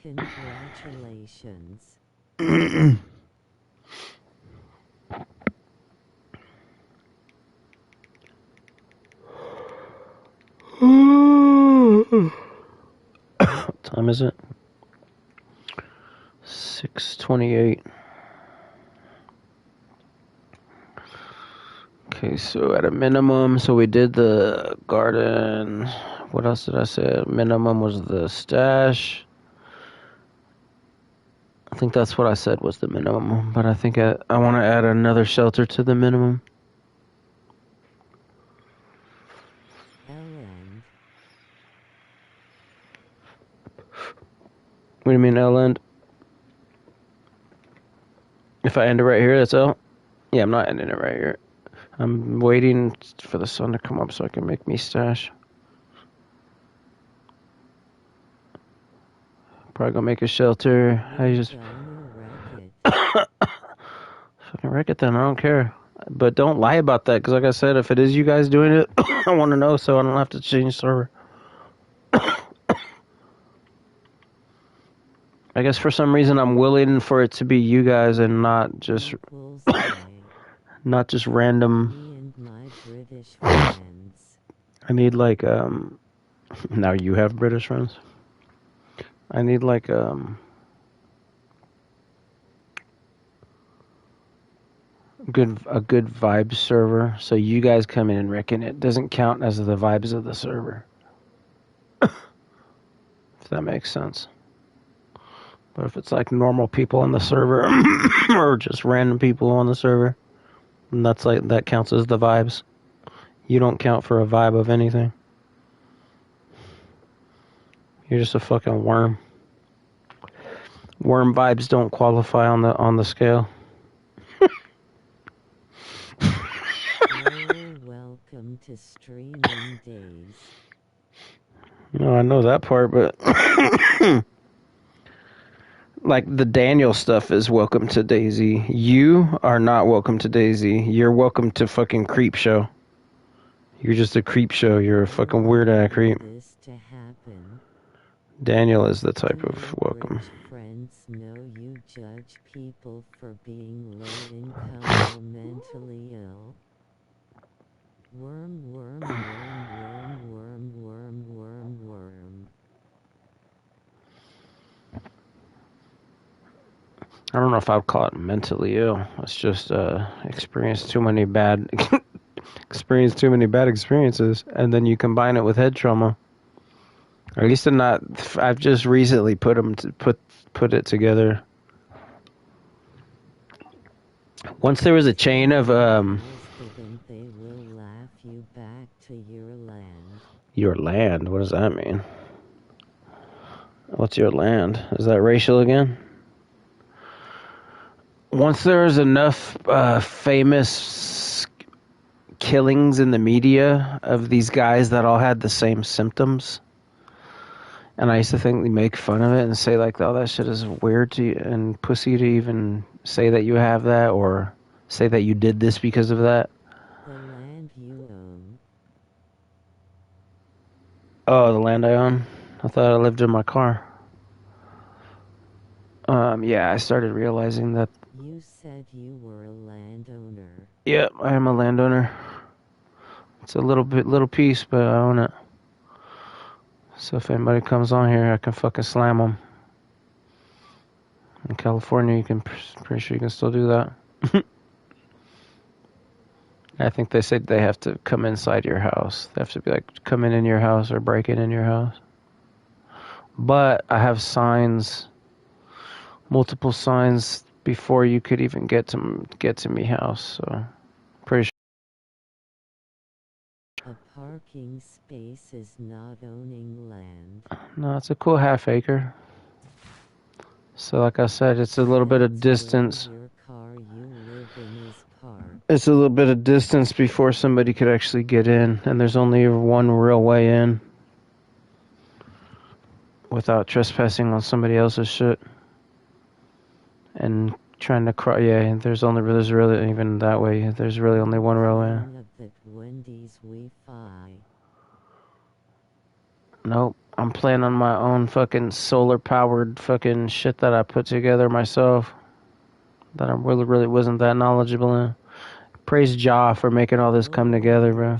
Congratulations. What time is it? 6:28. Okay, so at a minimum, so we did the garden. What else did I say? Minimum was the stash. I think that's what I said was the minimum, but I think I want to add another shelter to the minimum. Ellen. What do you mean, L end? If I end it right here, that's L? Yeah, I'm not ending it right here. I'm waiting for the sun to come up so I can make me stash. Probably gonna make a shelter. I just fucking wreck it then. I don't care. But don't lie about that, because like I said, if it is you guys doing it, I want to know so I don't have to change server. I guess for some reason I'm willing for it to be you guys and not just random. I need like now you have British friends. I need like a good vibes server, so you guys come in and reckon it doesn't count as the vibes of the server. If that makes sense. But if it's like normal people on the server or just random people on the server, And that's like, that counts as the vibes. You don't count for a vibe of anything. You're just a fucking worm. Worm vibes don't qualify on the scale. Hello, welcome to streaming days. No, I know that part, but like the Daniel stuff is welcome to DayZ. You are not welcome to DayZ. You're welcome to fucking Creep Show. You're just a creep show. You're a fucking weird ass creep. This to happen. Daniel is the type Do of your welcome. rich friends know you judge people for being low income or mentally ill? Worm, worm, worm, worm, worm, worm, worm, worm. I don't know if I'd call it mentally ill. It's just experienced too many bad experiences, and then you combine it with head trauma. Or at least I'm not. I've just recently put it together. Once there was a chain of They will laugh you back to your land. Your land. What does that mean? What's your land? Is that racial again? Once there's enough famous killings in the media of these guys that all had the same symptoms, and I used to think they make fun of it and say like, oh, that shit is weird to you and pussy to even say that you have that or say that you did this because of that. The land you own. Oh, the land I own? I thought I lived in my car. Yeah, I started realizing that. You said you were a landowner. Yep, I am a landowner. It's a little piece, but I own it. So if anybody comes on here, I can fucking slam them. In California, you can, pretty sure you can still do that. I think they said they have to come inside your house. They have to be like, come in your house or break in your house. But I have signs, multiple signs before you could even get to me house. So pretty A parking space is not owning land. sure. No, it's a cool half acre. So like I said, it's a little bit of distance. Your car you live in is parked. It's a little bit of distance before somebody could actually get in, and there's only one real way in without trespassing on somebody else's shit and trying to cross. Yeah, there's really even that way. There's really only one real way. Nope. I'm playing on my own fucking solar powered fucking shit that I put together myself that I really wasn't that knowledgeable in. Praise Jah for making all this come together, bro.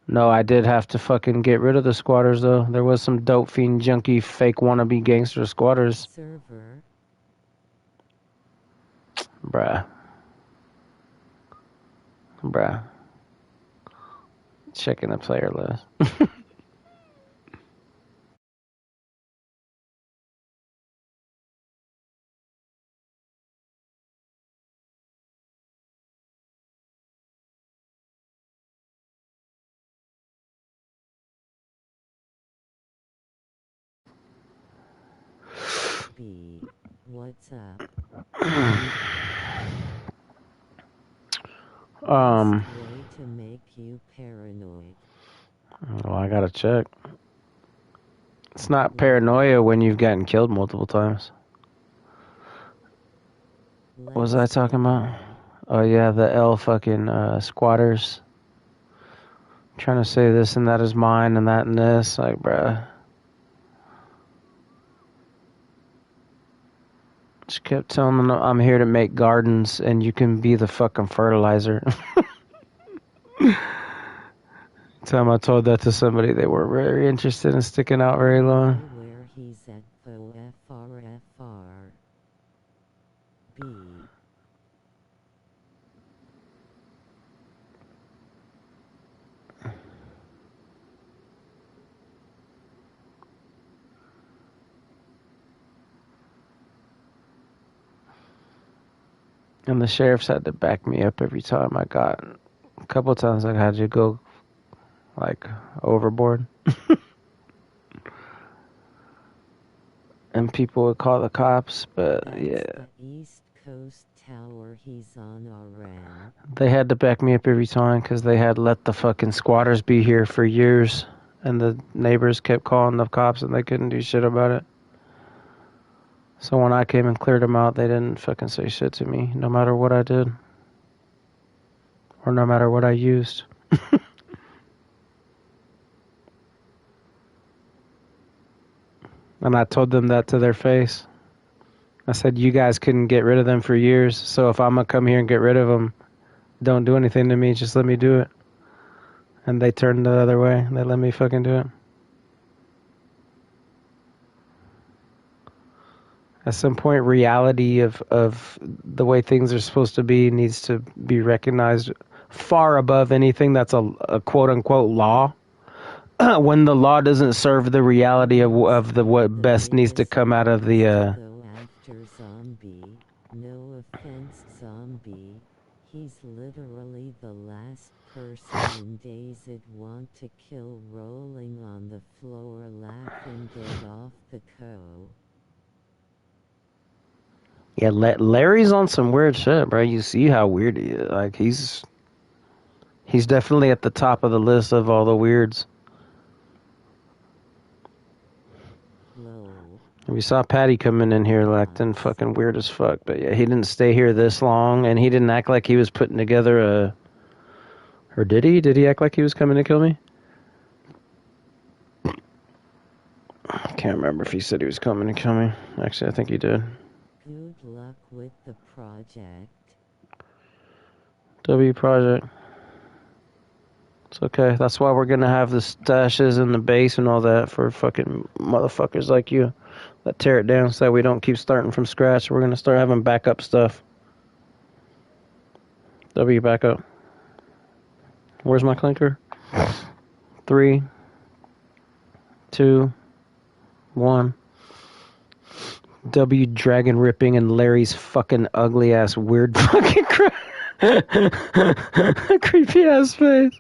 No, I did have to fucking get rid of the squatters, though. There was some dope fiend, junkie, fake wannabe gangster squatters. Server. Bruh. Checking the player list. B. What's up? Way to make you paranoid. Well, I gotta check. It's not paranoia when you've gotten killed multiple times. What was I talking about? Oh yeah, the L fucking squatters. Trying to say this and that is mine and that and this. Like, bruh. Just kept telling them I'm here to make gardens and you can be the fucking fertilizer. Time I told that to somebody, they weren't very interested in sticking out very long. Where he's at FRFR. B. And the sheriffs had to back me up every time I got. A couple of times I had to go, like, overboard. And people would call the cops, but That's yeah. the East Coast tower he's on already. They had to back me up every time because they had let the fucking squatters be here for years. And the neighbors kept calling the cops and they couldn't do shit about it. So when I came and cleared them out, they didn't fucking say shit to me, no matter what I did. Or no matter what I used. And I told them that to their face. I said, you guys couldn't get rid of them for years, so if I'm gonna come here and get rid of them, don't do anything to me, just let me do it. And they turned the other way. They let me fucking do it. At some point, reality of the way things are supposed to be needs to be recognized far above anything that's a quote-unquote law. When the law doesn't serve the reality of the what best needs to come out of the... Go after Zombie. No offense, Zombie. He's literally the last person in DayZ I'd want to kill, rolling on the floor laughing, get off the co. Yeah, Larry's on some weird shit, bro. You see how weird he is. Like, he's definitely at the top of the list of all the weirds. Lol. We saw Patty coming in here acting fucking weird as fuck. But yeah, he didn't stay here this long, and he didn't act like he was putting together a... Or did he? Did he act like he was coming to kill me? I can't remember if he said he was coming to kill me. Actually, I think he did. Good luck with the project. W project. It's okay. That's why we're gonna have the stashes in the base and all that for fucking motherfuckers like you that tear it down so that we don't keep starting from scratch. We're gonna start having backup stuff. W backup. Where's my clinker? 3, 2, 1. W dragon ripping and Larry's fucking ugly ass weird fucking creepy ass face.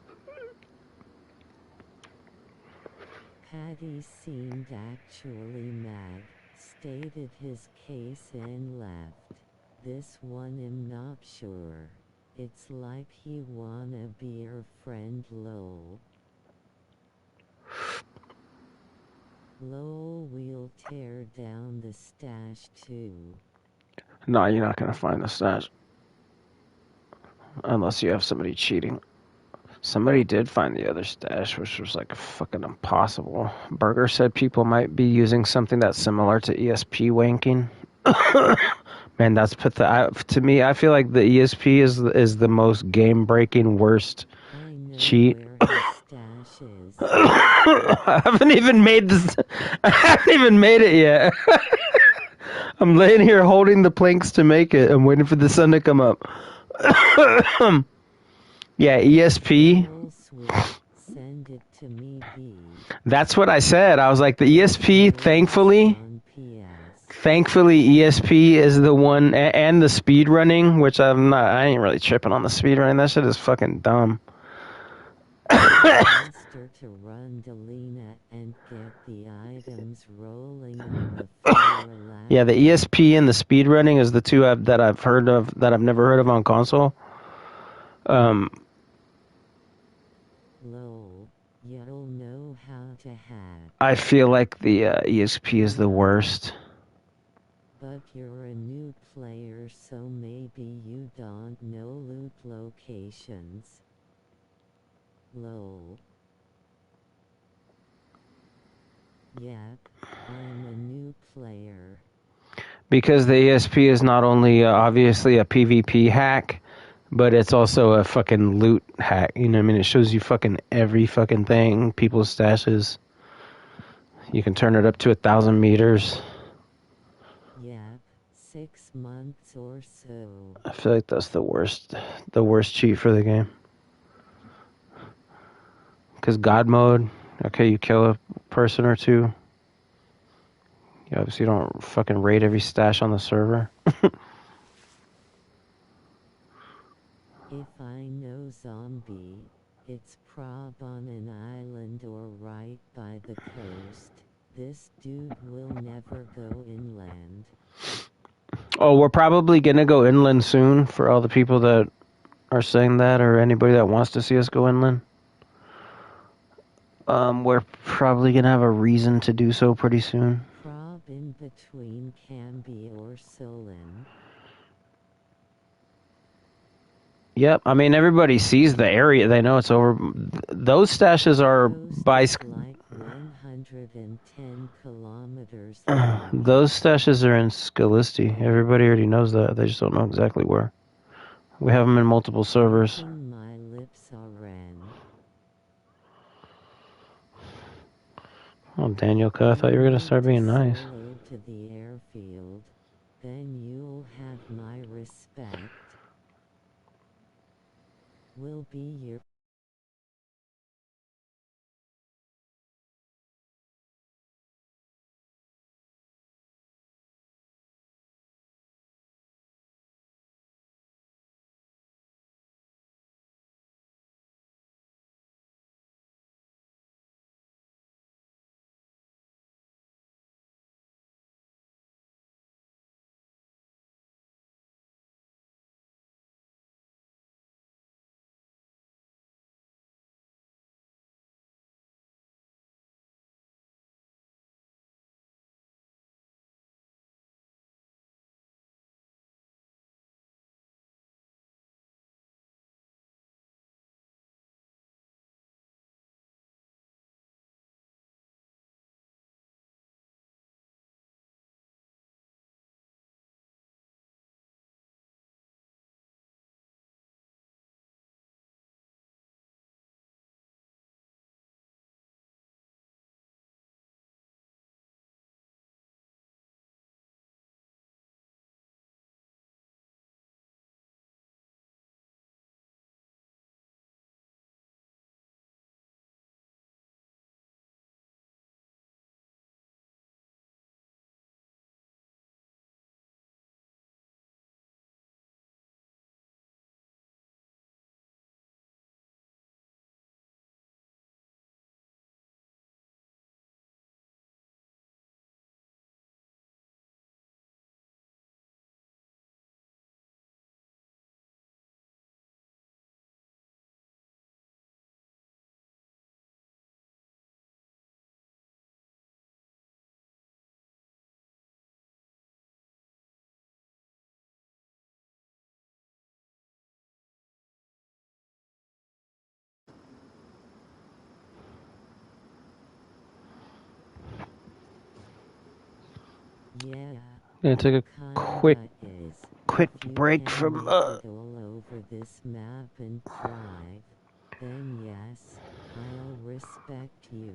Patty seemed actually mad, stated his case and left. This one I'm not sure. It's like he wanna be your friend, lol. Lol, we'll tear down the stash too. No, you're not gonna find the stash. Unless you have somebody cheating. Somebody did find the other stash, which was like fucking impossible. Burger said people might be using something that's similar to ESP wanking. Man, that's pathetic. To me, I feel like the ESP is the most game-breaking worst cheat. I haven't even made this. I haven't even made it yet. I'm laying here holding the planks to make it. I'm waiting for the sun to come up. Yeah, ESP. Send it to me, B. That's what I said. I was like, the ESP, thankfully ESP is the one, and the speed running, which I ain't really tripping on the speed running. That shit is fucking dumb. Faster to run Delina and get the items rolling on the floor. Yeah, the ESP and the speed running is the two that I've heard of, that I've never heard of on console. Lol, you'll know how to hack. I feel like the ESP is the worst. But you're a new player, so maybe you don't know loot locations. Lol. Yep, I'm a new player. Because the ESP is not only obviously a PvP hack, but it's also a fucking loot hack. You know what I mean? It shows you fucking every fucking thing, people's stashes. You can turn it up to 1,000 meters. Yep, 6 months or so. I feel like that's the worst cheat for the game. Because God mode, okay, you kill a person or two. You obviously don't fucking raid every stash on the server. If I know zombie, it's prob on an island or right by the coast. This dude will never go inland. Oh, we're probably gonna go inland soon for all the people that are saying that, or anybody that wants to see us go inland. We're probably gonna have a reason to do so pretty soon. Prob in between Canby or Solon. Yep, I mean everybody sees the area. They know it's over. Those stashes are by like 110 kilometers. those stashes are in Scalisti. Everybody already knows that. They just don't know exactly where. We have them in multiple servers. My lips are red. Oh, Daniel, I thought you were gonna start being nice. To the airfield, then you'll have my respect. Will be your. Yeah. Gonna take a quick break from all over this map and drive. Then yes, I'll respect you.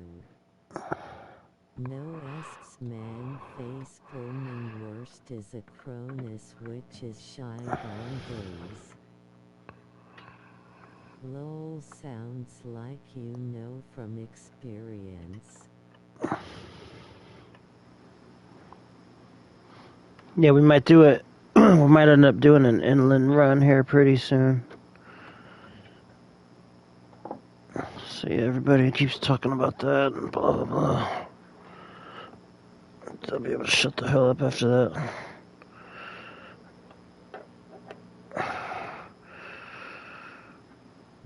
No asks man face filming worst is a Cronus which is shy on days. Lol sounds like you know from experience. Yeah, we might do it. We might end up doing an inland run here pretty soon. So yeah, everybody keeps talking about that and blah blah blah. I'll be able to shut the hell up after that.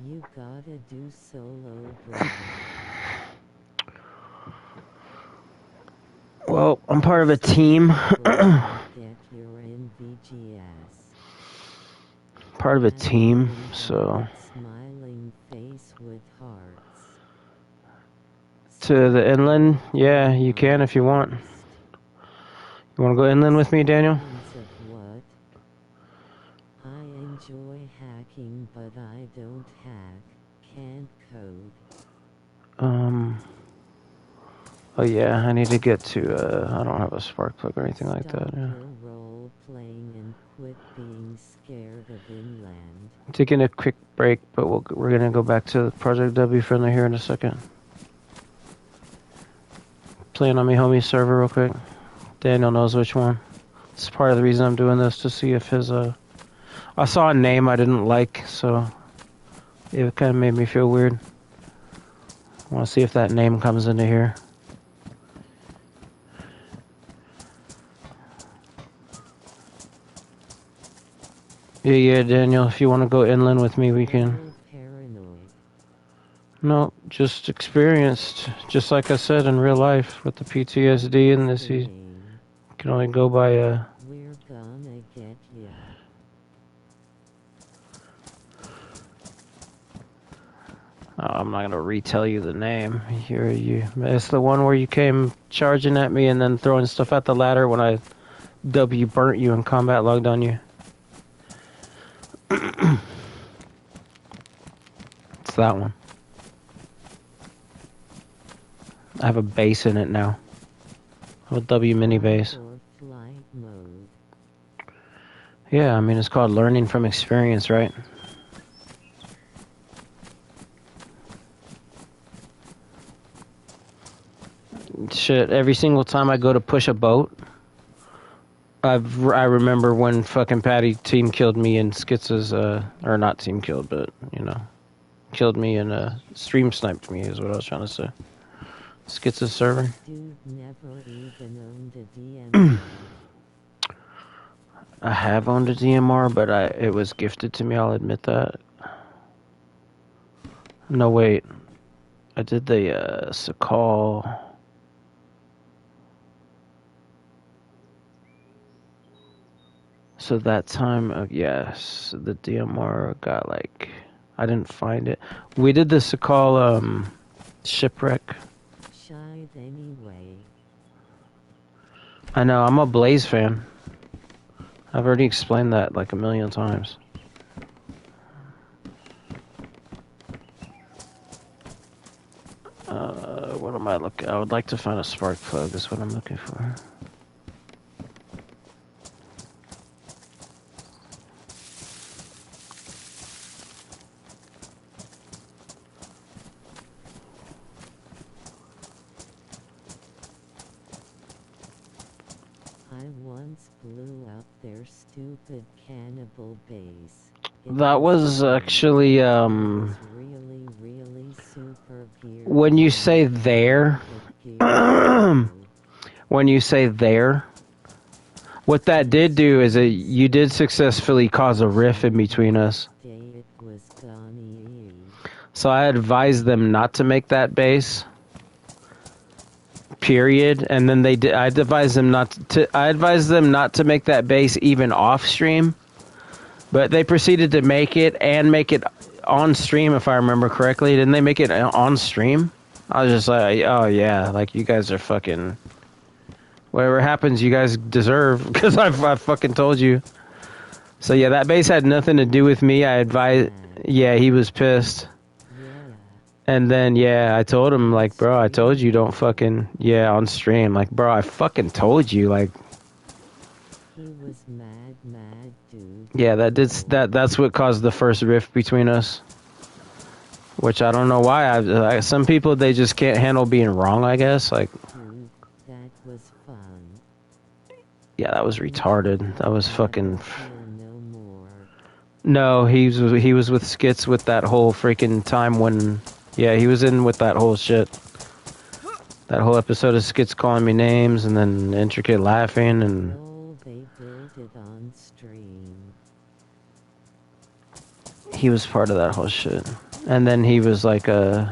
You gotta do solo, bro. Well, I'm part of a team. Part of a team, so. Smiling face with hearts. To the inland? Yeah, you can if you want. You want to go inland with me, Daniel? I enjoy hacking, but I don't hack. Can't code. Oh yeah, I need to get to, I don't have a spark plug or anything like that. Yeah. Role playing and quit being scared of inland. Taking a quick break, but we're gonna go back to Project W Friendly here in a second. Playing on me homie server real quick. Daniel knows which one. It's part of the reason I'm doing this, to see if his, I saw a name I didn't like, so it kind of made me feel weird. I want to see if that name comes into here. Yeah, Daniel, if you want to go inland with me, we can. No, just experienced, just like I said in real life with the PTSD and this. You can only go by We're gonna get ya. Oh, I'm not gonna retell you the name. It's the one where you came charging at me and then throwing stuff at the ladder when I W burnt you and combat logged on you. It's that one. I have a base in it now. I have a W mini base. Yeah, I mean, it's called learning from experience, right? Shit, every single time I go to push a boat, I remember when fucking Patty team killed me in Skits's, or not team killed, but, you know, killed me and stream sniped me is what I was trying to say. Skits's server. Dude never even owned a DMR. I have owned a DMR, but it was gifted to me, I'll admit that. No, wait. I did the Sakal. So that time, yes, the DMR got like, I didn't find it. We did the Sakal shipwreck. Shied anyway. I know, I'm a Blaze fan. I've already explained that like a million times. What am I looking? I would like to find a spark plug. Is what I'm looking for. I once blew up their stupid cannibal base. That was actually really super gear. when you say there, when you say there, what that did do is you did successfully cause a rift in between us. So I advised them not to make that base. Period. And then they did. I advised them not to make that base even off stream. But they proceeded to make it and make it on stream, if I remember correctly. Didn't they make it on stream? I was just like, oh yeah, like you guys are fucking. Whatever happens, you guys deserve, because I fucking told you. So yeah, that base had nothing to do with me. I advised. Yeah, he was pissed. And then, yeah, I told him, like, bro, I told you don't fucking, yeah, on stream. Like, bro, I fucking told you, like. He was mad, dude. Yeah, that's what caused the first rift between us. Which I don't know why. Some people, they just can't handle being wrong, I guess. Like. Dude, that was fun. Yeah, that was retarded. That was fucking. No, he was with Skits with that whole freaking time when. Yeah, he was in with that whole shit. That whole episode of Skits calling me names and then Intricate laughing and... Oh, they built it on stream. He was part of that whole shit. And then he was like, Then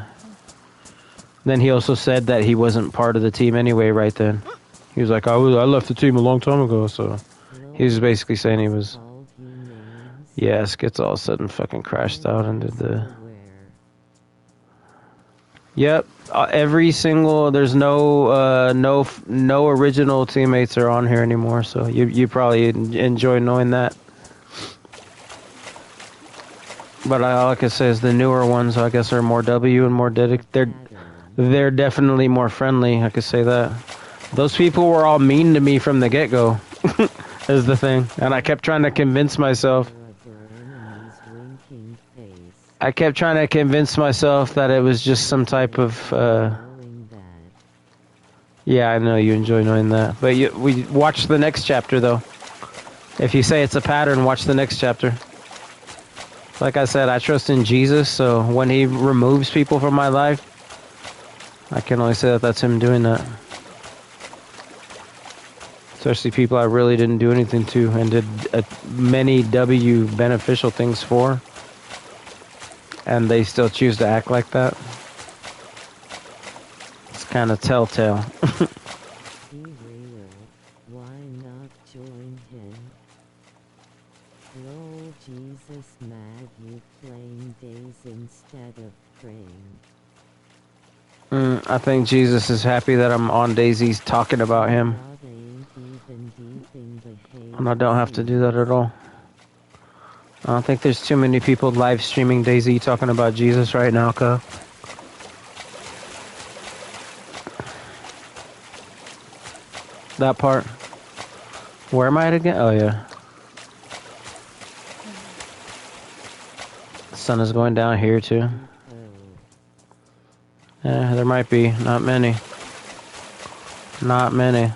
he also said that he wasn't part of the team anyway right then. He was like, I left the team a long time ago, so... He was basically saying he was... Yeah, Skits all of a sudden fucking crashed out and did the... Yep, every single, there's no original teammates are on here anymore, so you probably enjoy knowing that. But all I can say is the newer ones, I guess, are more W and more dedicated. They're definitely more friendly, I could say that. Those people were all mean to me from the get-go, is the thing. And I kept trying to convince myself. I kept trying to convince myself that it was just some type of, yeah, I know you enjoy knowing that. But we watch the next chapter, though. If you say it's a pattern, watch the next chapter. Like I said, I trust in Jesus, so when he removes people from my life, I can only say that that's him doing that. Especially people I really didn't do anything to and did many W beneficial things for, and they still choose to act like that. It's kind of telltale. Be real. Why not join him? Lol, Jesus mad you playing DayZ instead of praying. I think Jesus is happy that I'm on DayZ talking about him. And I don't have to do that at all. I don't think there's too many people live streaming DayZ talking about Jesus right now, cuh. That part. Where am I at again? Oh, yeah. The sun is going down here, too. Yeah, there might be. Not many. Not many.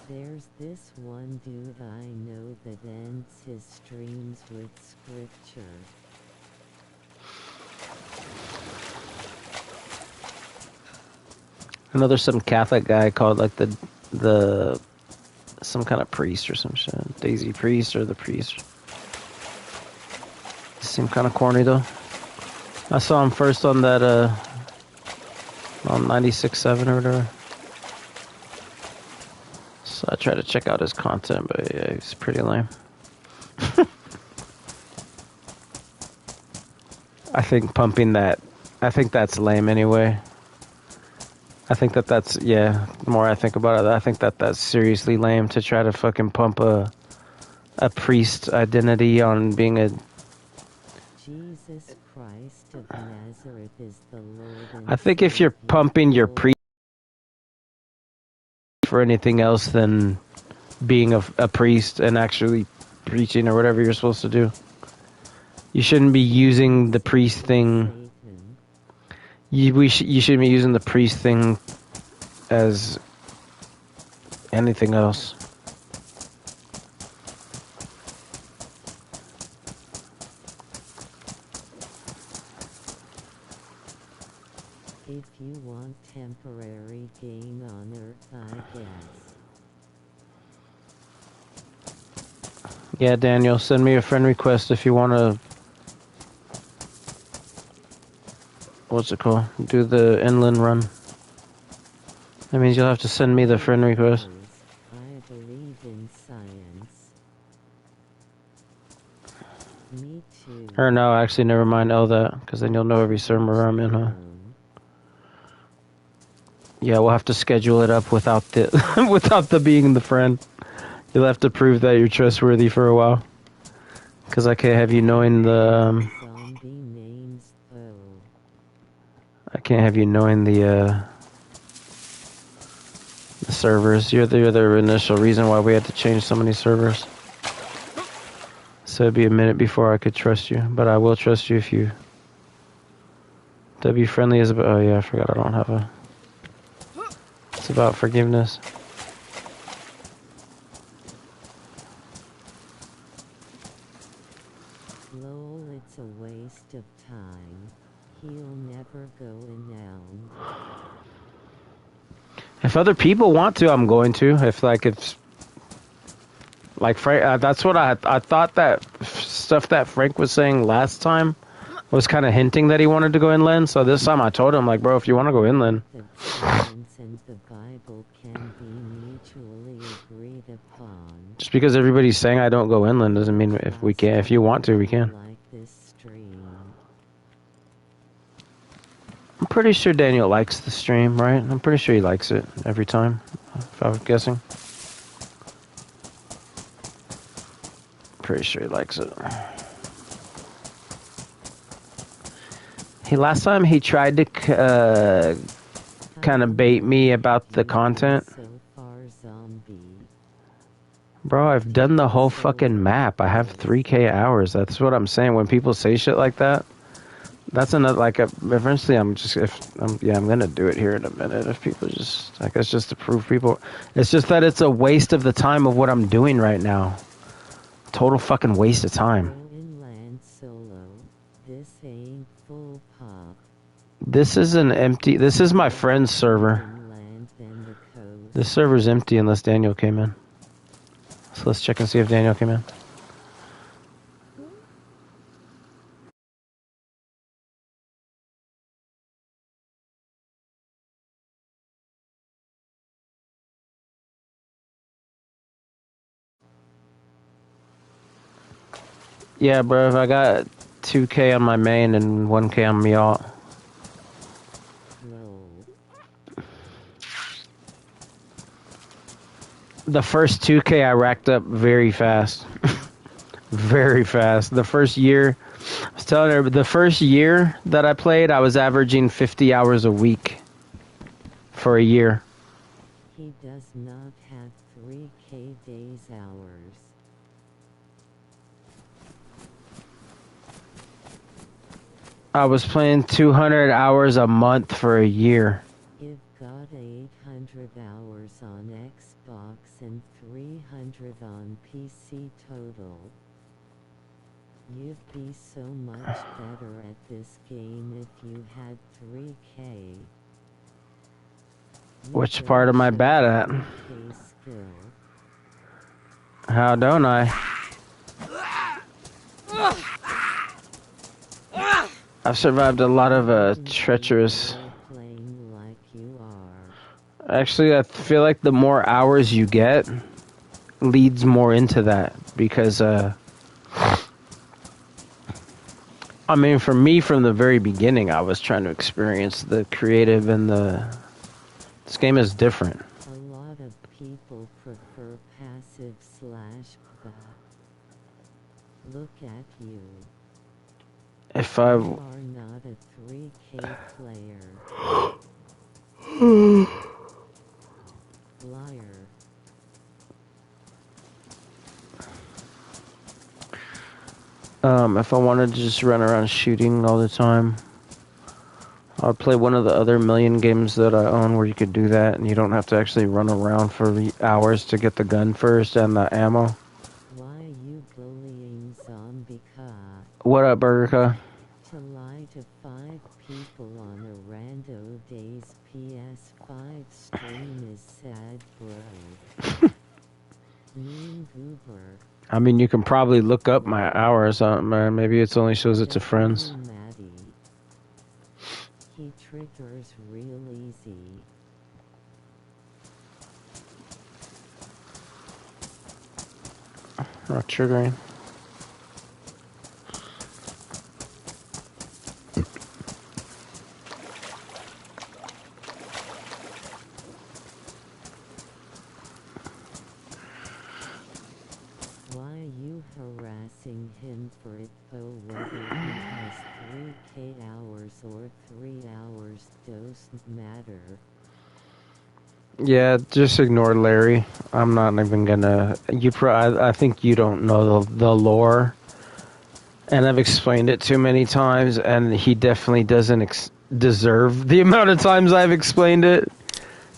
There's this one dude I know that ends his streams with scripture. I know there's some Catholic guy called like the some kind of priest or some shit. DayZ priest or the priest. Seem kind of corny though. I saw him first on that on 96.7 or whatever. So I tried to check out his content, but yeah, he's pretty lame. I think pumping that, I think that's lame anyway. I think that's, yeah, the more I think about it, I think that's seriously lame to try to fucking pump a priest identity on being a... Jesus Christ of Nazareth is the Lord. I think if you're pumping your priest for anything else than being a priest and actually preaching or whatever you're supposed to do, you shouldn't be using the priest thing. You shouldn't be using the priest thing as anything else. If you want temporary gain on Earth, I guess. Yeah, Daniel, send me a friend request if you want to... What's it called? Do the inland run. That means you'll have to send me the friend request. I believe in science. Me too. Or no, actually, never mind. Oh, that, because then you'll know every server I'm in, huh? Yeah, we'll have to schedule it up without the without the being the friend. You'll have to prove that you're trustworthy for a while. Because I can't have you knowing the... Zombie names, though. I can't have you knowing the servers. You're the initial reason why we had to change so many servers. So it'd be a minute before I could trust you. But I will trust you if you... W friendly is about... Oh yeah, I forgot I don't have a... It's about forgiveness. Lol, it's a waste of time. He'll never go in now. If other people want to, I'm going to. If like it's like Frank, that's what I thought that stuff that Frank was saying last time was kind of hinting that he wanted to go inland. So this time I told him like, bro, if you want to go inland. The science and the Bible can be mutually agreed upon. Just because everybody's saying I don't go inland doesn't mean if we can. If you want to, we can. Like this stream. I'm pretty sure Daniel likes the stream, right? I'm pretty sure he likes it every time, if I was guessing. Pretty sure he likes it. Last time he tried to kind of bait me about the content. So far, zombie. Bro, I've done the whole fucking map. I have 3K hours. That's what I'm saying. When people say shit like that, That's another, like, eventually I'm gonna do it here in a minute if people just, I guess just to prove people. It's just that it's a waste of the time of what I'm doing right now. Total fucking waste of time. Inland solo. This ain't full pop. This is an empty, this is my friend's server. This server's empty unless Daniel came in. So let's check and see if Daniel came in. Yeah, bro, if I got 2K on my main and 1K on me alt. The first 2K I racked up very fast. Very fast. The first year, I was telling her, the first year that I played, I was averaging 50 hours a week for a year. He does not have 3K days hours. I was playing 200 hours a month for a year. You've got 800 hours on Xbox and 300 on PC total. You'd be so much better at this game if you had 3K. Which part am I bad at? How don't I? I've survived a lot of treacherous. Actually, I feel like the more hours you get leads more into that because I mean, for me from the very beginning, I was trying to experience the creative and this game is different. A lot of people prefer passive / bot. Look at you. If I You are not a 3K player. Liar. If I wanted to just run around shooting all the time, I'd play one of the other million games that I own where you could do that and you don't have to actually run around for hours to get the gun first and the ammo. Why are you bullying Zombie cuhhhh? What up, Burger Cuh? To lie to 5 people on a rando DayZ PS5 stream is sad, bro. Mean goober. I mean, you can probably look up my hours on man. Maybe it only shows it to friends. He triggers real easy. Not triggering. Why are you harassing him for it though? Whether he has 3K hours or 3 hours doesn't matter. Yeah, just ignore Larry. I'm not even gonna. I think you don't know the lore, and I've explained it too many times, and he definitely doesn't deserve the amount of times I've explained it.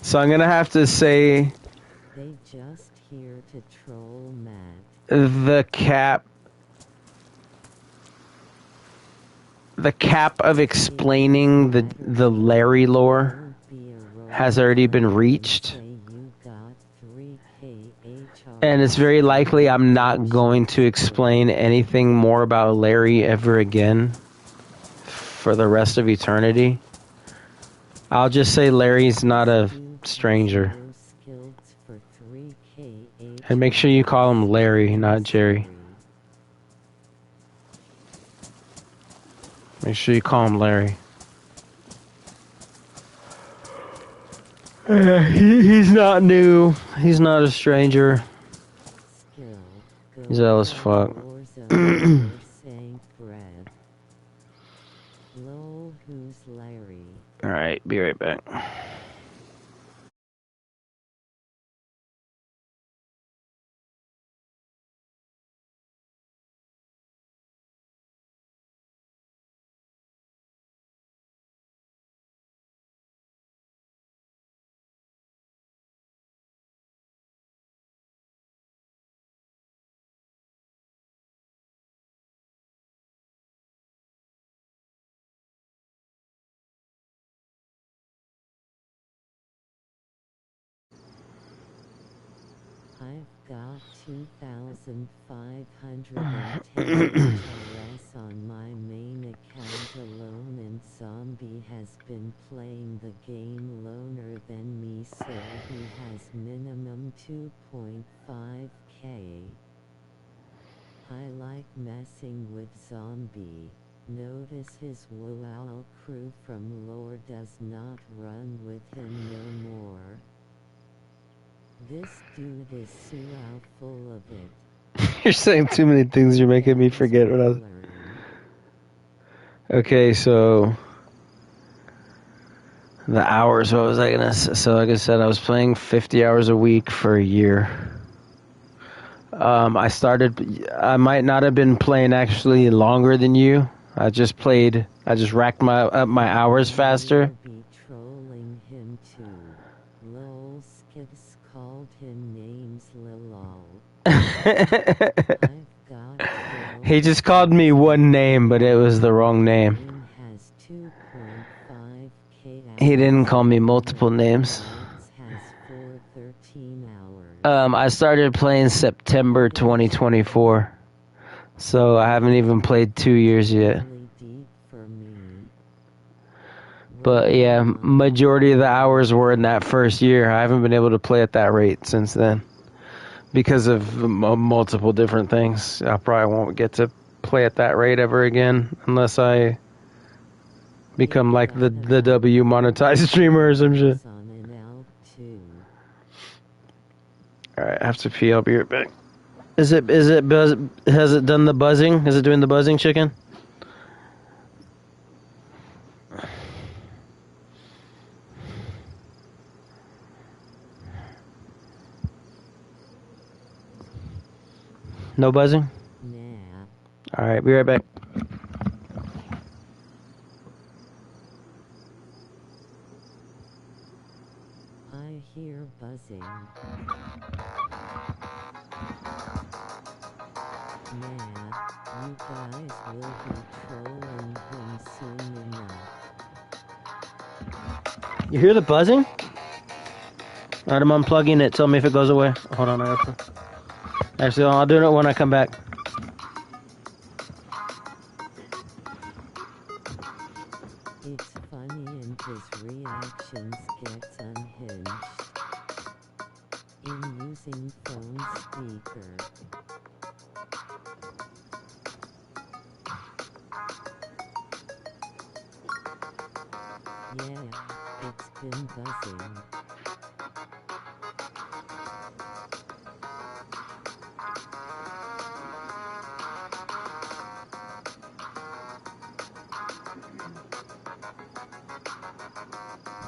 So I'm gonna have to say. They just here to troll Matt. The cap of explaining the Larry lore has already been reached, and it's very likely I'm not going to explain anything more about Larry ever again for the rest of eternity. I'll just say Larry's not a stranger. And make sure you call him Larry, not Jerry. Make sure you call him Larry. He's not new. He's not a stranger. He's L as fuck. Alright, be right back. I've got 2,510 HRS on my main account alone, and Zombie has been playing the game loner than me, so he has minimum 2.5k. I like messing with Zombie. Notice his Honor Crew from lore does not run with him no more. This dude is so full of it. You're saying too many things, you're making me forget what I was... Okay, so... The hours, what was I gonna say? So like I said, I was playing 50 hours a week for a year. I might not have been playing actually longer than you. I just racked my hours faster. Be trolling him too. Lol, Skips called him names, lol. He just called me one name, but it was the wrong name. He didn't call me multiple names. I started playing September 2024, so I haven't even played 2 years yet. But yeah, majority of the hours were in that first year. I haven't been able to play at that rate since then because of multiple different things. I probably won't get to play at that rate ever again unless I become like the W monetized streamer or some shit. Alright, I have to pee. I'll be right back. Has it done the buzzing? Is it doing the buzzing, chicken? No buzzing? Nah. Alright, be right back. I hear buzzing. Nah, you guys will be trolling him soon enough. You hear the buzzing? Alright, I'm unplugging it. Tell me if it goes away. Hold on, I have to. Actually, I'll do it when I come back. It's funny and his reactions get unhinged. In using phone speaker. Yeah, it's been buzzing.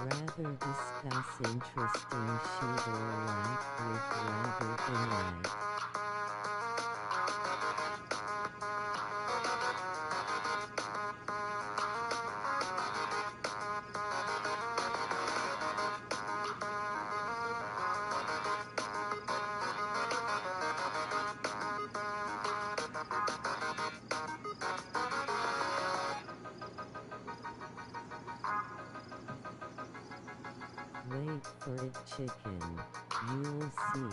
Rather discuss interesting shit or laugh with rather than like. Wait for it, chicken. You'll see.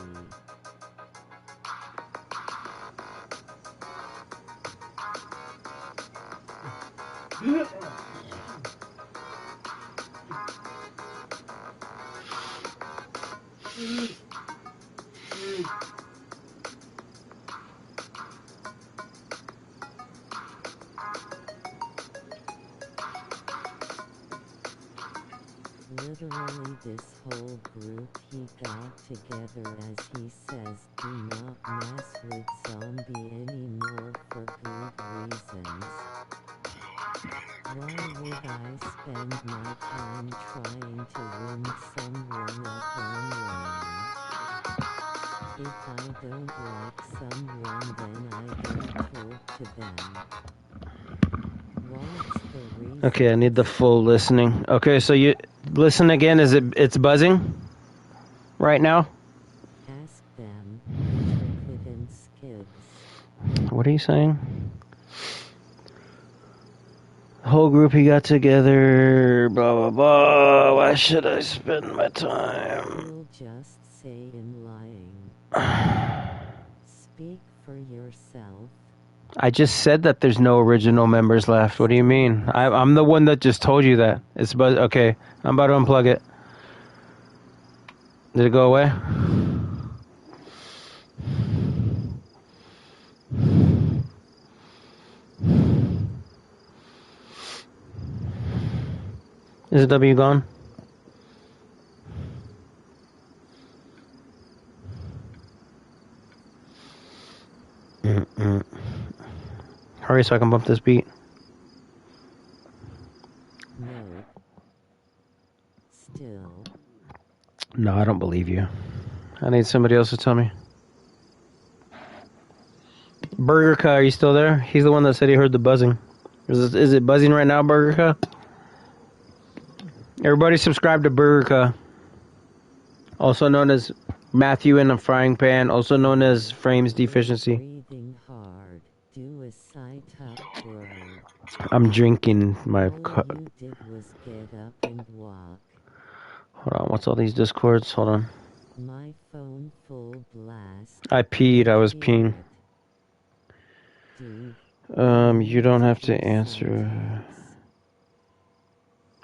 Literally this whole group he got together, as he says, do not mess with Zombie anymore for good reasons. Why would I spend my time trying to win someone up online? If I don't like someone, then I don't talk to them. What's the reason? Okay, I need the full listening. Okay, so you listen again. It's buzzing right now? Ask them, Intricate and Skids. What are you saying? The whole group he got together, blah blah blah. Why should I spend my time? We'll just say in lying. Speak for yourself. I just said that there's no original members left. What do you mean? I'm the one that just told you that. It's about okay. I'm about to unplug it. Did it go away? Is the W gone? Hurry so I can bump this beat. No. Still. No, I don't believe you. I need somebody else to tell me. Burger Ka, are you still there? He's the one that said he heard the buzzing. Is it buzzing right now, Burger Ka? Everybody subscribe to Burger Ka. Also known as Matthew in a Frying Pan. Also known as Frames Deficiency. Breathing hard. Do a sit-up, bro. I'm drinking my All you did was get up and walk. Hold on, what's all these discords? Hold on. My phone full blast. I peed, I was peeing. You don't have to answer.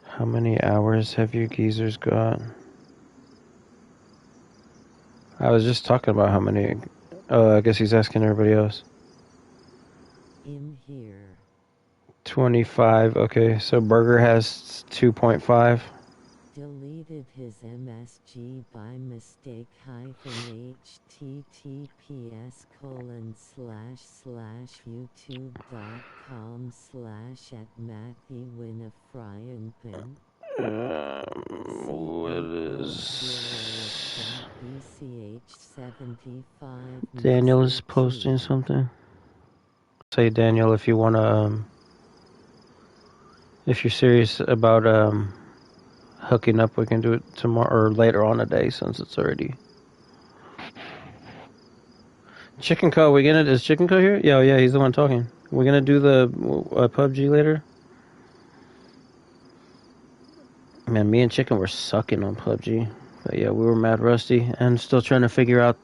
How many hours have you geezers got? I was just talking about how many. Oh, I guess he's asking everybody else. In here. 25. Okay, so Burger has 2.5. Deleted his MSG by mistake https://youtube.com/@MatthewInAFryingPan. What is... Daniel is posting something. Say, Daniel, if you want to, if you're serious about hooking up, we can do it tomorrow or later on today since it's already. Chicken Co, is Chicken Co here? Yeah, he's the one talking. We're gonna do the PUBG later. Man, me and Chicken were sucking on PUBG. But yeah, we were mad rusty and still trying to figure out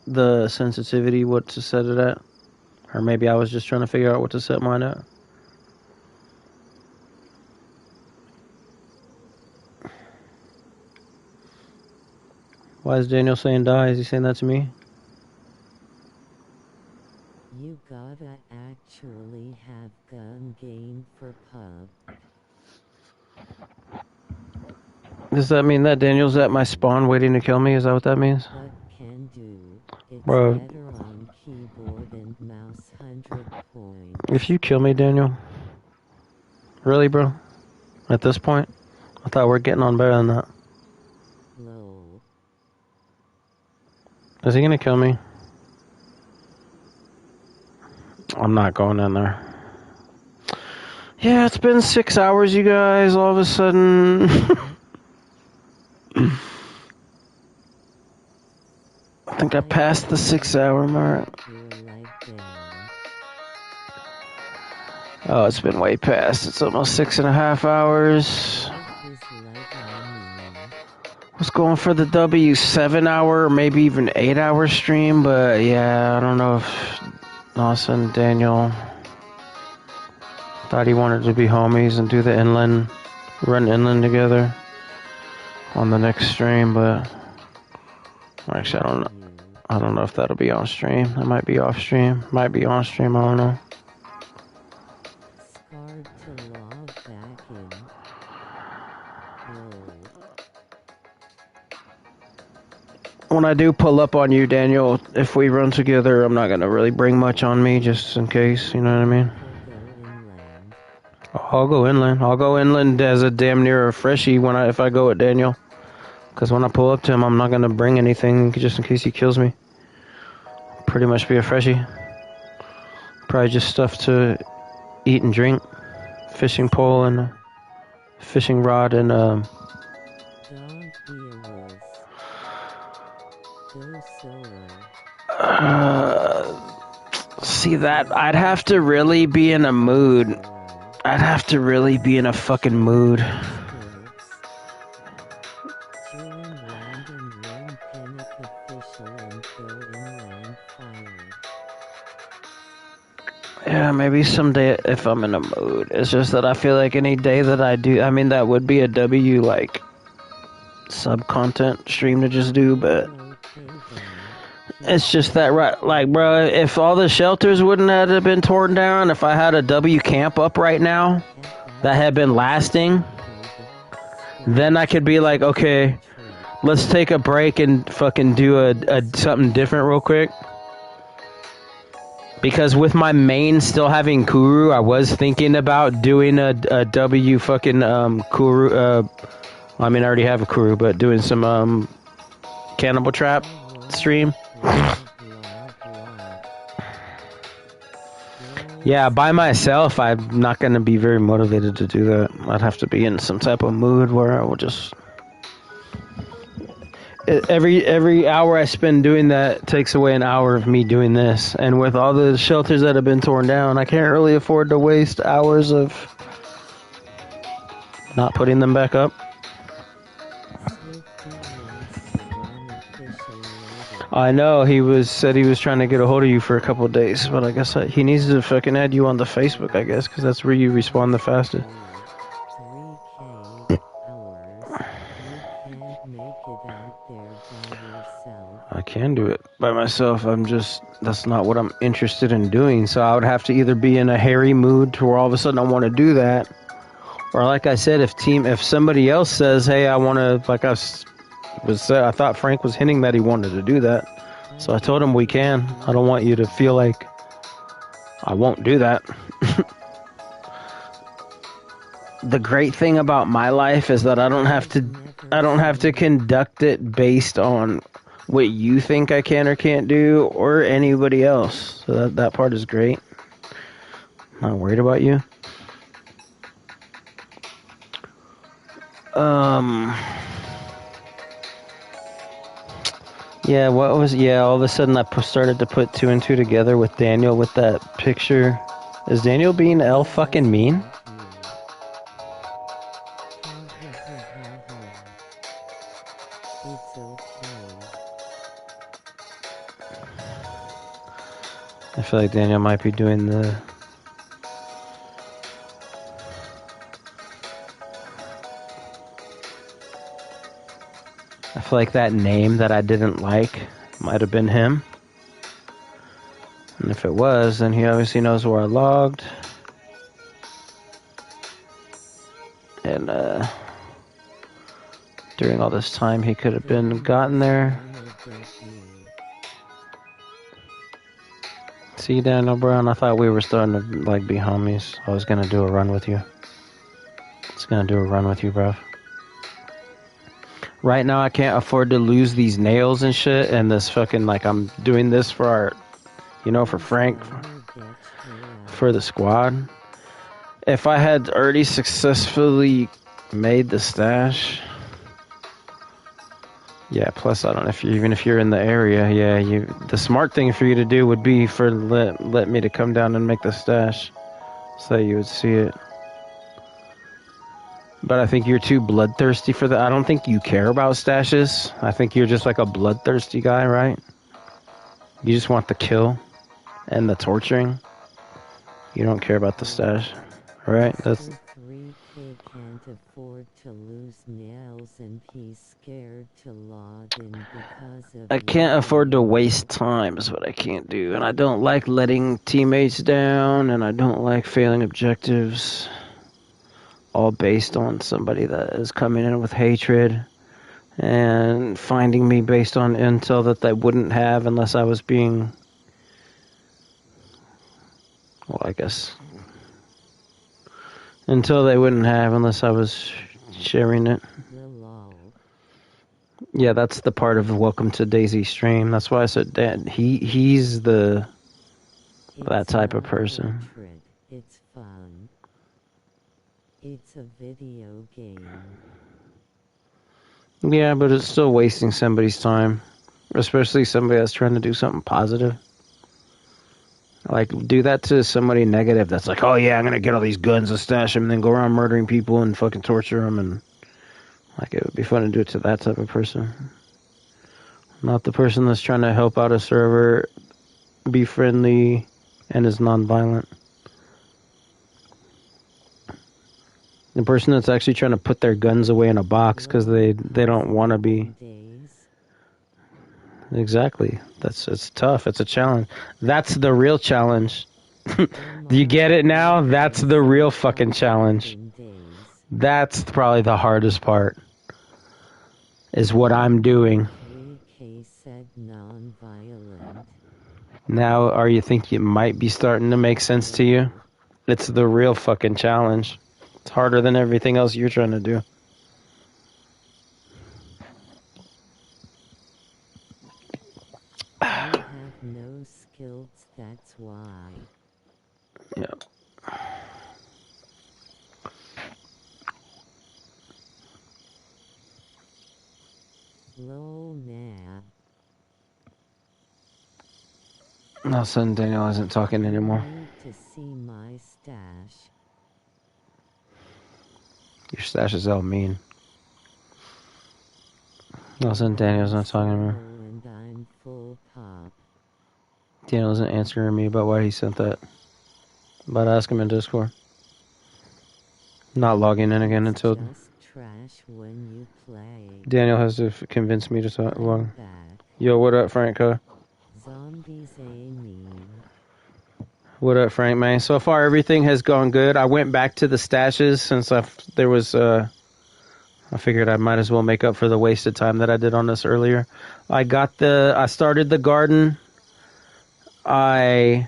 the sensitivity, what to set it at. Or maybe I was just trying to figure out what to set mine at. Why is Daniel saying die? Is he saying that to me? You gotta actually have gun game for pub. Does that mean that Daniel's at my spawn waiting to kill me? Is that what that means? What can do? It's Bro, better on keyboard and mouse 100 points. if you kill me, Daniel. Really, bro? At this point? I thought we're getting on better than that. Low. Is he gonna kill me? I'm not going in there. Yeah, it's been 6 hours, you guys, all of a sudden. I think I passed the 6 hour mark. Oh, it's been way past. It's almost 6.5 hours. Was going for the W 7 hour or maybe even 8 hour stream, but yeah, I don't know if Lawson Daniel thought he wanted to be homies and do the run inland together on the next stream, but actually I don't know if that'll be on stream. That might be off stream, might be on stream, I don't know. When I do pull up on you, Daniel, if we run together, I'm not going to really bring much on me, just in case, you know what I mean? I'll go inland. I'll go inland as a damn near a freshie if I go with Daniel. Because when I pull up to him, I'm not going to bring anything, just in case he kills me. Pretty much be a freshie. Probably just stuff to eat and drink. Fishing pole and fishing rod and see that? I'd have to really be in a mood. I'd have to really be in a fucking mood. maybe someday if I'm in a mood. It's just that I feel like any day that I do, I mean, that would be a W, like, sub-content stream to just do, but it's just that, right, like, bro, if all the shelters wouldn't have been torn down, if I had a W camp up right now that had been lasting, then I could be like, okay, let's take a break and fucking do a something different real quick. Because with my main still having cuhhhh, I was thinking about doing a W fucking cuhhhh. I mean, I already have a cuhhhh, but doing some Cannibal Trap stream. Yeah, by myself, I'm not gonna be very motivated to do that. I'd have to be in some type of mood where I will just. Every hour I spend doing that takes away an hour of me doing this. And with all the shelters that have been torn down, I can't really afford to waste hours of not putting them back up. I know said he was trying to get a hold of you for a couple of days, but I guess he needs to fucking add you on the Facebook, I guess, because that's where you respond the fastest. I can do it by myself. That's not what I'm interested in doing. So I would have to either be in a hairy mood to where all of a sudden I want to do that, or like I said, if somebody else says, hey, I want to, like I thought Frank was hinting that he wanted to do that. So I told him we can. I don't want you to feel like I won't do that. The great thing about my life is that I don't have to conduct it based on what you think I can or can't do, or anybody else. So that part is great. I'm not worried about you. Yeah, all of a sudden I started to put 2 and 2 together with Daniel with that picture. Is Daniel being L fucking mean? I feel like Daniel might be doing the... I feel like that name that I didn't like might have been him. And if it was, then he obviously knows where I logged. And during all this time he could have been gotten there. See, Daniel Brown, I thought we were starting to like be homies. I was gonna do a run with you. I was gonna do a run with you, bro. Right now I can't afford to lose these nails and shit, and this fucking, like, I'm doing this for our, for Frank, for the squad. If I had already successfully made the stash, yeah, plus I don't know even if you're in the area, yeah, the smart thing for you to do would be for let me to come down and make the stash so that you would see it. But I think you're too bloodthirsty for that. I don't think you care about stashes. I think you're just like a bloodthirsty guy, right? You just want the kill and the torturing. You don't care about the stash, right? That's... Can't afford to lose nails and he's scared to log in because of... I can't afford to waste time is what I can't do. And I don't like letting teammates down, and I don't like failing objectives. All based on somebody that is coming in with hatred and finding me based on intel that they wouldn't have unless I was being, well, I guess, until they wouldn't have unless I was sharing it. Yeah, that's the part of Welcome to DayZ stream. That's why I said that he's that type of person. It's fun. It's a video game. Yeah, but it's still wasting somebody's time. Especially somebody that's trying to do something positive. Like, do that to somebody negative that's like, oh yeah, I'm gonna get all these guns and stash them and then go around murdering people and fucking torture them, and like, it would be fun to do it to that type of person. Not the person that's trying to help out a server, be friendly, and is non-violent. The person that's actually trying to put their guns away in a box because they don't want to be. Exactly. It's tough. It's a challenge. That's the real challenge. Do you get it now? That's the real fucking challenge. That's probably the hardest part. Is what I'm doing. Now, are you think it might be starting to make sense to you? It's the real fucking challenge. It's harder than everything else you're trying to do. I have no skills, that's why. Yep. Lol, nah. All of a sudden, Daniel isn't talking anymore. I need to see my stash. Your stash is all mean. All of a sudden, Daniel's not talking anymore. And I'm full pop. Daniel isn't answering me about why he sent that. But ask him in Discord. Not logging in again until. Just trash when you play. Daniel has to convince me to log. Yo, what up, Frank? Zombies a meme. What up, Frank, man? So far, everything has gone good. I went back to the stashes since there was. I figured I might as well make up for the wasted time that I did on this earlier. I started the garden. I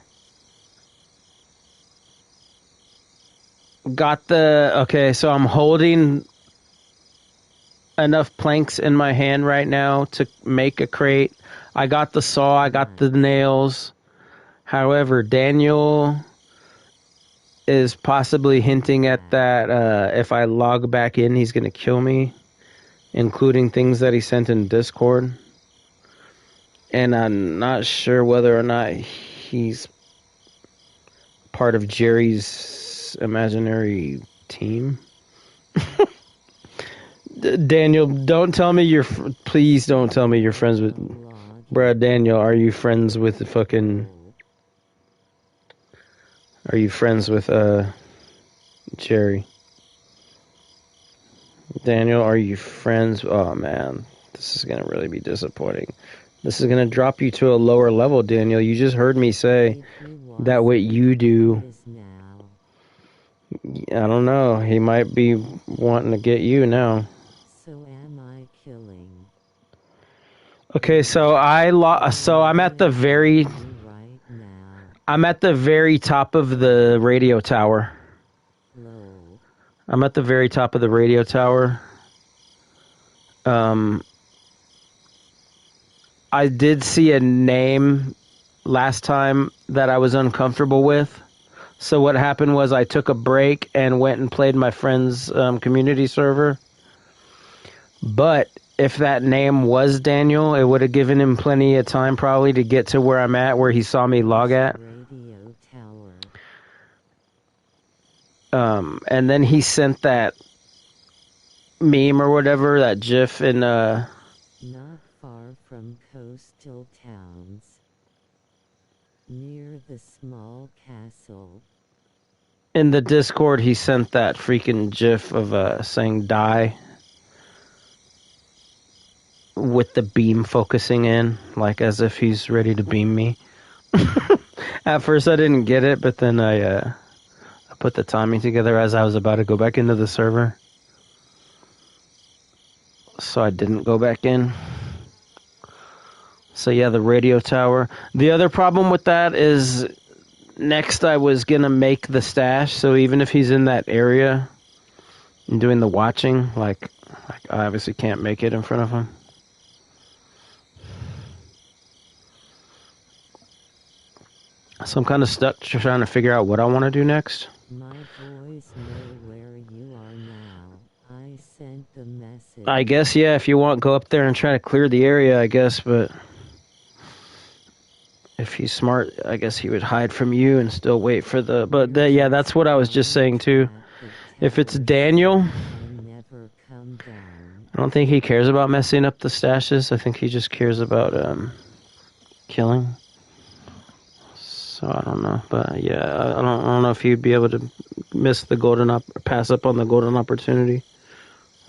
got okay, so I'm holding enough planks in my hand right now to make a crate. I got the saw, I got the nails. However, Daniel is possibly hinting at that if I log back in, he's going to kill me, including things that he sent in Discord. And I'm not sure whether or not he's part of Jerry's imaginary team. Daniel, don't tell me please don't tell me you're friends with... Bruh, Daniel, are you friends with the fucking... Are you friends with, Jerry? Daniel, are you friends? Oh, man. This is going to really be disappointing. This is going to drop you to a lower level, Daniel. You just heard me say that what you do... I don't know. He might be wanting to get you now. So am I killing? Okay, so I'm at the very... I'm at the very top of the radio tower. I'm at the very top of the radio tower. I did see a name last time that I was uncomfortable with. So what happened was I took a break and went and played my friend's community server. But if that name was Daniel, it would have given him plenty of time probably to get to where I'm at, where he saw me log at. And then he sent that meme or whatever, that GIF in not far from coastal towns, near the small castle. In the Discord, he sent that freaking GIF of saying die with the beam focusing in, like as if he's ready to beam me. At first I didn't get it, but then I put the timing together as I was about to go back into the server. So I didn't go back in. So yeah, the radio tower. The other problem with that is next I was going to make the stash, so even if he's in that area and doing the watching, like I obviously can't make it in front of him. So I'm kind of stuck trying to figure out what I want to do next. My boys know where you are now. I sent the message. I guess, yeah, if you want, go up there and try to clear the area, I guess, but if he's smart, I guess he would hide from you and still wait for the... But, yeah, that's what I was just saying, too. If it's Daniel, I don't think he cares about messing up the stashes. I think he just cares about killing. So I don't know, but yeah, I don't know if he'd be able to miss the pass up on the golden opportunity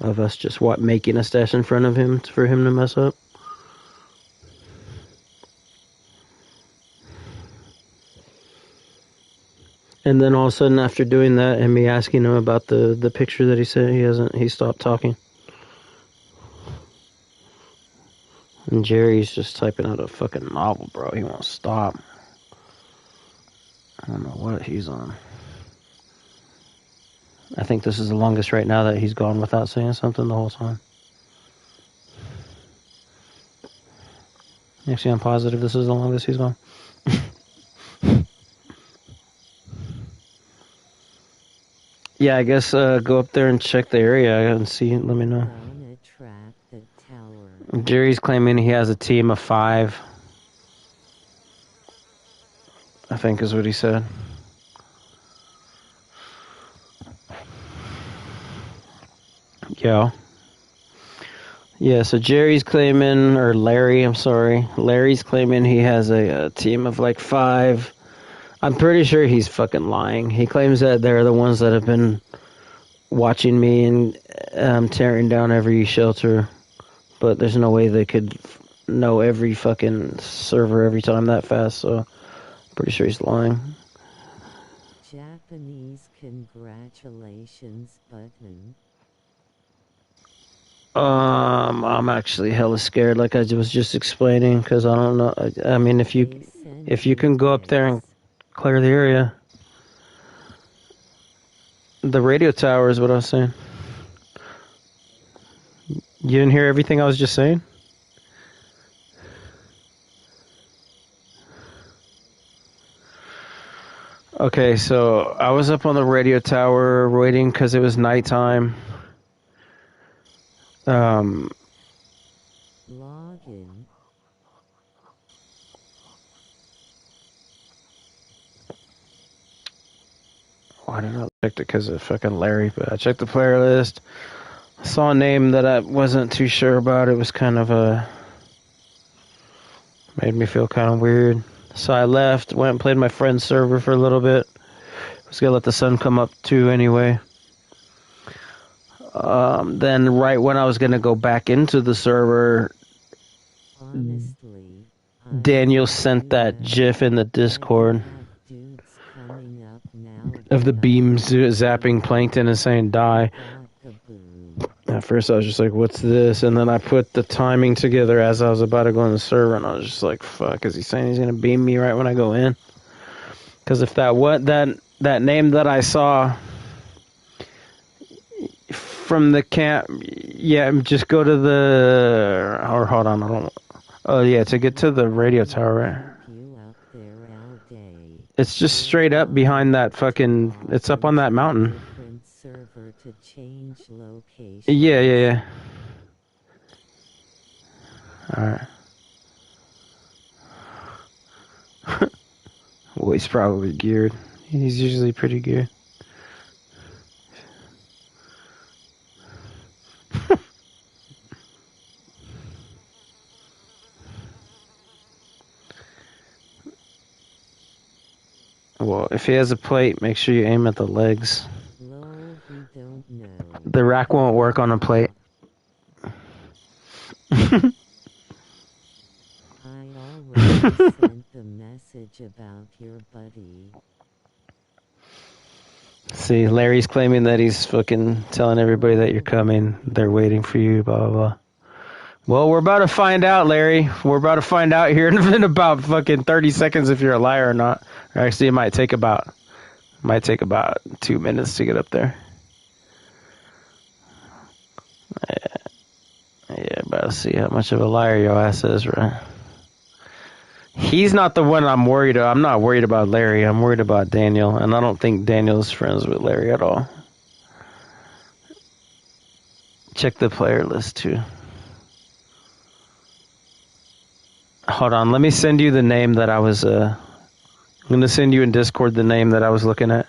of us just making a stash in front of him for him to mess up. And then all of a sudden, after doing that and me asking him about the picture that he sent, he stopped talking. And Jerry's just typing out a fucking novel, bro. He won't stop. I don't know what he's on. I think this is the longest right now that he's gone without saying something the whole time. Actually, I'm positive this is the longest he's gone. Yeah, I guess go up there and check the area and see. Let me know. Jerry's claiming he has a team of 5. I think is what he said. Yeah, so Jerry's claiming, or Larry, I'm sorry. Larry's claiming he has a team of like 5. I'm pretty sure he's fucking lying. He claims that they're the ones that have been watching me and tearing down every shelter. But there's no way they could know every fucking server every time that fast, so pretty sure he's lying. Japanese congratulations button. I'm actually hella scared, like I was just explaining, because I don't know. I mean, if you can go up there and clear the area. The radio tower is what I was saying. You didn't hear everything I was just saying? Okay, so I was up on the radio tower waiting because it was nighttime. Login. Why did I check it? Because of fucking Larry, but I checked the player list. I saw a name that I wasn't too sure about. It was kind of made me feel kind of weird. So I left, went and played my friend's server for a little bit. I was gonna let the sun come up too anyway. Then right when I was gonna go back into the server, Honestly, Daniel sent that GIF in the Discord of the beams zapping plankton and saying die. At first I was just like, what's this? And then I put the timing together as I was about to go in the server, and I was just like, fuck, is he saying he's gonna beam me right when I go in? Because if that name that I saw from the camp, yeah, just go to or hold on, I don't. Oh yeah, to get to the radio tower, right? It's just straight up behind that fucking. It's up on that mountain. Yeah. All right. Well, he's probably geared. He's usually pretty geared. Well, if he has a plate, make sure you aim at the legs. The rack won't work on a plate. I already sent the message about your buddy. See, Larry's claiming that he's fucking telling everybody that you're coming. They're waiting for you, blah, blah, blah. Well, we're about to find out, Larry. We're about to find out here in about fucking 30 seconds if you're a liar or not. Or actually, it might take about 2 minutes to get up there. Yeah, about to see how much of a liar your ass is, right? He's not the one I'm worried about. I'm not worried about Larry. I'm worried about Daniel, and I don't think Daniel's friends with Larry at all. Check the player list, too. Hold on, let me send you the name that I was, I'm going to send you in Discord the name that I was looking at.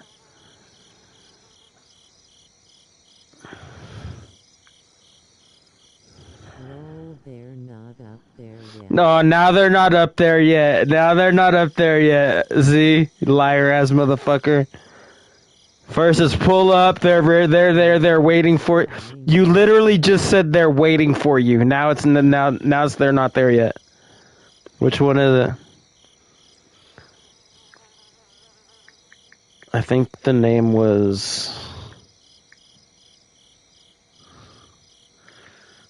No, they're not not up there yet. No, now they're not up there yet. Now they're not up there yet. See? Liar ass motherfucker. First is pull up. They're waiting for you. Literally just said they're waiting for you. Now it's they're not there yet. Which one is it? I think the name was.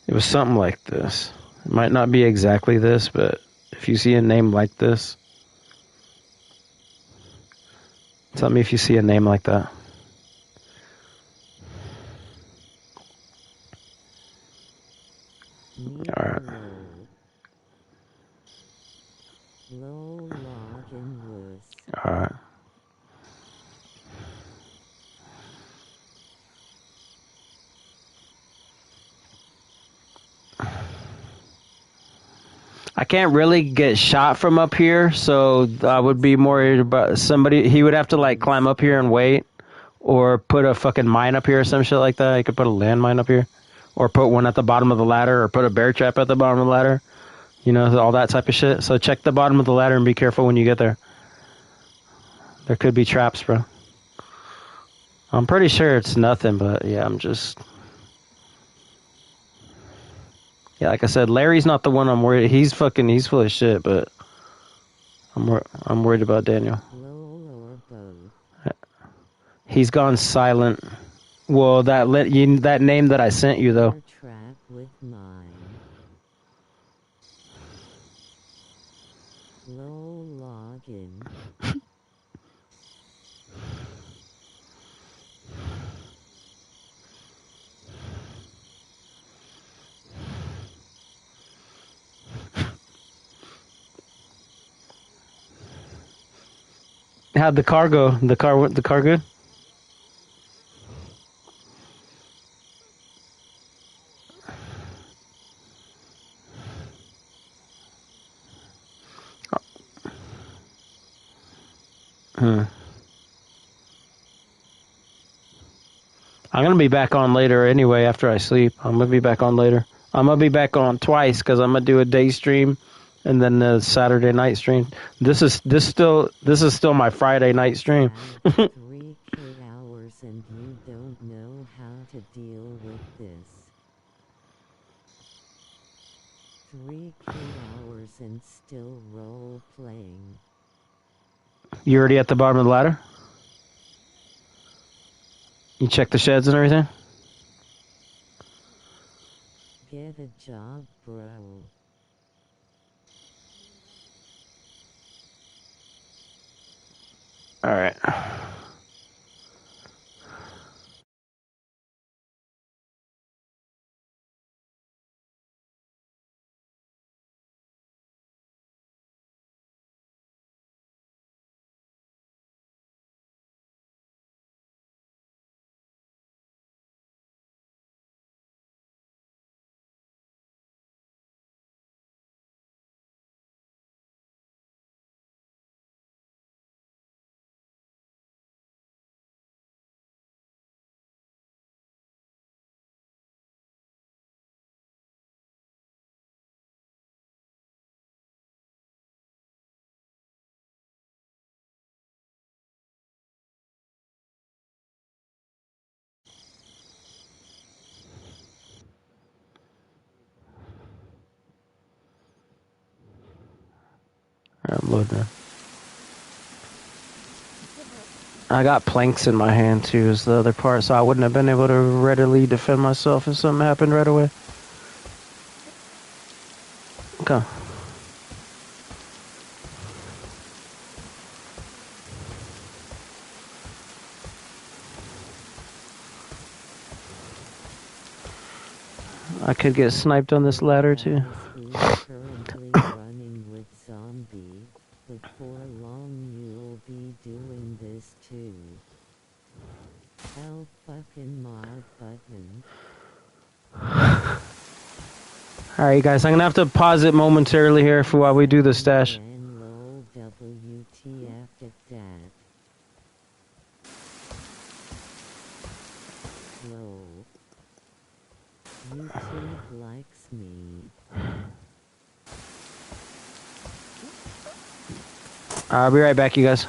It was something like this. It might not be exactly this, but if you see a name like this, tell me if you see a name like that. Alright. Alright. I can't really get shot from up here, so I would be more worried about somebody. He would have to like climb up here and wait, or put a fucking mine up here or some shit like that. He could put a landmine up here, or put one at the bottom of the ladder, or put a bear trap at the bottom of the ladder. You know, all that type of shit. So check the bottom of the ladder and be careful when you get there. There could be traps, bro. I'm pretty sure it's nothing, but yeah, I'm just... Yeah, like I said, Larry's not the one I'm worried. He's full of shit, but I'm worried about Daniel. He's gone silent. Well, that name that I sent you though. Low login. How'd the car go? The car good? I'm gonna be back on later anyway after I sleep. I'm gonna be back on later. I'm gonna be back on twice because I'm gonna do a day stream and then a Saturday night stream. This is still my Friday night stream. 3 hours and you don't know how to deal with this. 3 hours and still role playing. You already at the bottom of the ladder? You check the sheds and everything? Get a job, bro. Alright. I'm loading. I got planks in my hand too, is the other part, so I wouldn't have been able to readily defend myself if something happened right away. Okay. I could get sniped on this ladder too. Currently running with Zombie. Before long you'll be doing this too. Hell fucking mod button. Alright guys, I'm gonna have to pause it momentarily here for while we do the stash. WTF at that. Low. YouTube likes me. I'll be right back, you guys.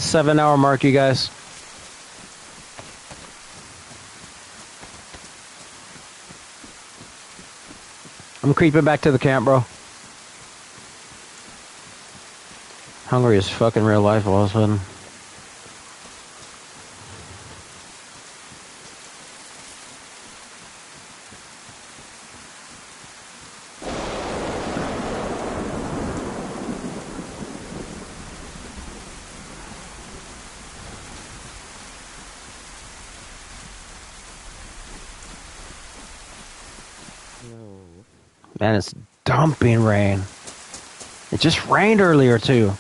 7-hour mark, you guys. I'm creeping back to the camp, bro. Hungry as fucking real life all of a sudden. Man, it's dumping rain. It just rained earlier, too.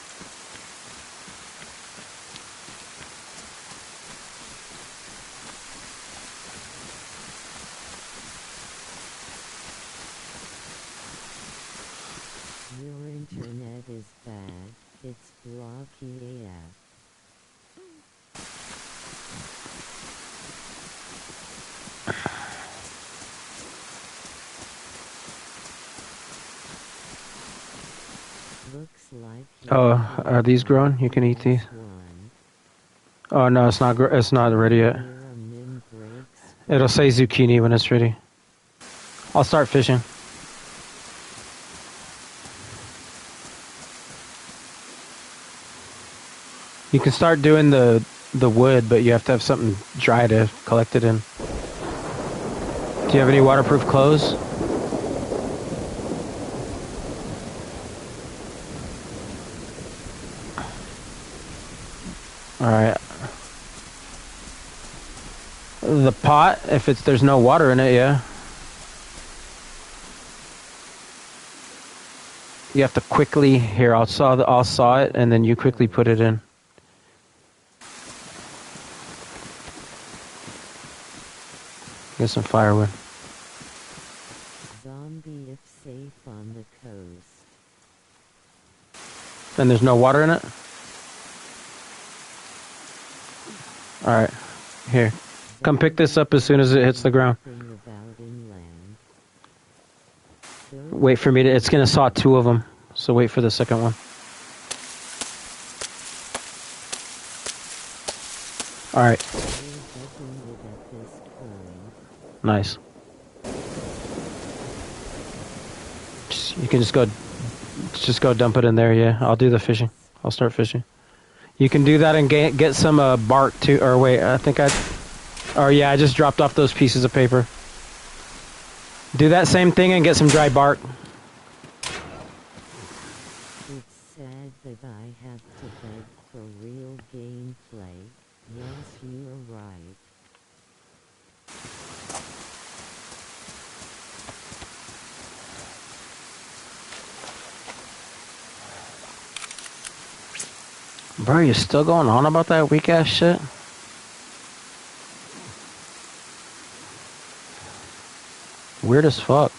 Your internet is bad. It's blocky AF. Looks like Oh, are these grown? You can eat these. Oh no, it's not. It's not ready yet. It'll say zucchini when it's ready. I'll start fishing. You can start doing the wood, but you have to have something dry to collect it in. Do you have any waterproof clothes? Alright. The pot, if there's no water in it, yeah. You have to quickly, here, I'll saw it, and then you quickly put it in. Get some firewood. Zombie if safe on the coast. And there's no water in it? Alright, here. Come pick this up as soon as it hits the ground. Wait for me to, it's gonna saw 2 of them, so wait for the second one. Alright. Nice. You can just go dump it in there, yeah. I'll do the fishing. I'll start fishing. You can do that and get some bark too, or wait, I think yeah, I just dropped off those pieces of paper. Do that same thing and get some dry bark. It's sad that I have to beg for real gameplay. Yes, you're right. Bro, you still going on about that weak ass shit? Weird as fuck.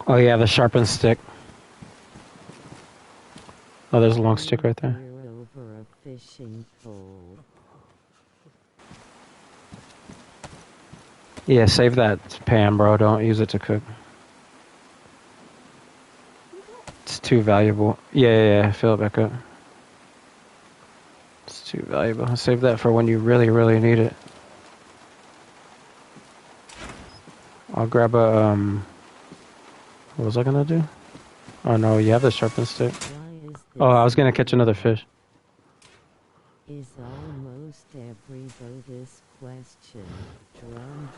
Oh yeah, the sharpened stick. Oh, there's a long stick right there. Over a fishing pole. Yeah, save that pan, bro. Don't use it to cook. It's too valuable. Yeah, fill it back up. It's too valuable. Save that for when you really, really need it. I'll grab a, what was I gonna do? Oh no, you have the sharpened stick. Oh, I was gonna catch another fish. Is almost every bonus question. Drum.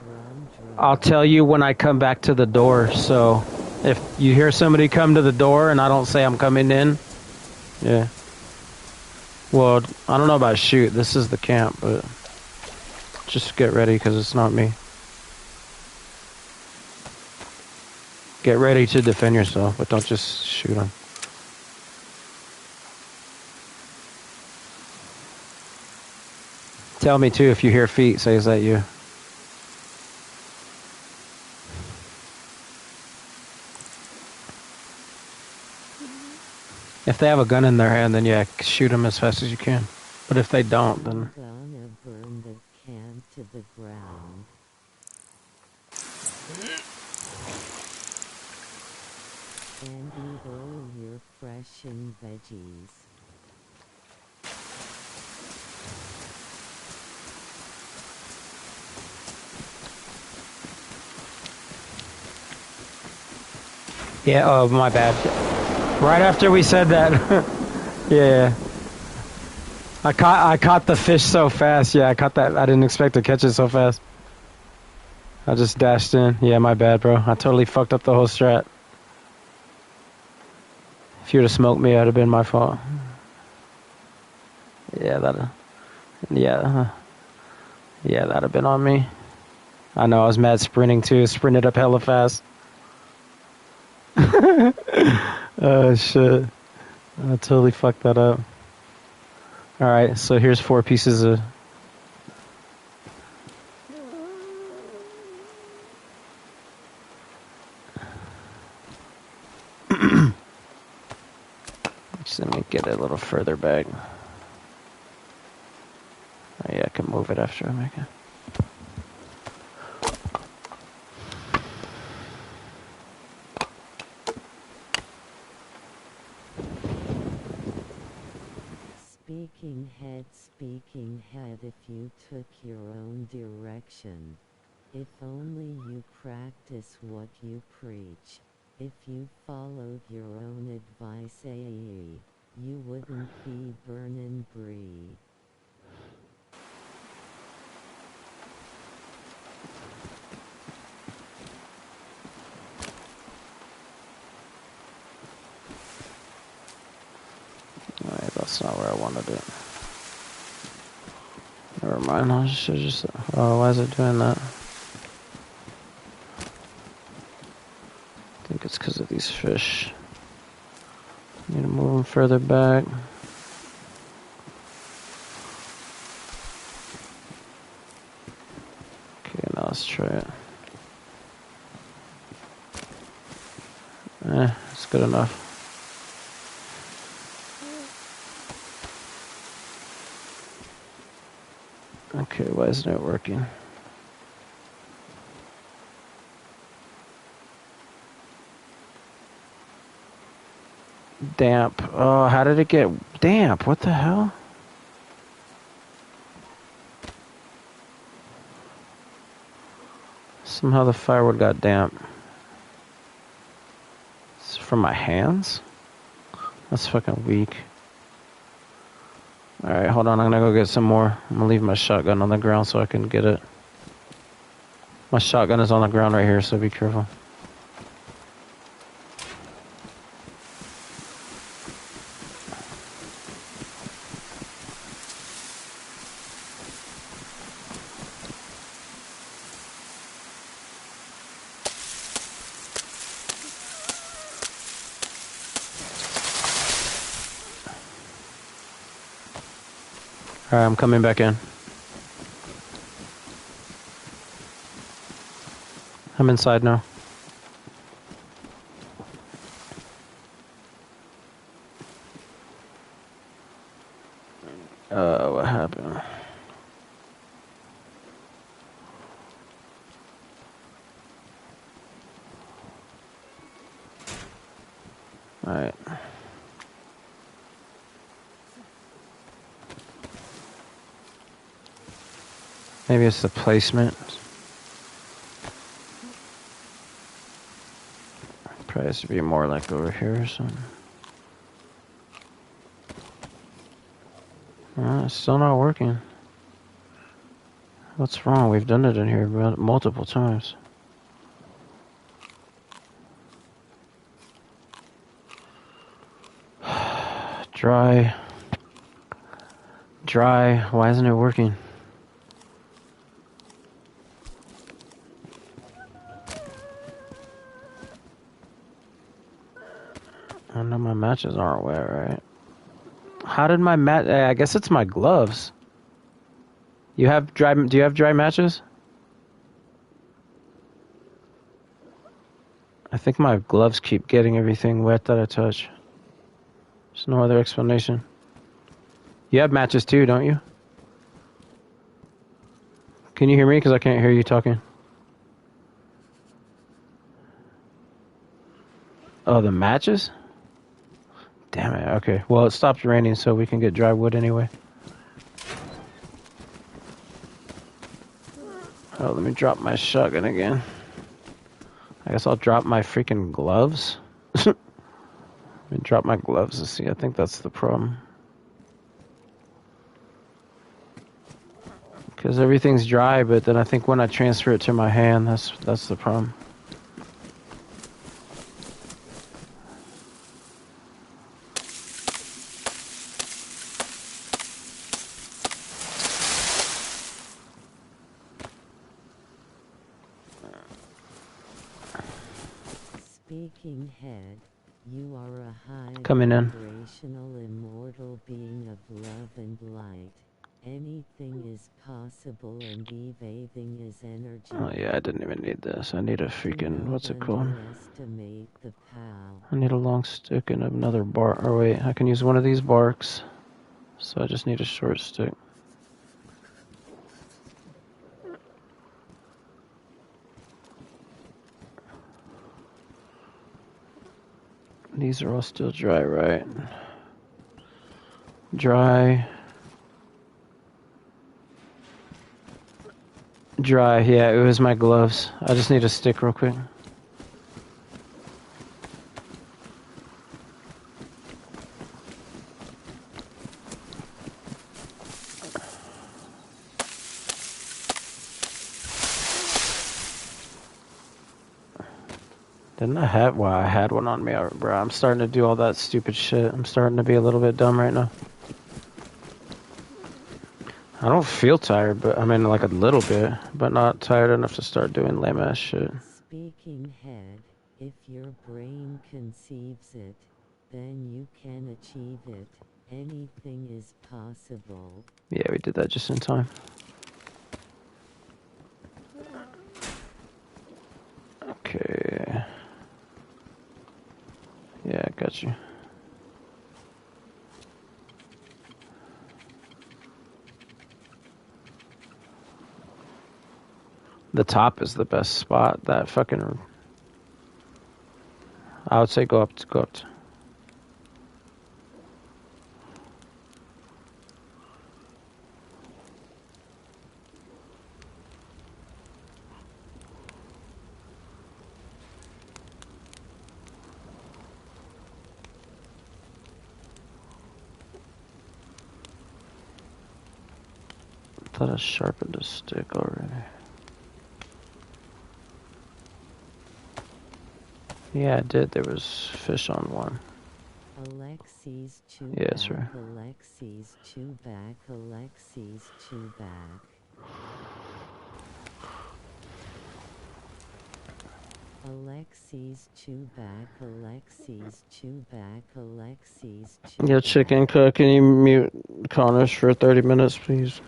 I'll tell you when I come back to the door, so if you hear somebody come to the door and I don't say I'm coming in, yeah. Well, I don't know about shoot, this is the camp, but Just get ready, because it's not me. Get ready to defend yourself, but don't just shoot them. Tell me too if you hear feet, say is that you. If they have a gun in their hand, then yeah, shoot them as fast as you can. But if they don't, then... I'm gonna burn the camp to the ground. And eat all your freshing veggies. Yeah, oh, my bad. Right after we said that. Yeah. I caught the fish so fast. Yeah, I caught that. I didn't expect to catch it so fast. I just dashed in. Yeah, my bad, bro. I totally fucked up the whole strat. If you would have smoked me, it would have been my fault. Yeah, that'd have been on me. I know, I was mad sprinting too. Sprinted up hella fast. Oh, shit. I totally fucked that up. Alright, so here's 4 pieces of... Just let me get it a little further back. Oh, yeah, I can move it after I make it. Speaking head, if you took your own direction. If only you practice what you preach. If you followed your own advice, you wouldn't be burnin' Bree. Alright, that's not where I wanted it. Never mind, I should just... Oh, why is it doing that? I think it's because of these fish. Need to move them further back. Okay, now let's try it. It's good enough. Okay, why isn't it working? Damp. Oh, how did it get damp? What the hell? Somehow the firewood got damp. It's from my hands? That's fucking weak. Alright, hold on. I'm gonna go get some more. I'm gonna leave my shotgun on the ground so I can get it. My shotgun is on the ground right here, so be careful. Alright, I'm coming back in. I'm inside now. What happened? Alright. Maybe it's the placement. Probably has to be more like over here or something. It's still not working. What's wrong? We've done it in here multiple times. Dry. Why isn't it working? matches aren't wet, right? How did my mat? I guess it's my gloves. You have dry? Do you have dry matches? I think my gloves keep getting everything wet that I touch. There's no other explanation. You have matches too, don't you? Can you hear me? Because I can't hear you talking. Oh, the matches? Damn it. Okay. Well, it stopped raining, so we can get dry wood anyway. Oh, let me drop my shotgun again. I guess I'll drop my freaking gloves. Let me drop my gloves to see. I think that's the problem. Because everything's dry, but then I think when I transfer it to my hand, that's the problem. Speaking head, you are a high vibrational immortal being of love and light. Anything is possible and evading is energy. Oh yeah, I didn't even need this. I need a freaking, what's it called? The pal. I need a long stick and another bark. Or wait, I can use one of these barks. So I just need a short stick. These are all still dry, right? Dry. Dry, yeah, it was my gloves. I just need a stick real quick. Didn't I have, well, I had one on me, bro. I'm starting to do all that stupid shit. I'm starting to be a little bit dumb right now. I don't feel tired, but I mean, like a little bit, but not tired enough to start doing lame ass shit. Speaking head, if your brain conceives it, then you can achieve it. Anything is possible. Yeah, we did that just in time. Okay. Yeah, I got you. The top is the best spot. That fucking... I would say go up to... I thought I sharpened a stick already. Yeah, I did. There was fish on one. Alexis chew yeah, back, that's right. Alexis chew back, Alexis chew back. Alexis chew back, Alexis chew back, Alexis chew Yeah, chicken cook, can you mute Connors for 30 minutes, please?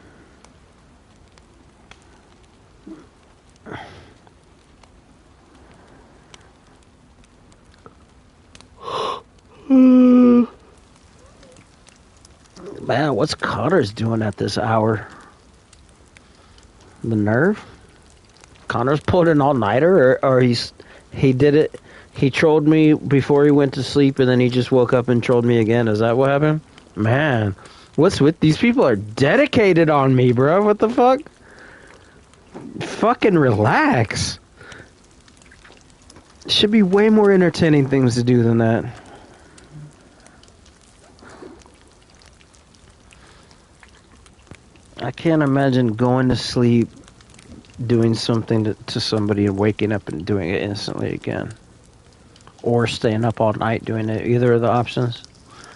Man, what's Connor's doing at this hour? The nerve? Connor's pulled an all-nighter, or he did it, he trolled me before he went to sleep, and then he just woke up and trolled me again. Is that what happened? Man, what's with these people are dedicated on me, bro. What the fuck? Fucking relax. Should be way more entertaining things to do than that. I can't imagine going to sleep, doing something to somebody and waking up and doing it instantly again. Or staying up all night doing it. Either of the options.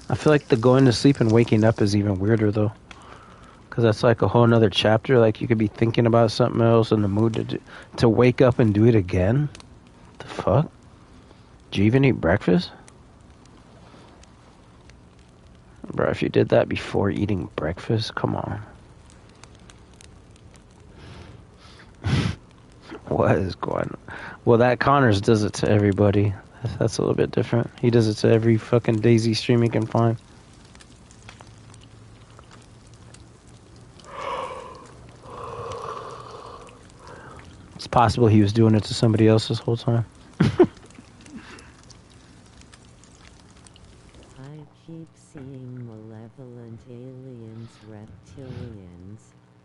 I feel like the going to sleep and waking up is even weirder though. Because that's like a whole nother chapter. Like you could be thinking about something else in the mood to wake up and do it again. The fuck? Did you even eat breakfast? Bro, if you did that before eating breakfast, come on. What is going on? Well, that Connors does it to everybody. That's a little bit different. He does it to every fucking DayZ stream he can find. It's possible he was doing it to somebody else this whole time. I keep seeing malevolent aliens, reptilians,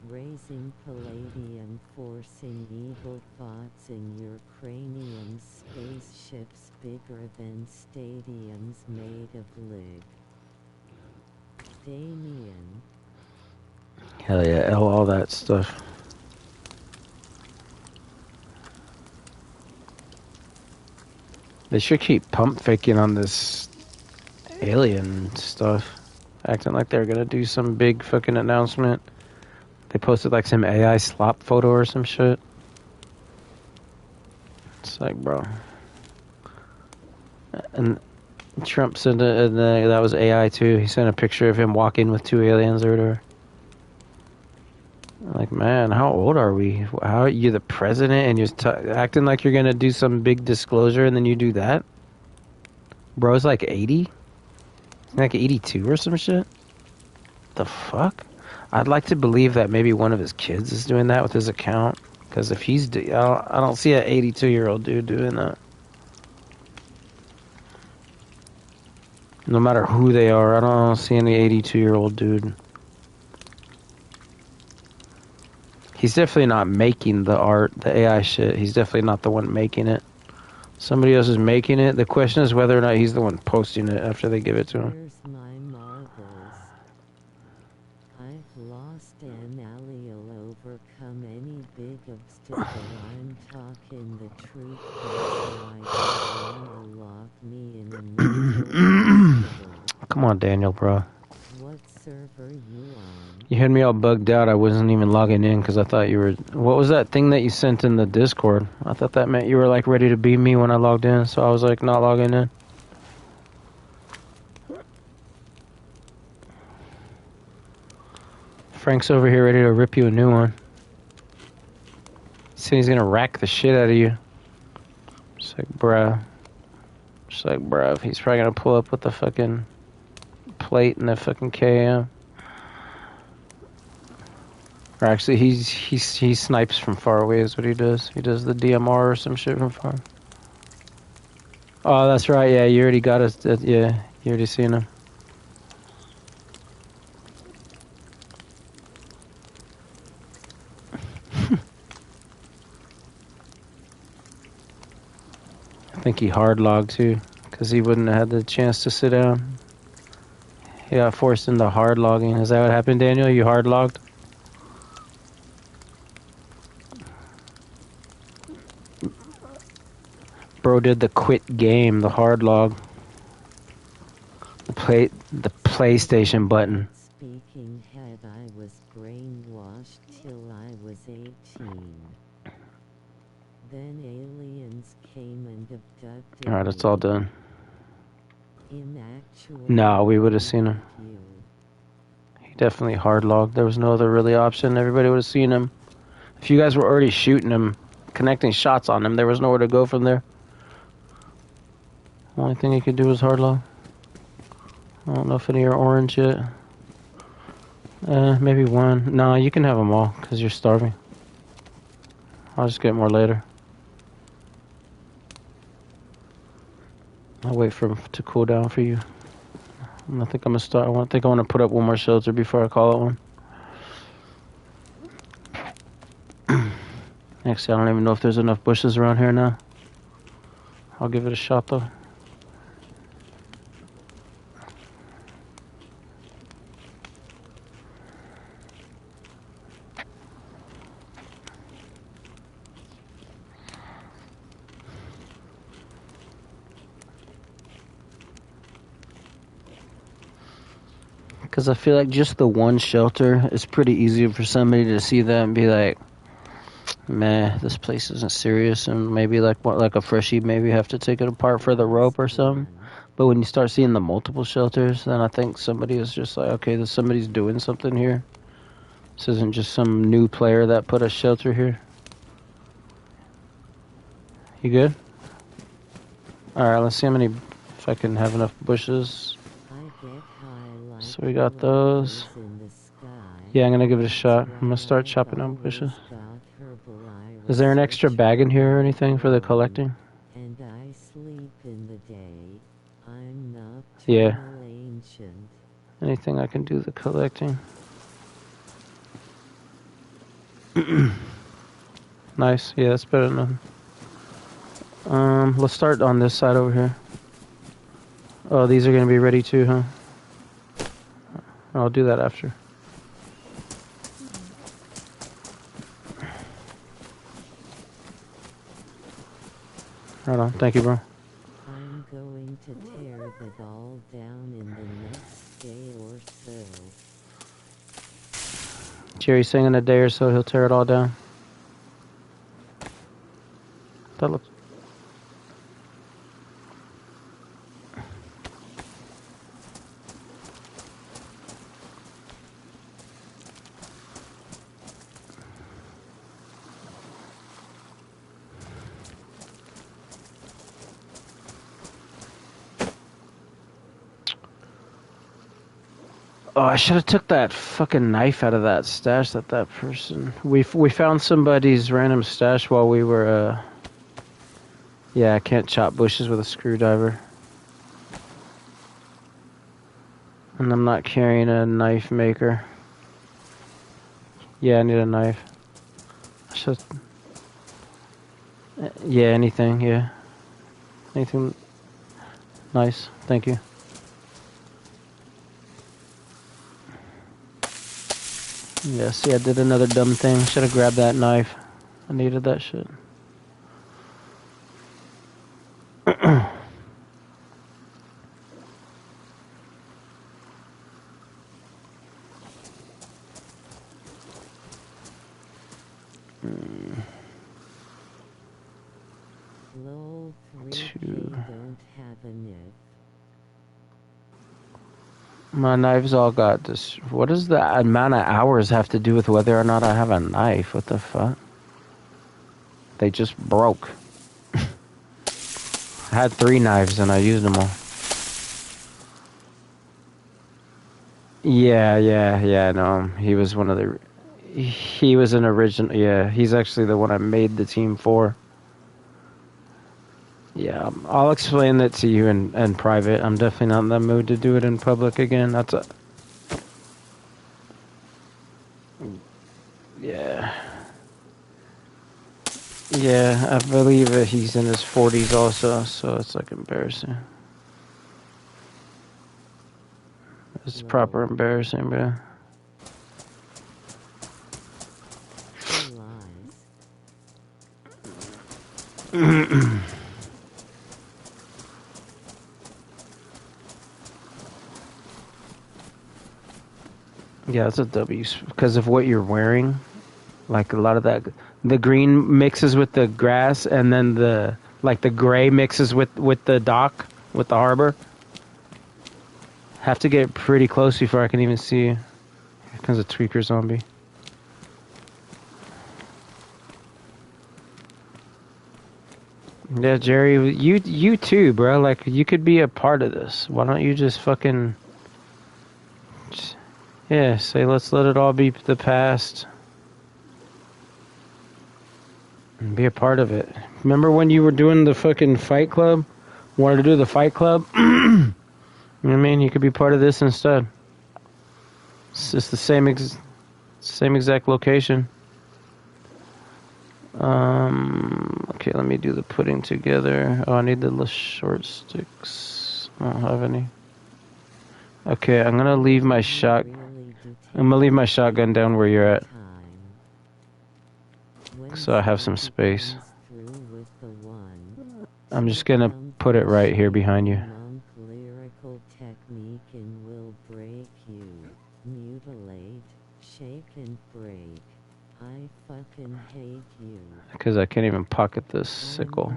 raising palladium, forcing evil thoughts in your cranium, spaceships bigger than stadiums made of Liv. Damien. Hell yeah, all that stuff. They should keep pump faking on this alien stuff. Acting like they're gonna do some big fucking announcement. They posted like some AI slop photo or some shit. It's like, bro. And Trump sent that was AI too. He sent a picture of him walking with 2 aliens or whatever. Like, man, how old are we? How are you the president and you're acting like you're gonna do some big disclosure and then you do that? Bro's like 80? Like 82 or some shit? The fuck? I'd like to believe that maybe one of his kids is doing that with his account. Because if he's... I don't see an 82-year-old dude doing that. No matter who they are, I don't see any 82-year-old dude. He's definitely not making the art, the AI shit. He's definitely not the one making it. Somebody else is making it. The question is whether or not he's the one posting it after they give it to him. Here's my marbles. I've lost an allele, overcome any big obstacle. I'm talking the truth. That's why they wanna lock me in a mental hospital. Come on, Daniel, bro. What server you on? You had me all bugged out. I wasn't even logging in because I thought you were... What was that thing that you sent in the Discord? I thought that meant you were like ready to beat me when I logged in, so I was like not logging in. Frank's over here ready to rip you a new one. He said he's gonna rack the shit out of you. Just like, bruh. Just like, bruh. He's probably gonna pull up with the fucking plate and the fucking KM. Or actually, he snipes from far away is what he does. He does the DMR or some shit from far. Oh, that's right. Yeah, you already got us. Yeah, you already seen him. I think he hard logged too, because he wouldn't have had the chance to sit down. He got forced into hard logging. Is that what happened, Daniel? You hard logged? Bro did the quit game, the hard log. The PlayStation button. Speaking head, I was brainwashed till I was 18. Then aliens came and abducted Alright, it's all done. In actual No, we would have seen him. He definitely hard logged. There was no other really option. Everybody would have seen him. If you guys were already shooting him, connecting shots on him, there was nowhere to go from there. Only thing you could do was hard log. I don't know if any are orange yet. Maybe one. No, you can have them all, because you're starving. I'll just get more later. I'll wait for them to cool down for you. I think I'm gonna start. I think I want to put up one more shelter before I call it one. Actually, I don't even know if there's enough bushes around here now. I'll give it a shot though. Because I feel like just the one shelter is pretty easy for somebody to see that and be like, man, this place isn't serious, and maybe like a freshie maybe have to take it apart for the rope or something. But when you start seeing the multiple shelters, then I think somebody is just like, okay, somebody's doing something here. This isn't just some new player that put a shelter here. You good? Alright, let's see how many, if I can have enough bushes. So we got those. Yeah, I'm gonna give it a shot. I'm gonna start chopping down bushes. Is there an extra bag in here or anything for the collecting? And I sleep in the day. I'm not Yeah. ancient. Anything I can do the collecting. Nice. Yeah, that's better than nothing. Let's start on this side over here. Oh, these are gonna be ready too, huh? I'll do that after. Right on. Thank you, bro. I'm going to tear that all down in the next day or so. Jerry's saying in a day or so he'll tear it all down. That looks... Oh, I should have took that fucking knife out of that stash that person... We found somebody's random stash while we were, Yeah, I can't chop bushes with a screwdriver. And I'm not carrying a knife maker. Yeah, I need a knife. I should... Yeah, anything, yeah. Anything... Nice, thank you. Yeah, see, I did another dumb thing. Should have grabbed that knife. I needed that shit. Lol, 3K don't have a nip. My knives all got this. What does the amount of hours have to do with whether or not I have a knife? What the fuck? They just broke. I had 3 knives and I used them all. Yeah, no. He was one of the... He was an original... Yeah, he's actually the one I made the team for. Yeah, I'll explain that to you in private. I'm definitely not in the mood to do it in public again. That's a... Yeah. Yeah, I believe that he's in his 40s also, so it's like embarrassing. It's proper embarrassing, bro. Yeah, it's a W because of what you're wearing. Like a lot of that, the green mixes with the grass, and then the gray mixes with the dock, with the harbor. Have to get pretty close before I can even see you. Here comes a tweaker zombie. Yeah, Jerry, you too, bro. Like, you could be a part of this. Why don't you just fucking... Yeah, say let's let it all be the past. And be a part of it. Remember when you were doing the fucking fight club? Wanted to do the fight club? You know what I mean? You could be part of this instead. It's just the same exact location. Okay, let me do the putting together. Oh, I need the short sticks. I don't have any. Okay, I'm gonna leave my shotgun down where you're at, so I have some space. I'm just gonna put it right here behind you. Lyrical technique and will break you, mutilate, shake and break. I fucking hate you. Because I can't even pocket this sickle.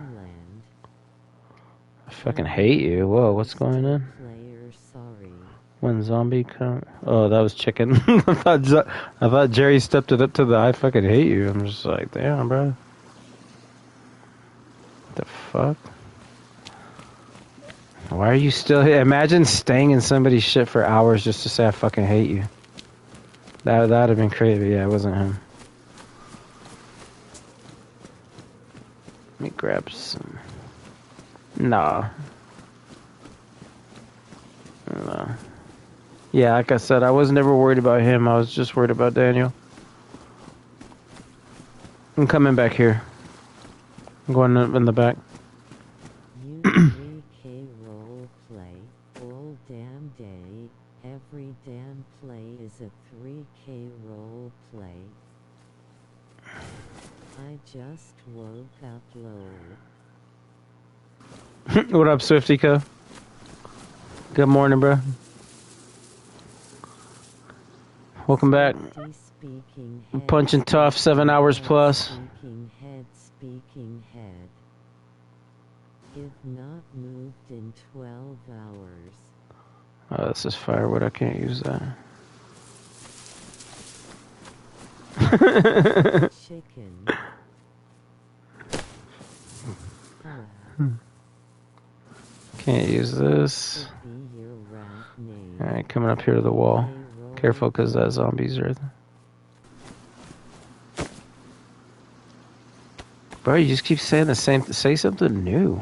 I fucking hate you. Whoa, what's going on? Player, sorry. When zombie come? Oh, that was chicken. I thought Jerry stepped it up to the I fucking hate you. I'm just like, damn, bro. What the fuck? Why are you still here? Imagine staying in somebody's shit for hours just to say I fucking hate you. That'd have been crazy. Yeah, it wasn't him. Let me grab some. Nah. No. Yeah, like I said, I was never worried about him. I was just worried about Daniel. I'm coming back here. I'm going in the back. You 3K role play all damn day. Every damn play is a 3K role play. I just woke up lol. What up, Swifty Co? Good morning, bro. Welcome back. I'm punching tough, 7 hours plus. Speaking head. If not moved in 12 hours. Oh, this is firewood. I can't use that. Chicken. Can't use this. Alright, coming up here to the wall. Careful, because that zombie's right there. Bro, you just keep saying the same. Say something new.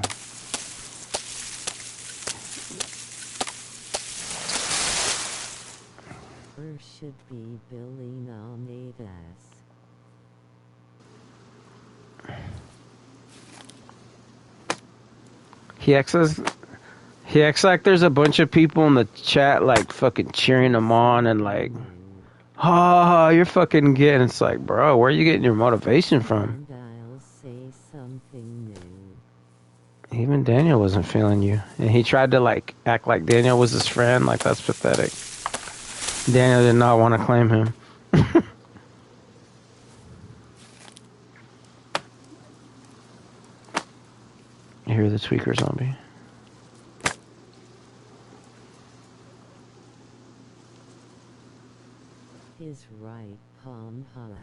Or should be Billy Almeidas. He acts like there's a bunch of people in the chat like fucking cheering him on and like, oh, you're fucking getting. It's like, bro, where are you getting your motivation from? I'll say something new. Even Daniel wasn't feeling you, and he tried to like act like Daniel was his friend. Like, that's pathetic. Daniel did not want to claim him. You hear the tweaker zombie? His right palm holla.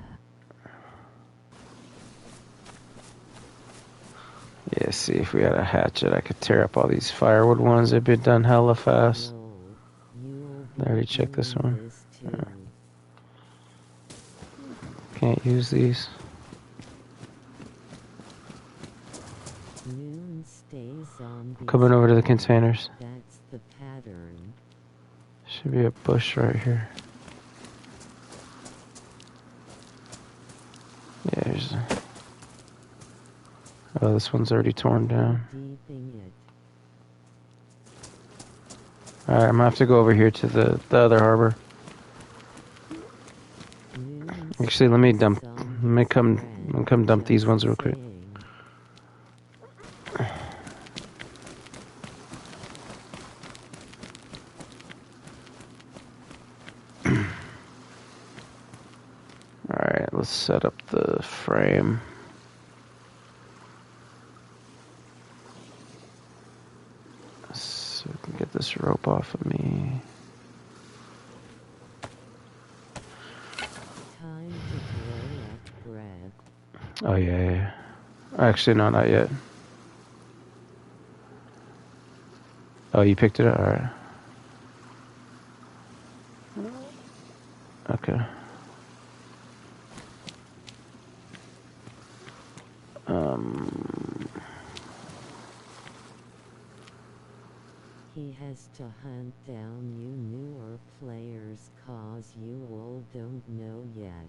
Yeah, see, if we had a hatchet, I could tear up all these firewood ones. They'd be done hella fast. I already checked this one. Can't use these. Coming over to the containers. That's the pattern. Should be a bush right here. Yeah, there's a... Oh, this one's already torn down. Alright, I'm gonna have to go over here to the other harbor. Actually, let me come dump these ones real quick. Alright, let's set up the frame. So we can get this rope off of me. Time to blow up bread. Oh yeah. Actually, no, not yet. Oh, you picked it up? Alright. Okay. He has to hunt down you newer players cause you all don't know yet.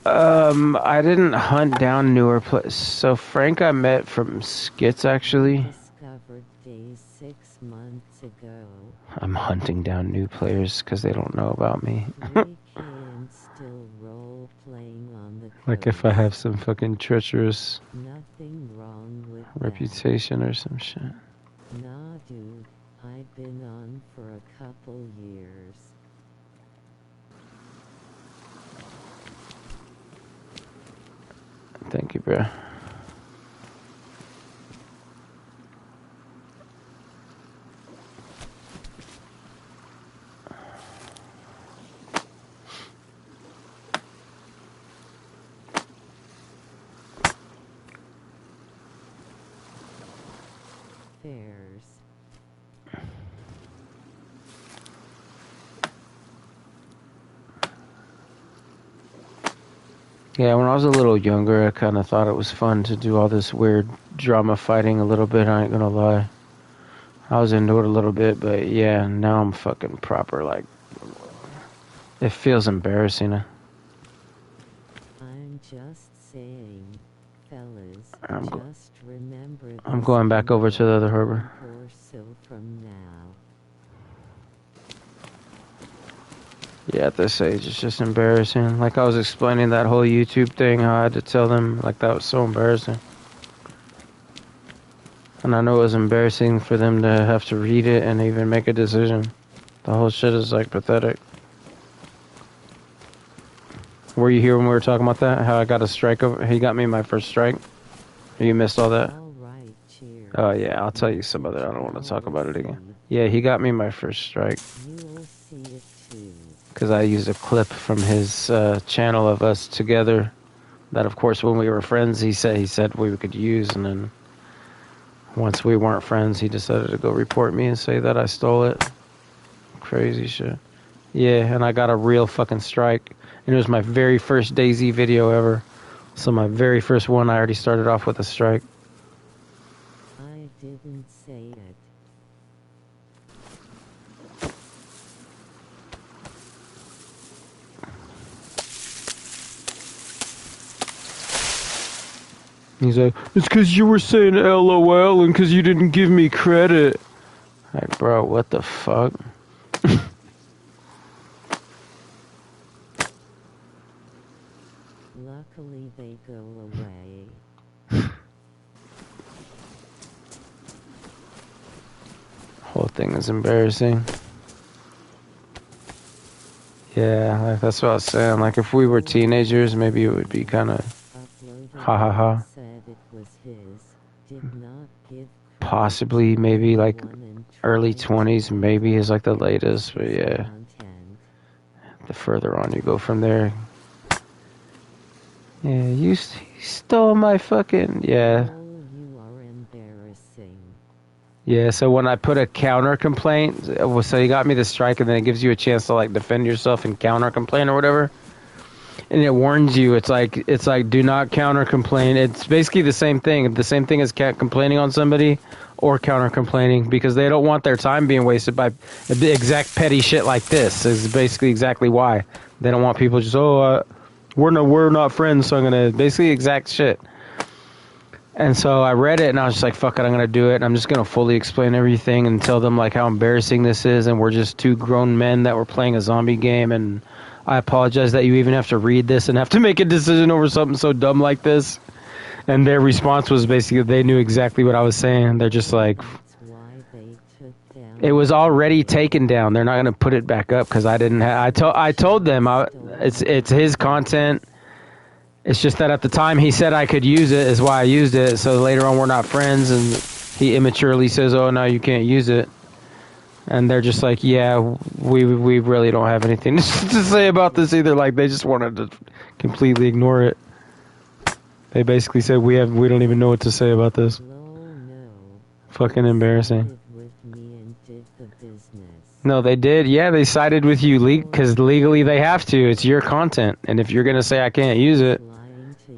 I didn't hunt down newer players. So Frank I met from skits, actually. Discovered DayZ 6 months ago. I'm hunting down new players because they don't know about me. Still role playing on the Like if I have some fucking treacherous nothing wrong with reputation or some shit. Nah, dude, I've been on for a couple years. Thank you, bro. affairs. Yeah, when I was a little younger, I kind of thought it was fun to do all this weird drama fighting a little bit, I ain't gonna lie. I was into it a little bit, but yeah, now I'm fucking proper, like, it feels embarrassing. I'm just saying, fellas, just remember I'm going back over to the other harbor. or so from now. Yeah, at this age, it's just embarrassing. Like I was explaining that whole YouTube thing, how I had to tell them, like that was so embarrassing. And I know it was embarrassing for them to have to read it and even make a decision. The whole shit is like pathetic. Were you here when we were talking about that? How I got a strike over? He got me my first strike. You missed all that? All right, cheers. Oh yeah, I'll tell you some of it. I don't want to talk about it again. Yeah, he got me my first strike. You'll see it too. Because I used a clip from his channel of us together. That, of course, when we were friends, he said we could use, and then once we weren't friends, he decided to go report me and say that I stole it. Crazy shit. Yeah, and I got a real fucking strike. And it was my very first DayZ video ever. So my very first one, I already started off with a strike. I didn't say it. He's like, it's because you were saying LOL and because you didn't give me credit. Like, bro, what the fuck? Luckily they go away. Whole thing is embarrassing. Yeah, like that's what I was saying. Like if we were teenagers, maybe it would be kind of ha ha ha. Said it was his. Did not give Possibly, maybe like early 20s, maybe is like the latest. But yeah, the further on you go from there. Yeah, you stole my fucking, yeah. Oh, you are embarrassing. Yeah, so when I put a counter complaint, so you got me the strike and then it gives you a chance to like defend yourself and counter complain or whatever. And it warns you, it's like do not counter complain. It's basically the same thing. The same thing as complaining on somebody or counter complaining, because they don't want their time being wasted by the exact petty shit like this. Is basically exactly why. They don't want people just, we're not friends, so I'm gonna basically exact shit. And so I read it and I was just like, fuck it, I'm gonna do it. And I'm just gonna fully explain everything and tell them like how embarrassing this is, and we're just two grown men that were playing a zombie game, and I apologize that you even have to read this and have to make a decision over something so dumb like this. And their response was basically they knew exactly what I was saying. They're just like, it was already taken down. They're not going to put it back up because I didn't have... I told them it's his content. It's just that at the time he said I could use it is why I used it. So later on we're not friends, and he immaturely says, oh, no, you can't use it. And they're just like, yeah, we really don't have anything to say about this either. Like, they just wanted to completely ignore it. They basically said, we don't even know what to say about this. Fucking embarrassing. No, they did. Yeah, they sided with you because legally they have to. It's your content. And if you're going to say I can't use it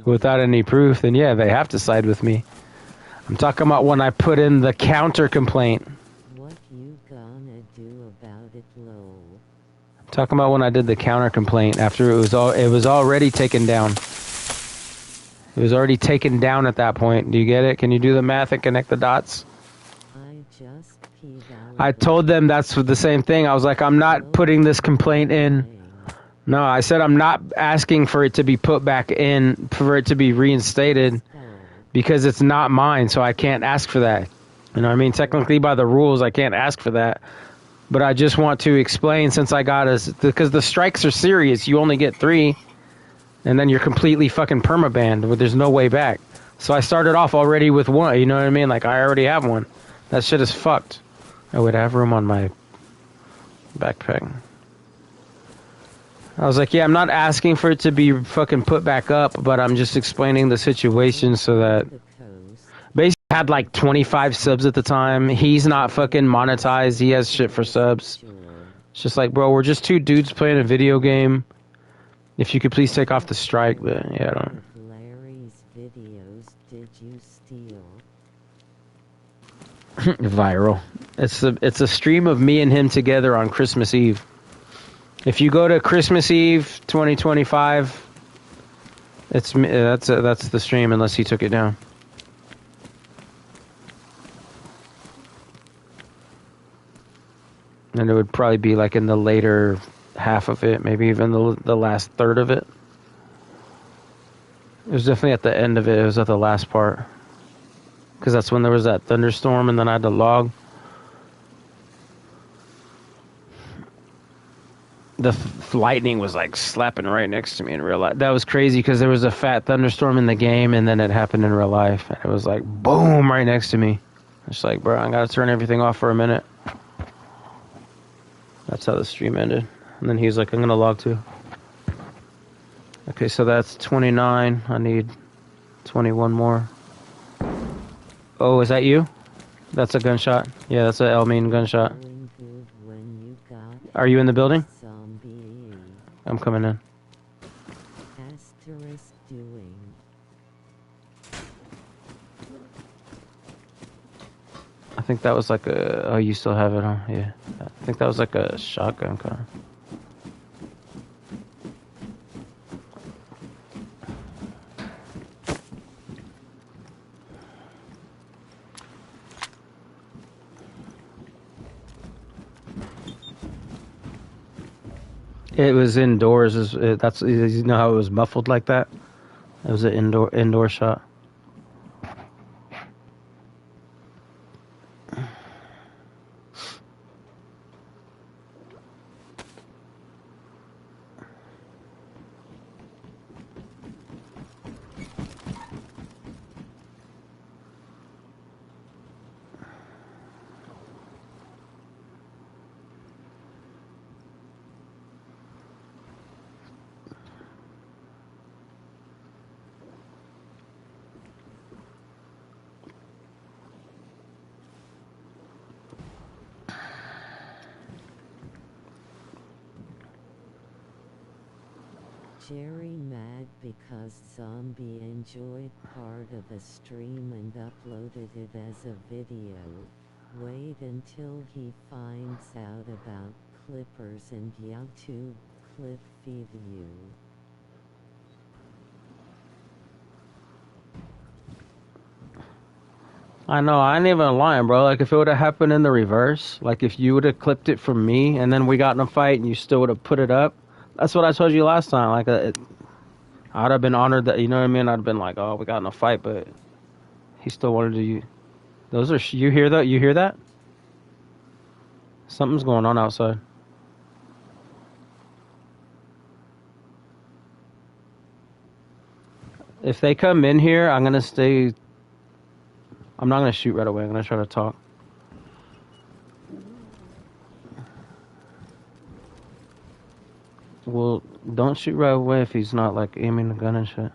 without any proof, then yeah, they have to side with me. I'm talking about when I put in the counter complaint. What you gonna do about it, Lo? I'm talking about when I did the counter complaint after it was already taken down. It was already taken down at that point. Do you get it? Can you do the math and connect the dots? I told them that's the same thing. I was like, I'm not putting this complaint in. No, I said I'm not asking for it to be put back in, for it to be reinstated, because it's not mine, so I can't ask for that. You know what I mean? Technically, by the rules, I can't ask for that. But I just want to explain, since I got us, because the strikes are serious. You only get 3, and then you're completely fucking permabanned, where there's no way back. So I started off already with 1, you know what I mean? Like, I already have 1. That shit is fucked. I would have room on my backpack. I was like, yeah, I'm not asking for it to be fucking put back up, but I'm just explaining the situation so that... Basically, had like 25 subs at the time. He's not fucking monetized. He has shit for subs. It's just like, bro, we're just two dudes playing a video game. If you could please take off the strike, but yeah, I don't. Larry's videos did you steal? Viral. It's a stream of me and him together on Christmas Eve. If you go to Christmas Eve 2025, that's the stream unless he took it down. And it would probably be like in the later half of it, maybe even the last third of it. It was definitely at the end of it. It was at the last part. Because that's when there was that thunderstorm and then I had to log. The lightning was like slapping right next to me in real life. That was crazy because there was a fat thunderstorm in the game and then it happened in real life. And it was like, boom, right next to me. It's like, bro, I gotta turn everything off for a minute. That's how the stream ended. And then he was like, I'm gonna log too. Okay, so that's 29. I need 21 more. Oh, is that you? That's a gunshot. Yeah, that's a Elmine gunshot. Are you in the building? I'm coming in. Asterisk doing. I think that was like a... Oh, you still have it, huh? Yeah. I think that was like a shotgun kind of. It was indoors. That's, you know how it was muffled like that? It was an indoor shot. Jerry mad because Zombie enjoyed part of a stream and uploaded it as a video. Wait until he finds out about Clippers and YouTube clip feed you. I know, I ain't even lying, bro. Like, if it would have happened in the reverse, like if you would have clipped it from me and then we got in a fight and you still would have put it up, that's what I told you last time. Like, I would have been honored that, you know what I mean? I'd have been like, oh, we got in a fight, but he still wanted to. Those are, you hear that? You hear that? Something's going on outside. If they come in here, I'm going to stay. I'm not going to shoot right away. I'm going to try to talk. Well, don't shoot right away if he's not, like, aiming the gun and shit.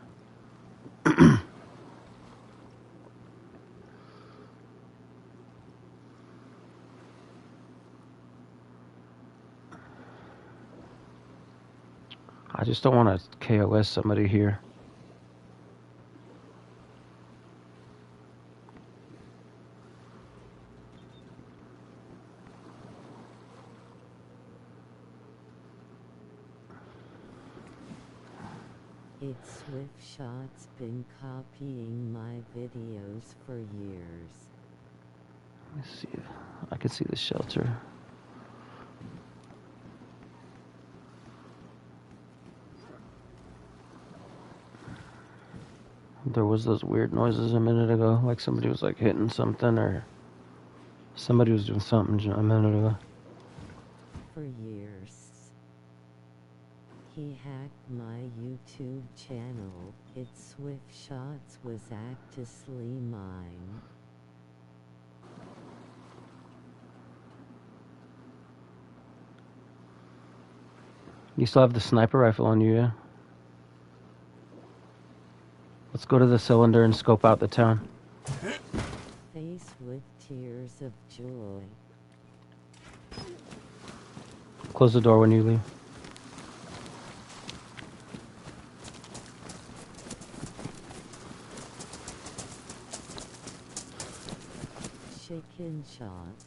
I just don't want to KOS somebody here. It's Swiftshot's been copying my videos for years. Let's see if I can see the shelter. There was those weird noises a minute ago, like somebody was like hitting something or somebody was doing something a minute ago. For years. He hacked my YouTube channel. It's Swiftshot's was actively mine. You still have the sniper rifle on you, yeah? Let's go to the cylinder and scope out the town. joy. Close the door when you leave. Chicken shots.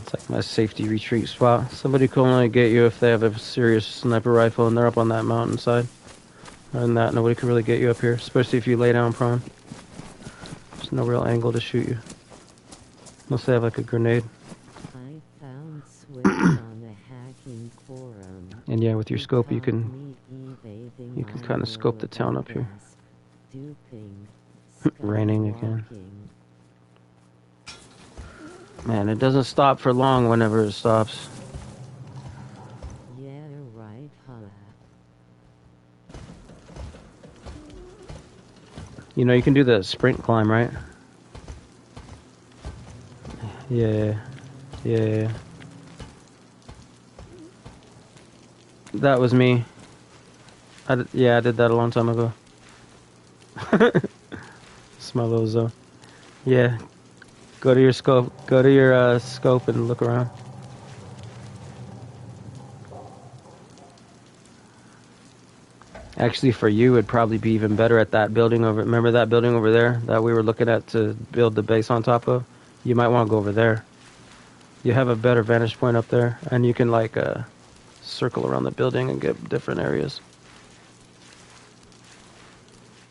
It's like my safety retreat spot. Somebody can only get you if they have a serious sniper rifle and they're up on that mountainside. Other than that, nobody can really get you up here, especially if you lay down prone. There's no real angle to shoot you. Unless they have like a grenade. I found Switch on a hacking forum. And yeah, with your scope you can kind of my scope the town up here. Duping, Raining again. skywalking. Man, it doesn't stop for long whenever it stops. Yeah, right, huh? You know, you can do the sprint climb, right? Yeah. Yeah. That was me. Yeah, I did that a long time ago. It's my little zone. Yeah. Go to your scope. Go to your scope and look around. Actually, for you, it'd probably be even better at that building over. Remember that building over there that we were looking at to build the base on top of? You might want to go over there. You have a better vantage point up there, and you can like circle around the building and get different areas.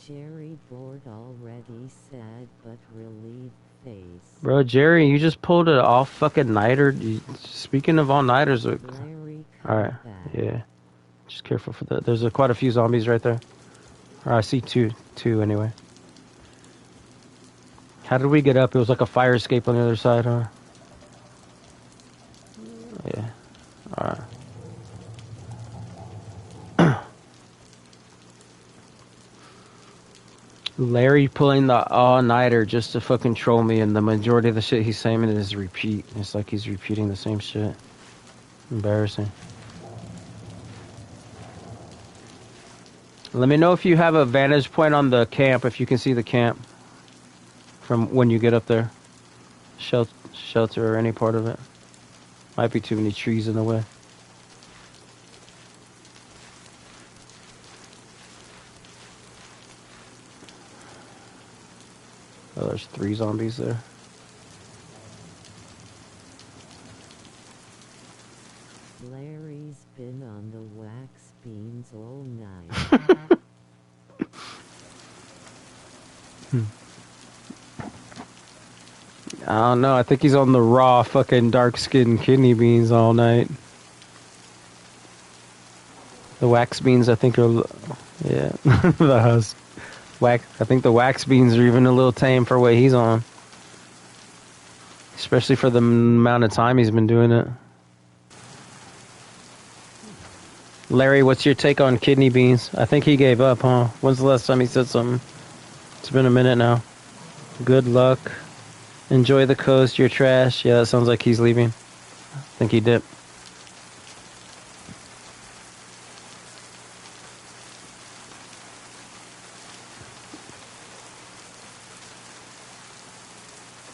Jerry bored already, sad but relieved face. Bro, Jerry, you just pulled it off fucking nighter. Speaking of all nighters, Larry, alright, yeah. Just careful for that. There's quite a few zombies right there. Or I see two anyway. How did we get up? It was like a fire escape on the other side, huh? Yeah. Alright. Larry pulling the all-nighter just to fucking troll me, and the majority of the shit he's saying is repeat. It's like he's repeating the same shit. Embarrassing. Let me know if you have a vantage point on the camp, if you can see the camp from when you get up there. Shelter or any part of it. Might be too many trees in the way. Oh, there's 3 zombies there. Larry's been on the wax beans all night. I don't know. I think he's on the raw fucking dark-skinned kidney beans all night. The wax beans, I think, are... Yeah, the husk. I think the wax beans are even a little tame for what he's on. Especially for the amount of time he's been doing it. Larry, what's your take on kidney beans? I think he gave up, huh? When's the last time he said something? It's been a minute now. Good luck. Enjoy the coast, you're trash. Yeah, that sounds like he's leaving. I think he dipped.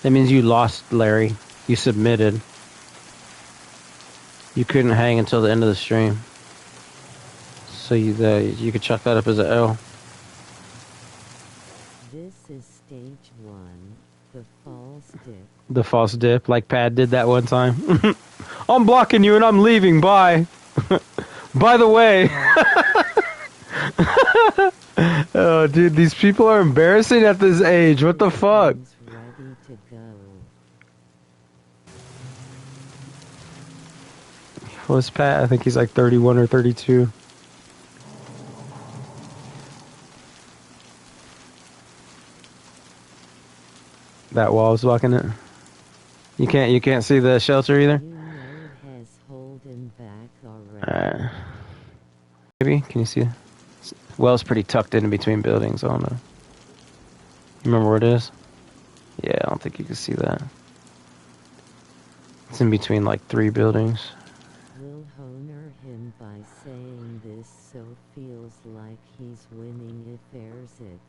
That means you lost, Larry. You submitted. You couldn't hang until the end of the stream. So you could chuck that up as an L. This is stage 1, the false dip. The false dip, like Pad did that one time. I'm blocking you and I'm leaving, bye. By the way. Oh, dude, these people are embarrassing at this age. What the fuck? Ready to go. What's Pat? I think he's like 31 or 32. That wall's blocking it. You can't see the shelter either? You know it has holding back already. Alright. Maybe? Can you see it? Well's pretty tucked in between buildings. I don't know. You remember where it is? Yeah, I don't think you can see that. It's in between like 3 buildings. Will honor him by saying this so feels like he's winning if airs it.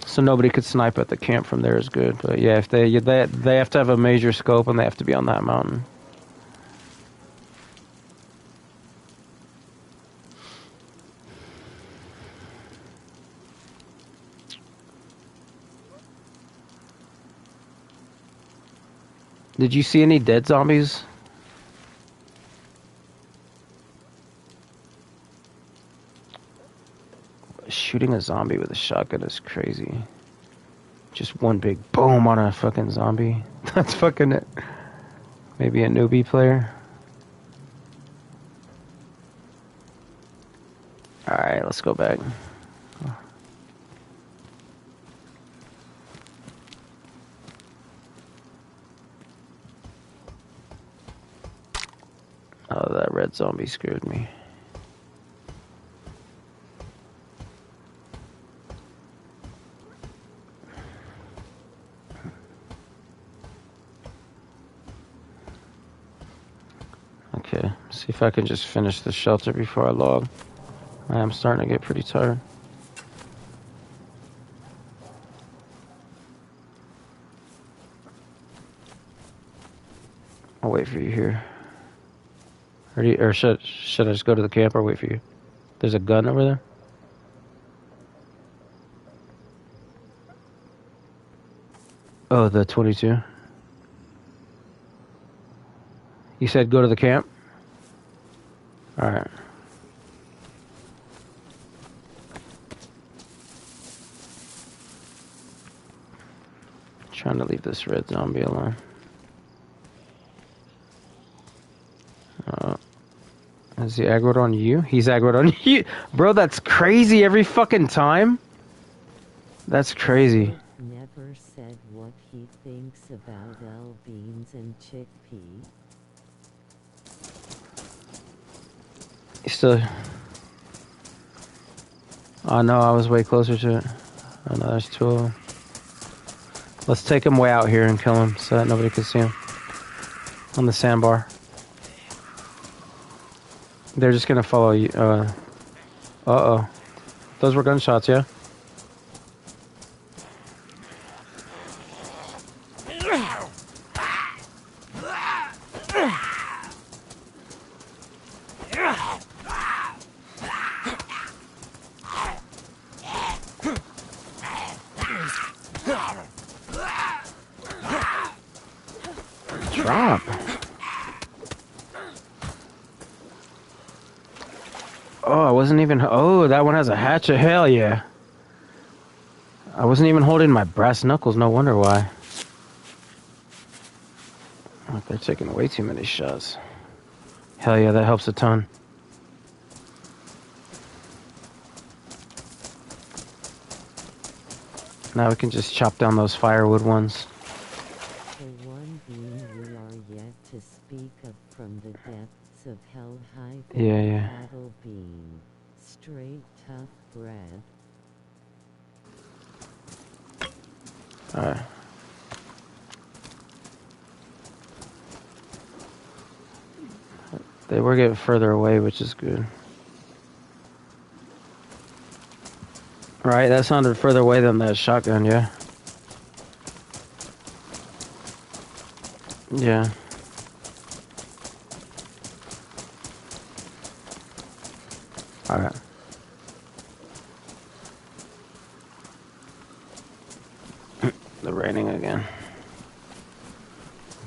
So nobody could snipe at the camp from there is good. But yeah, if they have to have a major scope and they have to be on that mountain. Did you see any dead zombies? Shooting a zombie with a shotgun is crazy. Just one big boom on a fucking zombie. That's fucking it. Maybe a newbie player. Alright, let's go back. Oh, that red zombie scared me. Okay, see if I can just finish the shelter before I log. I am starting to get pretty tired. I'll wait for you here. Or should I just go to the camp or wait for you? There's a gun over there? Oh, the 22. You said go to the camp? Alright. Trying to leave this red zombie alone. Is he aggroed on you? He's aggroed on you. Bro, that's crazy every fucking time. That's crazy. Never said what he thinks about L beans and chickpea. He's still... Oh no, I was way closer to it. Oh no, there's 2 of them. Let's take him way out here and kill him so that nobody can see him. On the sandbar. They're just gonna follow you. Uh-oh. Those were gunshots, yeah? Drop. Oh, I wasn't even... Oh, that one has a hatchet. Hell yeah. I wasn't even holding my brass knuckles. No wonder why. Like they're taking way too many shots. Hell yeah, that helps a ton. Now we can just chop down those firewood ones. The one being we are yet to speak of from the depths of hell high. Yeah. Cattle bean. Straight tough bread. Alright. They were getting further away, which is good. Right, that sounded further away than that shotgun, yeah? Yeah. Alright. They're raining again.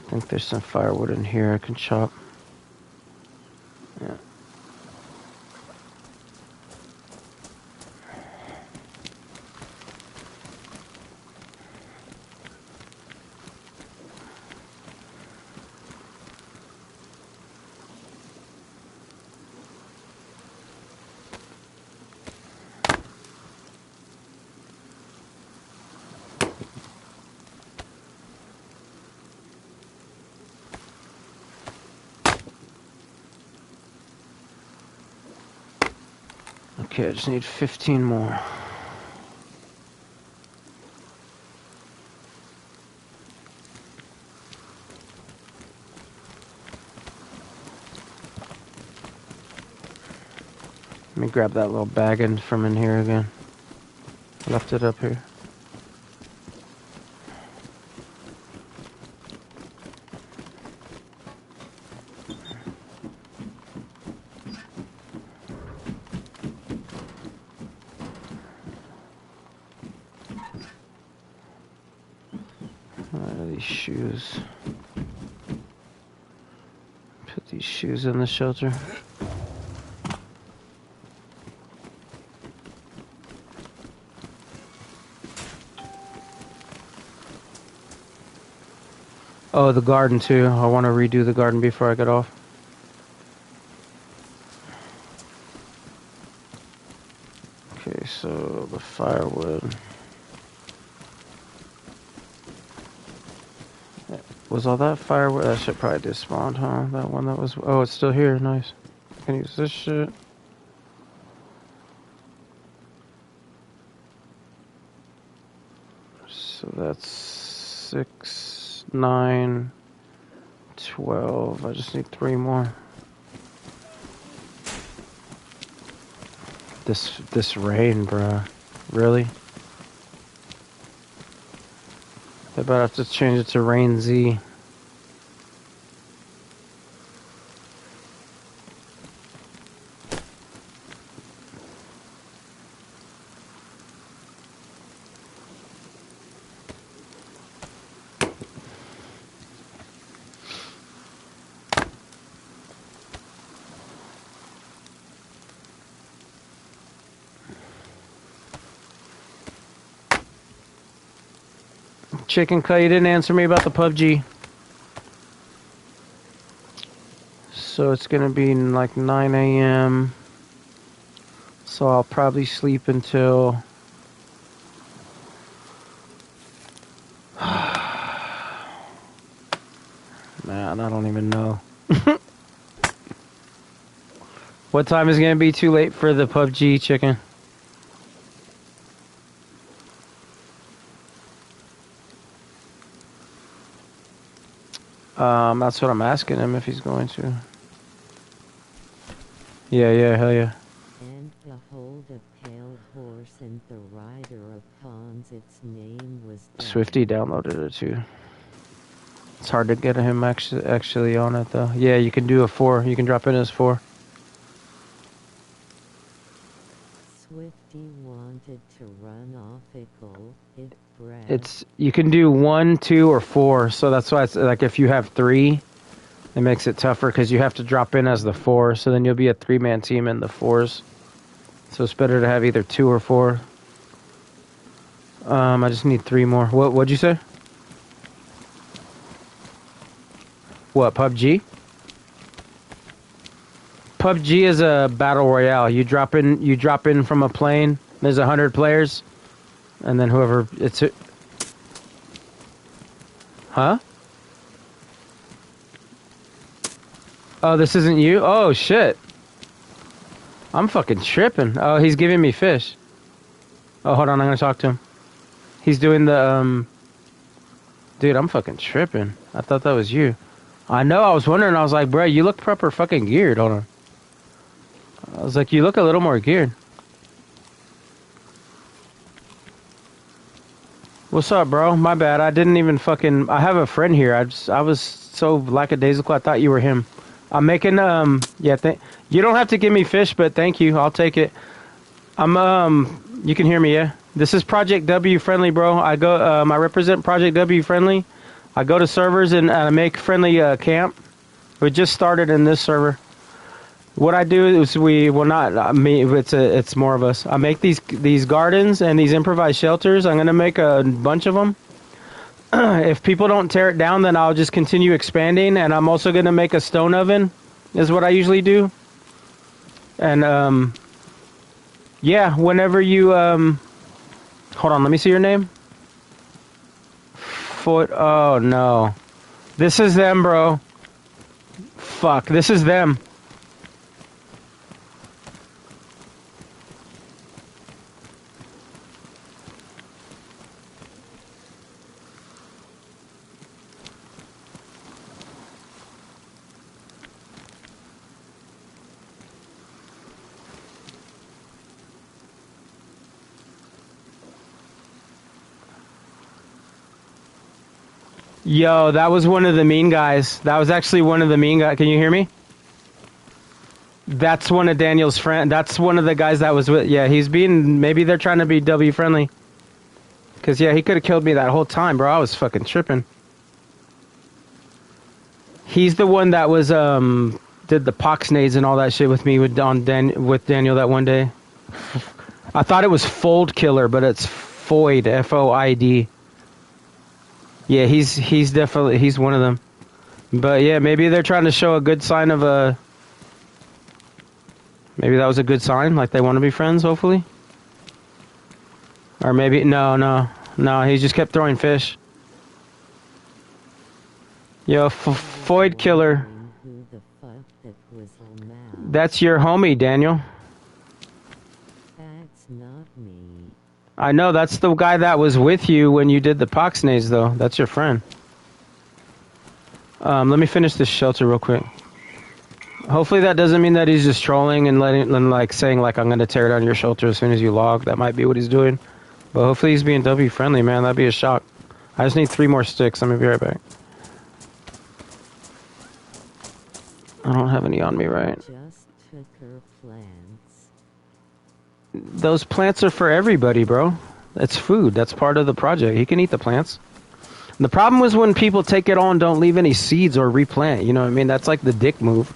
I think there's some firewood in here I can chop. Yeah. Okay, I just need 15 more. Let me grab that little bag in from in here again. Left it up here. These shoes. Put these shoes in the shelter. Oh, the garden too. I want to redo the garden before I get off. Okay, so the firewood. Was all that firewood? That shit probably just spawned, huh? That one that was... Oh, it's still here. Nice. Can use this shit. So that's 6, 9, 12. I just need 3 more. This rain, bruh. Really? I better have to change it to Rain Z. Chicken Cut, you didn't answer me about the PUBG. So it's gonna be like 9 a.m. So I'll probably sleep until... Man, I don't even know. What time is gonna be too late for the PUBG, Chicken? That's what I'm asking him if he's going to. Yeah, hell yeah. And behold a pale horse, and the rider upon its name was Death. Swifty downloaded it too. It's hard to get him actually on it though. Yeah, you can do a 4. You can drop in as 4. Swifty wanted to run off ickle, it bred. It's you can do 1, 2, or 4. So that's why it's like if you have 3, it makes it tougher because you have to drop in as the 4. So then you'll be a 3-man team in the 4s. So it's better to have either 2 or 4. I just need 3 more. What'd you say? What, PUBG? PUBG is a battle royale. You drop in from a plane. There's 100 players, and then whoever it's. Huh? Oh, this isn't you? Oh shit! I'm fucking tripping. Oh, he's giving me fish. Oh, hold on, I'm gonna talk to him. He's doing the Dude, I'm fucking tripping. I thought that was you. I know. I was wondering. I was like, bro, you look proper fucking geared. Hold on. I was like, you look a little more geared. What's up, bro? My bad. I didn't even fucking... I have a friend here. I was so lackadaisical. I thought you were him. I'm making, yeah, you don't have to give me fish, but thank you. I'll take it. You can hear me, yeah? This is Project W Friendly, bro. I represent Project W Friendly. I go to servers and I make friendly camp. We just started in this server. What I do is it's more of us. I make these gardens and these improvised shelters. I'm gonna make a bunch of them. If people don't tear it down, then I'll just continue expanding. And I'm also gonna make a stone oven, is what I usually do. And yeah, whenever you hold on, let me see your name. Oh no, this is them, bro. Fuck, this is them. Yo, that was one of the mean guys. That was actually one of the mean guys. Can you hear me? That's one of Daniel's friend. That's one of the guys that was with. Yeah, he's being. Maybe they're trying to be W friendly. Cause yeah, he could have killed me that whole time, bro. I was fucking tripping. He's the one that was did the poxnades and all that shit with me with Daniel that one day. I thought it was Fold Killer, but it's Foid, Foid. Yeah, he's definitely he's one of them. But yeah, maybe they're trying to show a good sign of a. Maybe that was a good sign, like they want to be friends, hopefully. Or maybe no, he just kept throwing fish. Yo, Foid Killer. That's your homie, Daniel. That's not me. I know, that's the guy that was with you when you did the poxnades, though. That's your friend. Let me finish this shelter real quick. Hopefully that doesn't mean that he's just trolling and saying like I'm gonna tear down your shelter as soon as you log. That might be what he's doing. But hopefully he's being W friendly, man. That'd be a shock. I just need 3 more sticks. I'm gonna be right back. I don't have any on me, right? Just took her plants. Those plants are for everybody, bro. That's food. That's part of the project. He can eat the plants. And the problem was when people take it all and don't leave any seeds or replant. You know what I mean? That's like the dick move.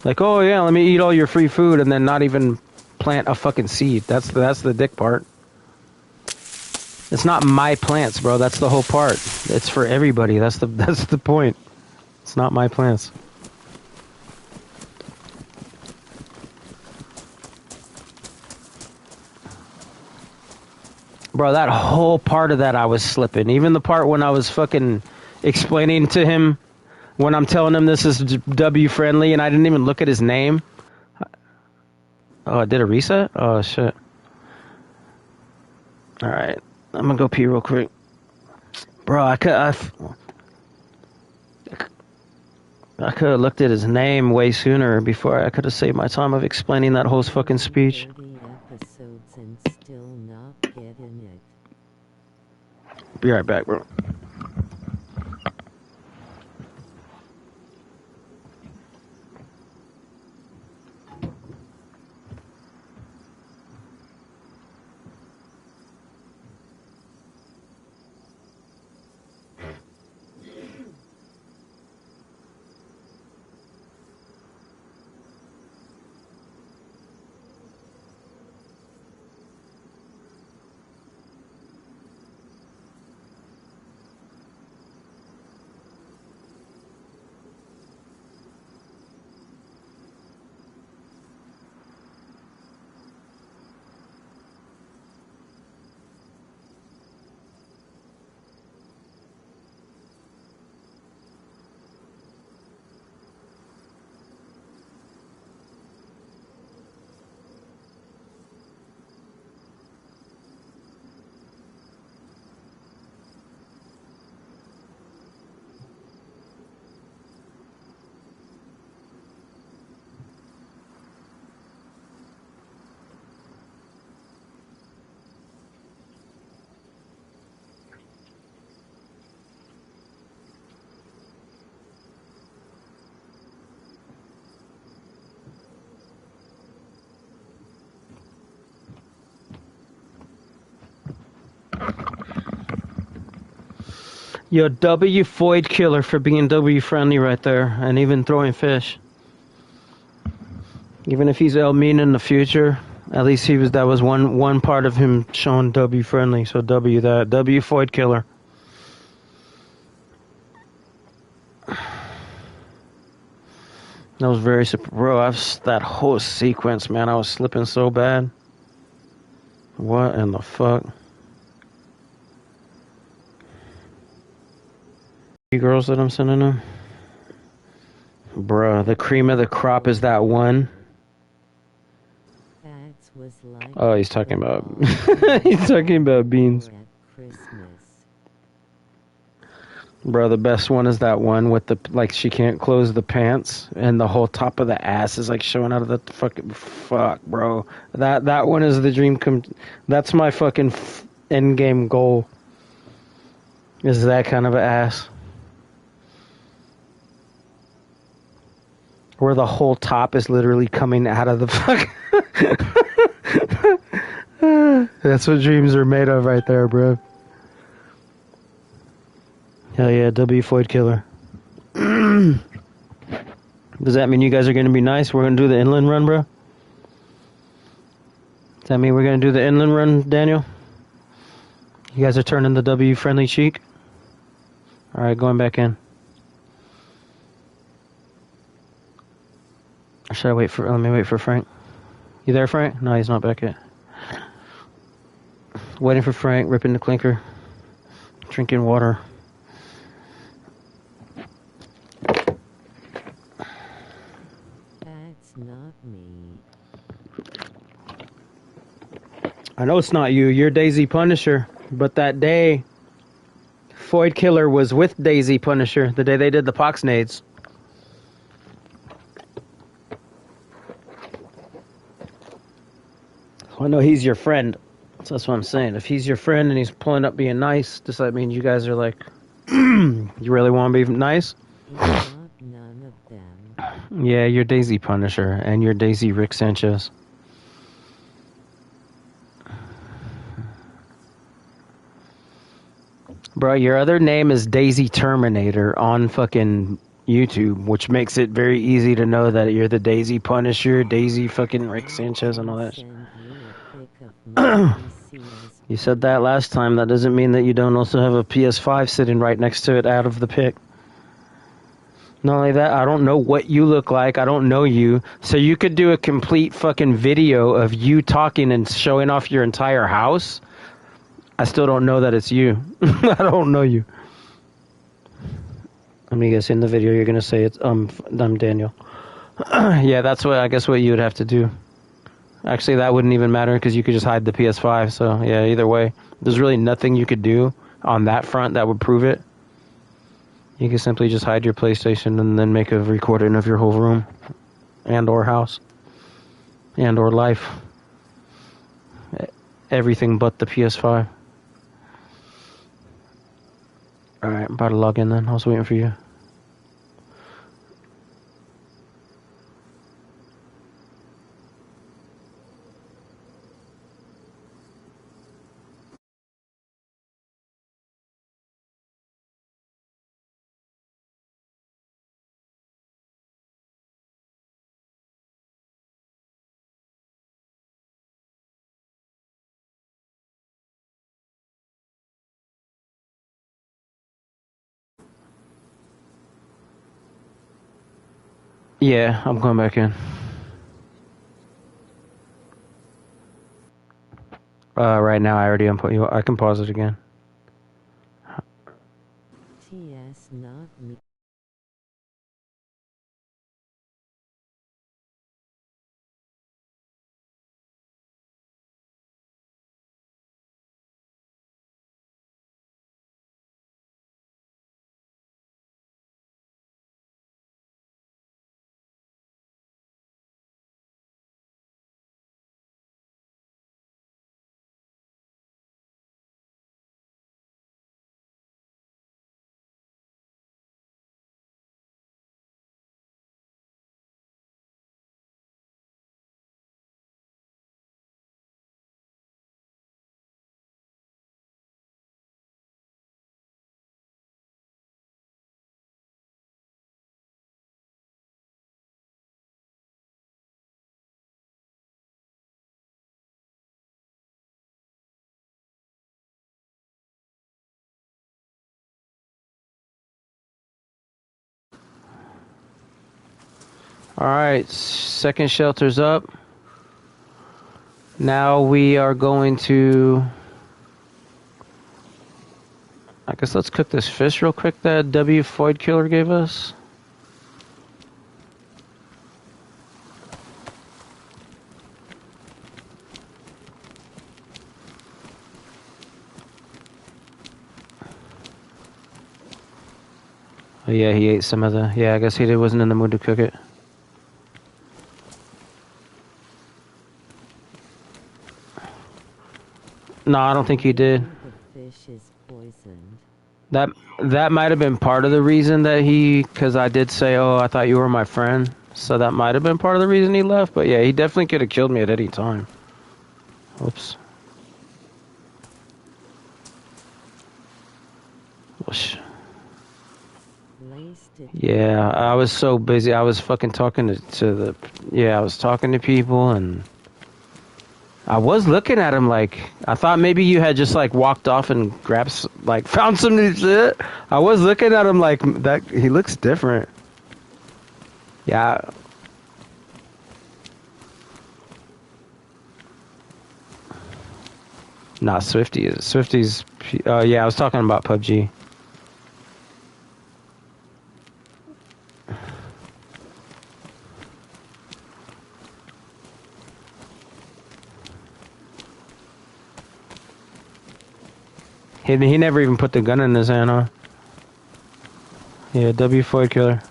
Like, oh yeah, let me eat all your free food and then not even plant a fucking seed. That's the dick part. It's not my plants, bro. That's the whole part. It's for everybody. That's the point. It's not my plants. Bro, that whole part of that I was slipping. Even the part when I was fucking explaining to him when I'm telling him this is W friendly and I didn't even look at his name. Oh, I did a reset? Oh, shit. Alright. I'm gonna go pee real quick. Bro, I could have looked at his name way sooner before I could have saved my time of explaining that whole fucking speech. 30 episodes and still not getting it. Be right back, bro. Yo, W Foid Killer for being W friendly right there, and even throwing fish. Even if he's El Mean in the future, at least that was one part of him showing W friendly. So W that W Foid Killer. That was very super, bro. That whole sequence, man. I was slipping so bad. What in the fuck? Girls that I'm sending them, bruh. The cream of the crop is that one. Oh, he's talking about he's talking about beans. Bro, the best one is that one with the like she can't close the pants and the whole top of the ass is like showing out of the fucking fuck, bro. That one is the dream come. That's my fucking end game goal. Is that kind of an ass. Where the whole top is literally coming out of the fuck. That's what dreams are made of right there, bro. Hell yeah, W Foid Killer. Does that mean you guys are going to be nice? We're going to do the inland run, bro? Does that mean we're going to do the inland run, Daniel? You guys are turning the W friendly cheek? Alright, going back in. Or should I wait for... Let me wait for Frank. You there, Frank? No, he's not back yet. Waiting for Frank, ripping the clinker. Drinking water. That's not me. I know it's not you. You're DayZ Punisher. But that day, Foid Killer was with DayZ Punisher. The day they did the Poxnades. I know he's your friend. So that's what I'm saying. If he's your friend and he's pulling up being nice, does that mean you guys are like, you really want to be nice? Not none of them. Yeah, you're DayZ Punisher and you're DayZ Rick Sanchez. Bro, your other name is DayZ Terminator on fucking YouTube, which makes it very easy to know that you're the DayZ Punisher, DayZ fucking Rick Sanchez and all that. You said that last time. That doesn't mean that you don't also have a PS5 sitting right next to it out of the pic. Not only that, I don't know what you look like. I don't know you. So you could do a complete fucking video of you talking and showing off your entire house. I still don't know that it's you. I don't know you. I'm gonna guess in the video you're gonna say it's I'm Daniel. Yeah, that's what I guess what you would have to do. Actually, that wouldn't even matter because you could just hide the PS5. So yeah, either way, there's really nothing you could do on that front that would prove it. You could simply just hide your PlayStation and then make a recording of your whole room and or house and or life. Everything but the PS5. Alright, I'm about to log in then. I was waiting for you. Yeah, I'm going back in. Right now I already input you. I can pause it again. TS not me. Alright, second shelter's up. Now we are going to... I guess let's cook this fish real quick that W Foid Killer gave us. Oh yeah, he ate some of the... Yeah, I guess he wasn't in the mood to cook it. No, I don't think he did. The fish is poisoned. That might have been part of the reason that he... Because I did say, oh, I thought you were my friend. So that might have been part of the reason he left. But yeah, he definitely could have killed me at any time. Oops. Whoosh. Yeah, I was so busy. I was fucking talking to the... Yeah, I was talking to people and... I was looking at him like... I thought maybe you had just like walked off and grabbed... Like found some new shit. I was looking at him like that. He looks different. Yeah. Nah, Swifty's... yeah, I was talking about PUBG. He never even put the gun in his hand, huh? Yeah, W Floyd Killer.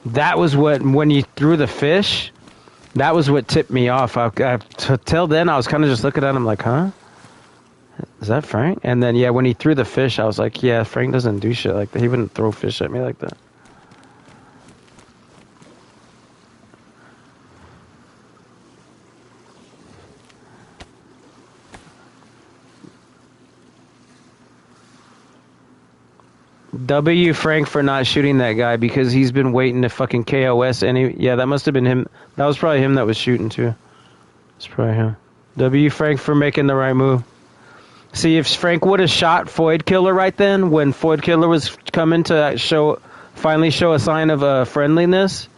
That was what, when you threw the fish, that was what tipped me off. Till then, I was kind of just looking at him like, huh? Is that Frank? And then, yeah, when he threw the fish, I was like, yeah, Frank doesn't do shit like that. He wouldn't throw fish at me like that. W Frank for not shooting that guy because he's been waiting to fucking KOS. Yeah, that must have been him. That was probably him that was shooting too. It's probably him. W Frank for making the right move. See, if Frank would have shot Floyd Killer right then, when Floyd Killer was coming to finally show a sign of friendliness,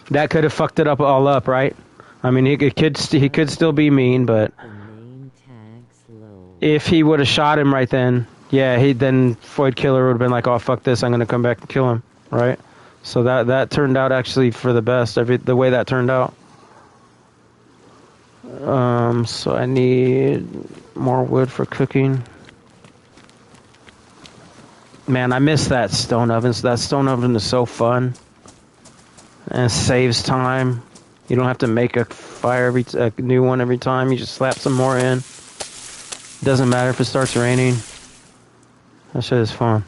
that could have fucked it up all up, right? I mean, he could still be mean, but if he would have shot him right then, yeah, then Floyd Killer would have been like, oh fuck this, I'm gonna come back and kill him, right? So that turned out actually for the best, the way that turned out. So I need more wood for cooking. Man, I miss that stone oven. That stone oven is so fun. And it saves time. You don't have to make a new one every time. You just slap some more in. Doesn't matter if it starts raining. That shit is fun.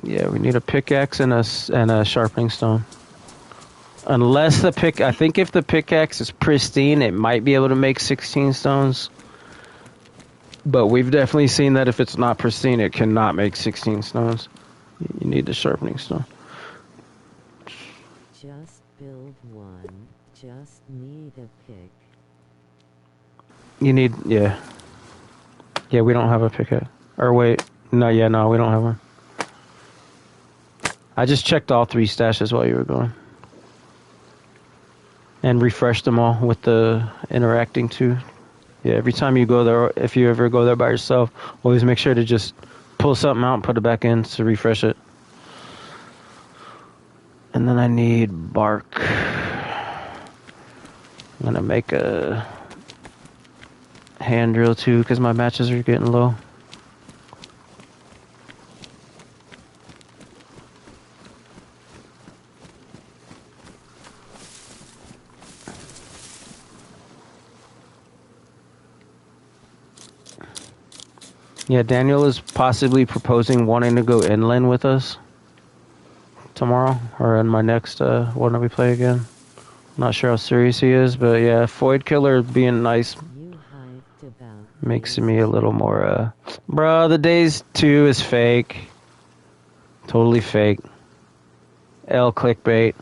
Yeah, we need a pickaxe and a sharpening stone. Unless I think if the pickaxe is pristine, it might be able to make 16 stones. But we've definitely seen that if it's not pristine, it cannot make 16 stones. You need the sharpening stone. Just build one. Just need a pick. You need, yeah. Yeah, we don't have a pickaxe. Or wait, no, we don't have one. I just checked all 3 stashes while you were going. And refreshed them all with the interacting too. Yeah, every time you go there, if you ever go there by yourself, always make sure to just pull something out and put it back in to refresh it. And then I need bark. I'm gonna make a hand drill too because my matches are getting low. Yeah, Daniel is possibly proposing wanting to go inland with us tomorrow, or in my next one that we play again. I'm not sure how serious he is, but yeah, Floyd Killer being nice makes me a little more, Bro, the DayZ 2 is fake. Totally fake. L clickbait.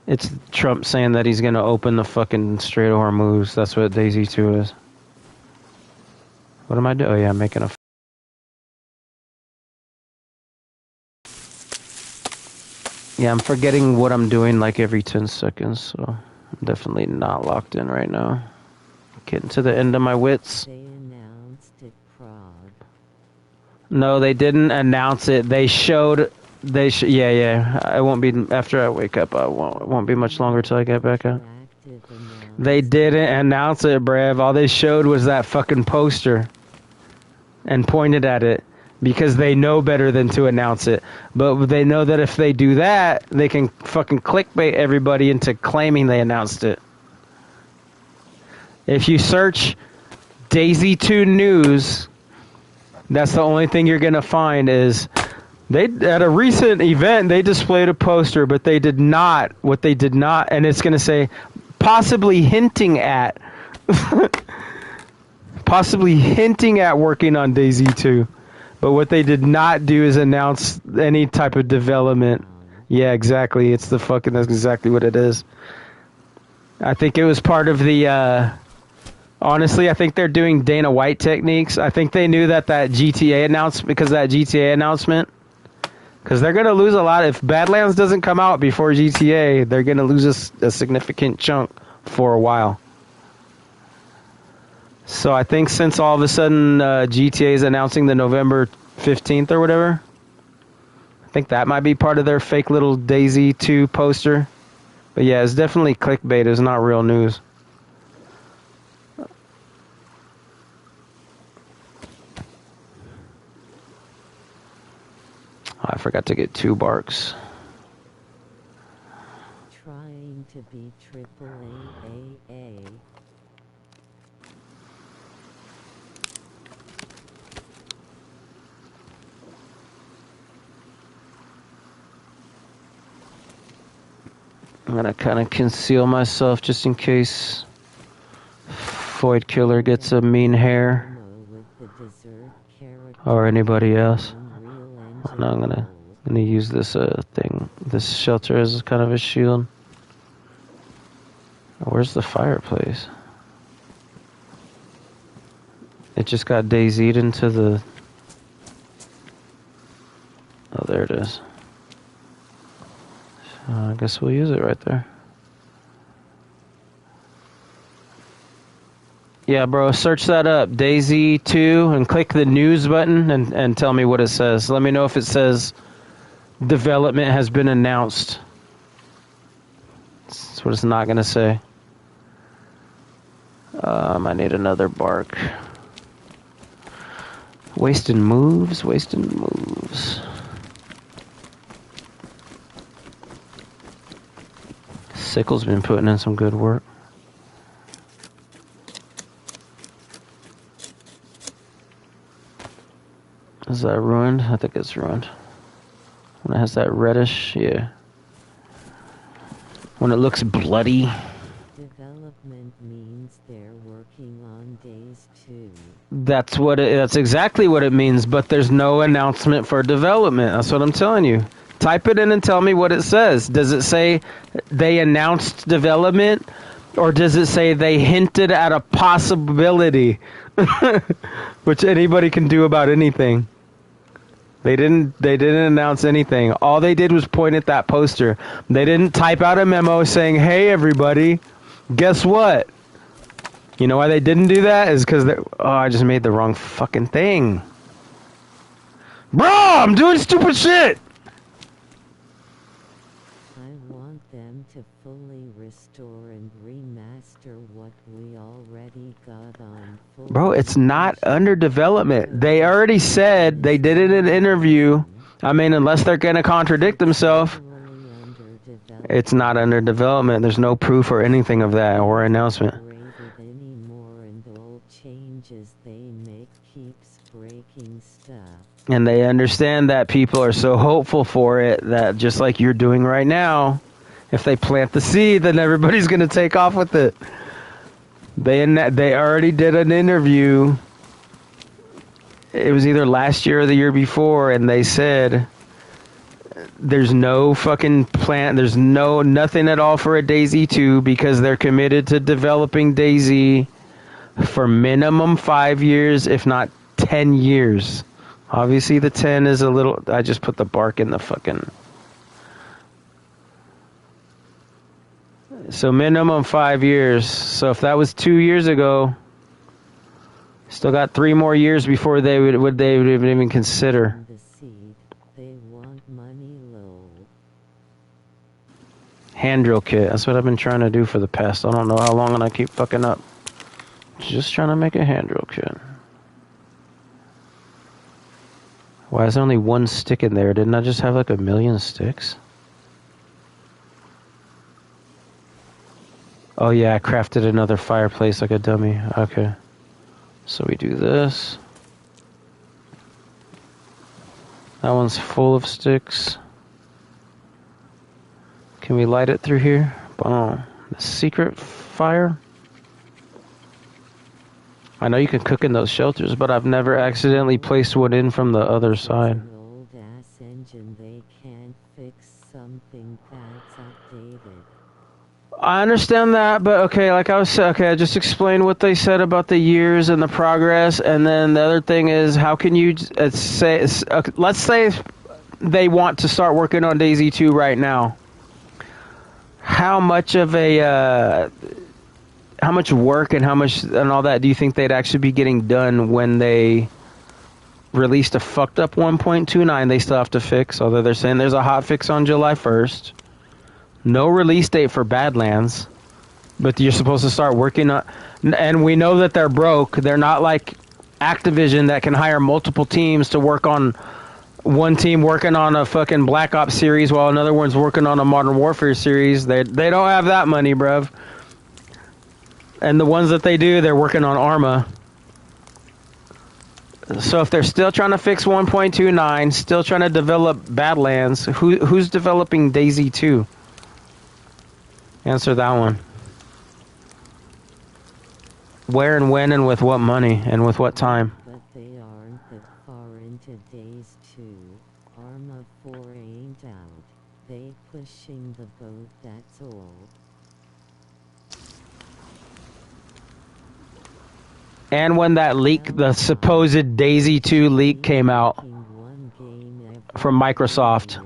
It's Trump saying that he's gonna open the fucking Strait of Hormuz. That's what DayZ 2 is. What am I doing? Oh yeah, I'm making a... Yeah, I'm forgetting what I'm doing like every 10 seconds, so I'm definitely not locked in right now. Getting to the end of my wits. They announced it, Prague. No, they didn't announce it. They showed... yeah. I won't be... After I wake up, it won't be much longer till I get back out. They didn't announce it, Brev. All they showed was that fucking poster. And pointed at it. because they know better than to announce it. But they know that if they do that, they can fucking clickbait everybody into claiming they announced it. If you search DayZ 2 news, that's the only thing you're going to find is they at a recent event they displayed a poster, but they did not and it's going to say possibly hinting at working on DayZ 2. But what they did not do is announce any type of development. Yeah, exactly. That's exactly what it is. I think it was part of the honestly, I think they're doing Dana White techniques. I think they knew that GTA announcement, because of that GTA announcement, because they're going to lose a lot. If Badlands doesn't come out before GTA, they're going to lose a significant chunk for a while. So I think since all of a sudden GTA is announcing the November 15th or whatever, I think that might be part of their fake little DayZ 2 poster. But yeah, it's definitely clickbait. It's not real news. Oh, I forgot to get 2 barks. Trying to be triple AAA. I'm gonna kind of conceal myself just in case Void Killer gets a mean hair, or anybody else. And I'm gonna use this this shelter as kind of a shield. Where's the fireplace? It just got DayZ'd into the. Oh, there it is. I guess we'll use it right there. Yeah, bro, search that up, DayZ 2, and click the news button and tell me what it says. Let me know if it says development has been announced. That's what it's not going to say. I need another bark. Wasting moves. Sickle's been putting in some good work. Is that ruined? I think it's ruined. When it has that reddish, yeah. When it looks bloody. Development means they're working on DayZ 2. That's exactly what it means, but there's no announcement for development. That's what I'm telling you. Type it in and tell me what it says. Does it say they announced development, or does it say they hinted at a possibility? Which anybody can do about anything. They didn't announce anything. All they did was point at that poster. They didn't type out a memo saying, "Hey everybody, guess what?" You know why they didn't do that? Is because I just made the wrong fucking thing. Bro, I'm doing stupid shit. I want them to fully restore and remaster what we already got on full. Bro, it's not under development. They already said, they did it in an interview. I mean, unless they're going to contradict themselves, it's not under development. There's no proof or anything of that or announcement. And the old changes they make keeps breaking stuff. And they understand that people are so hopeful for it that just like you're doing right now, if they plant the seed, then everybody's going to take off with it. They already did an interview. It was either last year or the year before, and they said there's no fucking plan. There's nothing at all for a DayZ 2 because they're committed to developing DayZ for minimum 5 years, if not 10 years. Obviously, the 10 is a little. I just put the bark in the fucking. So minimum 5 years. So if that was 2 years ago, still got 3 more years before they would even consider. They want money low. Hand drill kit. That's what I've been trying to do for the past. I don't know how long, and I keep fucking up. Just trying to make a hand drill kit. Why is there only one stick in there? Didn't I just have like a million sticks? Oh yeah, I crafted another fireplace like a dummy. Okay. So we do this. That one's full of sticks. Can we light it through here? Boom. The secret fire? I know you can cook in those shelters, but I've never accidentally placed one in from the other side. An old ass engine, they can't fix something that's outdated. I understand that, but okay, like I was saying, okay, I just explained what they said about the years and the progress, and then the other thing is, how can you say, let's say they want to start working on DayZ 2 right now. How much of a, how much work and how much and all that do you think they'd actually be getting done when they released a fucked up 1.29 they still have to fix, although they're saying there's a hot fix on July 1st. No release date for Badlands, but you're supposed to start working on, and we know that they're broke. They're not like Activision that can hire multiple teams to work on, one team working on a fucking Black Ops series while another one's working on a Modern Warfare series. They don't have that money, bruv. And the ones that they do, they're working on Arma. So if they're still trying to fix 1.29, still trying to develop Badlands, who's developing DayZ 2? Answer that one. Where and when and with what money and with what time? But they aren't that far into DayZ 2. Arma 4 ain't out. They pushing the boat, that's all. And when that leak, the supposed DayZ 2 leak came out from Microsoft,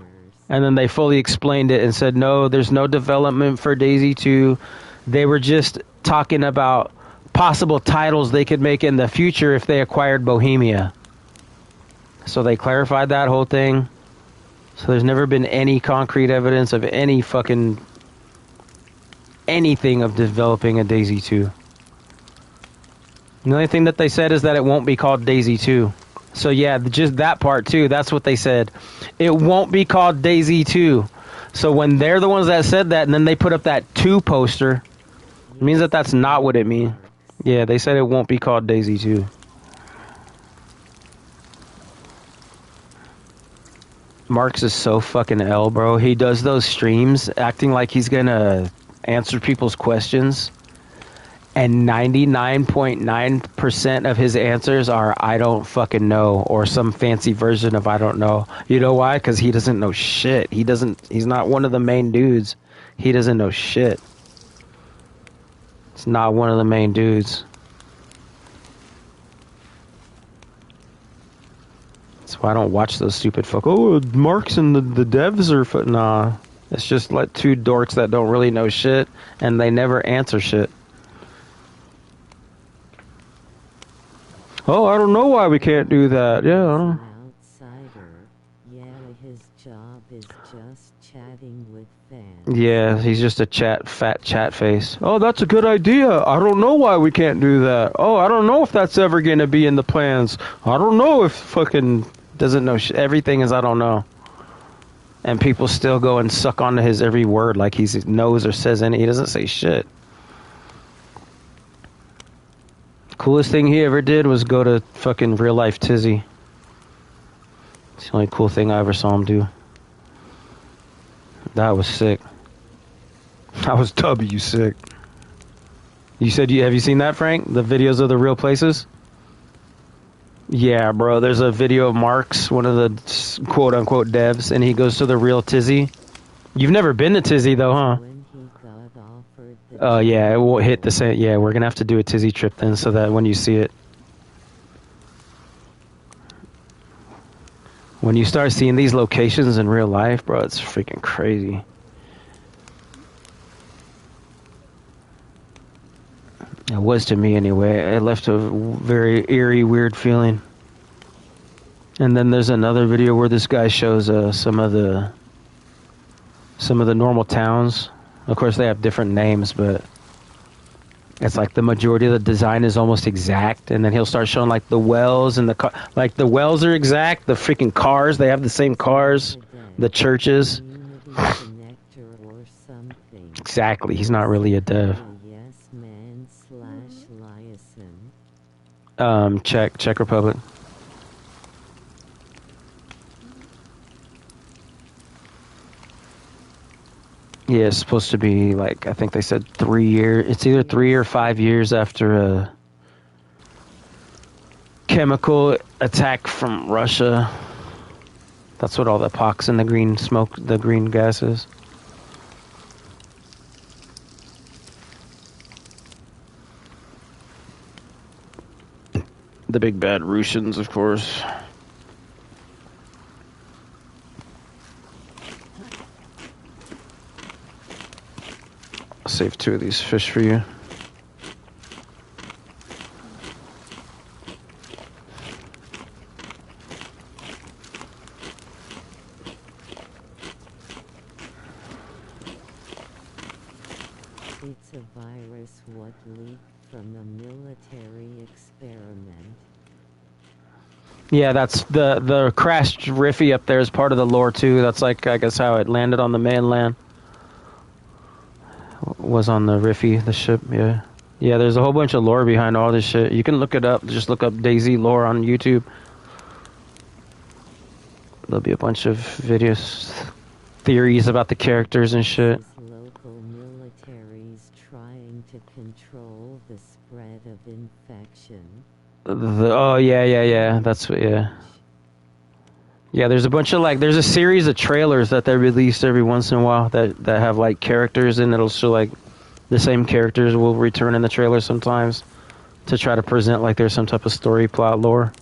and then they fully explained it and said, no, there's no development for DayZ 2. They were just talking about possible titles they could make in the future if they acquired Bohemia. So they clarified that whole thing. So there's never been any concrete evidence of any fucking anything of developing a DayZ 2. The only thing that they said is that it won't be called DayZ 2. So yeah, just that part too, that's what they said. It won't be called DayZ 2. So when they're the ones that said that and then they put up that 2 poster, it means that that's not what it means. Yeah, they said it won't be called DayZ 2. Marks is so fucking L, bro. He does those streams acting like he's gonna answer people's questions. And 99.9% of his answers are I don't fucking know, or some fancy version of I don't know. You know why? Because he doesn't know shit. He's not one of the main dudes. He doesn't know shit. It's not one of the main dudes. That's why I don't watch those stupid fuck. Oh, Marks and the devs are nah. It's just like 2 dorks that don't really know shit, and they never answer shit. Oh, I don't know why we can't do that. Yeah, I don't. Outsider. Yeah, his job is just chatting with fans. Yeah, he's just a fat chat face. Oh, that's a good idea. I don't know why we can't do that. Oh, I don't know if that's ever gonna be in the plans. I don't know if fucking doesn't know everything is I don't know. And people still go and suck onto his every word like he knows or says any. He doesn't say shit. Coolest thing he ever did was go to fucking real life Tizzy. It's the only cool thing I ever saw him do. That was sick. That was W sick. You said have you seen that, Frank? The videos of the real places? Yeah, bro. There's a video of Marks, one of the quote unquote devs, and he goes to the real Tizzy. You've never been to Tizzy though, huh? Oh, yeah, it won't hit the same. Yeah, we're going to have to do a Tizzy trip then so that when you see it. When you start seeing these locations in real life, bro, it's freaking crazy. It was to me anyway. It left a very eerie, weird feeling. And then there's another video where this guy shows some of the normal towns. Of course, they have different names, but It's like the majority of the design is almost exact, and then he'll start showing like the wells and the car, like the wells are exact. The freaking cars, they have the same cars. The churches, connector or something. exactly. He's not really a dev. Yes, man / liaison. Czech Republic. Yeah, it's supposed to be like, I think they said 3 years. It's either 3 or 5 years after a chemical attack from Russia. That's what all the pox and the green smoke, the green gas is. The big bad Russians, of course. I'll save 2 of these fish for you. It's a virus what leaked from a military experiment. Yeah, that's the crashed Riffy up there is part of the lore too. That's like, I guess, how it landed on the mainland. Was on the Riffy, the ship, yeah. Yeah, there's a whole bunch of lore behind all this shit. You can look it up. Just look up DayZ lore on YouTube. There'll be a bunch of videos, theories about the characters and shit. Local militaries trying to control the spread of infection. Oh, yeah. That's what, yeah. Yeah, there's a bunch of like, there's a series of trailers that they release every once in a while that have like characters, and it'll show like the same characters will return in the trailer sometimes to try to present like there's some type of story plot lore.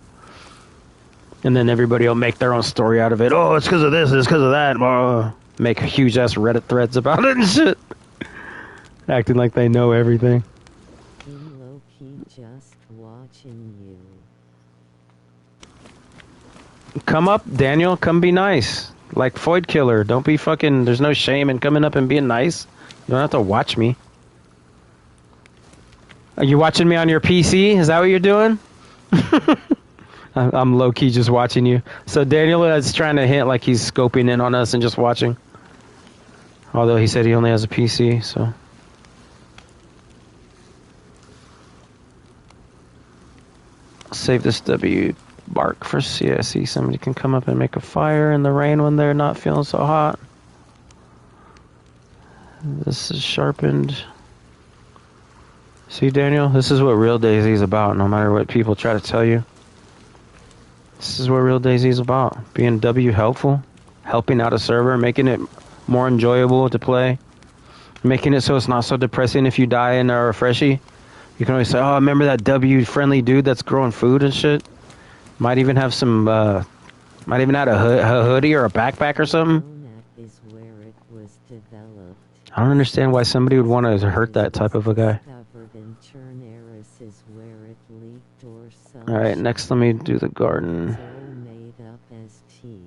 And then everybody will make their own story out of it. Oh, it's because of this, it's because of that. Make huge ass Reddit threads about it and shit. Acting like they know everything. In low-key just watching you. Come up, Daniel. Come be nice. Like Foyd Killer. Don't be fucking... There's no shame in coming up and being nice. You don't have to watch me. Are you watching me on your PC? Is that what you're doing? I'm low-key just watching you. So Daniel is trying to hint like he's scoping in on us and just watching. Although he said he only has a PC, so... Save this W bark for CSE. Somebody can come up and make a fire in the rain when they're not feeling so hot. This is sharpened. See, Daniel? This is what real DayZ is about, no matter what people try to tell you. This is what real DayZ is about. Being W helpful, helping out a server, making it more enjoyable to play, making it so it's not so depressing if you die in a freshie. You can always say, oh, remember that W friendly dude that's growing food and shit? Might even have some, might even have a hoodie or a backpack or something. Is where it was developed. I don't understand why somebody would want to hurt that type of a guy. Alright, next let me do the garden. Made up as tea.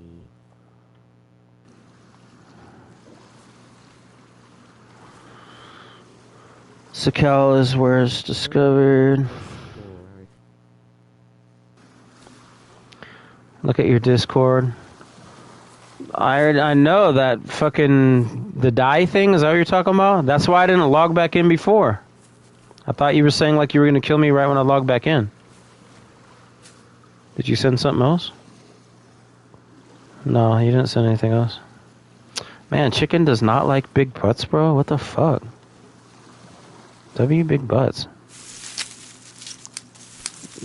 Sakal is where it's discovered. Look at your Discord. I know that fucking the die thing. Is that what you're talking about? That's why I didn't log back in before. I thought you were saying like you were gonna kill me right when I logged back in. Did you send something else? No, you didn't send anything else. Man, chicken does not like big butts, bro. What the fuck? W big butts.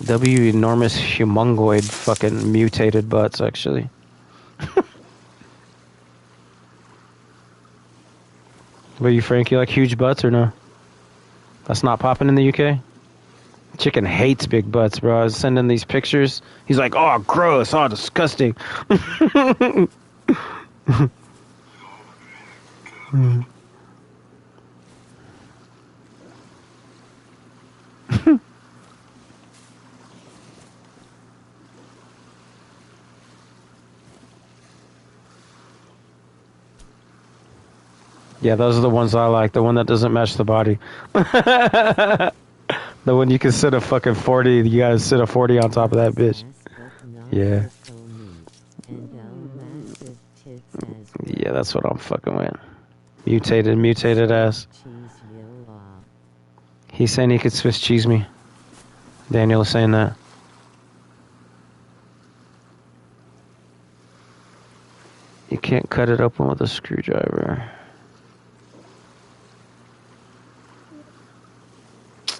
W enormous humongoid fucking mutated butts, actually. What you, Frank? You like huge butts or no? That's not popping in the UK? Chicken hates big butts, bro. I was sending these pictures. He's like, oh, gross. Oh, disgusting. Yeah, those are the ones I like. The one that doesn't match the body. The one you can sit a fucking 40. You gotta sit a 40 on top of that bitch. Yeah. Yeah, that's what I'm fucking with. Mutated ass. He's saying he could Swiss cheese me. Daniel is saying that. You can't cut it open with a screwdriver.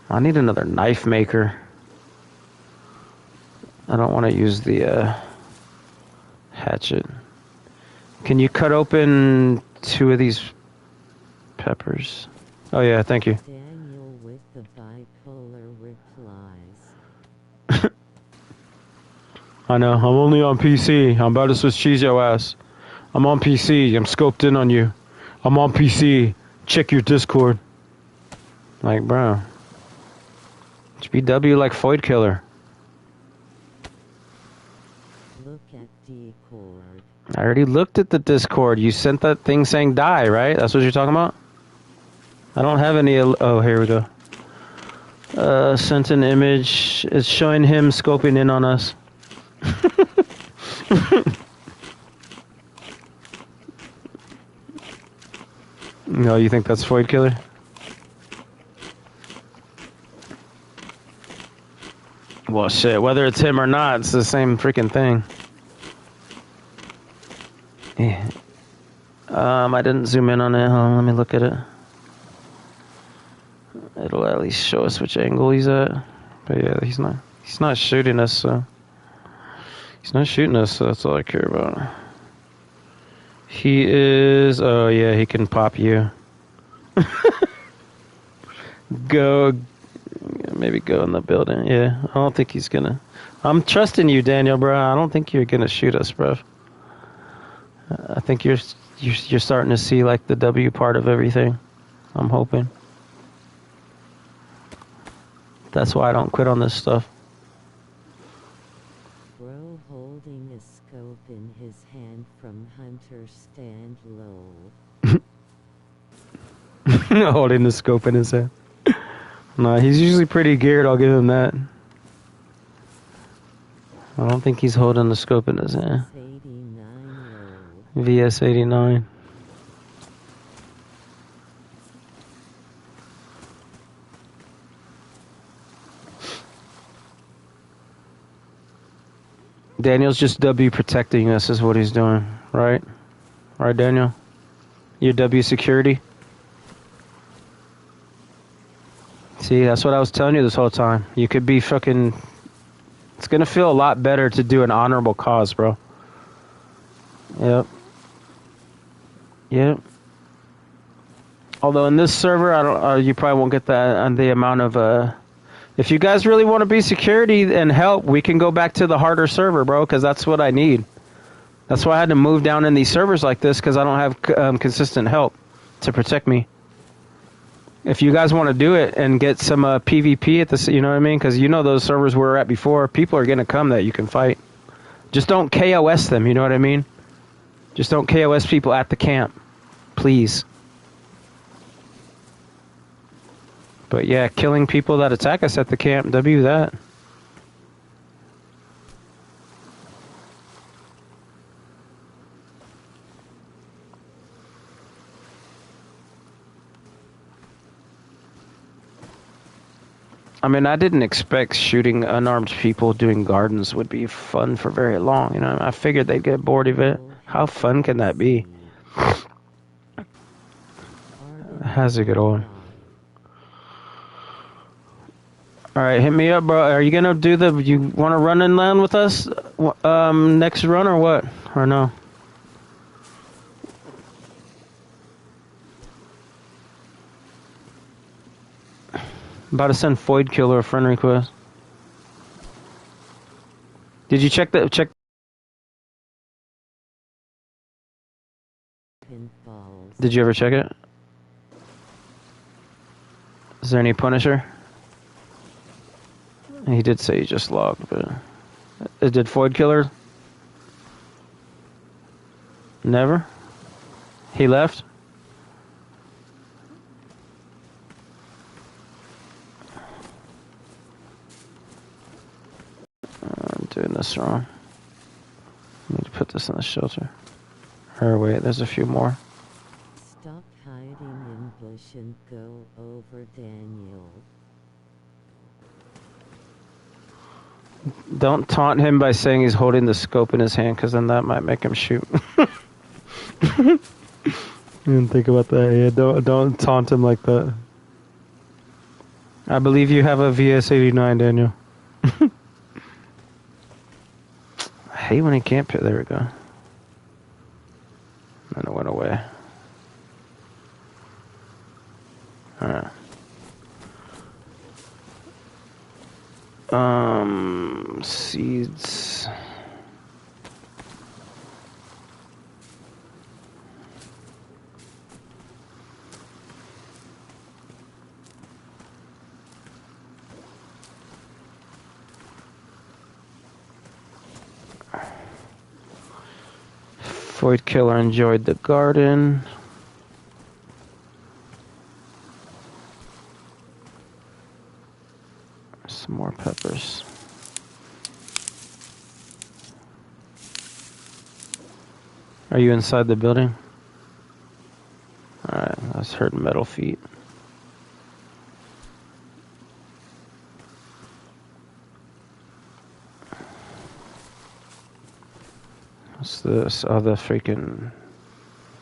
I need another knife maker. I don't want to use the hatchet. Can you cut open 2 of these peppers? Oh yeah, thank you. Daniel with the bipolar replies. I know, I'm only on PC. I'm about to Swiss cheese your ass. I'm on PC. I'm scoped in on you. I'm on PC. Check your Discord. Like, bro. HBW like Void Killer. Look at Discord. I already looked at the Discord. You sent that thing saying die, right? That's what you're talking about? I don't have any... Oh, here we go. Sent an image. It's showing him scoping in on us. No, you think that's Void Killer? Well, shit. Whether it's him or not, it's the same freaking thing. Yeah. I didn't zoom in on it. Hold on, let me look at it. It'll at least show us which angle he's at. But yeah, he's not shooting us, so he's not shooting us, so that's all I care about. He is... Oh yeah, he can pop you. Go... Maybe go in the building. Yeah, I don't think he's gonna... I'm trusting you, Daniel, bro. I don't think you're gonna shoot us, bro. I think you're starting to see like the W part of everything. I'm hoping. That's why I don't quit on this stuff. Bro holding a scope in his hand from Hunter stand low. Holding the scope in his hand. Nah, he's usually pretty geared, I'll give him that. I don't think he's holding the scope in his hand. VS89. Daniel's just W protecting us is what he's doing, right? Right, Daniel? Your W security? See, that's what I was telling you this whole time. You could be fucking... It's gonna feel a lot better to do an honorable cause, bro. Yep. Yep. Although in this server, I don't. You probably won't get that on the amount of. If you guys really want to be security and help, we can go back to the harder server, bro. Because that's what I need. That's why I had to move down in these servers like this, because I don't have consistent help to protect me. If you guys want to do it and get some PvP at this, you know what I mean? Because you know those servers we were at before, people are going to come that you can fight. Just don't KOS them, you know what I mean? Just don't KOS people at the camp. Please. But yeah, killing people that attack us at the camp, W that. I mean, I didn't expect shooting unarmed people doing gardens would be fun for very long. You know, I figured they'd get bored of it. How fun can that be? How's a good one? All right, hit me up, bro. Are you gonna do the? You want to run inland with us next run or what? Or no? About to send Void Killer a friend request. Did you check the check? Did you ever check it? Is there any Punisher? He did say he just logged, but it did Void Killer? Never? He left? this wrong. I need to put this in the shelter. Or wait, there's a few more. Stop hiding in bush and go over Daniel. Don't taunt him by saying he's holding the scope in his hand, because then that might make him shoot. You didn't think about that. Yeah, don't taunt him like that. I believe you have a VS-89, Daniel. I hate when he can't pit. There we go. And it went away. Alright. Seeds. Void Killer enjoyed the garden. Some more peppers. Are you inside the building? Alright, that's hurt metal feet. What's this? Oh, the freaking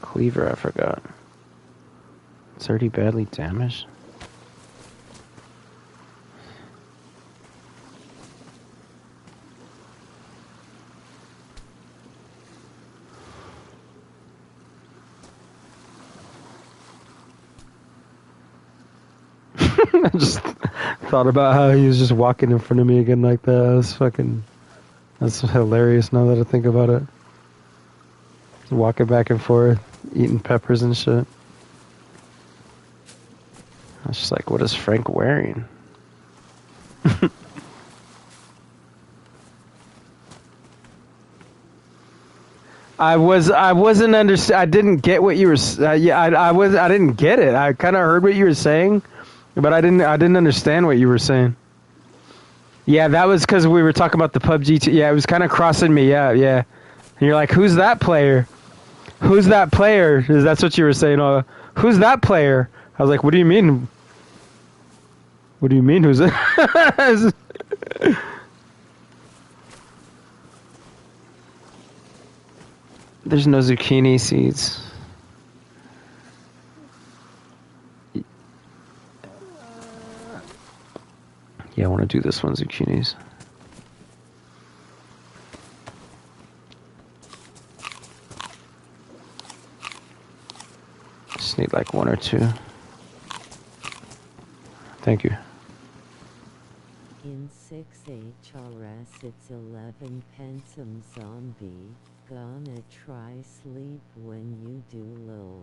cleaver, I forgot. It's already badly damaged. I just thought about how he was just walking in front of me again like that. That's hilarious now that I think about it. Just walking back and forth, eating peppers and shit. I was just like, what is Frank wearing? I didn't get what you were. I didn't get it. I kind of heard what you were saying, but I didn't understand what you were saying. Yeah, that was because we were talking about the PUBG. Yeah, it was kind of crossing me out. Yeah, and you're like, "Who's that player? Who's that player?" That's what you were saying. Who's that player? I was like, "What do you mean? What do you mean? Who's it?" There's no zucchini seeds. Yeah, I want to do this one, zucchinis. Just need like one or two. Thank you. In 6 HRS it's 11 pensum zombie. Gonna try sleep when you do low.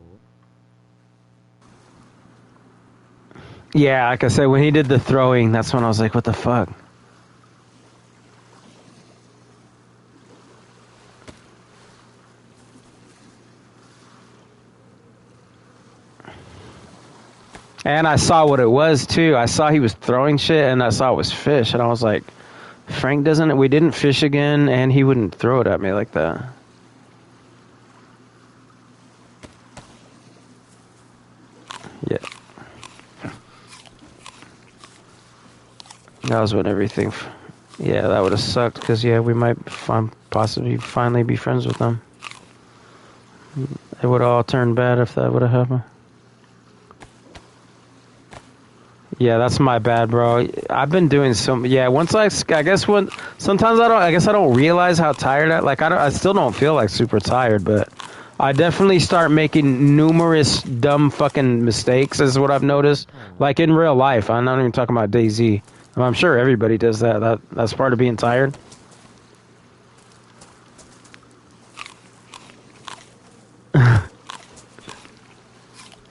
Yeah, like I said, when he did the throwing, that's when I was like, what the fuck? And I saw what it was too. I saw he was throwing shit and I saw it was fish and I was like, Frank we didn't fish again and he wouldn't throw it at me like that. Yeah. That was when everything, yeah, that would have sucked because, yeah, we might possibly finally be friends with them. It would have all turned bad if that would have happened. Yeah, that's my bad, bro. I've been doing some, yeah, sometimes I don't realize how tired I still don't feel like super tired, but I definitely start making numerous dumb fucking mistakes is what I've noticed. Like in real life, I'm not even talking about DayZ. I'm sure everybody does that. That's part of being tired.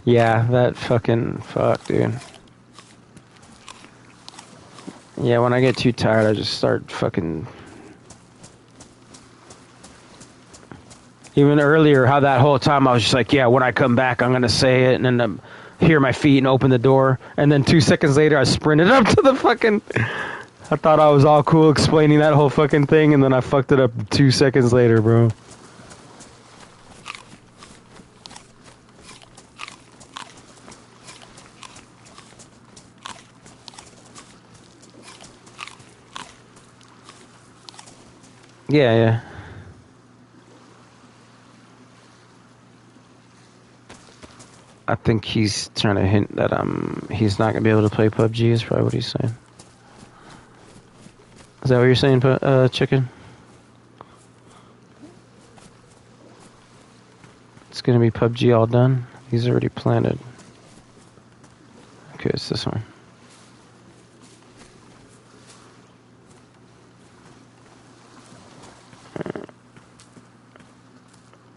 Yeah, that fucking fuck, dude. Yeah, when I get too tired, I just start fucking... Even earlier, how that whole time I was just like, yeah, when I come back, I'm going to say it, and then hear my feet and open the door. And then 2 seconds later, I sprinted up to the fucking... I thought I was all cool explaining that whole fucking thing, and then I fucked it up 2 seconds later, bro. Yeah, yeah. I think he's trying to hint that he's not gonna be able to play PUBG. Is probably what he's saying. Is that what you're saying, Chicken? It's gonna be PUBG all done. He's already planned it. Okay, it's this one.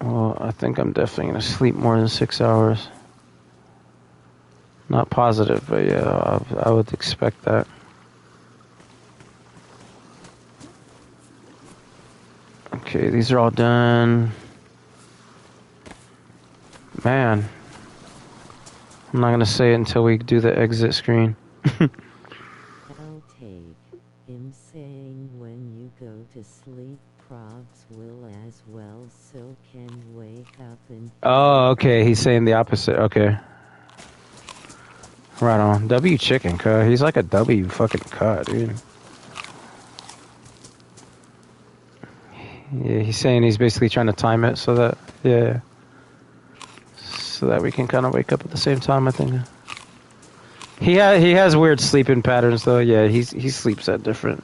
Well, I think I'm definitely gonna sleep more than 6 hours. Not positive, but yeah, I would expect that. Okay, these are all done. Man, I'm not gonna say it until we do the exit screen. I'll take him saying when you go to sleep, progs will as well, so can wake up and... Oh, okay, he's saying the opposite, okay. Right on. W chicken, cuz. He's like a W fucking cut, dude. Yeah, he's saying he's basically trying to time it so that, yeah. So that we can kind of wake up at the same time, I think. He has weird sleeping patterns, though. Yeah, he sleeps at different...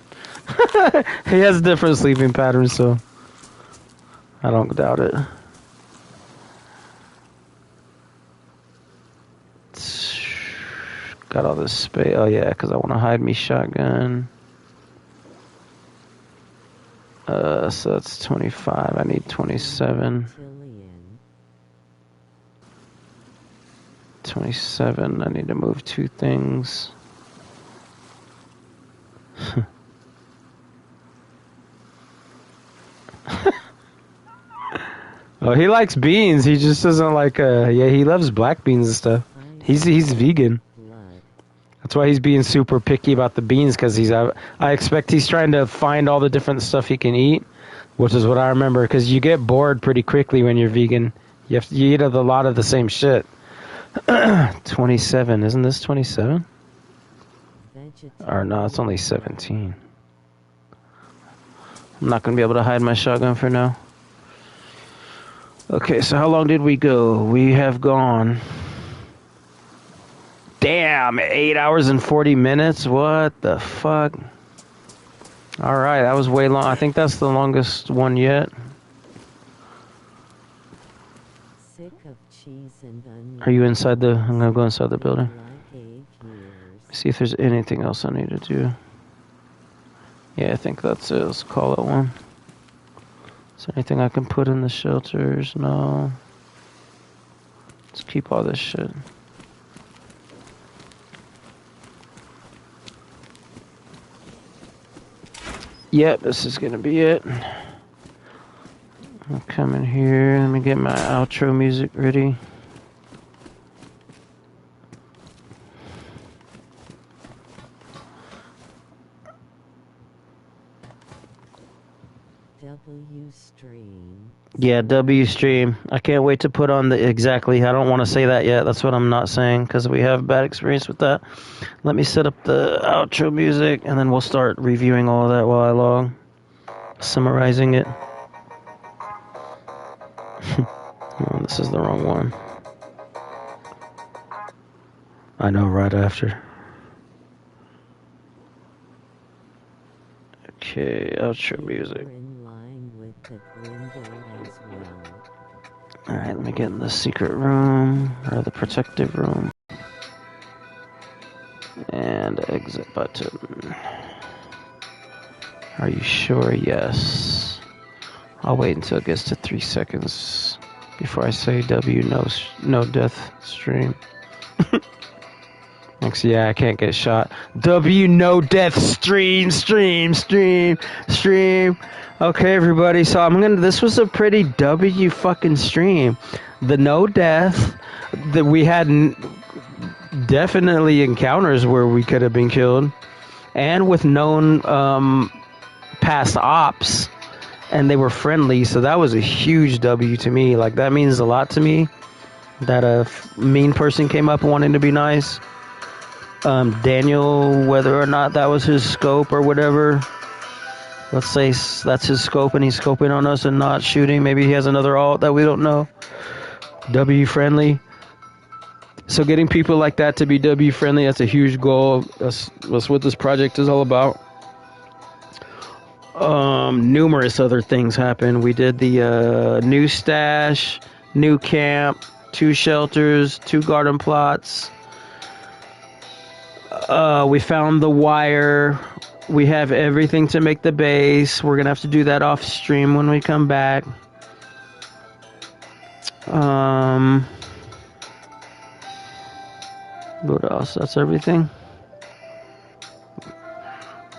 he has different sleeping patterns, so... I don't doubt it. Got all this space. Oh yeah, because I want to hide me shotgun. So that's 25. I need 27. 27. I need to move 2 things. Oh, he likes beans. He just doesn't like. Yeah, he loves black beans and stuff. He's vegan. That's why he's being super picky about the beans, because I expect he's trying to find all the different stuff he can eat, which is what I remember, because you get bored pretty quickly when you're vegan. You eat a lot of the same shit. 27, isn't this 27? Or no, it's only 17. I'm not going to be able to hide my shotgun for now. Okay, so how long did we go? We have gone... Damn, 8 hours and 40 minutes? What the fuck? Alright, that was way long. I think that's the longest one yet. Sick of cheese and onion. Are you inside the... I'm gonna go inside the building. See if there's anything else I need to do. Yeah, I think that's it. Let's call it one. Is there anything I can put in the shelters? No. Let's keep all this shit. Yep, this is gonna be it. I'll come in here. Let me get my outro music ready. W stream. Yeah, W stream. I can't wait to put on the exactly. I don't want to say that yet. That's what I'm not saying, because we have bad experience with that. Let me set up the outro music, and then we'll start reviewing all of that while I log. Summarizing it. Oh, this is the wrong one. I know, right after. Okay, outro music. Alright, let me get in the secret room, or the protective room. And exit button. Are you sure? Yes. I'll wait until it gets to 3 seconds before I say W no death stream. Next, yeah, I can't get shot. W no death stream. Okay, everybody, so this was a pretty W fucking stream. The no death, that we had definitely encounters where we could have been killed. and with known past ops, and they were friendly, so that was a huge W to me. Like, that means a lot to me that a mean person came up wanting to be nice. Daniel, whether or not that was his scope or whatever, let's say that's his scope and he's scoping on us and not shooting. Maybe he has another alt that we don't know. W friendly. So getting people like that to be W friendly, that's a huge goal. That's what this project is all about. Numerous other things happened. We did the new stash, new camp, 2 shelters, 2 garden plots. We found the wire. We have everything to make the base. We're gonna have to do that off stream when we come back. What else? That's everything.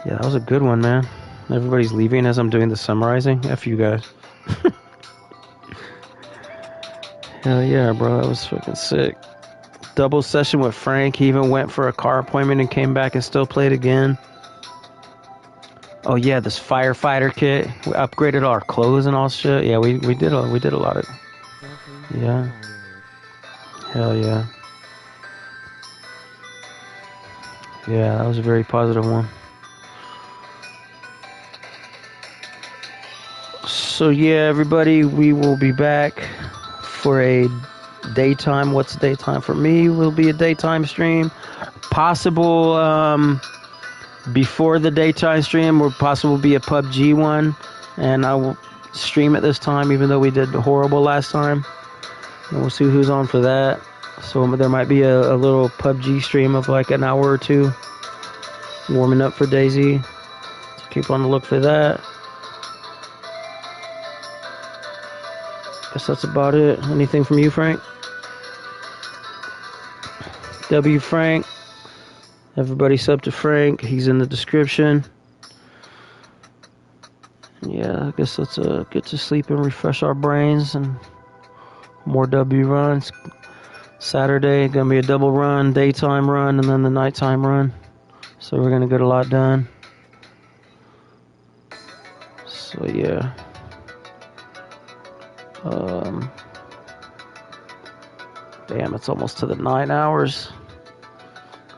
Yeah, that was a good one, man. Everybody's leaving as I'm doing the summarizing. F you guys. Hell yeah, bro. That was fucking sick. Double session with Frank. He even went for a car appointment and came back and still played again. Oh yeah, this firefighter kit. We upgraded our clothes and all shit. Yeah, we did a lot of. Yeah. Hell yeah. Yeah, that was a very positive one. So yeah, everybody, we will be back for a daytime. What's daytime for me? Will be a daytime stream. Possible before the daytime stream will possible be a PUBG one, and I will stream it this time, even though we did horrible last time. And we'll see who's on for that. So there might be a little PUBG stream of like an hour or two, warming up for DayZ. So keep on the look for that. Guess that's about it. Anything from you, Frank? W Frank. Everybody sub to Frank. He's in the description. Yeah, I guess let's get to sleep and refresh our brains and more W runs. Saturday gonna be a double run, daytime run, and then the nighttime run. So we're gonna get a lot done. So yeah. Damn, it's almost to the 9 hours.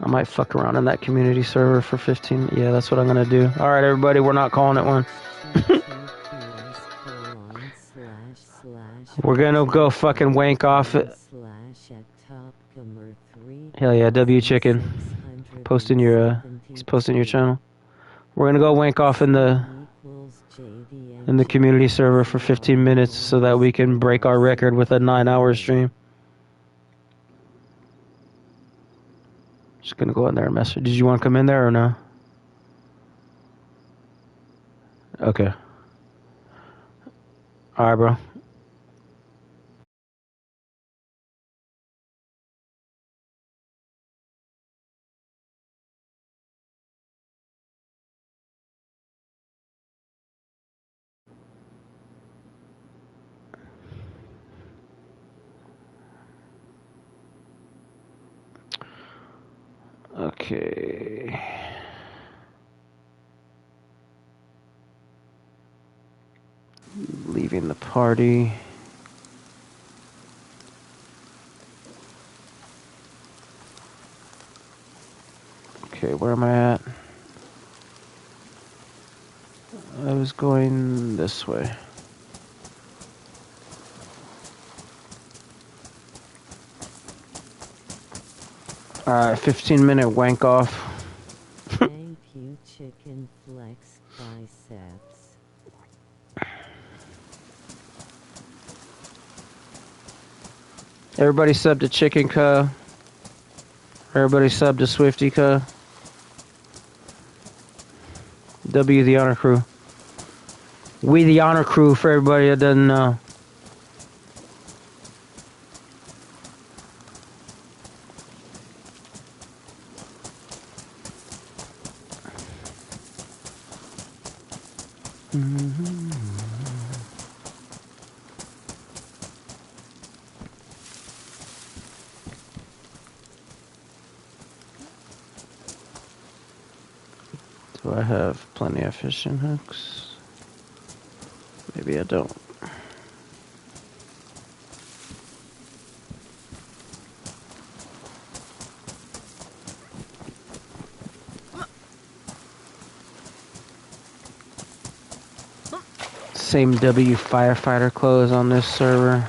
I might fuck around in that community server for 15. Yeah, that's what I'm gonna do. All right, everybody, we're not calling it one. We're gonna go fucking wank off it. Hell yeah, W Chicken. Posting your he's posting your channel. We're gonna go wank off in the community server for 15 minutes so that we can break our record with a 9-hour stream. Just gonna go in there and mess with. Did you want to come in there or no? Okay. Alright, bro. Okay. Leaving the party. Okay, where am I at? I was going this way. Alright, 15-minute wank off. Thank you, chicken flex biceps. Everybody sub to Chicken Cuh. Everybody sub to Swifty Cuh. W the Honor Crew. We the Honor Crew for everybody that doesn't know. Do I have plenty of fishing hooks? Maybe I don't. Same W firefighter clothes on this server.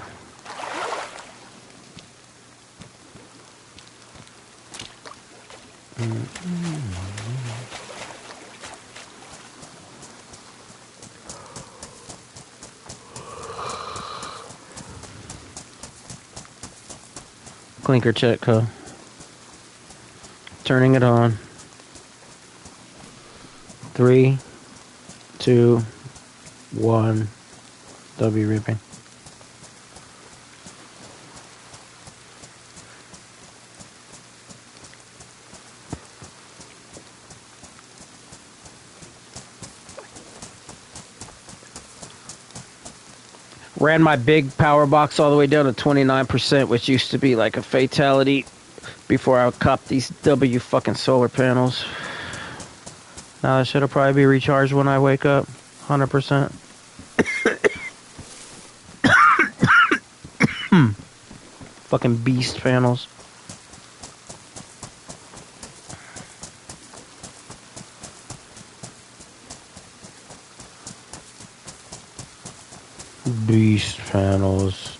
Clinker check code. Turning it on. 3, 2, 1. W reaping. Ran my big power box all the way down to 29%, which used to be like a fatality before I copped these W fucking solar panels. Now that shit'll probably be recharged when I wake up. 100%. Fucking beast panels. Beast panels.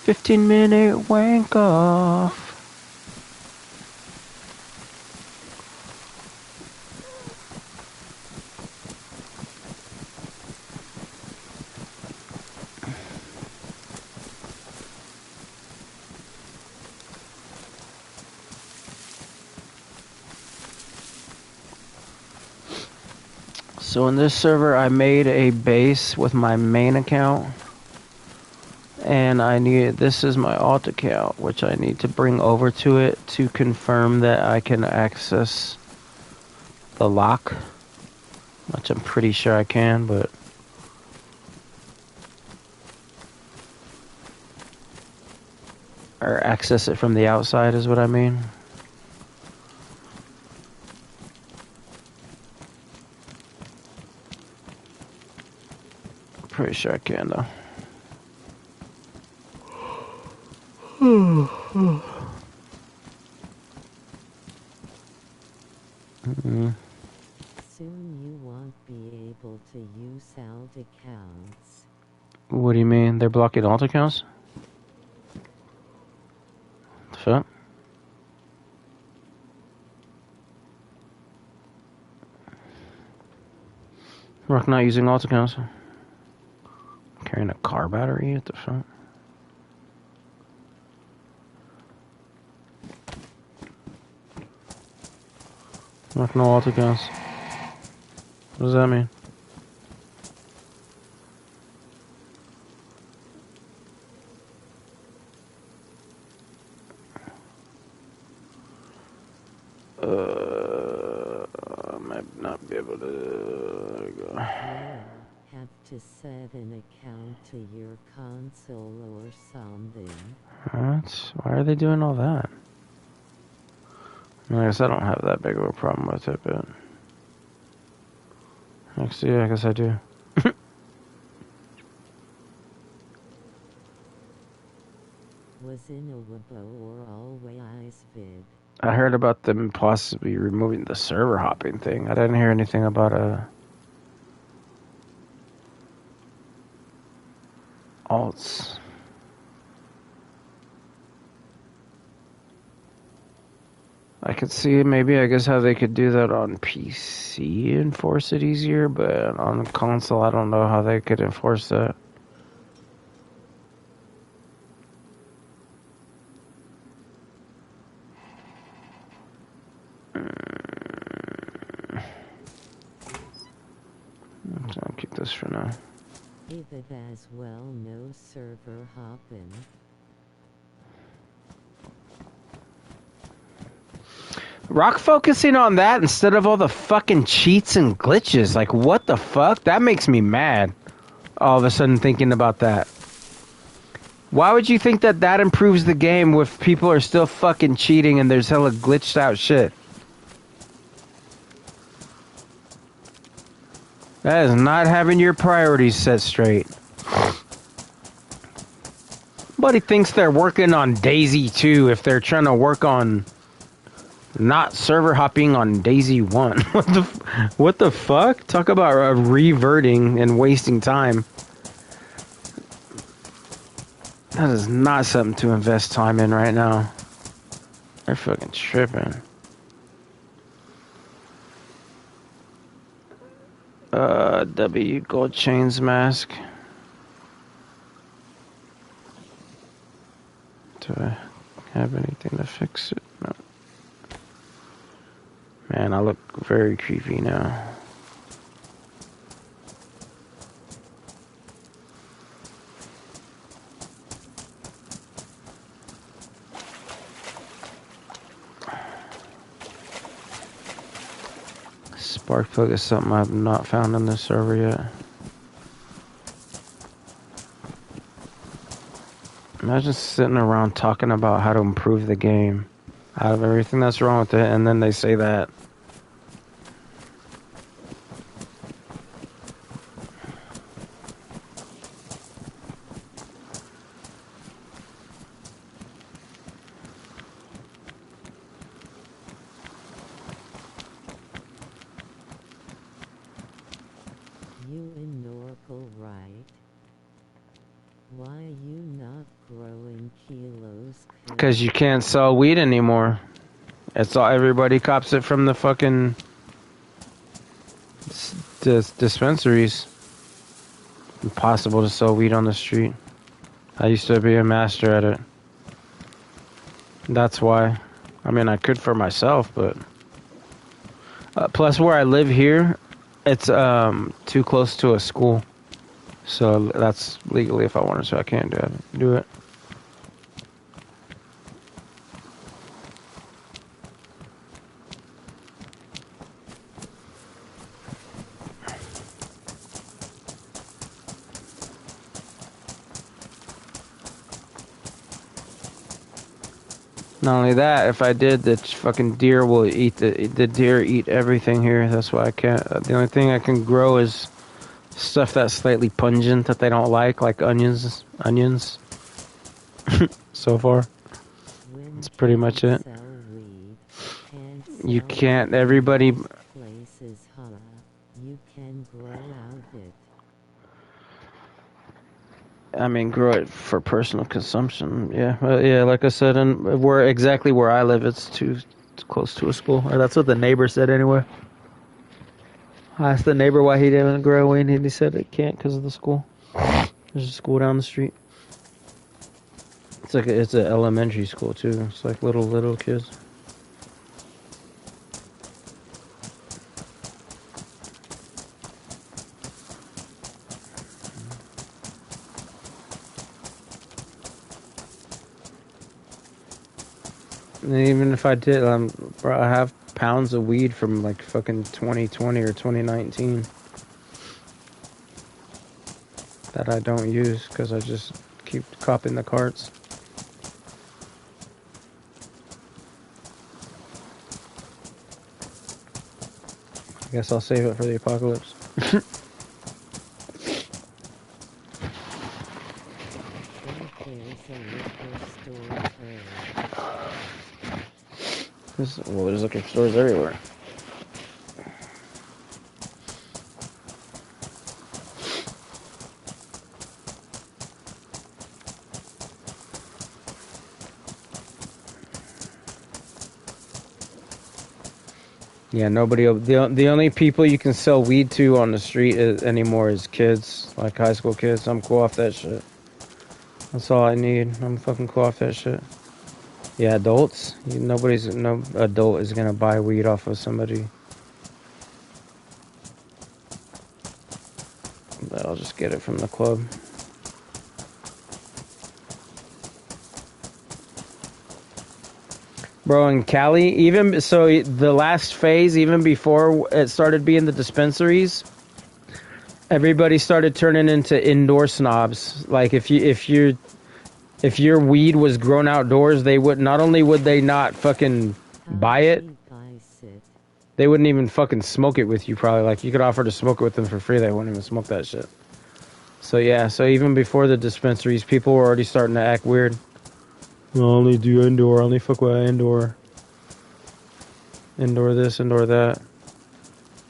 "15-minute wank off." So in this server, I made a base with my main account, and this is my alt account, which I need to bring over to it to confirm that I can access the lock, which I'm pretty sure I can, but or access it from the outside is what I mean. Pretty sure I can though. Soon you won't be able to use alt accounts. What do you mean? They're blocking alt accounts? The fuck? Rock not using alt accounts. Carrying a car battery at the front. Rock no alt accounts. What does that mean? I might not be able to. There we go. Have to set an account to your console or something. What? Why are they doing all that? I guess I don't have that big of a problem with it, but actually, yeah, I guess I do. Was in a Wabo or always vid. I heard about them possibly removing the server hopping thing. I didn't hear anything about alts. I could see maybe, I guess, how they could do that on PC and enforce it easier, but on console, I don't know how they could enforce that. for now. If it as well no server hoppin'. Rock focusing on that instead of all the fucking cheats and glitches. Like, what the fuck? That makes me mad. All of a sudden thinking about that. Why would you think that that improves the game if people are still fucking cheating and there's hella glitched out shit? That is not having your priorities set straight. Nobody thinks they're working on DayZ 2 if they're trying to work on not server hopping on DayZ 1. What the fuck? Talk about reverting and wasting time. That is not something to invest time in right now. They're fucking tripping. W gold chains mask. Do I have anything to fix it? No. Man, I look very creepy now. Spark plug is something I've not found in this server yet. Imagine sitting around talking about how to improve the game out of everything that's wrong with it, and then they say that. You in Norcal, right? Why you not growing kilos? Because you can't sell weed anymore. It's all, everybody cops it from the fucking dispensaries. Impossible to sell weed on the street. I used to be a master at it. That's why. I mean, I could for myself, but plus where I live here, it's too close to a school, so that's legally if I wanted to. I can't do it. Not only that, if I did, the fucking deer will eat the deer eat everything here. That's why I can't. The only thing I can grow is stuff that's slightly pungent that they don't like onions. So far, that's pretty much it. You can't. Everybody. You can grow out it. I mean, grow it for personal consumption. Yeah, yeah. Like I said, and exactly where I live, it's too close to a school. Or that's what the neighbor said anyway. I asked the neighbor why he didn't grow in, and he said it can't because of the school. There's a school down the street. It's an elementary school too. It's like little kids. And even if I did, I have pounds of weed from like fucking 2020 or 2019 that I don't use because I just keep copping the carts. I guess I'll save it for the apocalypse. There's liquor stores everywhere. Yeah, nobody. The only people you can sell weed to on the street anymore is kids, like high school kids. I'm cool off that shit. That's all I need. I'm fucking cool off that shit. Yeah, adults. No adult is gonna buy weed off of somebody. just get it from the club. Bro, in Cali, even so, the last phase, even before it started being the dispensaries, everybody started turning into indoor snobs. Like if your weed was grown outdoors, they would not only would they not fucking buy it, they wouldn't even fucking smoke it with you. Probably like you could offer to smoke it with them for free, they wouldn't even smoke that shit. So yeah, so even before the dispensaries, people were already starting to act weird. I only do indoor. I only fuck with indoor. Indoor this, indoor that.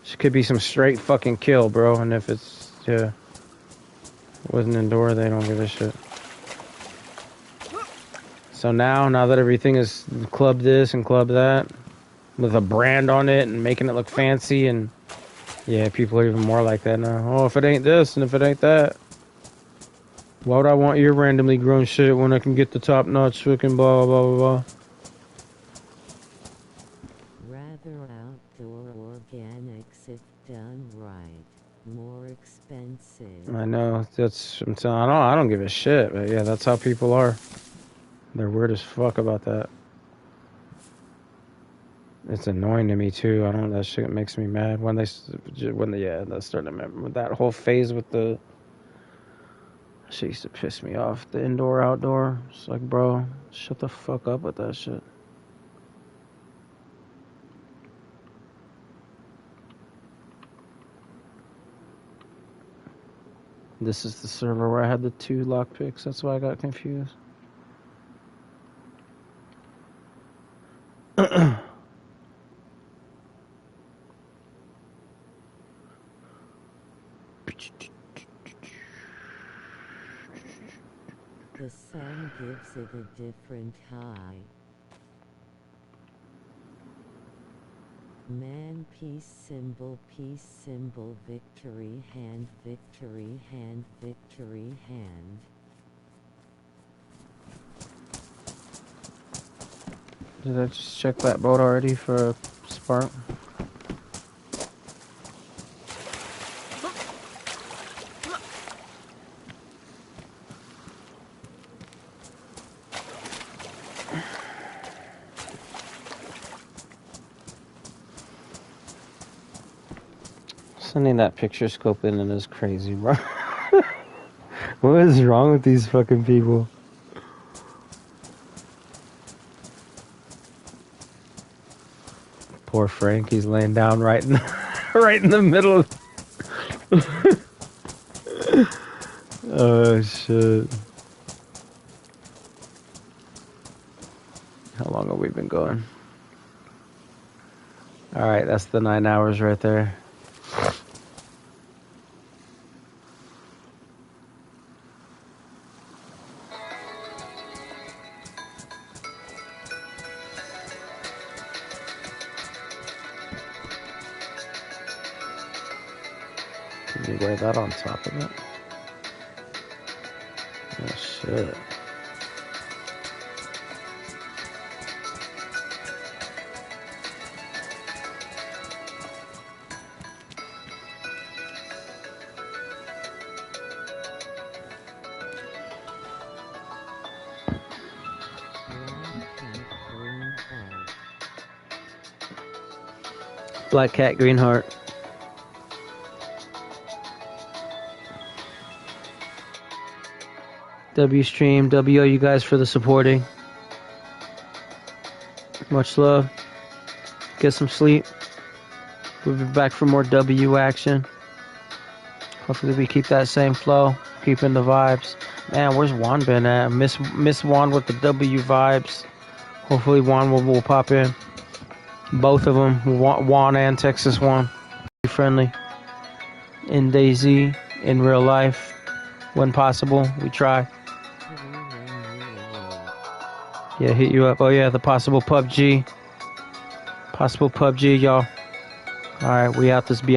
This could be some straight fucking kill, bro. And if it's, yeah, wasn't indoor, they don't give a shit. So now that everything is club this and club that, with a brand on it and making it look fancy, and yeah, people are even more like that now. Oh, if it ain't this and if it ain't that, why would I want your randomly grown shit when I can get the top notch fucking blah blah blah blah? Rather outdoor organics if done right. More expensive. I know, that's, I'm telling, I don't give a shit, but yeah, that's how people are. They're weird as fuck about that. It's annoying to me too. I don't know, that shit makes me mad when that's starting to remember that whole phase with the shit used to piss me off. The indoor outdoor. It's like, bro, shut the fuck up with that shit. This is the server where I had the 2 lockpicks. That's why I got confused. The sun gives it a different high. Man, peace symbol, victory hand, victory hand, victory hand. Did I just check that boat already for a spark? Sending that picture scope in is crazy, bro. What is wrong with these fucking people? Poor Frank, he's laying down right in the middle of... Oh shit. How long have we been going? Alright, that's the 9 hours right there. Can you wear that on top of it? Oh shit. Black Cat Green Heart. W stream, W you guys for the supporting. Much love. Get some sleep. We'll be back for more W action. Hopefully we keep that same flow, keeping the vibes. Man, where's Juan been at? Miss Juan with the W vibes. Hopefully Juan will pop in. Both of them, Juan and Texas Juan. Be friendly. In DayZ, in real life, when possible, we try. Yeah, hit you up. Oh yeah, the possible PUBG, y'all. All right, we out this.